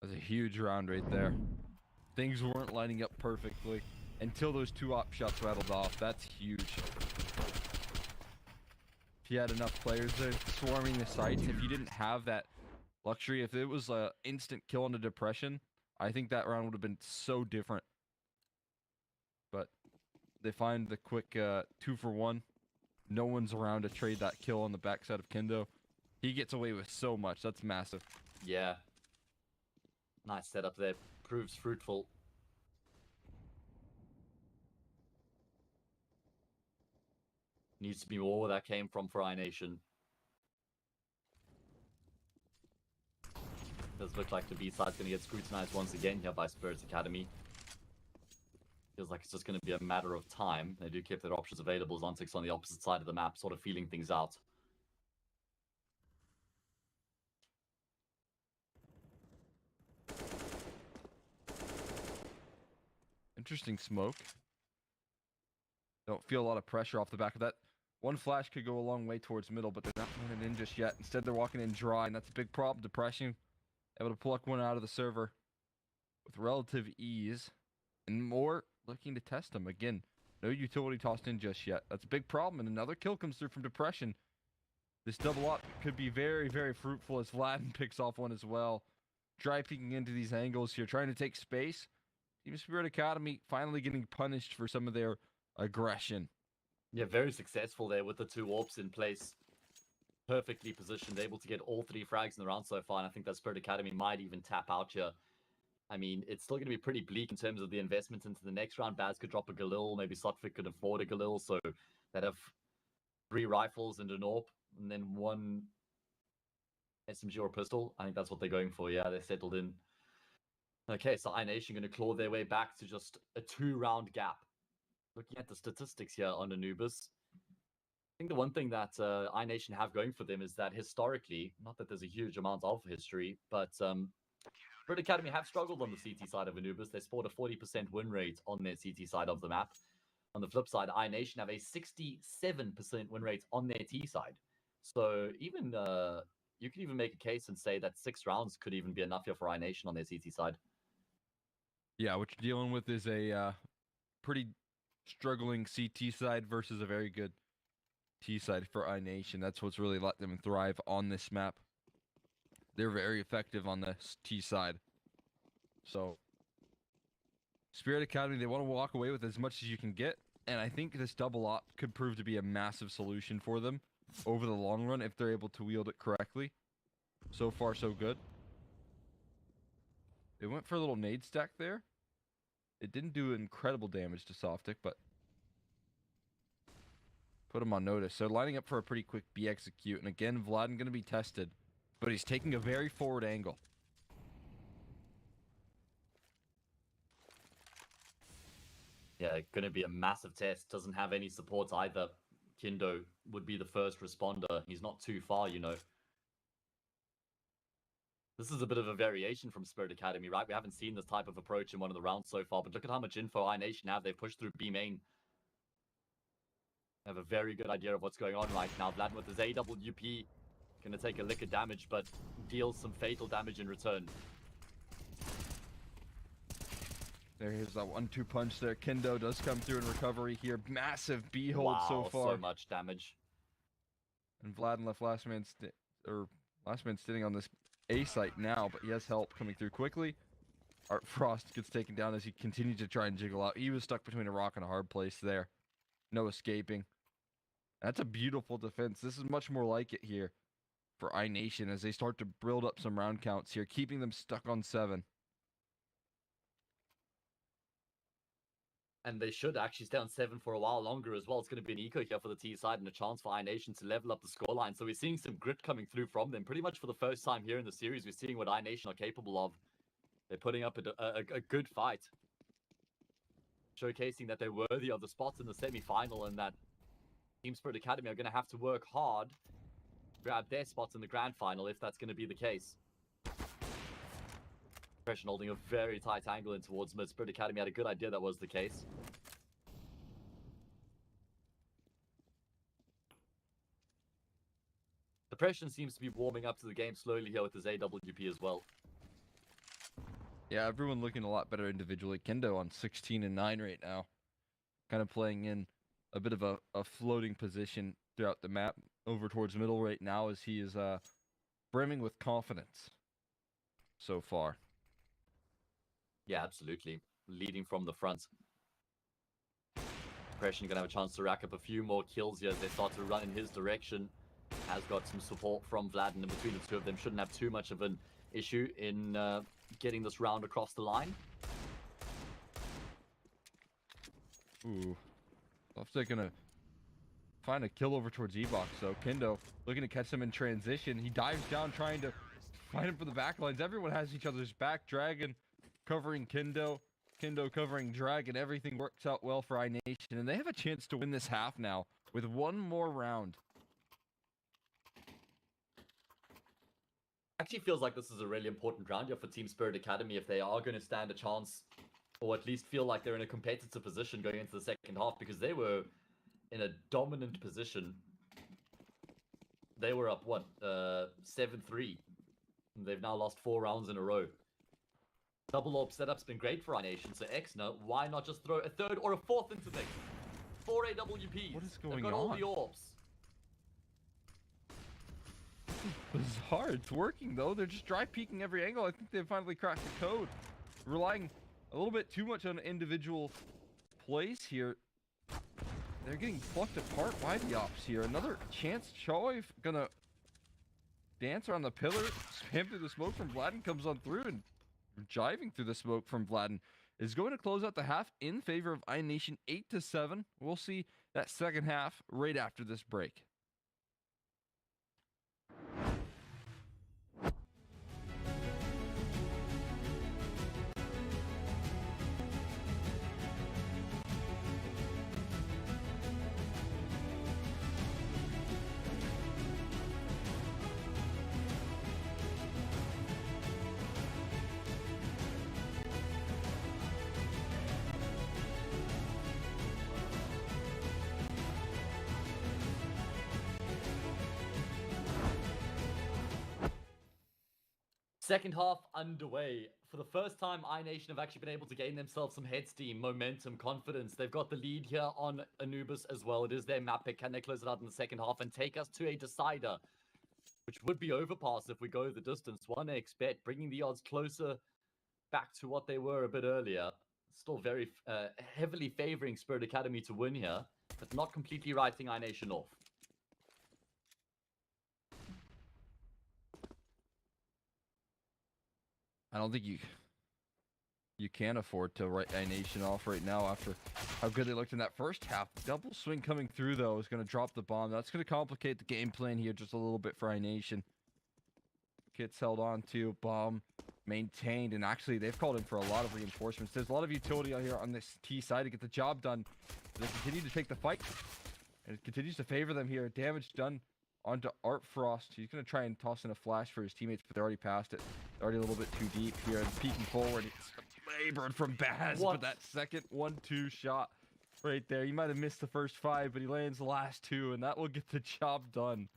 That's a huge round right there. Things weren't lining up perfectly until those 2 op shots rattled off. That's huge. If you had enough players there swarming the sites, if you didn't have that luxury, if it was an instant kill on the Depression, I think that round would have been so different. But they find the quick 2-for-1. No one's around to trade that kill on the backside of Kendo. He gets away with so much. That's massive. Yeah. Nice setup there. Proves fruitful. Needs to be more where that came from for iNation. Does look like the B side's going to get scrutinized once again here by Spirits Academy. Feels like it's just going to be a matter of time. They do keep their options available. Zontex on the opposite side of the map, sort of feeling things out. Interesting smoke. Don't feel a lot of pressure off the back of that. One flash could go a long way towards middle, but they're not running in just yet. Instead, they're walking in dry, and that's a big problem. Depression able to pluck one out of the server with relative ease. And more looking to test him. Again, no utility tossed in just yet. That's a big problem, and another kill comes through from Depression. This double up could be very, very fruitful as Vladden picks off one as well. Dry peeking into these angles here, trying to take space. Team Spirit Academy finally getting punished for some of their aggression. Yeah, very successful there with the 2 AWPs in place. Perfectly positioned, able to get all 3 frags in the round so far, and I think that Spirit Academy might even tap out here. I mean, it's still going to be pretty bleak in terms of the investment into the next round. Baz could drop a Galil, maybe Sotfik could afford a Galil, so they'd have 3 rifles and an AWP, and then 1 SMG or a pistol. I think that's what they're going for. Yeah, they're settled in. Okay, so iNation going to claw their way back to just a 2-round gap. Looking at the statistics here on Anubis, I think the one thing that iNation have going for them is that historically, not that there's a huge amount of history, but Spirit Academy have struggled on the CT side of Anubis. They scored a 40% win rate on their CT side of the map. On the flip side, iNation have a 67% win rate on their T side. So even you could even make a case and say that 6 rounds could even be enough here for iNation on their CT side. Yeah, what you're dealing with is a pretty struggling CT side versus a very good T side for iNation. That's what's really let them thrive on this map. They're very effective on the T side. So, Spirit Academy, they want to walk away with as much as you can get. And I think this double op could prove to be a massive solution for them over the long run if they're able to wield it correctly. So far, so good. They went for a little nade stack there. It didn't do incredible damage to Softic, but put him on notice. So lining up for a pretty quick B execute. And again, Vladden going to be tested, but he's taking a very forward angle. Yeah, going to be a massive test. Doesn't have any support either. Kindo would be the first responder. He's not too far, you know. This is a bit of a variation from Spirit Academy, right? We haven't seen this type of approach in one of the rounds so far, but look at how much info iNation have. They've pushed through B main. Have a very good idea of what's going on right now. Vladden with his AWP. Going to take a lick of damage, but deals some fatal damage in return. There's that 1-2 punch there. Kindo does come through in recovery here. Massive B hold so far. So much damage. And Vladden left last man sitting on this A site now, but he has help coming through quickly. Art Frost gets taken down as he continued to try and jiggle out. He was stuck between a rock and a hard place there. No escaping. That's a beautiful defense. This is much more like it here for iNation as they start to build up some round counts here, keeping them stuck on 7. And they should actually stay on 7 for a while longer as well. It's going to be an eco here for the T side and a chance for iNation to level up the scoreline. So we're seeing some grit coming through from them. Pretty much for the first time here in the series, we're seeing what iNation are capable of. They're putting up a good fight. Showcasing that they're worthy of the spots in the semi-final and that Team Spirit Academy are going to have to work hard to grab their spots in the grand final if that's going to be the case. Depression holding a very tight angle in towards mid. Spirit Academy had a good idea that was the case. Depression seems to be warming up to the game slowly here with his AWP as well. Yeah, everyone looking a lot better individually. Kindo on 16 and 9 right now. Kind of playing in a bit of a floating position throughout the map over towards middle right now as he is brimming with confidence so far. Yeah, absolutely. Leading from the front. Depression going to have a chance to rack up a few more kills here as they start to run in his direction. Has got some support from Vladden, and between the two of them shouldn't have too much of an issue in getting this round across the line. Ooh. They're gonna find a kill over towards E-Box, so Kindo looking to catch him in transition. He dives down trying to find him for the backlines. Everyone has each other's back. Dragon covering Kindo. Kindo covering Dragon. Everything works out well for iNation, and they have a chance to win this half now with one more round. Actually feels like this is a really important round here for Team Spirit Academy if they are going to stand a chance or at least feel like they're in a competitive position going into the second half, because they were in a dominant position. They were up, what, 7-3. They've now lost 4 rounds in a row. Double AWP setup's been great for iNation, so Exner, why not just throw a third or a fourth into things? 4 AWPs. What is going They've got all on? the AWPs. Bizarre. It's working though. They're just dry peeking every angle. I think they've finally cracked the code. Relying a little bit too much on individual plays here. They're getting plucked apart by the ops here. Another chance. Choiv gonna dance around the pillar, spam through the smoke from Vladden, comes on through, and jiving through the smoke from Vladden is going to close out the half in favor of iNation 8-7. We'll see that second half right after this break. Second half underway. For the first time, iNation have actually been able to gain themselves some head steam, momentum, confidence. They've got the lead here on Anubis as well. It is their map pick. Can they close it out in the second half and take us to a decider, which would be overpass if we go the distance? 1x bet, bringing the odds closer back to what they were a bit earlier. Still very heavily favoring Spirit Academy to win here, but not completely writing iNation off. I don't think you can afford to write iNation off right now after how good they looked in that first half. Double swing coming through though is going to drop the bomb. That's going to complicate the game plan here just a little bit for iNation. Kit's held on to, bomb maintained, and actually they've called in for a lot of reinforcements. There's a lot of utility out here on this T side to get the job done. They continue to take the fight, and it continues to favor them here. Damage done onto Art Frost. He's going to try and toss in a flash for his teammates, but they're already past it. They're already a little bit too deep here, and peeking forward. It's labored from Baz, but that second 1-2 shot right there. He might have missed the first 5, but he lands the last 2, and that will get the job done.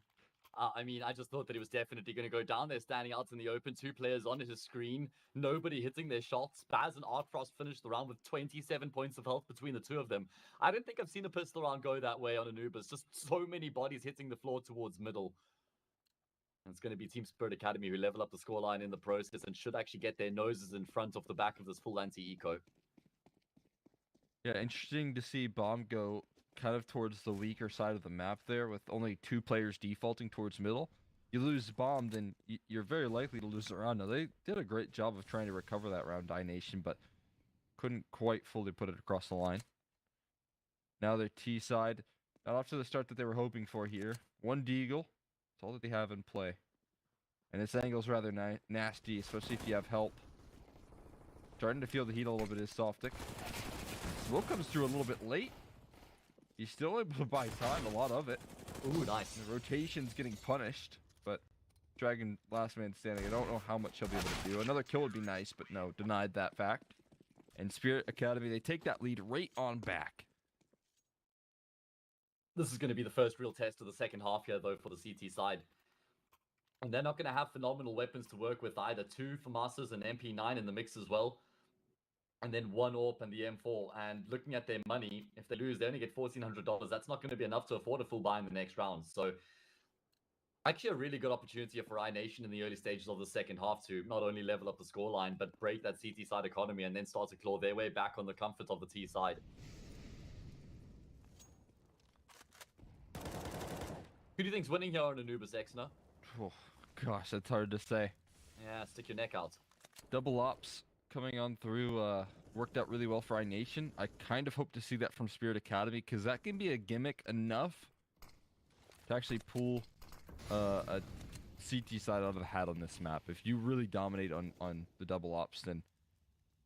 I mean, I just thought that he was definitely going to go down there, standing out in the open. 2 players on his screen, nobody hitting their shots. Baz and Artfrost finished the round with 27 points of health between the 2 of them. I don't think I've seen a pistol round go that way on Anubis. Just so many bodies hitting the floor towards middle. And it's going to be Team Spirit Academy who level up the scoreline in the process and should actually get their noses in front of the back of this full anti-eco. Yeah, interesting to see Bomb go kind of towards the weaker side of the map there, with only 2 players defaulting towards middle. You lose Bomb, then you're very likely to lose the round. Now, they did a great job of trying to recover that round, iNation, but couldn't quite fully put it across the line. Now their T side, not off to the start that they were hoping for here. 1 Deagle, that's all that they have in play. And this angle's rather nasty, especially if you have help. Starting to feel the heat a little bit is Softic. Smoke comes through a little bit late. He's still able to buy time, a lot of it. Ooh, nice. The rotation's getting punished, but Dragon last man standing. I don't know how much he'll be able to do. Another kill would be nice, but no, denied that fact. And Spirit Academy, they take that lead right on back. This is going to be the first real test of the second half here, though, for the CT side. And they're not going to have phenomenal weapons to work with either. 2 FAMASas and MP9 in the mix as well. And then 1 AWP and the M4. And looking at their money, if they lose, they only get $1,400. That's not going to be enough to afford a full buy in the next round. So actually a really good opportunity for iNation in the early stages of the second half to not only level up the scoreline, but break that CT side economy and then start to claw their way back on the comfort of the T side. Who do you think's winning here on Anubis, Exner? Oh, gosh, that's hard to say. Yeah, stick your neck out. Double ops coming on through worked out really well for iNation. I kind of hope to see that from Spirit Academy, because that can be a gimmick enough to actually pull a CT side out of the hat on this map. If you really dominate on the double ops, then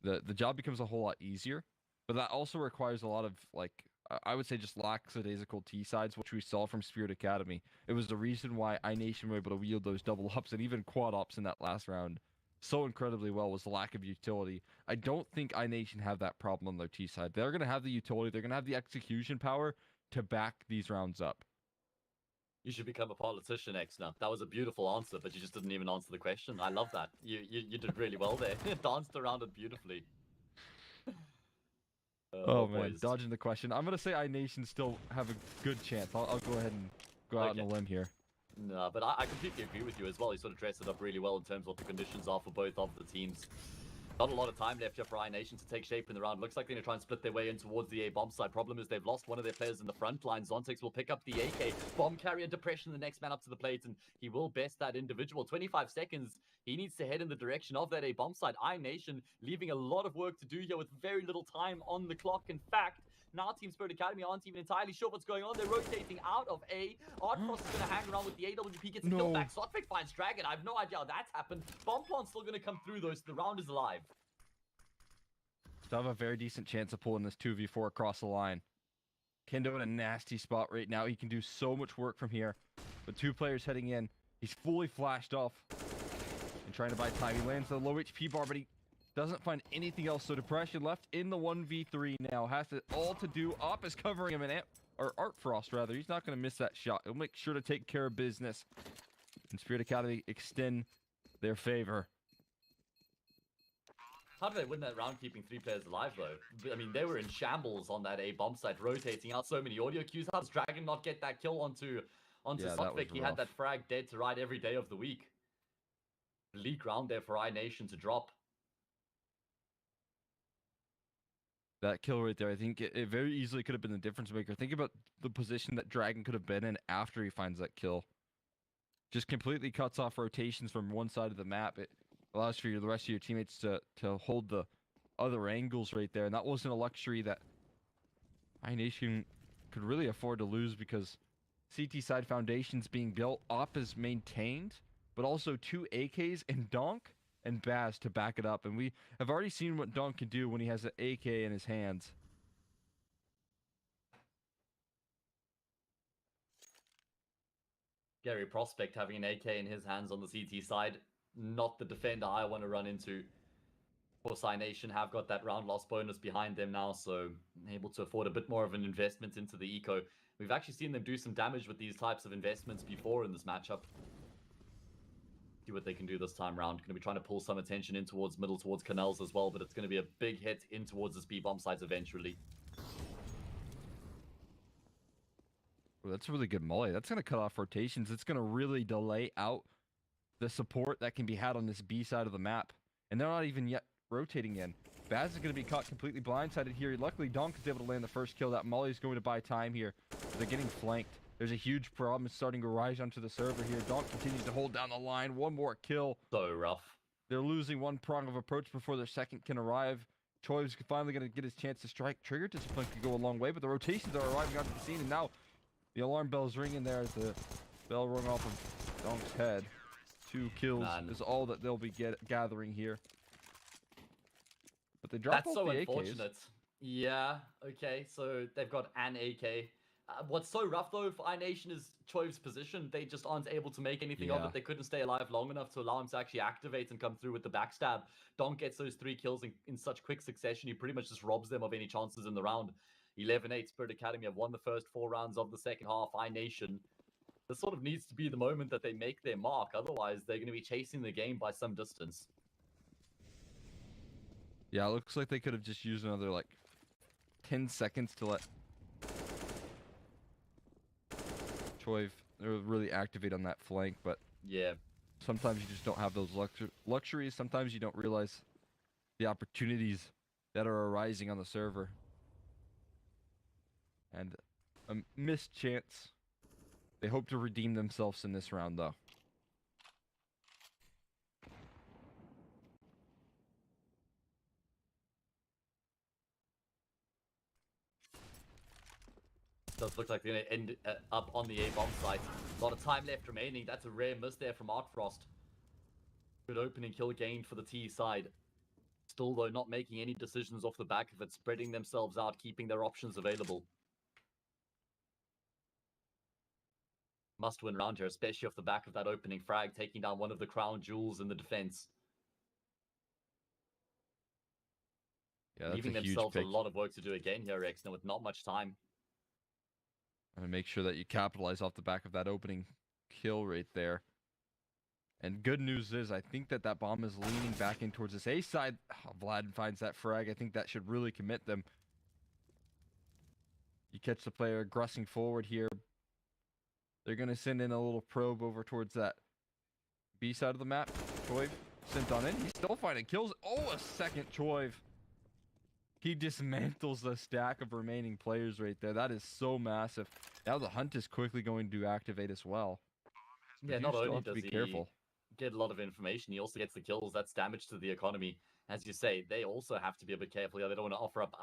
the job becomes a whole lot easier. But that also requires a lot of, like, I would say just lackadaisical T sides, which we saw from Spirit Academy. It was the reason why iNation were able to wield those double ops and even quad ops in that last round so incredibly well was the lack of utility. I don't think iNation have that problem on their T side. They're going to have the utility. They're going to have the execution power to back these rounds up. You should become a politician, Exner. That was a beautiful answer, but you just didn't even answer the question. I love that. You did really well there. Danced around it beautifully. Oh man, boys. dodging the question. I'm going to say iNation still have a good chance. I'll go ahead and go out on a limb here. No, but I completely agree with you as well. You sort of dressed it up really well in terms of what the conditions are for both of the teams. Not a lot of time left here for iNation to take shape in the round. Looks like they're going to try and split their way in towards the A bomb side. Problem is they've lost one of their players in the front line. Zontex will pick up the AK. Bomb carrier depression, the next man up to the plate, and he will best that individual. 25 seconds. He needs to head in the direction of that A bomb side. iNation leaving a lot of work to do here with very little time on the clock. In fact, now Team Spirit Academy aren't even entirely sure what's going on. They're rotating out of A. Artfrost is going to hang around with the AWP, gets a kill back. Slotpick finds Dragon. I have no idea how that's happened. Bomb plant's still going to come through though, so the round is alive. Still have a very decent chance of pulling this 2v4 across the line. Kendo in a nasty spot right now. He can do so much work from here. With two players heading in, he's fully flashed off and trying to buy time. He lands the low HP bar, but he doesn't find anything else. So depression left in the 1v3 now. Has it all to do. Op is covering him, or Artfrost rather. He's not going to miss that shot. He'll make sure to take care of business. And Spirit Academy extend their favor. How did they win that round keeping 3 players alive though? I mean, they were in shambles on that A bomb site, rotating out so many audio cues. How does Dragon not get that kill onto Slotpick? He had that frag dead to ride every day of the week. Leak round there for iNation to drop. That kill right there, I think it very easily could have been the difference maker. Think about the position that Dragon could have been in after he finds that kill. Just completely cuts off rotations from one side of the map. It allows for the rest of your teammates to hold the other angles right there. And that wasn't a luxury that iNation could really afford to lose because CT side foundations being built, Op is maintained, but also 2 AKs and Donk and Baz to back it up. And we have already seen what Donk can do when he has an AK in his hands. Gary Prospect having an AK in his hands on the CT side. Not the defender I want to run into. Of course, iNation have got that round loss bonus behind them now, so able to afford a bit more of an investment into the eco. We've actually seen them do some damage with these types of investments before in this matchup. See what they can do this time round. Going to be trying to pull some attention in towards middle, towards Canals as well, but it's going to be a big hit in towards the B-bomb sites eventually. Well, that's a really good molly. That's going to cut off rotations. It's going to really delay out the support that can be had on this B side of the map. And they're not even yet rotating in. Baz is going to be caught completely blindsided here. Luckily, Donk is able to land the first kill. That molly is going to buy time here. They're getting flanked. There's a huge problem starting to rise onto the server here. Donk continues to hold down the line. One more kill. So rough. They're losing one prong of approach before their second can arrive. Choi's finally going to get his chance to strike. Trigger discipline could go a long way, but the rotations are arriving onto the scene, and now the alarm bell's ringing there as the bell rung off of Donk's head. 2 kills is all that they'll be gathering here. But they drop That's off so the unfortunate. AKs. Yeah, okay, so they've got an AK. What's so rough though for iNation is Choiv's position. They just aren't able to make anything of it. They couldn't stay alive long enough to allow him to actually activate and come through with the backstab. Donk gets those 3 kills in such quick succession. He pretty much just robs them of any chances in the round. 11-8 Spirit Academy have won the first 4 rounds of the second half. iNation, this sort of needs to be the moment that they make their mark. Otherwise, they're going to be chasing the game by some distance. Yeah, it looks like they could have just used another, like, 10 seconds to let Choiv really activate on that flank, but yeah, sometimes you just don't have those luxuries. Sometimes you don't realize the opportunities that are arising on the server. And a missed chance. They hope to redeem themselves in this round, though. Does look like they're going to end up on the A-bomb site. A lot of time left remaining. That's a rare miss there from Artfrost. Good opening kill gained for the T side. Still, though, not making any decisions off the back of it. Spreading themselves out, keeping their options available. Must win round here, especially off the back of that opening frag, taking down one of the crown jewels in the defense. Yeah, that's leaving a huge themselves a pick. lot of work to do again here, Rexner, with not much time. And make sure that you capitalize off the back of that opening kill right there. And good news is, I think that that bomb is leaning back in towards this A side. Oh, Vlad finds that frag. I think that should really commit them. You catch the player aggressing forward here. They're going to send in a little probe over towards that B side of the map. Choiv sent on in. He's still finding kills. Oh, a second Choiv. He dismantles the stack of remaining players right there. That is so massive. Now the hunt is quickly going to activate as well. Yeah, not only does be he careful. get a lot of information, he also gets the kills. That's damage to the economy. As you say, they also have to be a bit careful here. They don't want to offer up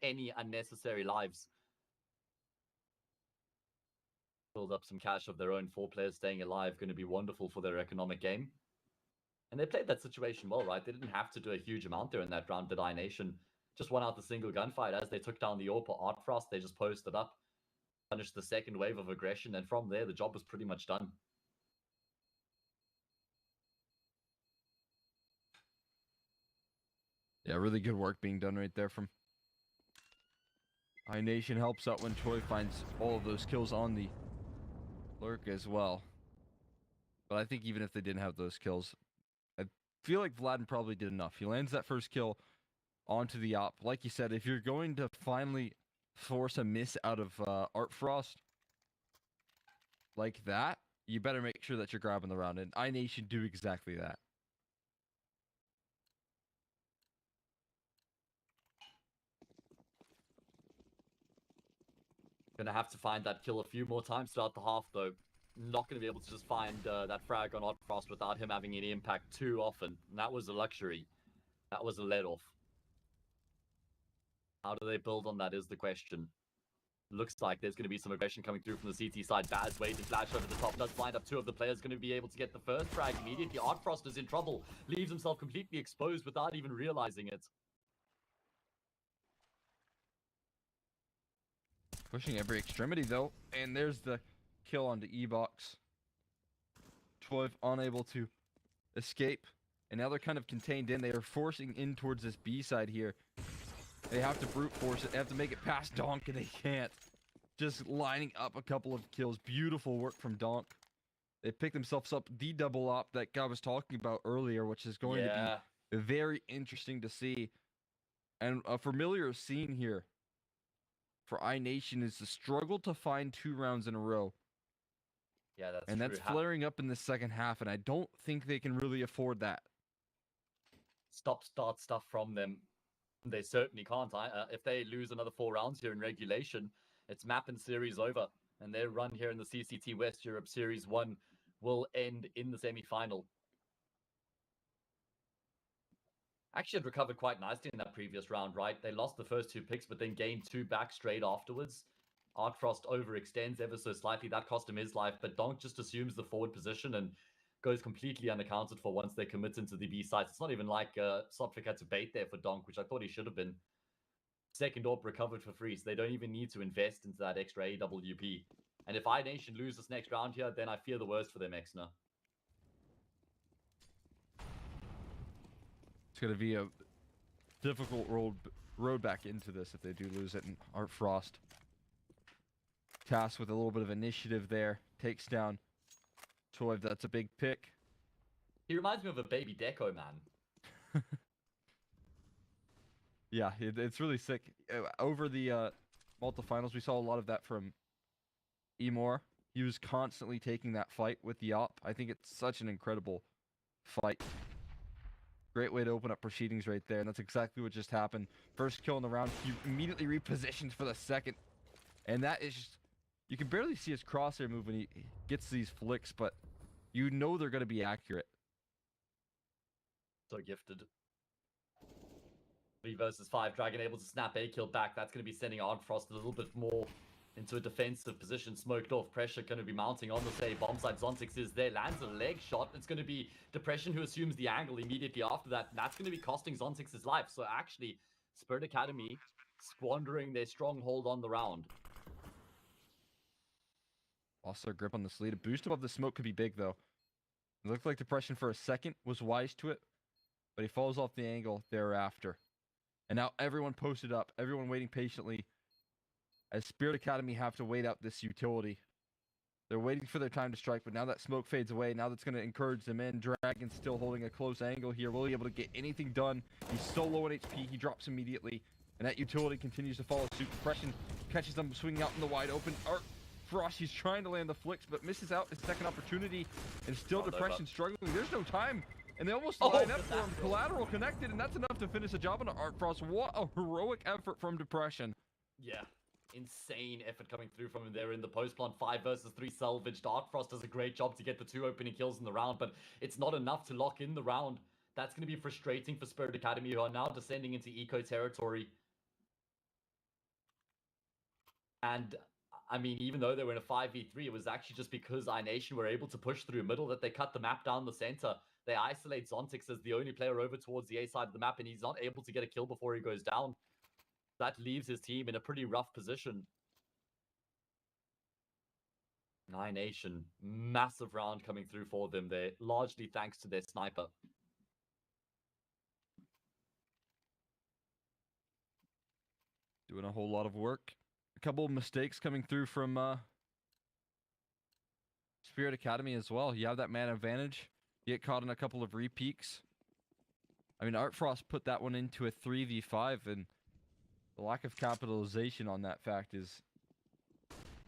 any unnecessary lives. Build up some cash of their own. 4 players staying alive, going to be wonderful for their economic game. And they played that situation well, right? They didn't have to do a huge amount there in that round, did iNation. Just won out the single gunfight. As they took down the AWP Art Frost, they just posted up, punished the second wave of aggression, and from there, the job was pretty much done. Yeah, really good work being done right there from iNation. Helps out when Choi finds all of those kills on the lurk as well. But I think even if they didn't have those kills, I feel like Vladden probably did enough. He lands that first kill onto the op. Like you said, if you're going to finally force a miss out of Art Frost like that, you better make sure that you're grabbing the round. And iNation do exactly that. Gonna have to find that kill a few more times throughout the half, though. Not gonna be able to just find that frag on Art Frost without him having any impact too often. And that was a luxury. That was a let-off. How do they build on that is the question. Looks like there's going to be some aggression coming through from the CT side. Baz waiting, flash over the top, does blind up 2 of the players, going to be able to get the first frag immediately. Art Frost is in trouble, leaves himself completely exposed without even realizing it. Pushing every extremity though, and there's the kill onto E-Box. 12 unable to escape, and now they're kind of contained in. They are forcing in towards this B side here. They have to brute force it. They have to make it past Donk, and they can't. Just lining up a couple of kills. Beautiful work from Donk. They pick themselves up the double op that guy was talking about earlier, which is going to be very interesting to see. And a familiar scene here for iNation is the struggle to find 2 rounds in a row. Yeah, that's and true. that's flaring up in the second half, and I don't think they can really afford that. Stop-start stuff from them. They certainly can't. If they lose another 4 rounds here in regulation, it's map and series over. And their run here in the CCT West Europe Series 1 will end in the semi-final. Actually had recovered quite nicely in that previous round, right? They lost the first 2 picks, but then gained 2 back straight afterwards. Art Frost overextends ever so slightly. That cost him his life, but Donk just assumes the forward position and goes completely unaccounted for once they commit into the B sides. It's not even like Sophic had to bait there for Donk, which I thought he should have been. Second AWP recovered for free, so they don't even need to invest into that extra AWP. And if iNation loses next round here, then I fear the worst for them, Exner. It's going to be a difficult road back into this if they do lose it. And Art Frost, tasked with a little bit of initiative there, takes down Choiv. That's a big pick. He reminds me of a baby Deco, man. Yeah, it's really sick. Over the multi-finals, we saw a lot of that from Emor. He was constantly taking that fight with the op. I think it's such an incredible fight. Great way to open up proceedings right there, and that's exactly what just happened. First kill in the round, he immediately repositions for the second. And that is just, you can barely see his crosshair move when he gets these flicks, but you know they're going to be accurate. So gifted. 3 versus 5, Dragon able to snap a kill back. That's going to be sending Art Frost a little bit more into a defensive position. Smoked off, pressure going to be mounting on the say. Bomb side, Zontix is there, lands a leg shot. It's going to be Depression who assumes the angle immediately after that. And that's going to be costing Zontix his life. So actually, Spirit Academy squandering their stronghold on the round. Lost their grip on this lead. A boost above the smoke could be big, though. It looked like Depression for a second was wise to it, but he falls off the angle thereafter. And now everyone posted up, everyone waiting patiently, as Spirit Academy have to wait out this utility. They're waiting for their time to strike, but now that smoke fades away, now that's going to encourage them in. Dragon's still holding a close angle here. Will he be able to get anything done? He's so low on HP, he drops immediately. And that utility continues to follow suit. Depression catches them swinging out in the wide open. Frost, he's trying to land the flicks, but misses out his second opportunity. And still Depression struggling. There's no time. And they almost line up for him. Collateral connected, and that's enough to finish the job on Art Frost. What a heroic effort from Depression. Yeah. Insane effort coming through from him there in the post plant. 5 versus 3 salvaged. Art Frost does a great job to get the 2 opening kills in the round, but it's not enough to lock in the round. That's going to be frustrating for Spirit Academy, who are now descending into eco territory. And I mean, even though they were in a 5v3, it was actually just because iNation were able to push through middle that they cut the map down the center. They isolate Zontix as the only player over towards the A side of the map, and he's not able to get a kill before he goes down. That leaves his team in a pretty rough position. iNation, massive round coming through for them there, largely thanks to their sniper. Doing a whole lot of work. A couple of mistakes coming through from Spirit Academy as well. You have that man advantage. You get caught in a couple of repeaks. I mean, Art Frost put that one into a 3v5, and the lack of capitalization on that fact is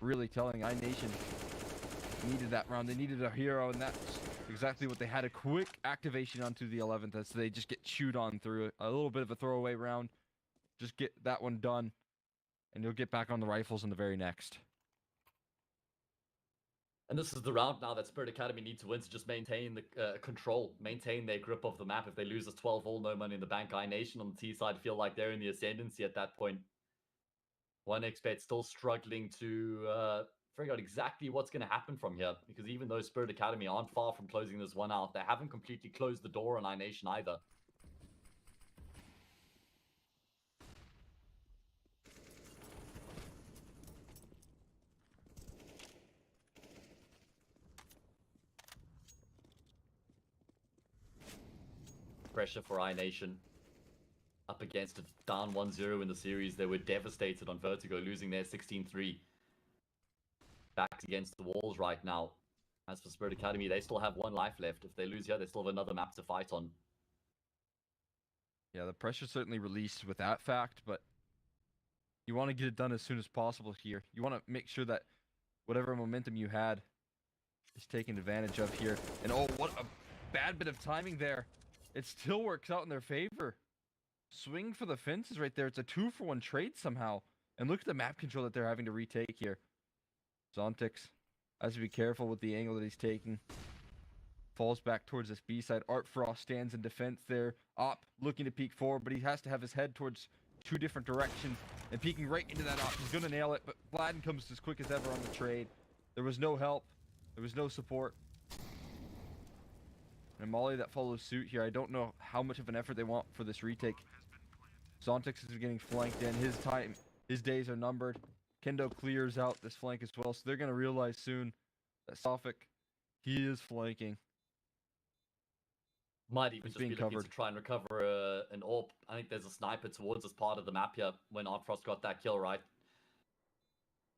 really telling. iNation needed that round. They needed a hero, and that's exactly what they had. A quick activation onto the 11th as they just get chewed on through it. A little bit of a throwaway round. Just get that one done, and you'll get back on the rifles in the very next. And this is the round now that Spirit Academy need to win to just maintain the control, maintain their grip of the map. If they lose this 12-all, no money in the bank. iNation on the T side feel like they're in the ascendancy at that point. 1xBet still struggling to figure out exactly what's going to happen from here, because even though Spirit Academy aren't far from closing this one out, they haven't completely closed the door on iNation either. Pressure for iNation. Up against it, down 1-0 in the series. They were devastated on Vertigo, losing their 16-3. Back against the walls right now. As for Spirit Academy, they still have 1 life left. If they lose here, they still have another map to fight on. Yeah, the pressure's certainly released with that fact, but you want to get it done as soon as possible here. You want to make sure that whatever momentum you had is taken advantage of here. And oh, what a bad bit of timing there. It still works out in their favor. Swing for the fences right there. It's a 2-for-1 trade somehow. And look at the map control that they're having to retake here. Zontix has to be careful with the angle that he's taking. Falls back towards this B side. Art Frost stands in defense there. Op looking to peek forward, but he has to have his head towards 2 different directions. And peeking right into that op. He's going to nail it, but Vladen comes as quick as ever on the trade. There was no help. There was no support. And Molly that follows suit here. I don't know how much of an effort they want for this retake. Zontix is getting flanked in. His days are numbered. Kendo clears out this flank as well. So they're going to realize soon that Sophic, he is flanking. Might even just be looking to try and recover an AWP. I think there's a sniper towards this part of the map here when Art Frost got that kill, right?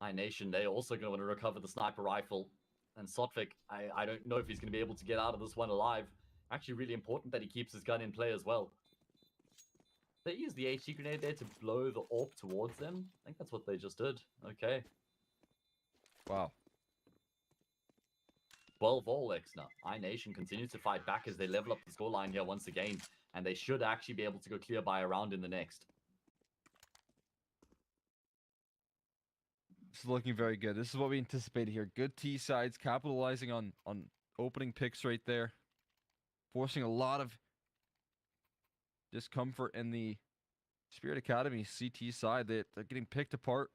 iNation, they're also going to want to recover the sniper rifle. And Sotvic, I don't know if he's going to be able to get out of this one alive. Actually, really important that he keeps his gun in play as well. They used the HE grenade there to blow the AWP towards them. I think that's what they just did. Okay. Wow. 12-all X now. iNation continues to fight back as they level up the scoreline here once again. And they should actually be able to go clear by a round in the next. This is looking very good. This is what we anticipated here. Good T sides, capitalizing on opening picks right there. Forcing a lot of discomfort in the Spirit Academy CT side. They're getting picked apart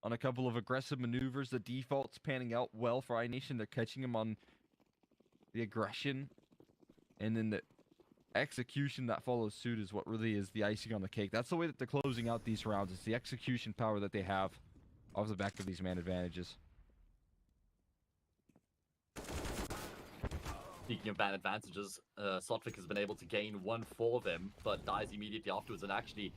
on a couple of aggressive maneuvers. The default's panning out well for iNation. They're catching them on the aggression. And then the execution that follows suit is what really is the icing on the cake. That's the way that they're closing out these rounds. It's the execution power that they have off the back of these man advantages. Speaking of man advantages, Sotvic has been able to gain 1 for them, but dies immediately afterwards. And actually,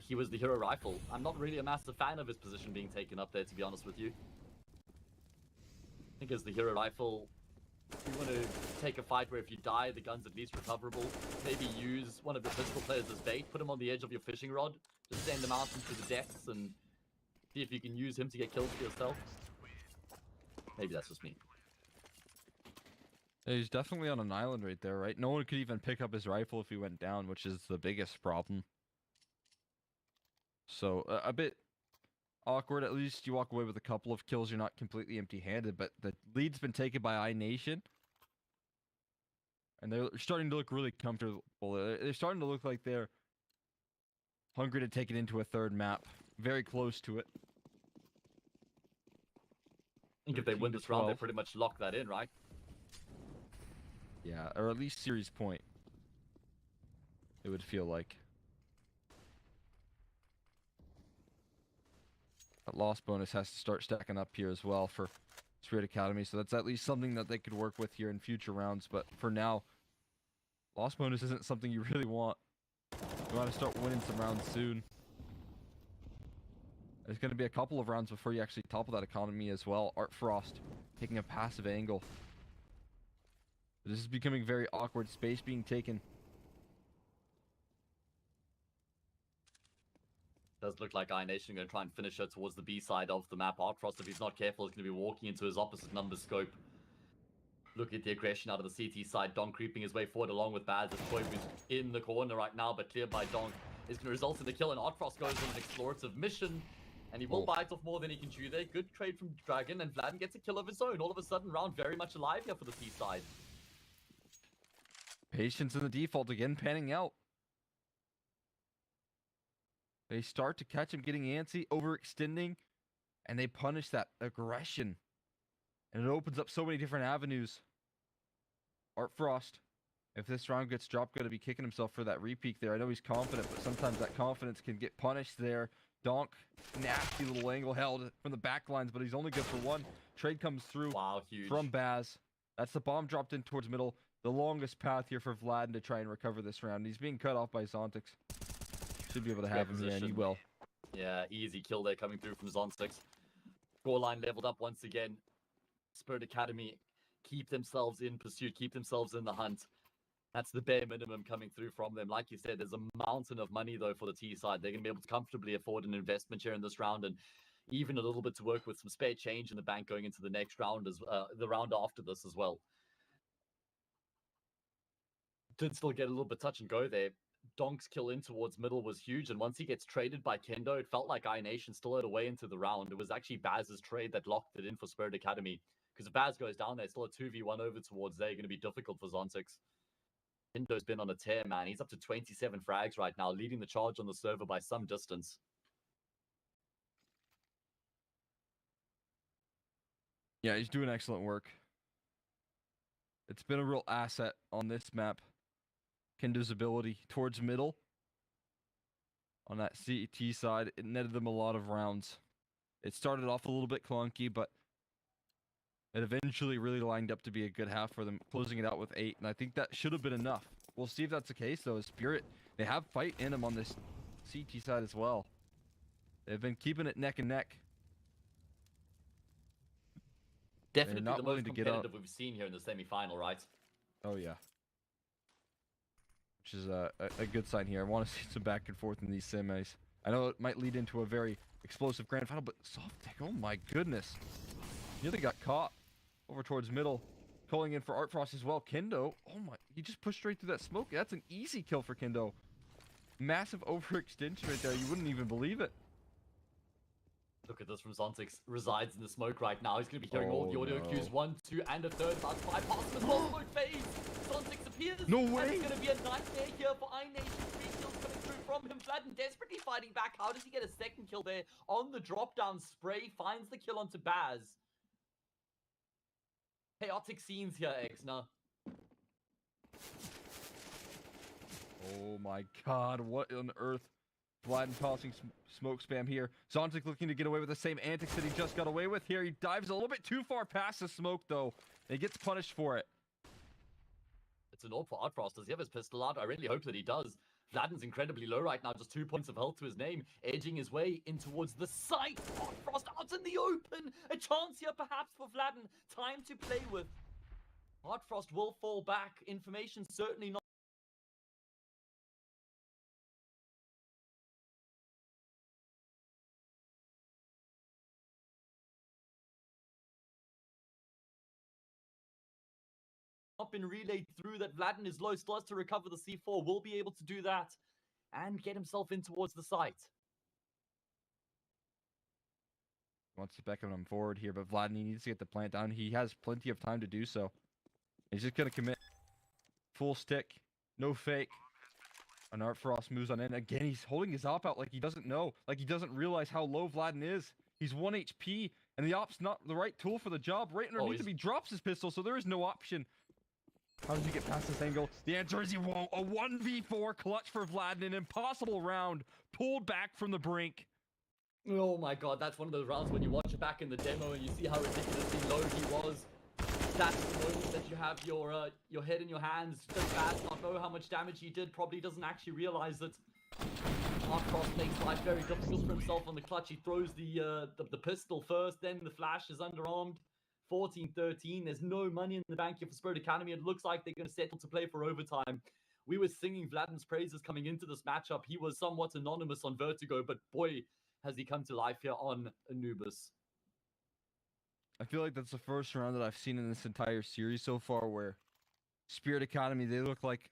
He was the hero rifle. I'm not really a massive fan of his position being taken up there, to be honest with you. I think as the hero rifle, you want to take a fight where if you die, the gun's at least recoverable. Maybe use one of your physical players as bait, put him on the edge of your fishing rod, just send him out into the depths and see if you can use him to get kills for yourself. Maybe that's just me. Yeah, he's definitely on an island right there, right? No one could even pick up his rifle if he went down, which is the biggest problem. So, a bit awkward. At least you walk away with a couple of kills. You're not completely empty-handed, but the lead's been taken by iNation. And they're starting to look really comfortable. They're starting to look like they're hungry to take it into a third map. Very close to it. I think if they win this round, they pretty much lock that in, right? Yeah, or at least series point. It would feel like. That loss bonus has to start stacking up here as well for Spirit Academy, so that's at least something that they could work with here in future rounds. But for now, loss bonus isn't something you really want. You want to start winning some rounds soon. There's going to be a couple of rounds before you actually topple that economy as well. Art Frost taking a passive angle. This is becoming very awkward. Space being taken. Does look like iNation are going to try and finish her towards the B side of the map. Art Frost, if he's not careful, is going to be walking into his opposite number scope. Look at the aggression out of the CT side. Donk creeping his way forward along with Baz. Choi, who's in the corner right now, but cleared by Donk, is going to result in the kill. And Art Frost goes on an explorative mission. And he will bite off more than he can chew there. Good trade from Dragon, and Vlad gets a kill of his own. All of a sudden, round very much alive here for the C side. Patience in the default again, panning out. They start to catch him getting antsy, overextending, and they punish that aggression. And it opens up so many different avenues. Art Frost, if this round gets dropped, going to be kicking himself for that repeat there. I know he's confident, but sometimes that confidence can get punished there. Donk, nasty little angle held from the back lines, but he's only good for one. Trade comes through from Baz. That's the bomb dropped in towards middle. The longest path here for Vlad to try and recover this round. He's being cut off by Zontix. Should be able to have him here, and he will. Yeah, easy kill there coming through from Zontix. Scoreline leveled up once again. Spirit Academy keep themselves in pursuit, keep themselves in the hunt. That's the bare minimum coming through from them. Like you said, there's a mountain of money, though, for the T side. They're going to be able to comfortably afford an investment share in this round, and even a little bit to work with some spare change in the bank going into the next round, the round after this as well. Did still get a little bit touch and go there. Donk's kill in towards middle was huge, and once he gets traded by Kendo, it felt like iNation still had a way into the round. It was actually Baz's trade that locked it in for Spirit Academy, because if Baz goes down there, still a 2v1 over towards there, going to be difficult for Zontix. Kendo's been on a tear, man. He's up to 27 frags right now, leading the charge on the server by some distance. Yeah, he's doing excellent work. It's been a real asset on this map. Kendo's ability towards middle. On that CT side, it netted them a lot of rounds. It started off a little bit clunky, but it eventually really lined up to be a good half for them, closing it out with 8, and I think that should have been enough. We'll see if that's the case, though. Spirit, they have fight in them on this CT side as well. They've been keeping it neck and neck. Definitely the most competitive we've seen here in the semi-final, right? Oh, yeah. Which is a good sign here. I want to see some back and forth in these semis. I know it might lead into a very explosive grand final, but soft tech, oh my goodness. Nearly got caught over towards middle. Calling in for Art Frost as well. Kendo, oh my, he just pushed straight through that smoke. That's an easy kill for Kendo. Massive overextension right there. You wouldn't even believe it. Look at this from Zontix. Resides in the smoke right now. He's going to be hearing all the audio cues. 1, 2, and a third. About 5 past him as well. Smoke phase. Zontix appears. No way. It's going to be a nightmare here for iNation. 3 kills coming through from him. Flatten desperately fighting back. How does he get a second kill there? On the drop down spray. Finds the kill onto Baz. Chaotic scenes here, Exner. Oh my god, what on earth? Vlad tossing smoke spam here. Zontix looking to get away with the same antics that he just got away with here. He dives a little bit too far past the smoke, though. And he gets punished for it. It's an AWP for Art Frost. Does he have his pistol out? I really hope that he does. Vladden's incredibly low right now, just 2 points of health to his name, edging his way in towards the site. Frost out in the open. A chance here perhaps for Vladden. Time to play with. Frost will fall back. Information certainly not been relayed through that Vladden is low, still has to recover the C4, will be able to do that and get himself in towards the site. Wants to beckon him forward here, but Vladden needs to get the plant down. He has plenty of time to do so. He's just going to commit full stick, no fake. And Frost moves on in. Again, he's holding his op out like he doesn't know, like he doesn't realize how low Vladden is. He's 1 HP, and the op's not the right tool for the job. Right underneath him, he drops his pistol, so there is no option. How does he get past this angle? The answer is he won't. A 1v4 clutch for Vladden, an impossible round, pulled back from the brink. Oh my god, that's one of those rounds when you watch it back in the demo and you see how ridiculously low he was. That's the moment that you have your head in your hands. Does Baz not know how much damage he did? Probably doesn't actually realize that. Frost makes life very difficult for himself on the clutch. He throws the pistol first, then the flash is underarmed. 14-13. There's no money in the bank here for Spirit Academy. It looks like they're going to settle to play for overtime. We were singing Vladden's praises coming into this matchup. He was somewhat anonymous on Vertigo, but boy, has he come to life here on Anubis. I feel like that's the first round that I've seen in this entire series so far where Spirit Academy, they look like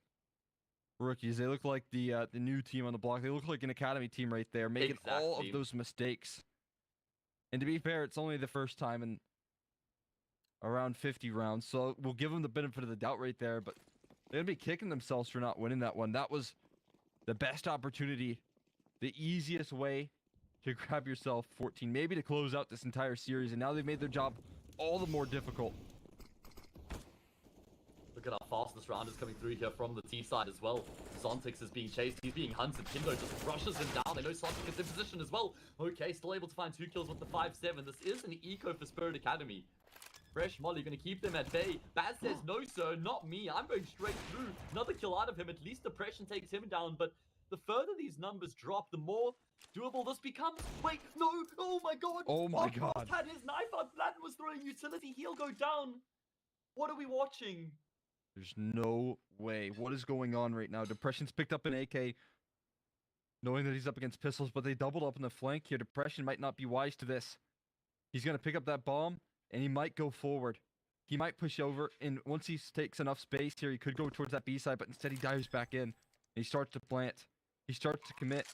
rookies. They look like the new team on the block. They look like an academy team right there, making all of those mistakes. And to be fair, it's only the first time in around 50 rounds, so we'll give them the benefit of the doubt right there, but they're going to be kicking themselves for not winning that one. That was the best opportunity, the easiest way to grab yourself 14, maybe to close out this entire series, and now they've made their job all the more difficult. Look at how fast this round is coming through here from the T side as well. Zontix is being chased, he's being hunted. Kindo just rushes him down. They know Zontix is in position as well. Okay, still able to find 2 kills with the 5-7. This is an eco for Spirit Academy. Fresh Molly going to keep them at bay. Baz says, no sir, not me. I'm going straight through. Another kill out of him. At least depression takes him down. But the further these numbers drop, the more doable this becomes. Wait, no. Oh my god. Oh my god. Had his knife out. Vladden was throwing utility. He'll go down. What are we watching? There's no way. What is going on right now? Depression's picked up an AK, knowing that he's up against pistols, but they doubled up in the flank here. Depression might not be wise to this. He's going to pick up that bomb, and he might go forward. He might push over, and once he takes enough space here, he could go towards that B side, but instead he dives back in. And he starts to plant. He starts to commit,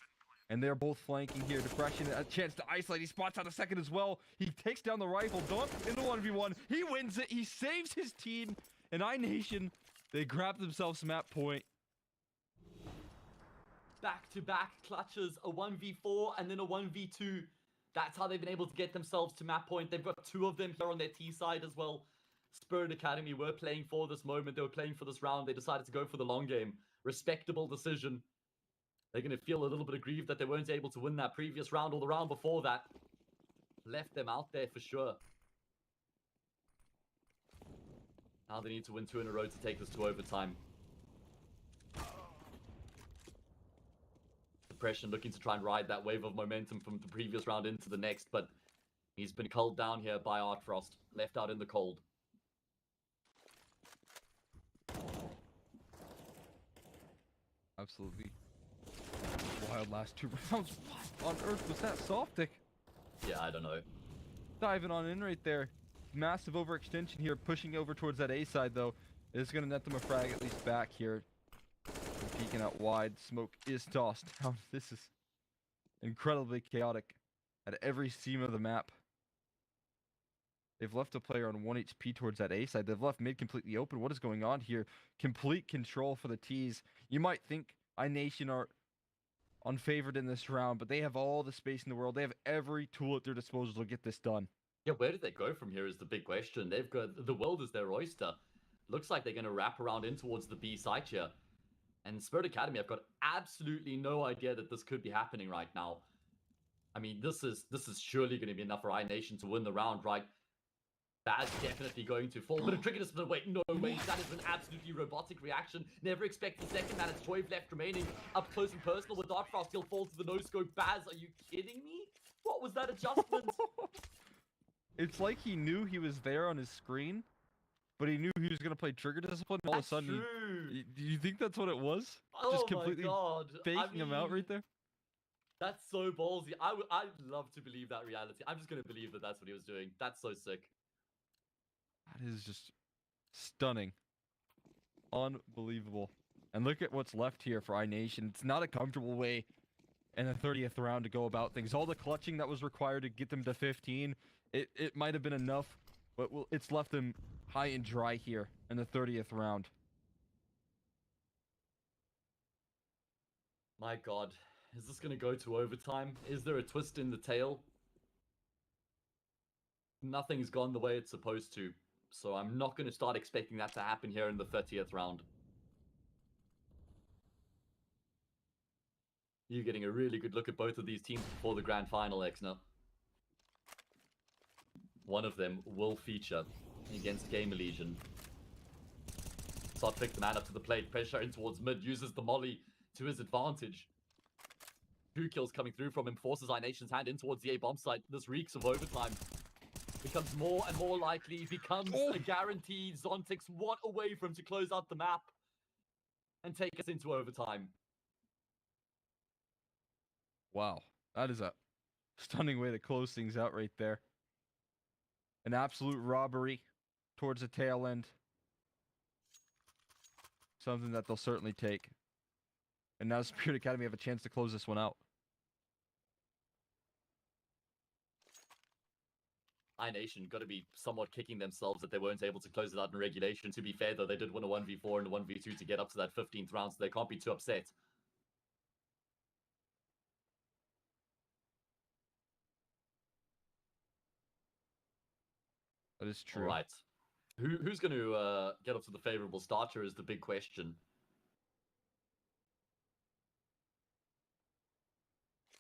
and they're both flanking here. Depression, a chance to isolate. He spots out a second as well. He takes down the rifle. Dunk in the 1v1. He wins it. He saves his team. And iNation, they grab themselves map point. Back-to-back clutches, a 1v4 and then a 1v2. That's how they've been able to get themselves to map point. They've got 2 of them here on their T side as well. Spirit Academy were playing for this moment. They were playing for this round. They decided to go for the long game. Respectable decision. They're going to feel a little bit aggrieved that they weren't able to win that previous round or the round before that. Left them out there for sure. Now they need to win 2 in a row to take this to overtime. Depression looking to try and ride that wave of momentum from the previous round into the next, but he's been culled down here by Frost, left out in the cold. Absolutely wild last 2 rounds. What on earth was that Softic? Yeah, I don't know. Diving on in right there. Massive overextension here, pushing over towards that A side though. It's going to net them a frag at least back here. They're peeking out wide. Smoke is tossed down. This is incredibly chaotic at every seam of the map. They've left a player on 1 HP towards that A side. They've left mid completely open. What is going on here? Complete control for the T's. You might think iNation are unfavored in this round, but they have all the space in the world. They have every tool at their disposal to get this done. Yeah, where did they go from here is the big question. They've got the world is their oyster. Looks like they're going to wrap around in towards the B side here. And Spirit Academy, I've got absolutely no idea that this could be happening right now. I mean, this is surely going to be enough for iNation to win the round, right? Baz definitely going to fall, but a Dignitas, but wait, no way, that is an absolutely robotic reaction. Never expect the second man. It's Choiv left remaining, up close and personal with Darkfrost. He'll fall to the no-scope. Baz, are you kidding me? What was that adjustment? It's like he knew he was there on his screen, but he knew he was going to play Trigger Discipline, and all of a sudden, do you think that's what it was? Oh Just completely my God. faking him out right there? That's so ballsy. I'd love to believe that reality. I'm just going to believe that that's what he was doing. That's so sick. That is just stunning. Unbelievable. And look at what's left here for iNation. It's not a comfortable way in the 30th round to go about things. All the clutching that was required to get them to 15, it might have been enough, but it's left them high and dry here in the 30th round. My God. Is this going to go to overtime? Is there a twist in the tail? Nothing's gone the way it's supposed to. So I'm not going to start expecting that to happen here in the 30th round. You're getting a really good look at both of these teams before the grand final, Exner. One of them will feature against GAMERLEGION. Entropiq, the man up to the plate, pressure in towards mid, uses the molly to his advantage. 2 kills coming through from him, forces iNation's hand in towards the A bomb site. This reeks of overtime. Becomes more and more likely, becomes a guarantee. Zontic's one away from to close out the map and take us into overtime. Wow, that is a stunning way to close things out right there. An absolute robbery towards the tail end. Something that they'll certainly take. And now Spirit Academy have a chance to close this one out. iNation got to be somewhat kicking themselves that they weren't able to close it out in regulation. To be fair, though, they did win a 1v4 and a 1v2 to get up to that 15th round, so they can't be too upset. That is true. All right. Who's going to get up to the favorable starter is the big question.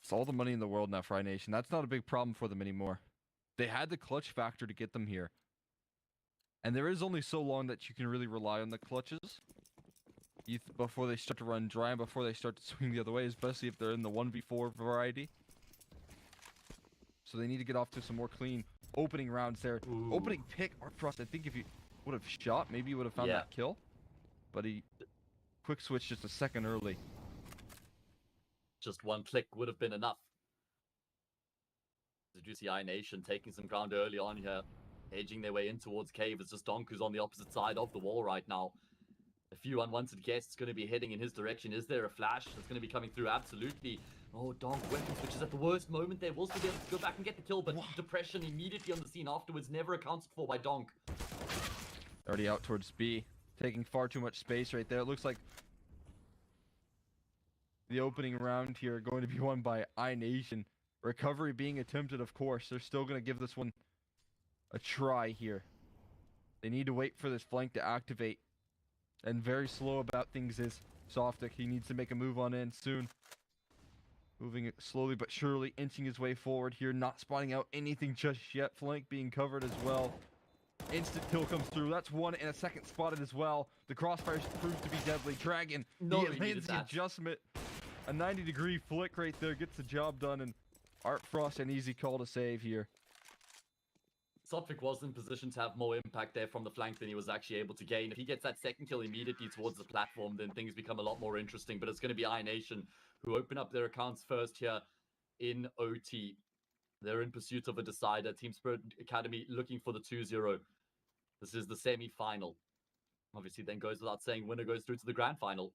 It's all the money in the world now for iNation. That's not a big problem for them anymore. They had the clutch factor to get them here. And there is only so long that you can really rely on the clutches before they start to run dry and before they start to swing the other way, especially if they're in the 1v4 variety. So they need to get off to some more clean opening rounds there. Ooh. Opening pick, Artfrost, I think if he would have shot, maybe he would have found that kill. But he quick switch just a second early. Just one click would have been enough. Did you see iNation taking some ground early on here, edging their way in towards cave? It's just Donk who's on the opposite side of the wall right now. A few unwanted guests going to be heading in his direction. Is there a flash that's going to be coming through? Absolutely. Oh, Donk weapon switches at the worst moment there. Will still be able to go back and get the kill, but depression immediately on the scene afterwards, never accounted for by Donk. Already out towards B, taking far too much space right there. It looks like the opening round here going to be won by iNation. Recovery being attempted, of course. They're still going to give this one a try here. They need to wait for this flank to activate. And very slow about things is Softic. He needs to make a move on in soon. Moving it slowly but surely, inching his way forward here. Not spotting out anything just yet. Flank being covered as well. Instant kill comes through. That's one and a second spotted as well. The crossfire proves to be deadly. Dragon, No, he lands the adjustment. A 90-degree flick right there gets the job done, and Artfrost an easy call to save here. Softic was in position to have more impact there from the flank than he was actually able to gain. If he gets that second kill immediately towards the platform, then things become a lot more interesting. But it's going to be iNation who open up their accounts first here in OT. They're in pursuit of a decider. Team Spirit Academy looking for the 2-0. This is the semi-final. Obviously, then goes without saying, winner goes through to the grand final.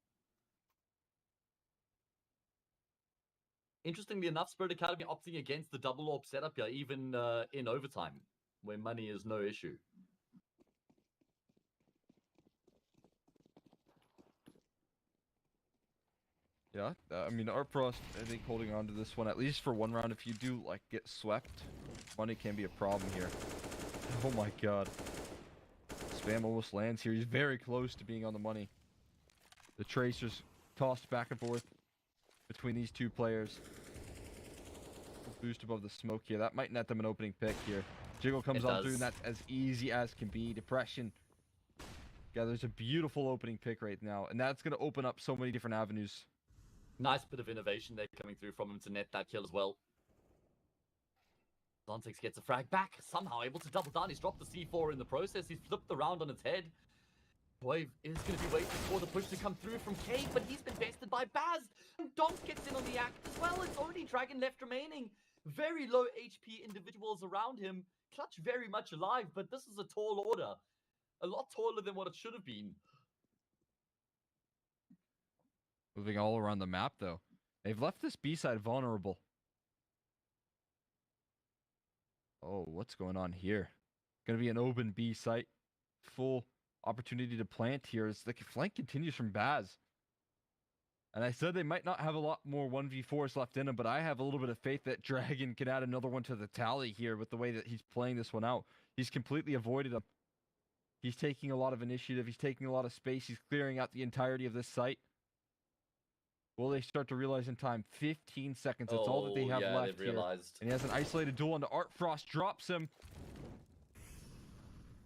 Interestingly enough, Spirit Academy opting against the double AWP setup here, even in overtime, where money is no issue. Yeah, I mean, Artfrost, I think, holding on to this one, at least for one round. If you do, like, get swept, money can be a problem here. Oh my god. Spam almost lands here. He's very close to being on the money. The Tracers tossed back and forth between these two players. Boost above the smoke here. That might net them an opening pick here. Jiggle comes It on through, does. and that's as easy as can be. Depression. Yeah, there's a beautiful opening pick right now, and that's going to open up so many different avenues. Nice bit of innovation there coming through from him to net that kill as well. Zontix gets a frag back, somehow able to double down. He's dropped the C4 in the process. He's flipped the round on its head. Boy is going to be waiting for the push to come through from Cave, but he's been bested by Baz. And Donk gets in on the act as well. It's only Dragon left remaining. Very low HP individuals around him. Clutch very much alive, but this is a tall order. A lot taller than what it should have been. Moving all around the map, though. They've left this B side vulnerable. Oh, what's going on here? Going to be an open B site. Full opportunity to plant here as the flank continues from Baz. And I said they might not have a lot more 1v4s left in him, but I have a little bit of faith that Dragon can add another one to the tally here with the way that he's playing this one out. He's completely avoided him. He's taking a lot of initiative. He's taking a lot of space. He's clearing out the entirety of this site. Will they start to realize in time? 15 seconds. That's all that they have left they've here. realized. And he has an isolated duel onto Art Frost. Drops him.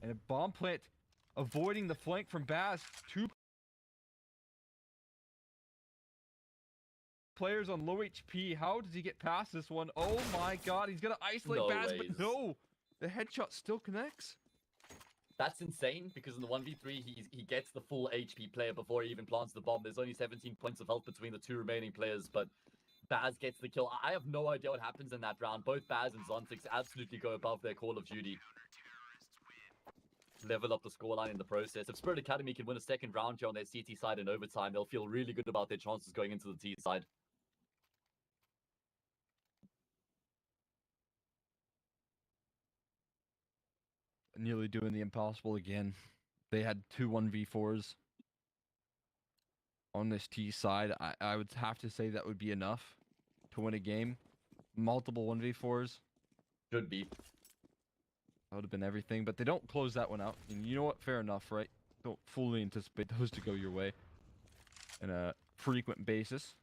And a bomb plant avoiding the flank from Baz. Two players on low HP. How does he get past this one? Oh my god. He's going to isolate No Baz, ways. but no. The headshot still connects. That's insane because in the 1v3, he gets the full HP player before he even plants the bomb. There's only 17 points of health between the two remaining players, but Baz gets the kill. I have no idea what happens in that round. Both Baz and Zontix absolutely go above their Call of Duty. Level up the scoreline in the process. If Spirit Academy can win a second round here on their CT side in overtime, they'll feel really good about their chances going into the T side. Nearly doing the impossible again. They had two 1v4s on this T side. I would have to say that would be enough to win a game. Multiple 1v4s. Should be. That would have been everything, but they don't close that one out. And you know what? Fair enough, right? Don't fully anticipate those to go your way on a frequent basis.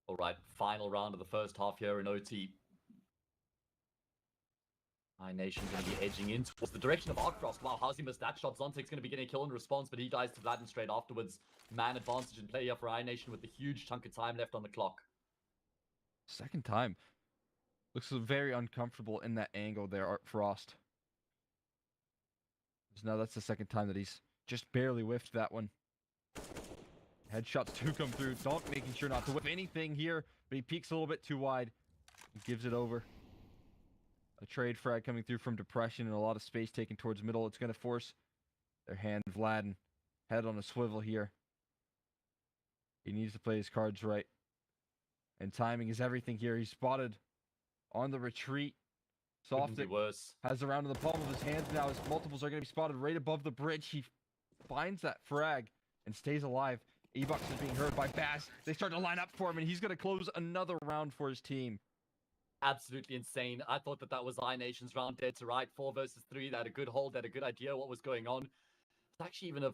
All right, final round of the first half here in OT. iNation going to be edging in towards the direction of Arcfrost. Wow, how's he missed that shot? Zontik's going to be getting a kill in response, but he dies to Vladden straight afterwards. Man advantage in play here for iNation with a huge chunk of time left on the clock. Second time. Looks very uncomfortable in that angle there, Art Frost. So now that's the second time that he's just barely whiffed that one. Headshots do come through. Donk making sure not to whip anything here, but he peeks a little bit too wide. He gives it over. A trade frag coming through from Depression and a lot of space taken towards middle. It's going to force their hand. Vladden, head on a swivel here. He needs to play his cards right. And timing is everything here. He's spotted on the retreat. Softic has the round in the palm of his hands now. His multiples are going to be spotted right above the bridge. He finds that frag and stays alive. Ebux is being heard by Baz. They start to line up for him, and he's going to close another round for his team. Absolutely insane. I thought that was iNation's round dead to right. 4 versus 3. They had a good hold. They had a good idea what was going on. It's actually even a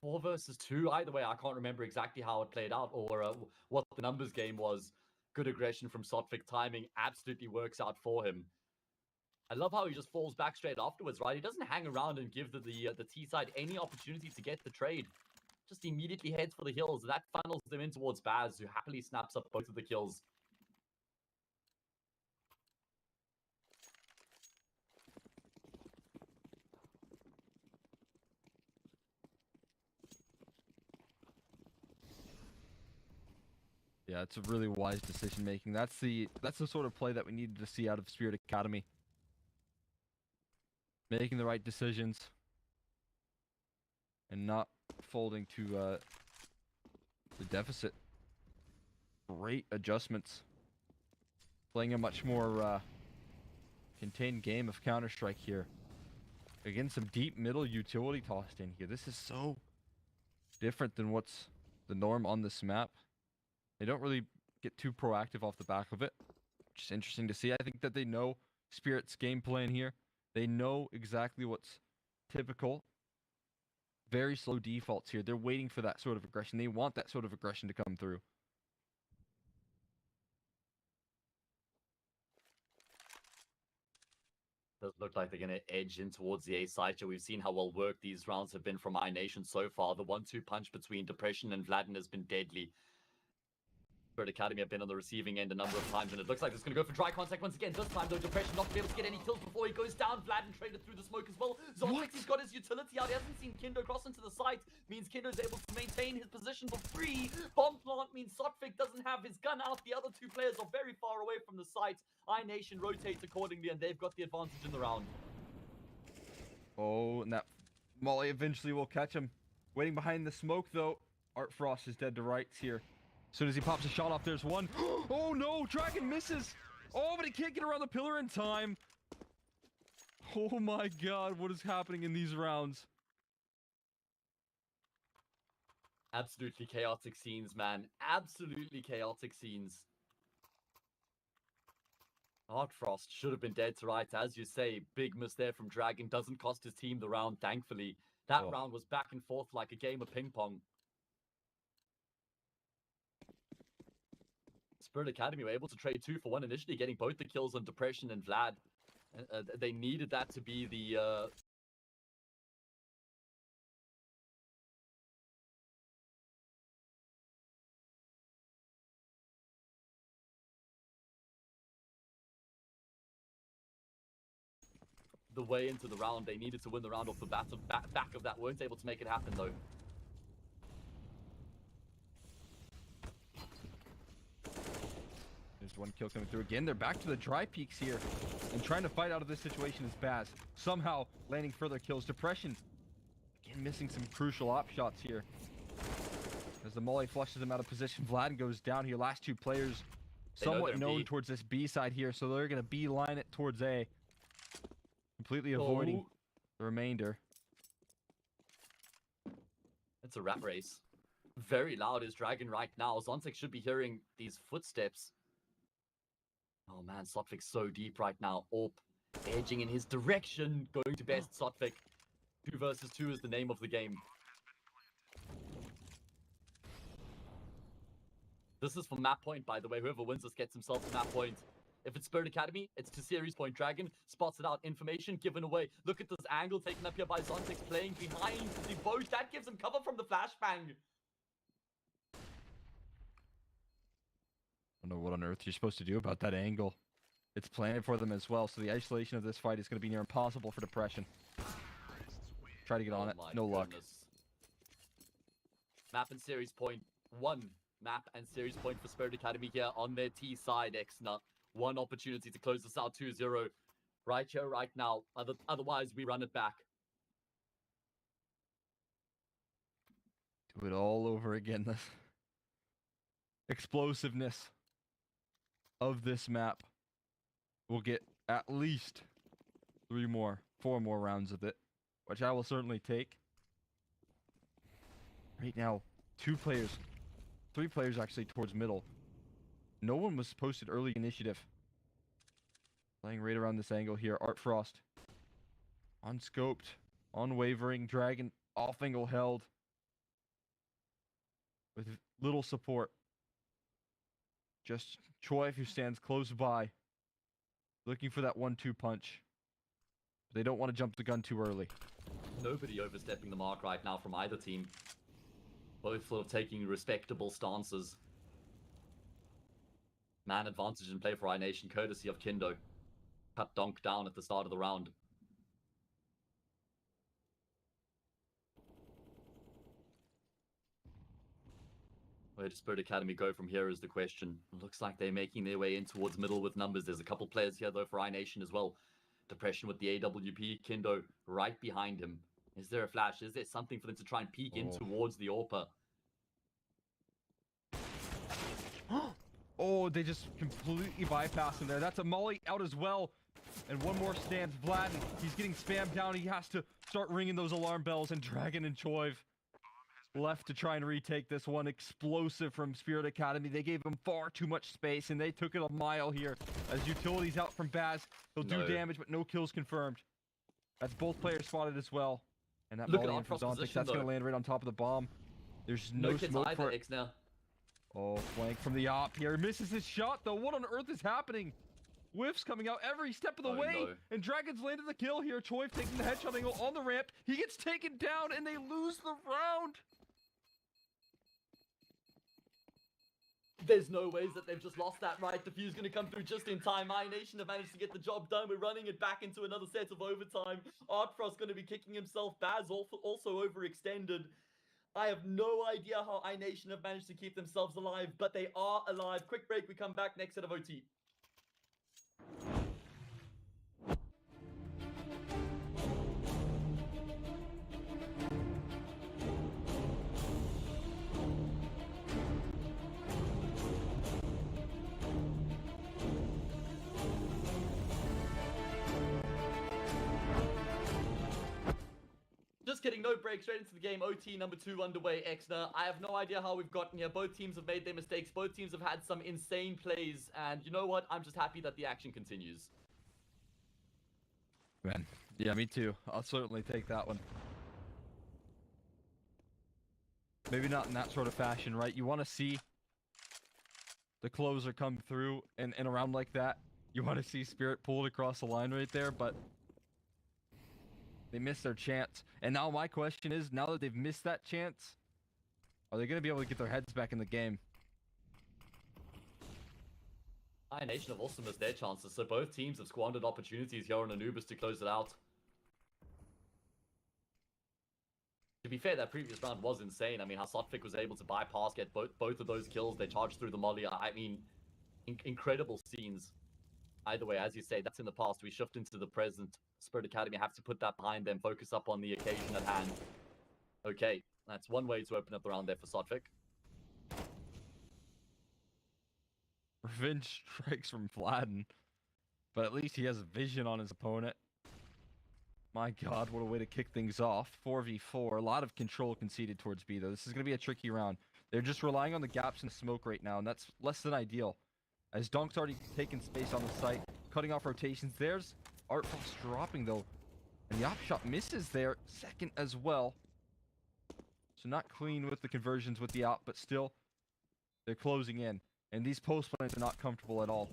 4 versus 2. Either way, I can't remember exactly how it played out or what the numbers game was. Good aggression from Sotvic. Timing absolutely works out for him. I love how he just falls back straight afterwards, right? He doesn't hang around and give the T side any opportunity to get the trade. Just immediately heads for the hills. That funnels them in towards Baz, who happily snaps up both of the kills. Yeah, it's a really wise decision making. That's the sort of play that we needed to see out of Spirit Academy. Making the right decisions and not folding to the deficit. Great adjustments. Playing a much more contained game of Counter-Strike here. Again, some deep middle utility tossed in here. This is so different than what's the norm on this map. They don't really get too proactive off the back of it, which is interesting to see. I think that they know Spirit's game plan here. They know exactly what's typical very slow defaults here. They're waiting for that sort of aggression. They want that sort of aggression to come through. Does look like they're going to edge in towards the A side. We've seen how well worked these rounds have been from iNation so far. The 1-2 punch between Depression and Vladden has been deadly. Bird Academy have been on the receiving end a number of times, and it looks like it's going to go for dry contact once again. This time, though, Depression not be able to get any kills before he goes down. Vladden traded through the smoke as well. Zontex, he's got his utility out. He hasn't seen Kindo cross into the site. Means Kindo's able to maintain his position for free. Bomb plant means Sotfik doesn't have his gun out. The other two players are very far away from the site. iNation rotates accordingly, and they've got the advantage in the round. Oh, and that Molly eventually will catch him. Waiting behind the smoke, though. Art Frost is dead to rights here. As soon as he pops a shot off, there's one. Oh no, Dragon misses. Oh, but he can't get around the pillar in time. Oh my god, what is happening in these rounds? Absolutely chaotic scenes, man. Absolutely chaotic scenes. Art Frost should have been dead to rights, as you say. Big miss there from Dragon. Doesn't cost his team the round, thankfully. That round was back and forth like a game of ping pong. Spirit Academy were able to trade 2 for 1 initially, getting both the kills on Depression and Vlad. They needed that to be the way into the round. They needed to win the round off the back of that. Weren't able to make it happen, though. There's one kill coming through again. They're back to the dry peaks here and trying to fight out of this situation is Baz. Somehow landing further kills. Depression again missing some crucial op shots here. As the Molly flushes him out of position, Vlad goes down here. Last 2 players somewhat known towards this B side here, so they're going to beeline it towards A. Completely avoiding the remainder. It's a rat race. Very loud is Dragon right now. Zontex should be hearing these footsteps. Oh man, Sotfik's so deep right now. Orp edging in his direction. Going to best Sotfik. 2 versus 2 is the name of the game. This is for map point, by the way. Whoever wins this gets himself a map point. If it's Spirit Academy, it's to series point. Dragon spots it out. Information given away. Look at this angle taken up here by Zontex playing behind the boat. That gives him cover from the flashbang. I don't know what on earth you're supposed to do about that angle. It's planted for them as well, so the isolation of this fight is going to be near impossible for Depression. Try to get on it. No luck. Map and series point. 1 map and series point for Spirit Academy here on their T side. Exna. 1 opportunity to close this out 2-0. Right here, right now. Otherwise, we run it back. Do it all over again. The explosiveness of this map. We'll get at least 4 more rounds of it, which I will certainly take. Right now, 3 players actually towards middle. No one was posted early initiative. Playing right around this angle here. Art Frost. Unscoped. Unwavering. Dragon off angle held. With little support. Just Choi who stands close by. Looking for that 1-2 punch. They don't want to jump the gun too early. Nobody overstepping the mark right now from either team. Both sort of taking respectable stances. Man advantage in play for iNation, courtesy of Kindo. Cut Donk down at the start of the round. Where does Spirit Academy go from here is the question. Looks like they're making their way in towards middle with numbers. There's a couple players here though for iNation as well. Depression with the AWP. Kindo right behind him. Is there a flash? Is there something for them to try and peek in towards the AWPer? Oh, they just completely bypassed him there. That's a Molly out as well. And one more stands. Vlad, he's getting spammed down. He has to start ringing those alarm bells. And Dragon and Choiv left to try and retake this one. Explosive from Spirit Academy. They gave him far too much space, and they took it a mile here. As utilities out from Baz. He'll do damage, but no kills confirmed. That's both players spotted as well. And that Look at molly in Artfrost's Zontex, position, that's going though. to land right on top of the bomb. There's No no kids smoke either, for it. X now. Oh, flank from the op here. Misses his shot, though. What on earth is happening? Whiffs coming out every step of the way. No. And Dragons landed the kill here. Choiv taking the headshot angle on the ramp. He gets taken down, and they lose the round. There's no ways that they've just lost that, right? The fuse going to come through just in time. iNation have managed to get the job done. We're running it back into another set of overtime. Artfrost going to be kicking himself. Baz also overextended. I have no idea how iNation have managed to keep themselves alive, but they are alive. Quick break. We come back next set of OT. Just kidding, no break, straight into the game. OT number 2 underway, Exner. I have no idea how we've gotten here. Both teams have made their mistakes. Both teams have had some insane plays. And you know what? I'm just happy that the action continues. Man, yeah, me too. I'll certainly take that one. Maybe not in that sort of fashion, right? You want to see the closer come through in a round like that. You want to see Spirit pulled across the line right there, but they missed their chance. And now my question is, now that they've missed that chance, are they going to be able to get their heads back in the game? iNation have also missed their chances, so both teams have squandered opportunities here on Anubis to close it out. To be fair, that previous round was insane. I mean, how Sotfik was able to bypass, get both of those kills. They charged through the molly. I mean, incredible scenes. Either way, as you say, that's in the past. We shift into the present. Spirit Academy have to put that behind them, focus up on the occasion at hand. Okay, that's one way to open up the round there for Sotfik. Revenge strikes from Vladden, but at least he has vision on his opponent. My god, what a way to kick things off. 4v4, a lot of control conceded towards B, though. This is going to be a tricky round. They're just relying on the gaps in the smoke right now, and that's less than ideal. As Donk's already taken space on the site, cutting off rotations. There's Artfrost dropping, though, and the op shot misses there, second as well. So not clean with the conversions with the op, but still, they're closing in. And these post planes are not comfortable at all.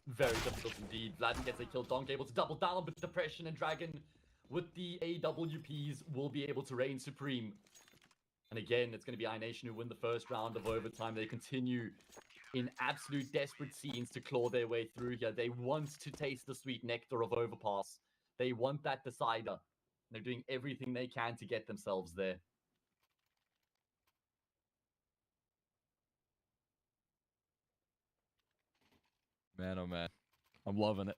Very difficult indeed. Vladden gets a kill. Donk able to double down with Depression, and Dragon with the AWPs will be able to reign supreme. And again, it's going to be iNation who win the first round of overtime. They continue in absolute desperate scenes to claw their way through here. They want to taste the sweet nectar of overpass. They want that decider. They're doing everything they can to get themselves there. Man, oh man. I'm loving it.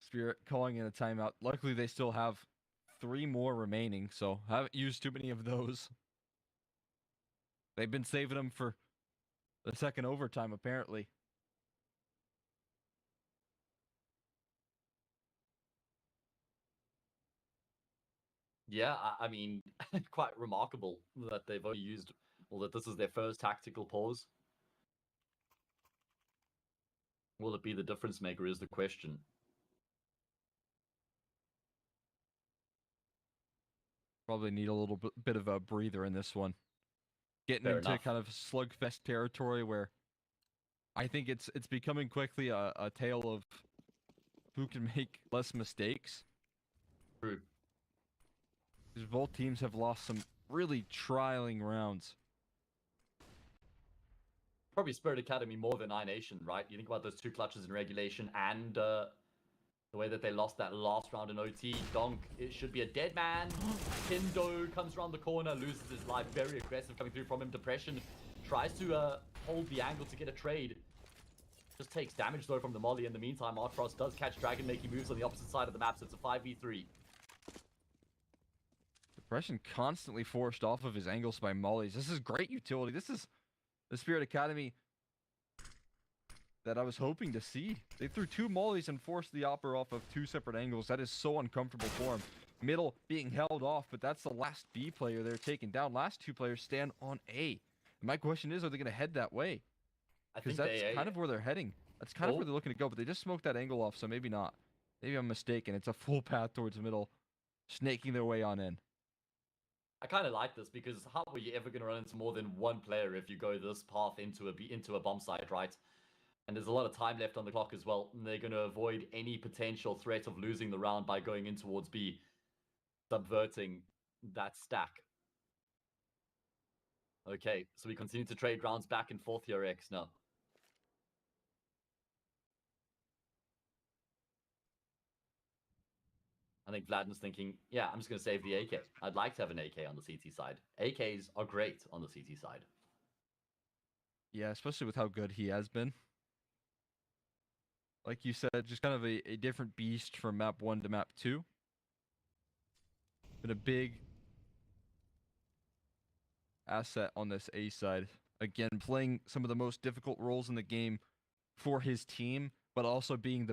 Spirit calling in a timeout. Luckily, they still have 3 more remaining, so haven't used too many of those. They've been saving them for the second overtime, apparently. Yeah, I mean, quite remarkable that they've only used, well, that this is their first tactical pause. Will it be the difference maker is the question. Probably need a little bit of a breather in this one. Getting Fair into enough. kind of slugfest territory where I think it's becoming quickly a tale of who can make less mistakes. True. Because both teams have lost some really trialing rounds. Probably Spirit Academy more than iNation, right? You think about those 2 clutches in regulation and the way that they lost that last round in OT. Donk, it should be a dead man. Kindo comes around the corner, loses his life. Very aggressive coming through from him. Depression tries to hold the angle to get a trade. Just takes damage though from the molly. In the meantime, Artfrost does catch Dragon making moves on the opposite side of the map, so it's a 5v3. Depression constantly forced off of his angles by mollies. This is great utility. This is the Spirit Academy that I was hoping to see. They threw 2 mollies and forced the opera off of 2 separate angles. That is so uncomfortable for him. Middle being held off, but that's the last B player they're taking down. Last 2 players stand on A. And my question is, are they going to head that way? Because that's kind of where they're heading. That's kind of where they're looking to go, but they just smoked that angle off, so maybe not. Maybe I'm mistaken. It's a full path towards the middle. snaking their way on in. I kind of like this because how are you ever going to run into more than one player if you go this path into a bomb site, right? And there's a lot of time left on the clock as well. And they're going to avoid any potential threat of losing the round by going in towards B, subverting that stack. Okay, so we continue to trade rounds back and forth here, X now. I think Vladim's thinking, yeah, I'm just going to save the AK. I'd like to have an AK on the CT side. AKs are great on the CT side. Yeah, especially with how good he has been. Like you said, just kind of a different beast from map 1 to map 2. Been a big asset on this A side. Again, playing some of the most difficult roles in the game for his team, but also being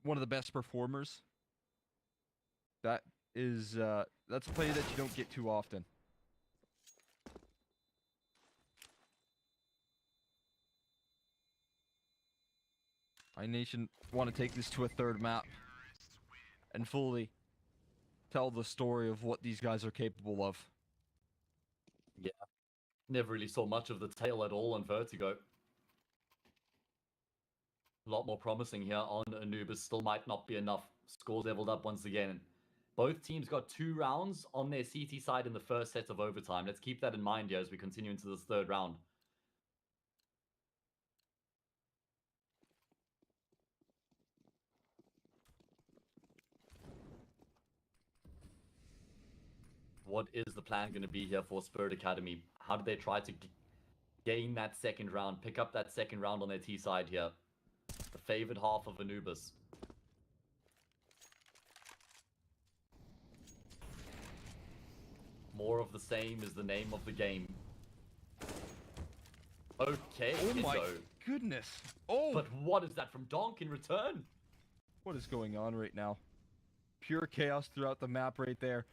one of the best performers. That is that's a play that you don't get too often. iNation want to take this to a third map and fully tell the story of what these guys are capable of. Yeah, never really saw much of the tail at all on Vertigo. A lot more promising here on Anubis. Still might not be enough. Scores leveled up once again. Both teams got 2 rounds on their CT side in the first set of overtime. Let's keep that in mind here as we continue into this third round. What is the plan going to be here for Spirit Academy? How do they try to gain that second round, pick up that second round on their T side here? The favored half of Anubis. More of the same is the name of the game. Okay, Oh my goodness. Oh! But what is that from Donk in return? What is going on right now? Pure chaos throughout the map right there.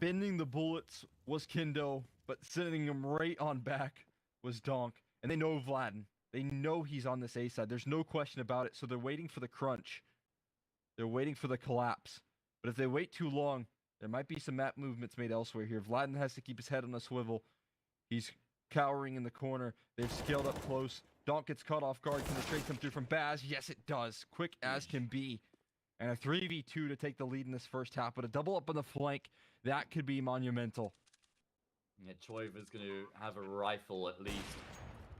Bending the bullets was Kindo, but sending him right on back was Donk. And they know Vladin. They know he's on this A side. There's no question about it. So they're waiting for the crunch. They're waiting for the collapse. But if they wait too long, there might be some map movements made elsewhere here. Vladin has to keep his head on a swivel. He's cowering in the corner. They've scaled up close. Donk gets caught off guard. Can the trade come through from Baz? Yes, it does. Quick as can be. And a 3v2 to take the lead in this first half. But a double up on the flank, that could be monumental. Yeah, Choiv is going to have a rifle at least.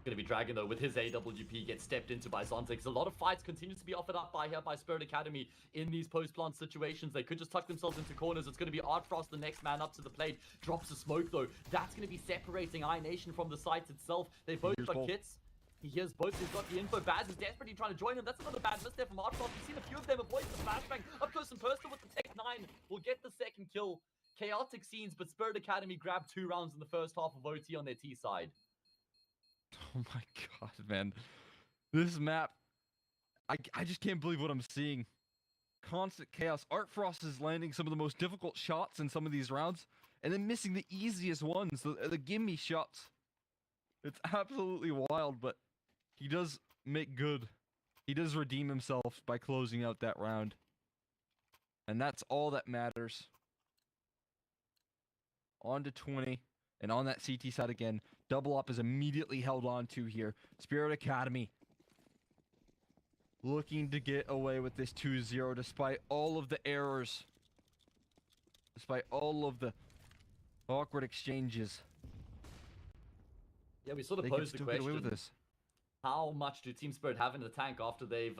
Going to be Dragon though with his AWP gets stepped into by Zontix. A lot of fights continue to be offered up by Spirit Academy in these post-plant situations. They could just tuck themselves into corners. It's going to be Artfrost, the next man up to the plate. Drops a smoke though. That's going to be separating iNation from the site itself. They both got kits. He hears both. He's got the info. Baz is desperately trying to join him. That's another bad miss there from Artfrost. We've seen a few of them avoid the flashbang. Up close and personal with the Tech 9. Will get the second kill. Chaotic scenes, but Spirit Academy grabbed 2 rounds in the first half of OT on their T side. Oh my god, man. This map, I just can't believe what I'm seeing. Constant chaos. Artfrost is landing some of the most difficult shots in some of these rounds, and then missing the easiest ones, the gimme shots. It's absolutely wild, but he does make good. He does redeem himself by closing out that round. And that's all that matters. On to 20. And on that CT side again, double up is immediately held on to here. Spirit Academy looking to get away with this 2-0 despite all of the errors. Despite all of the awkward exchanges. Yeah, we sort of They can posed the still get away question. with this. How much do Team Spirit have in the tank after they've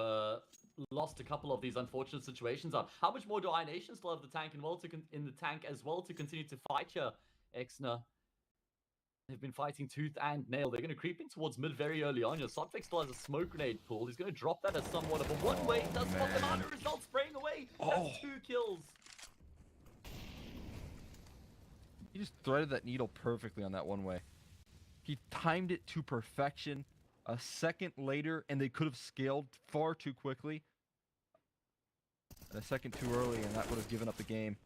lost a couple of these unfortunate situations? How much more do iNation still have the tank in the tank as well to continue to fight here, Exner? They've been fighting tooth and nail. They're going to creep in towards mid very early on. Your Sotfix still has a smoke grenade pool. He's going to drop that as somewhat of a one-way. He does spot them out. The result spraying away. That's 2 kills. He just threaded that needle perfectly on that one way. He timed it to perfection. A second later, and they could have scaled far too quickly. And a second too early, and that would have given up the game.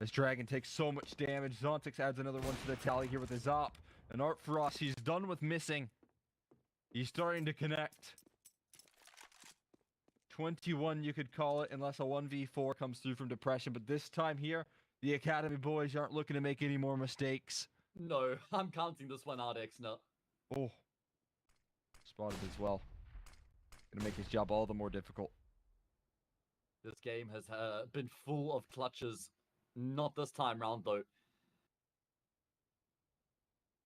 As Dragon takes so much damage, Zontix adds another one to the tally here with his op. And Artfrost, he's done with missing. He's starting to connect. 21, you could call it, unless a 1v4 comes through from Depression. But this time here, The Academy boys aren't looking to make any more mistakes. No, I'm counting this one out, Exner. Oh. Spotted as well. Gonna make his job all the more difficult. This game has been full of clutches. Not this time round, though.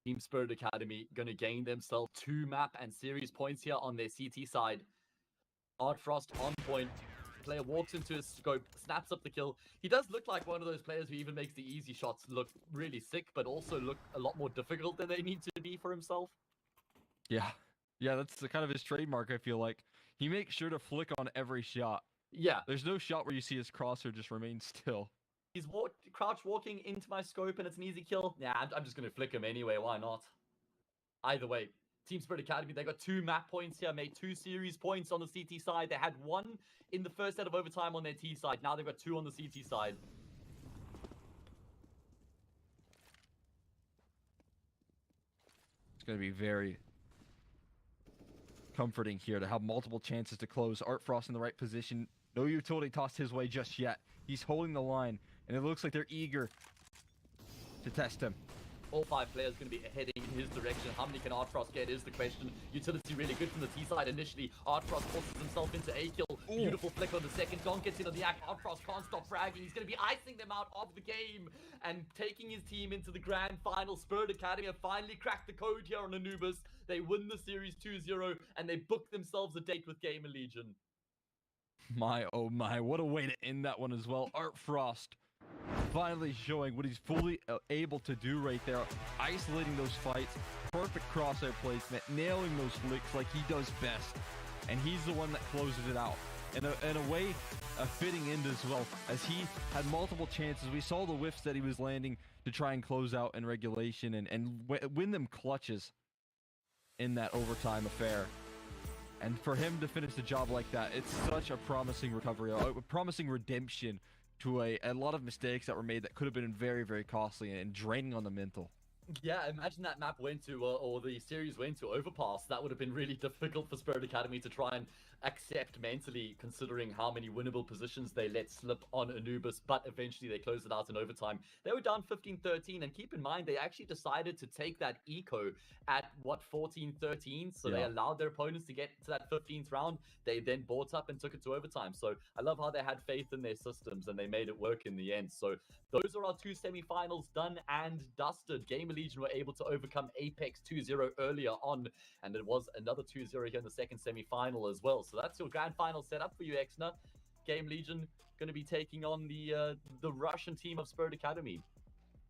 Team Spirit Academy going to gain themselves 2 map and series points here on their CT side. Artfrost on point. Player walks into his scope, snaps up the kill. He does look like one of those players who even makes the easy shots look really sick, but also look a lot more difficult than they need to be for himself. Yeah. Yeah, that's the kind of his trademark, I feel like. He makes sure to flick on every shot. Yeah. There's no shot where you see his crosshair just remain still. He's crouch walking into my scope and it's an easy kill. Yeah, I'm just going to flick him anyway. Why not? Either way, Team Spirit Academy, they got 2 map points here, made 2 series points on the CT side. They had 1 in the first set of overtime on their T side. Now they've got 2 on the CT side. It's going to be very comforting here to have multiple chances to close. Artfrost in the right position. No utility tossed his way just yet. He's holding the line, and it looks like they're eager to test him. All 5 players going to be heading in his direction. How many can Artfrost get is the question. Utility really good from the T side initially. Artfrost forces himself into a kill. Ooh. Beautiful flick on the second. Don gets into the act. Artfrost can't stop fragging. He's going to be icing them out of the game and taking his team into the grand final. Spirit Academy have finally cracked the code here on Anubis. They win the series 2-0 and they book themselves a date with Gamerlegion. My, oh my, what a way to end that one as well. Artfrost finally showing what he's fully able to do right there. Isolating those fights, perfect crosshair placement, nailing those flicks like he does best. And he's the one that closes it out. In a way, a fitting end as well, as he had multiple chances. We saw the whiffs that he was landing to try and close out in regulation and win them clutches in that overtime affair. And for him to finish the job like that, it's such a promising recovery, a promising redemption to a lot of mistakes that were made that could have been very, very costly and draining on the mental. Yeah, imagine that map went to, or the series went to Overpass. That would have been really difficult for Spirit Academy to try and accept mentally, considering how many winnable positions they let slip on Anubis, but eventually they closed it out in overtime. They were down 15-13, and keep in mind, they actually decided to take that eco at, what, 14-13, so they allowed their opponents to get to that 15th round. They then bought up and took it to overtime, so I love how they had faith in their systems, and they made it work in the end. So those are our 2 semifinals done and dusted. Gamerlegion were able to overcome Apeks 2-0 earlier on, and it was another 2-0 here in the second semifinal as well. So that's your grand final set up for you, Exner. Gamerlegion going to be taking on the Russian team of Spirit Academy.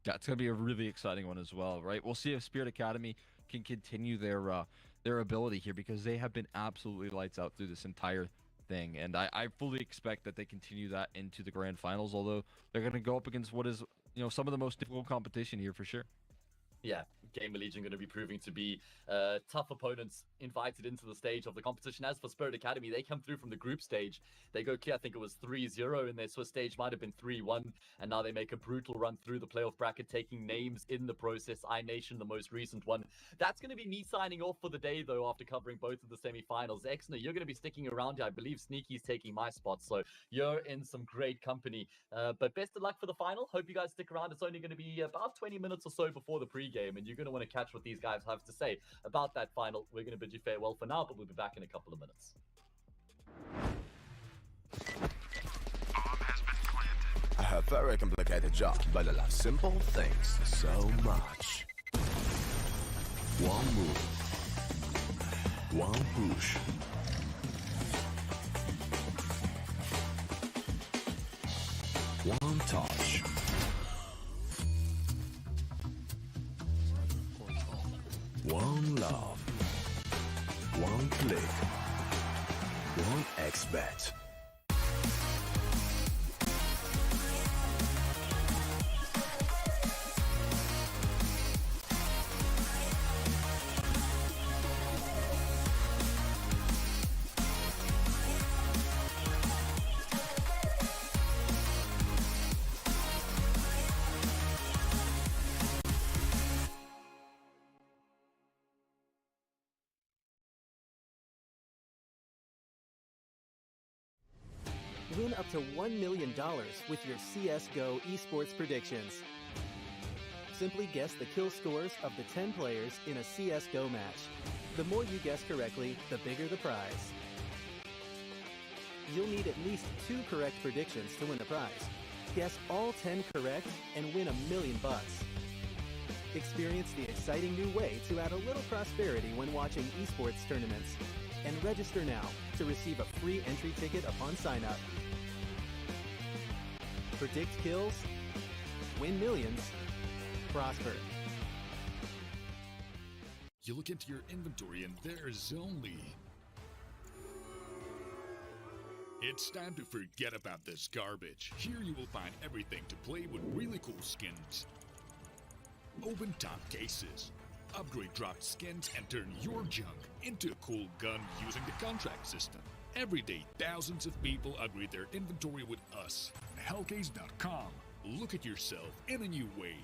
That's going to be a really exciting one as well, right? We'll see if Spirit Academy can continue their ability here, because they have been absolutely lights out through this entire thing, and I fully expect that they continue that into the grand finals, although they're going to go up against what is, you know, some of the most difficult competition here for sure. Yeah, Gamerlegion going to be proving to be tough opponents invited into the stage of the competition. As for Spirit Academy, they come through from the group stage. They go clear, I think it was 3-0 in their Swiss stage, might have been 3-1, and now they make a brutal run through the playoff bracket, taking names in the process. iNation, the most recent one. That's going to be me signing off for the day, though, after covering both of the semifinals. Exner, you're going to be sticking around here. I believe Sneaky's taking my spot, so you're in some great company. But best of luck for the final. Hope you guys stick around. It's only going to be about 20 minutes or so before the pre-game, and you're going to want to catch what these guys have to say about that final. We're going to bid you farewell for now, but we'll be back in a couple of minutes. I have a very complicated job, but I love simple things so much. One move, one push. One touch. One love. One click. One expert. Win up to $1 million with your CSGO esports predictions. Simply guess the kill scores of the 10 players in a CSGO match. The more you guess correctly, the bigger the prize. You'll need at least 2 correct predictions to win a prize. Guess all 10 correct and win $1 million. Experience the exciting new way to add a little prosperity when watching esports tournaments. And register now to receive a free entry ticket upon sign-up. Predict kills, win millions, prosper. You look into your inventory and there's only... It's time to forget about this garbage. Here you will find everything to play with really cool skins. Open top cases. Upgrade dropped skins and turn your junk into a cool gun using the contract system. Every day, thousands of people upgrade their inventory with us. Hellcase.com. Look at yourself in a new way.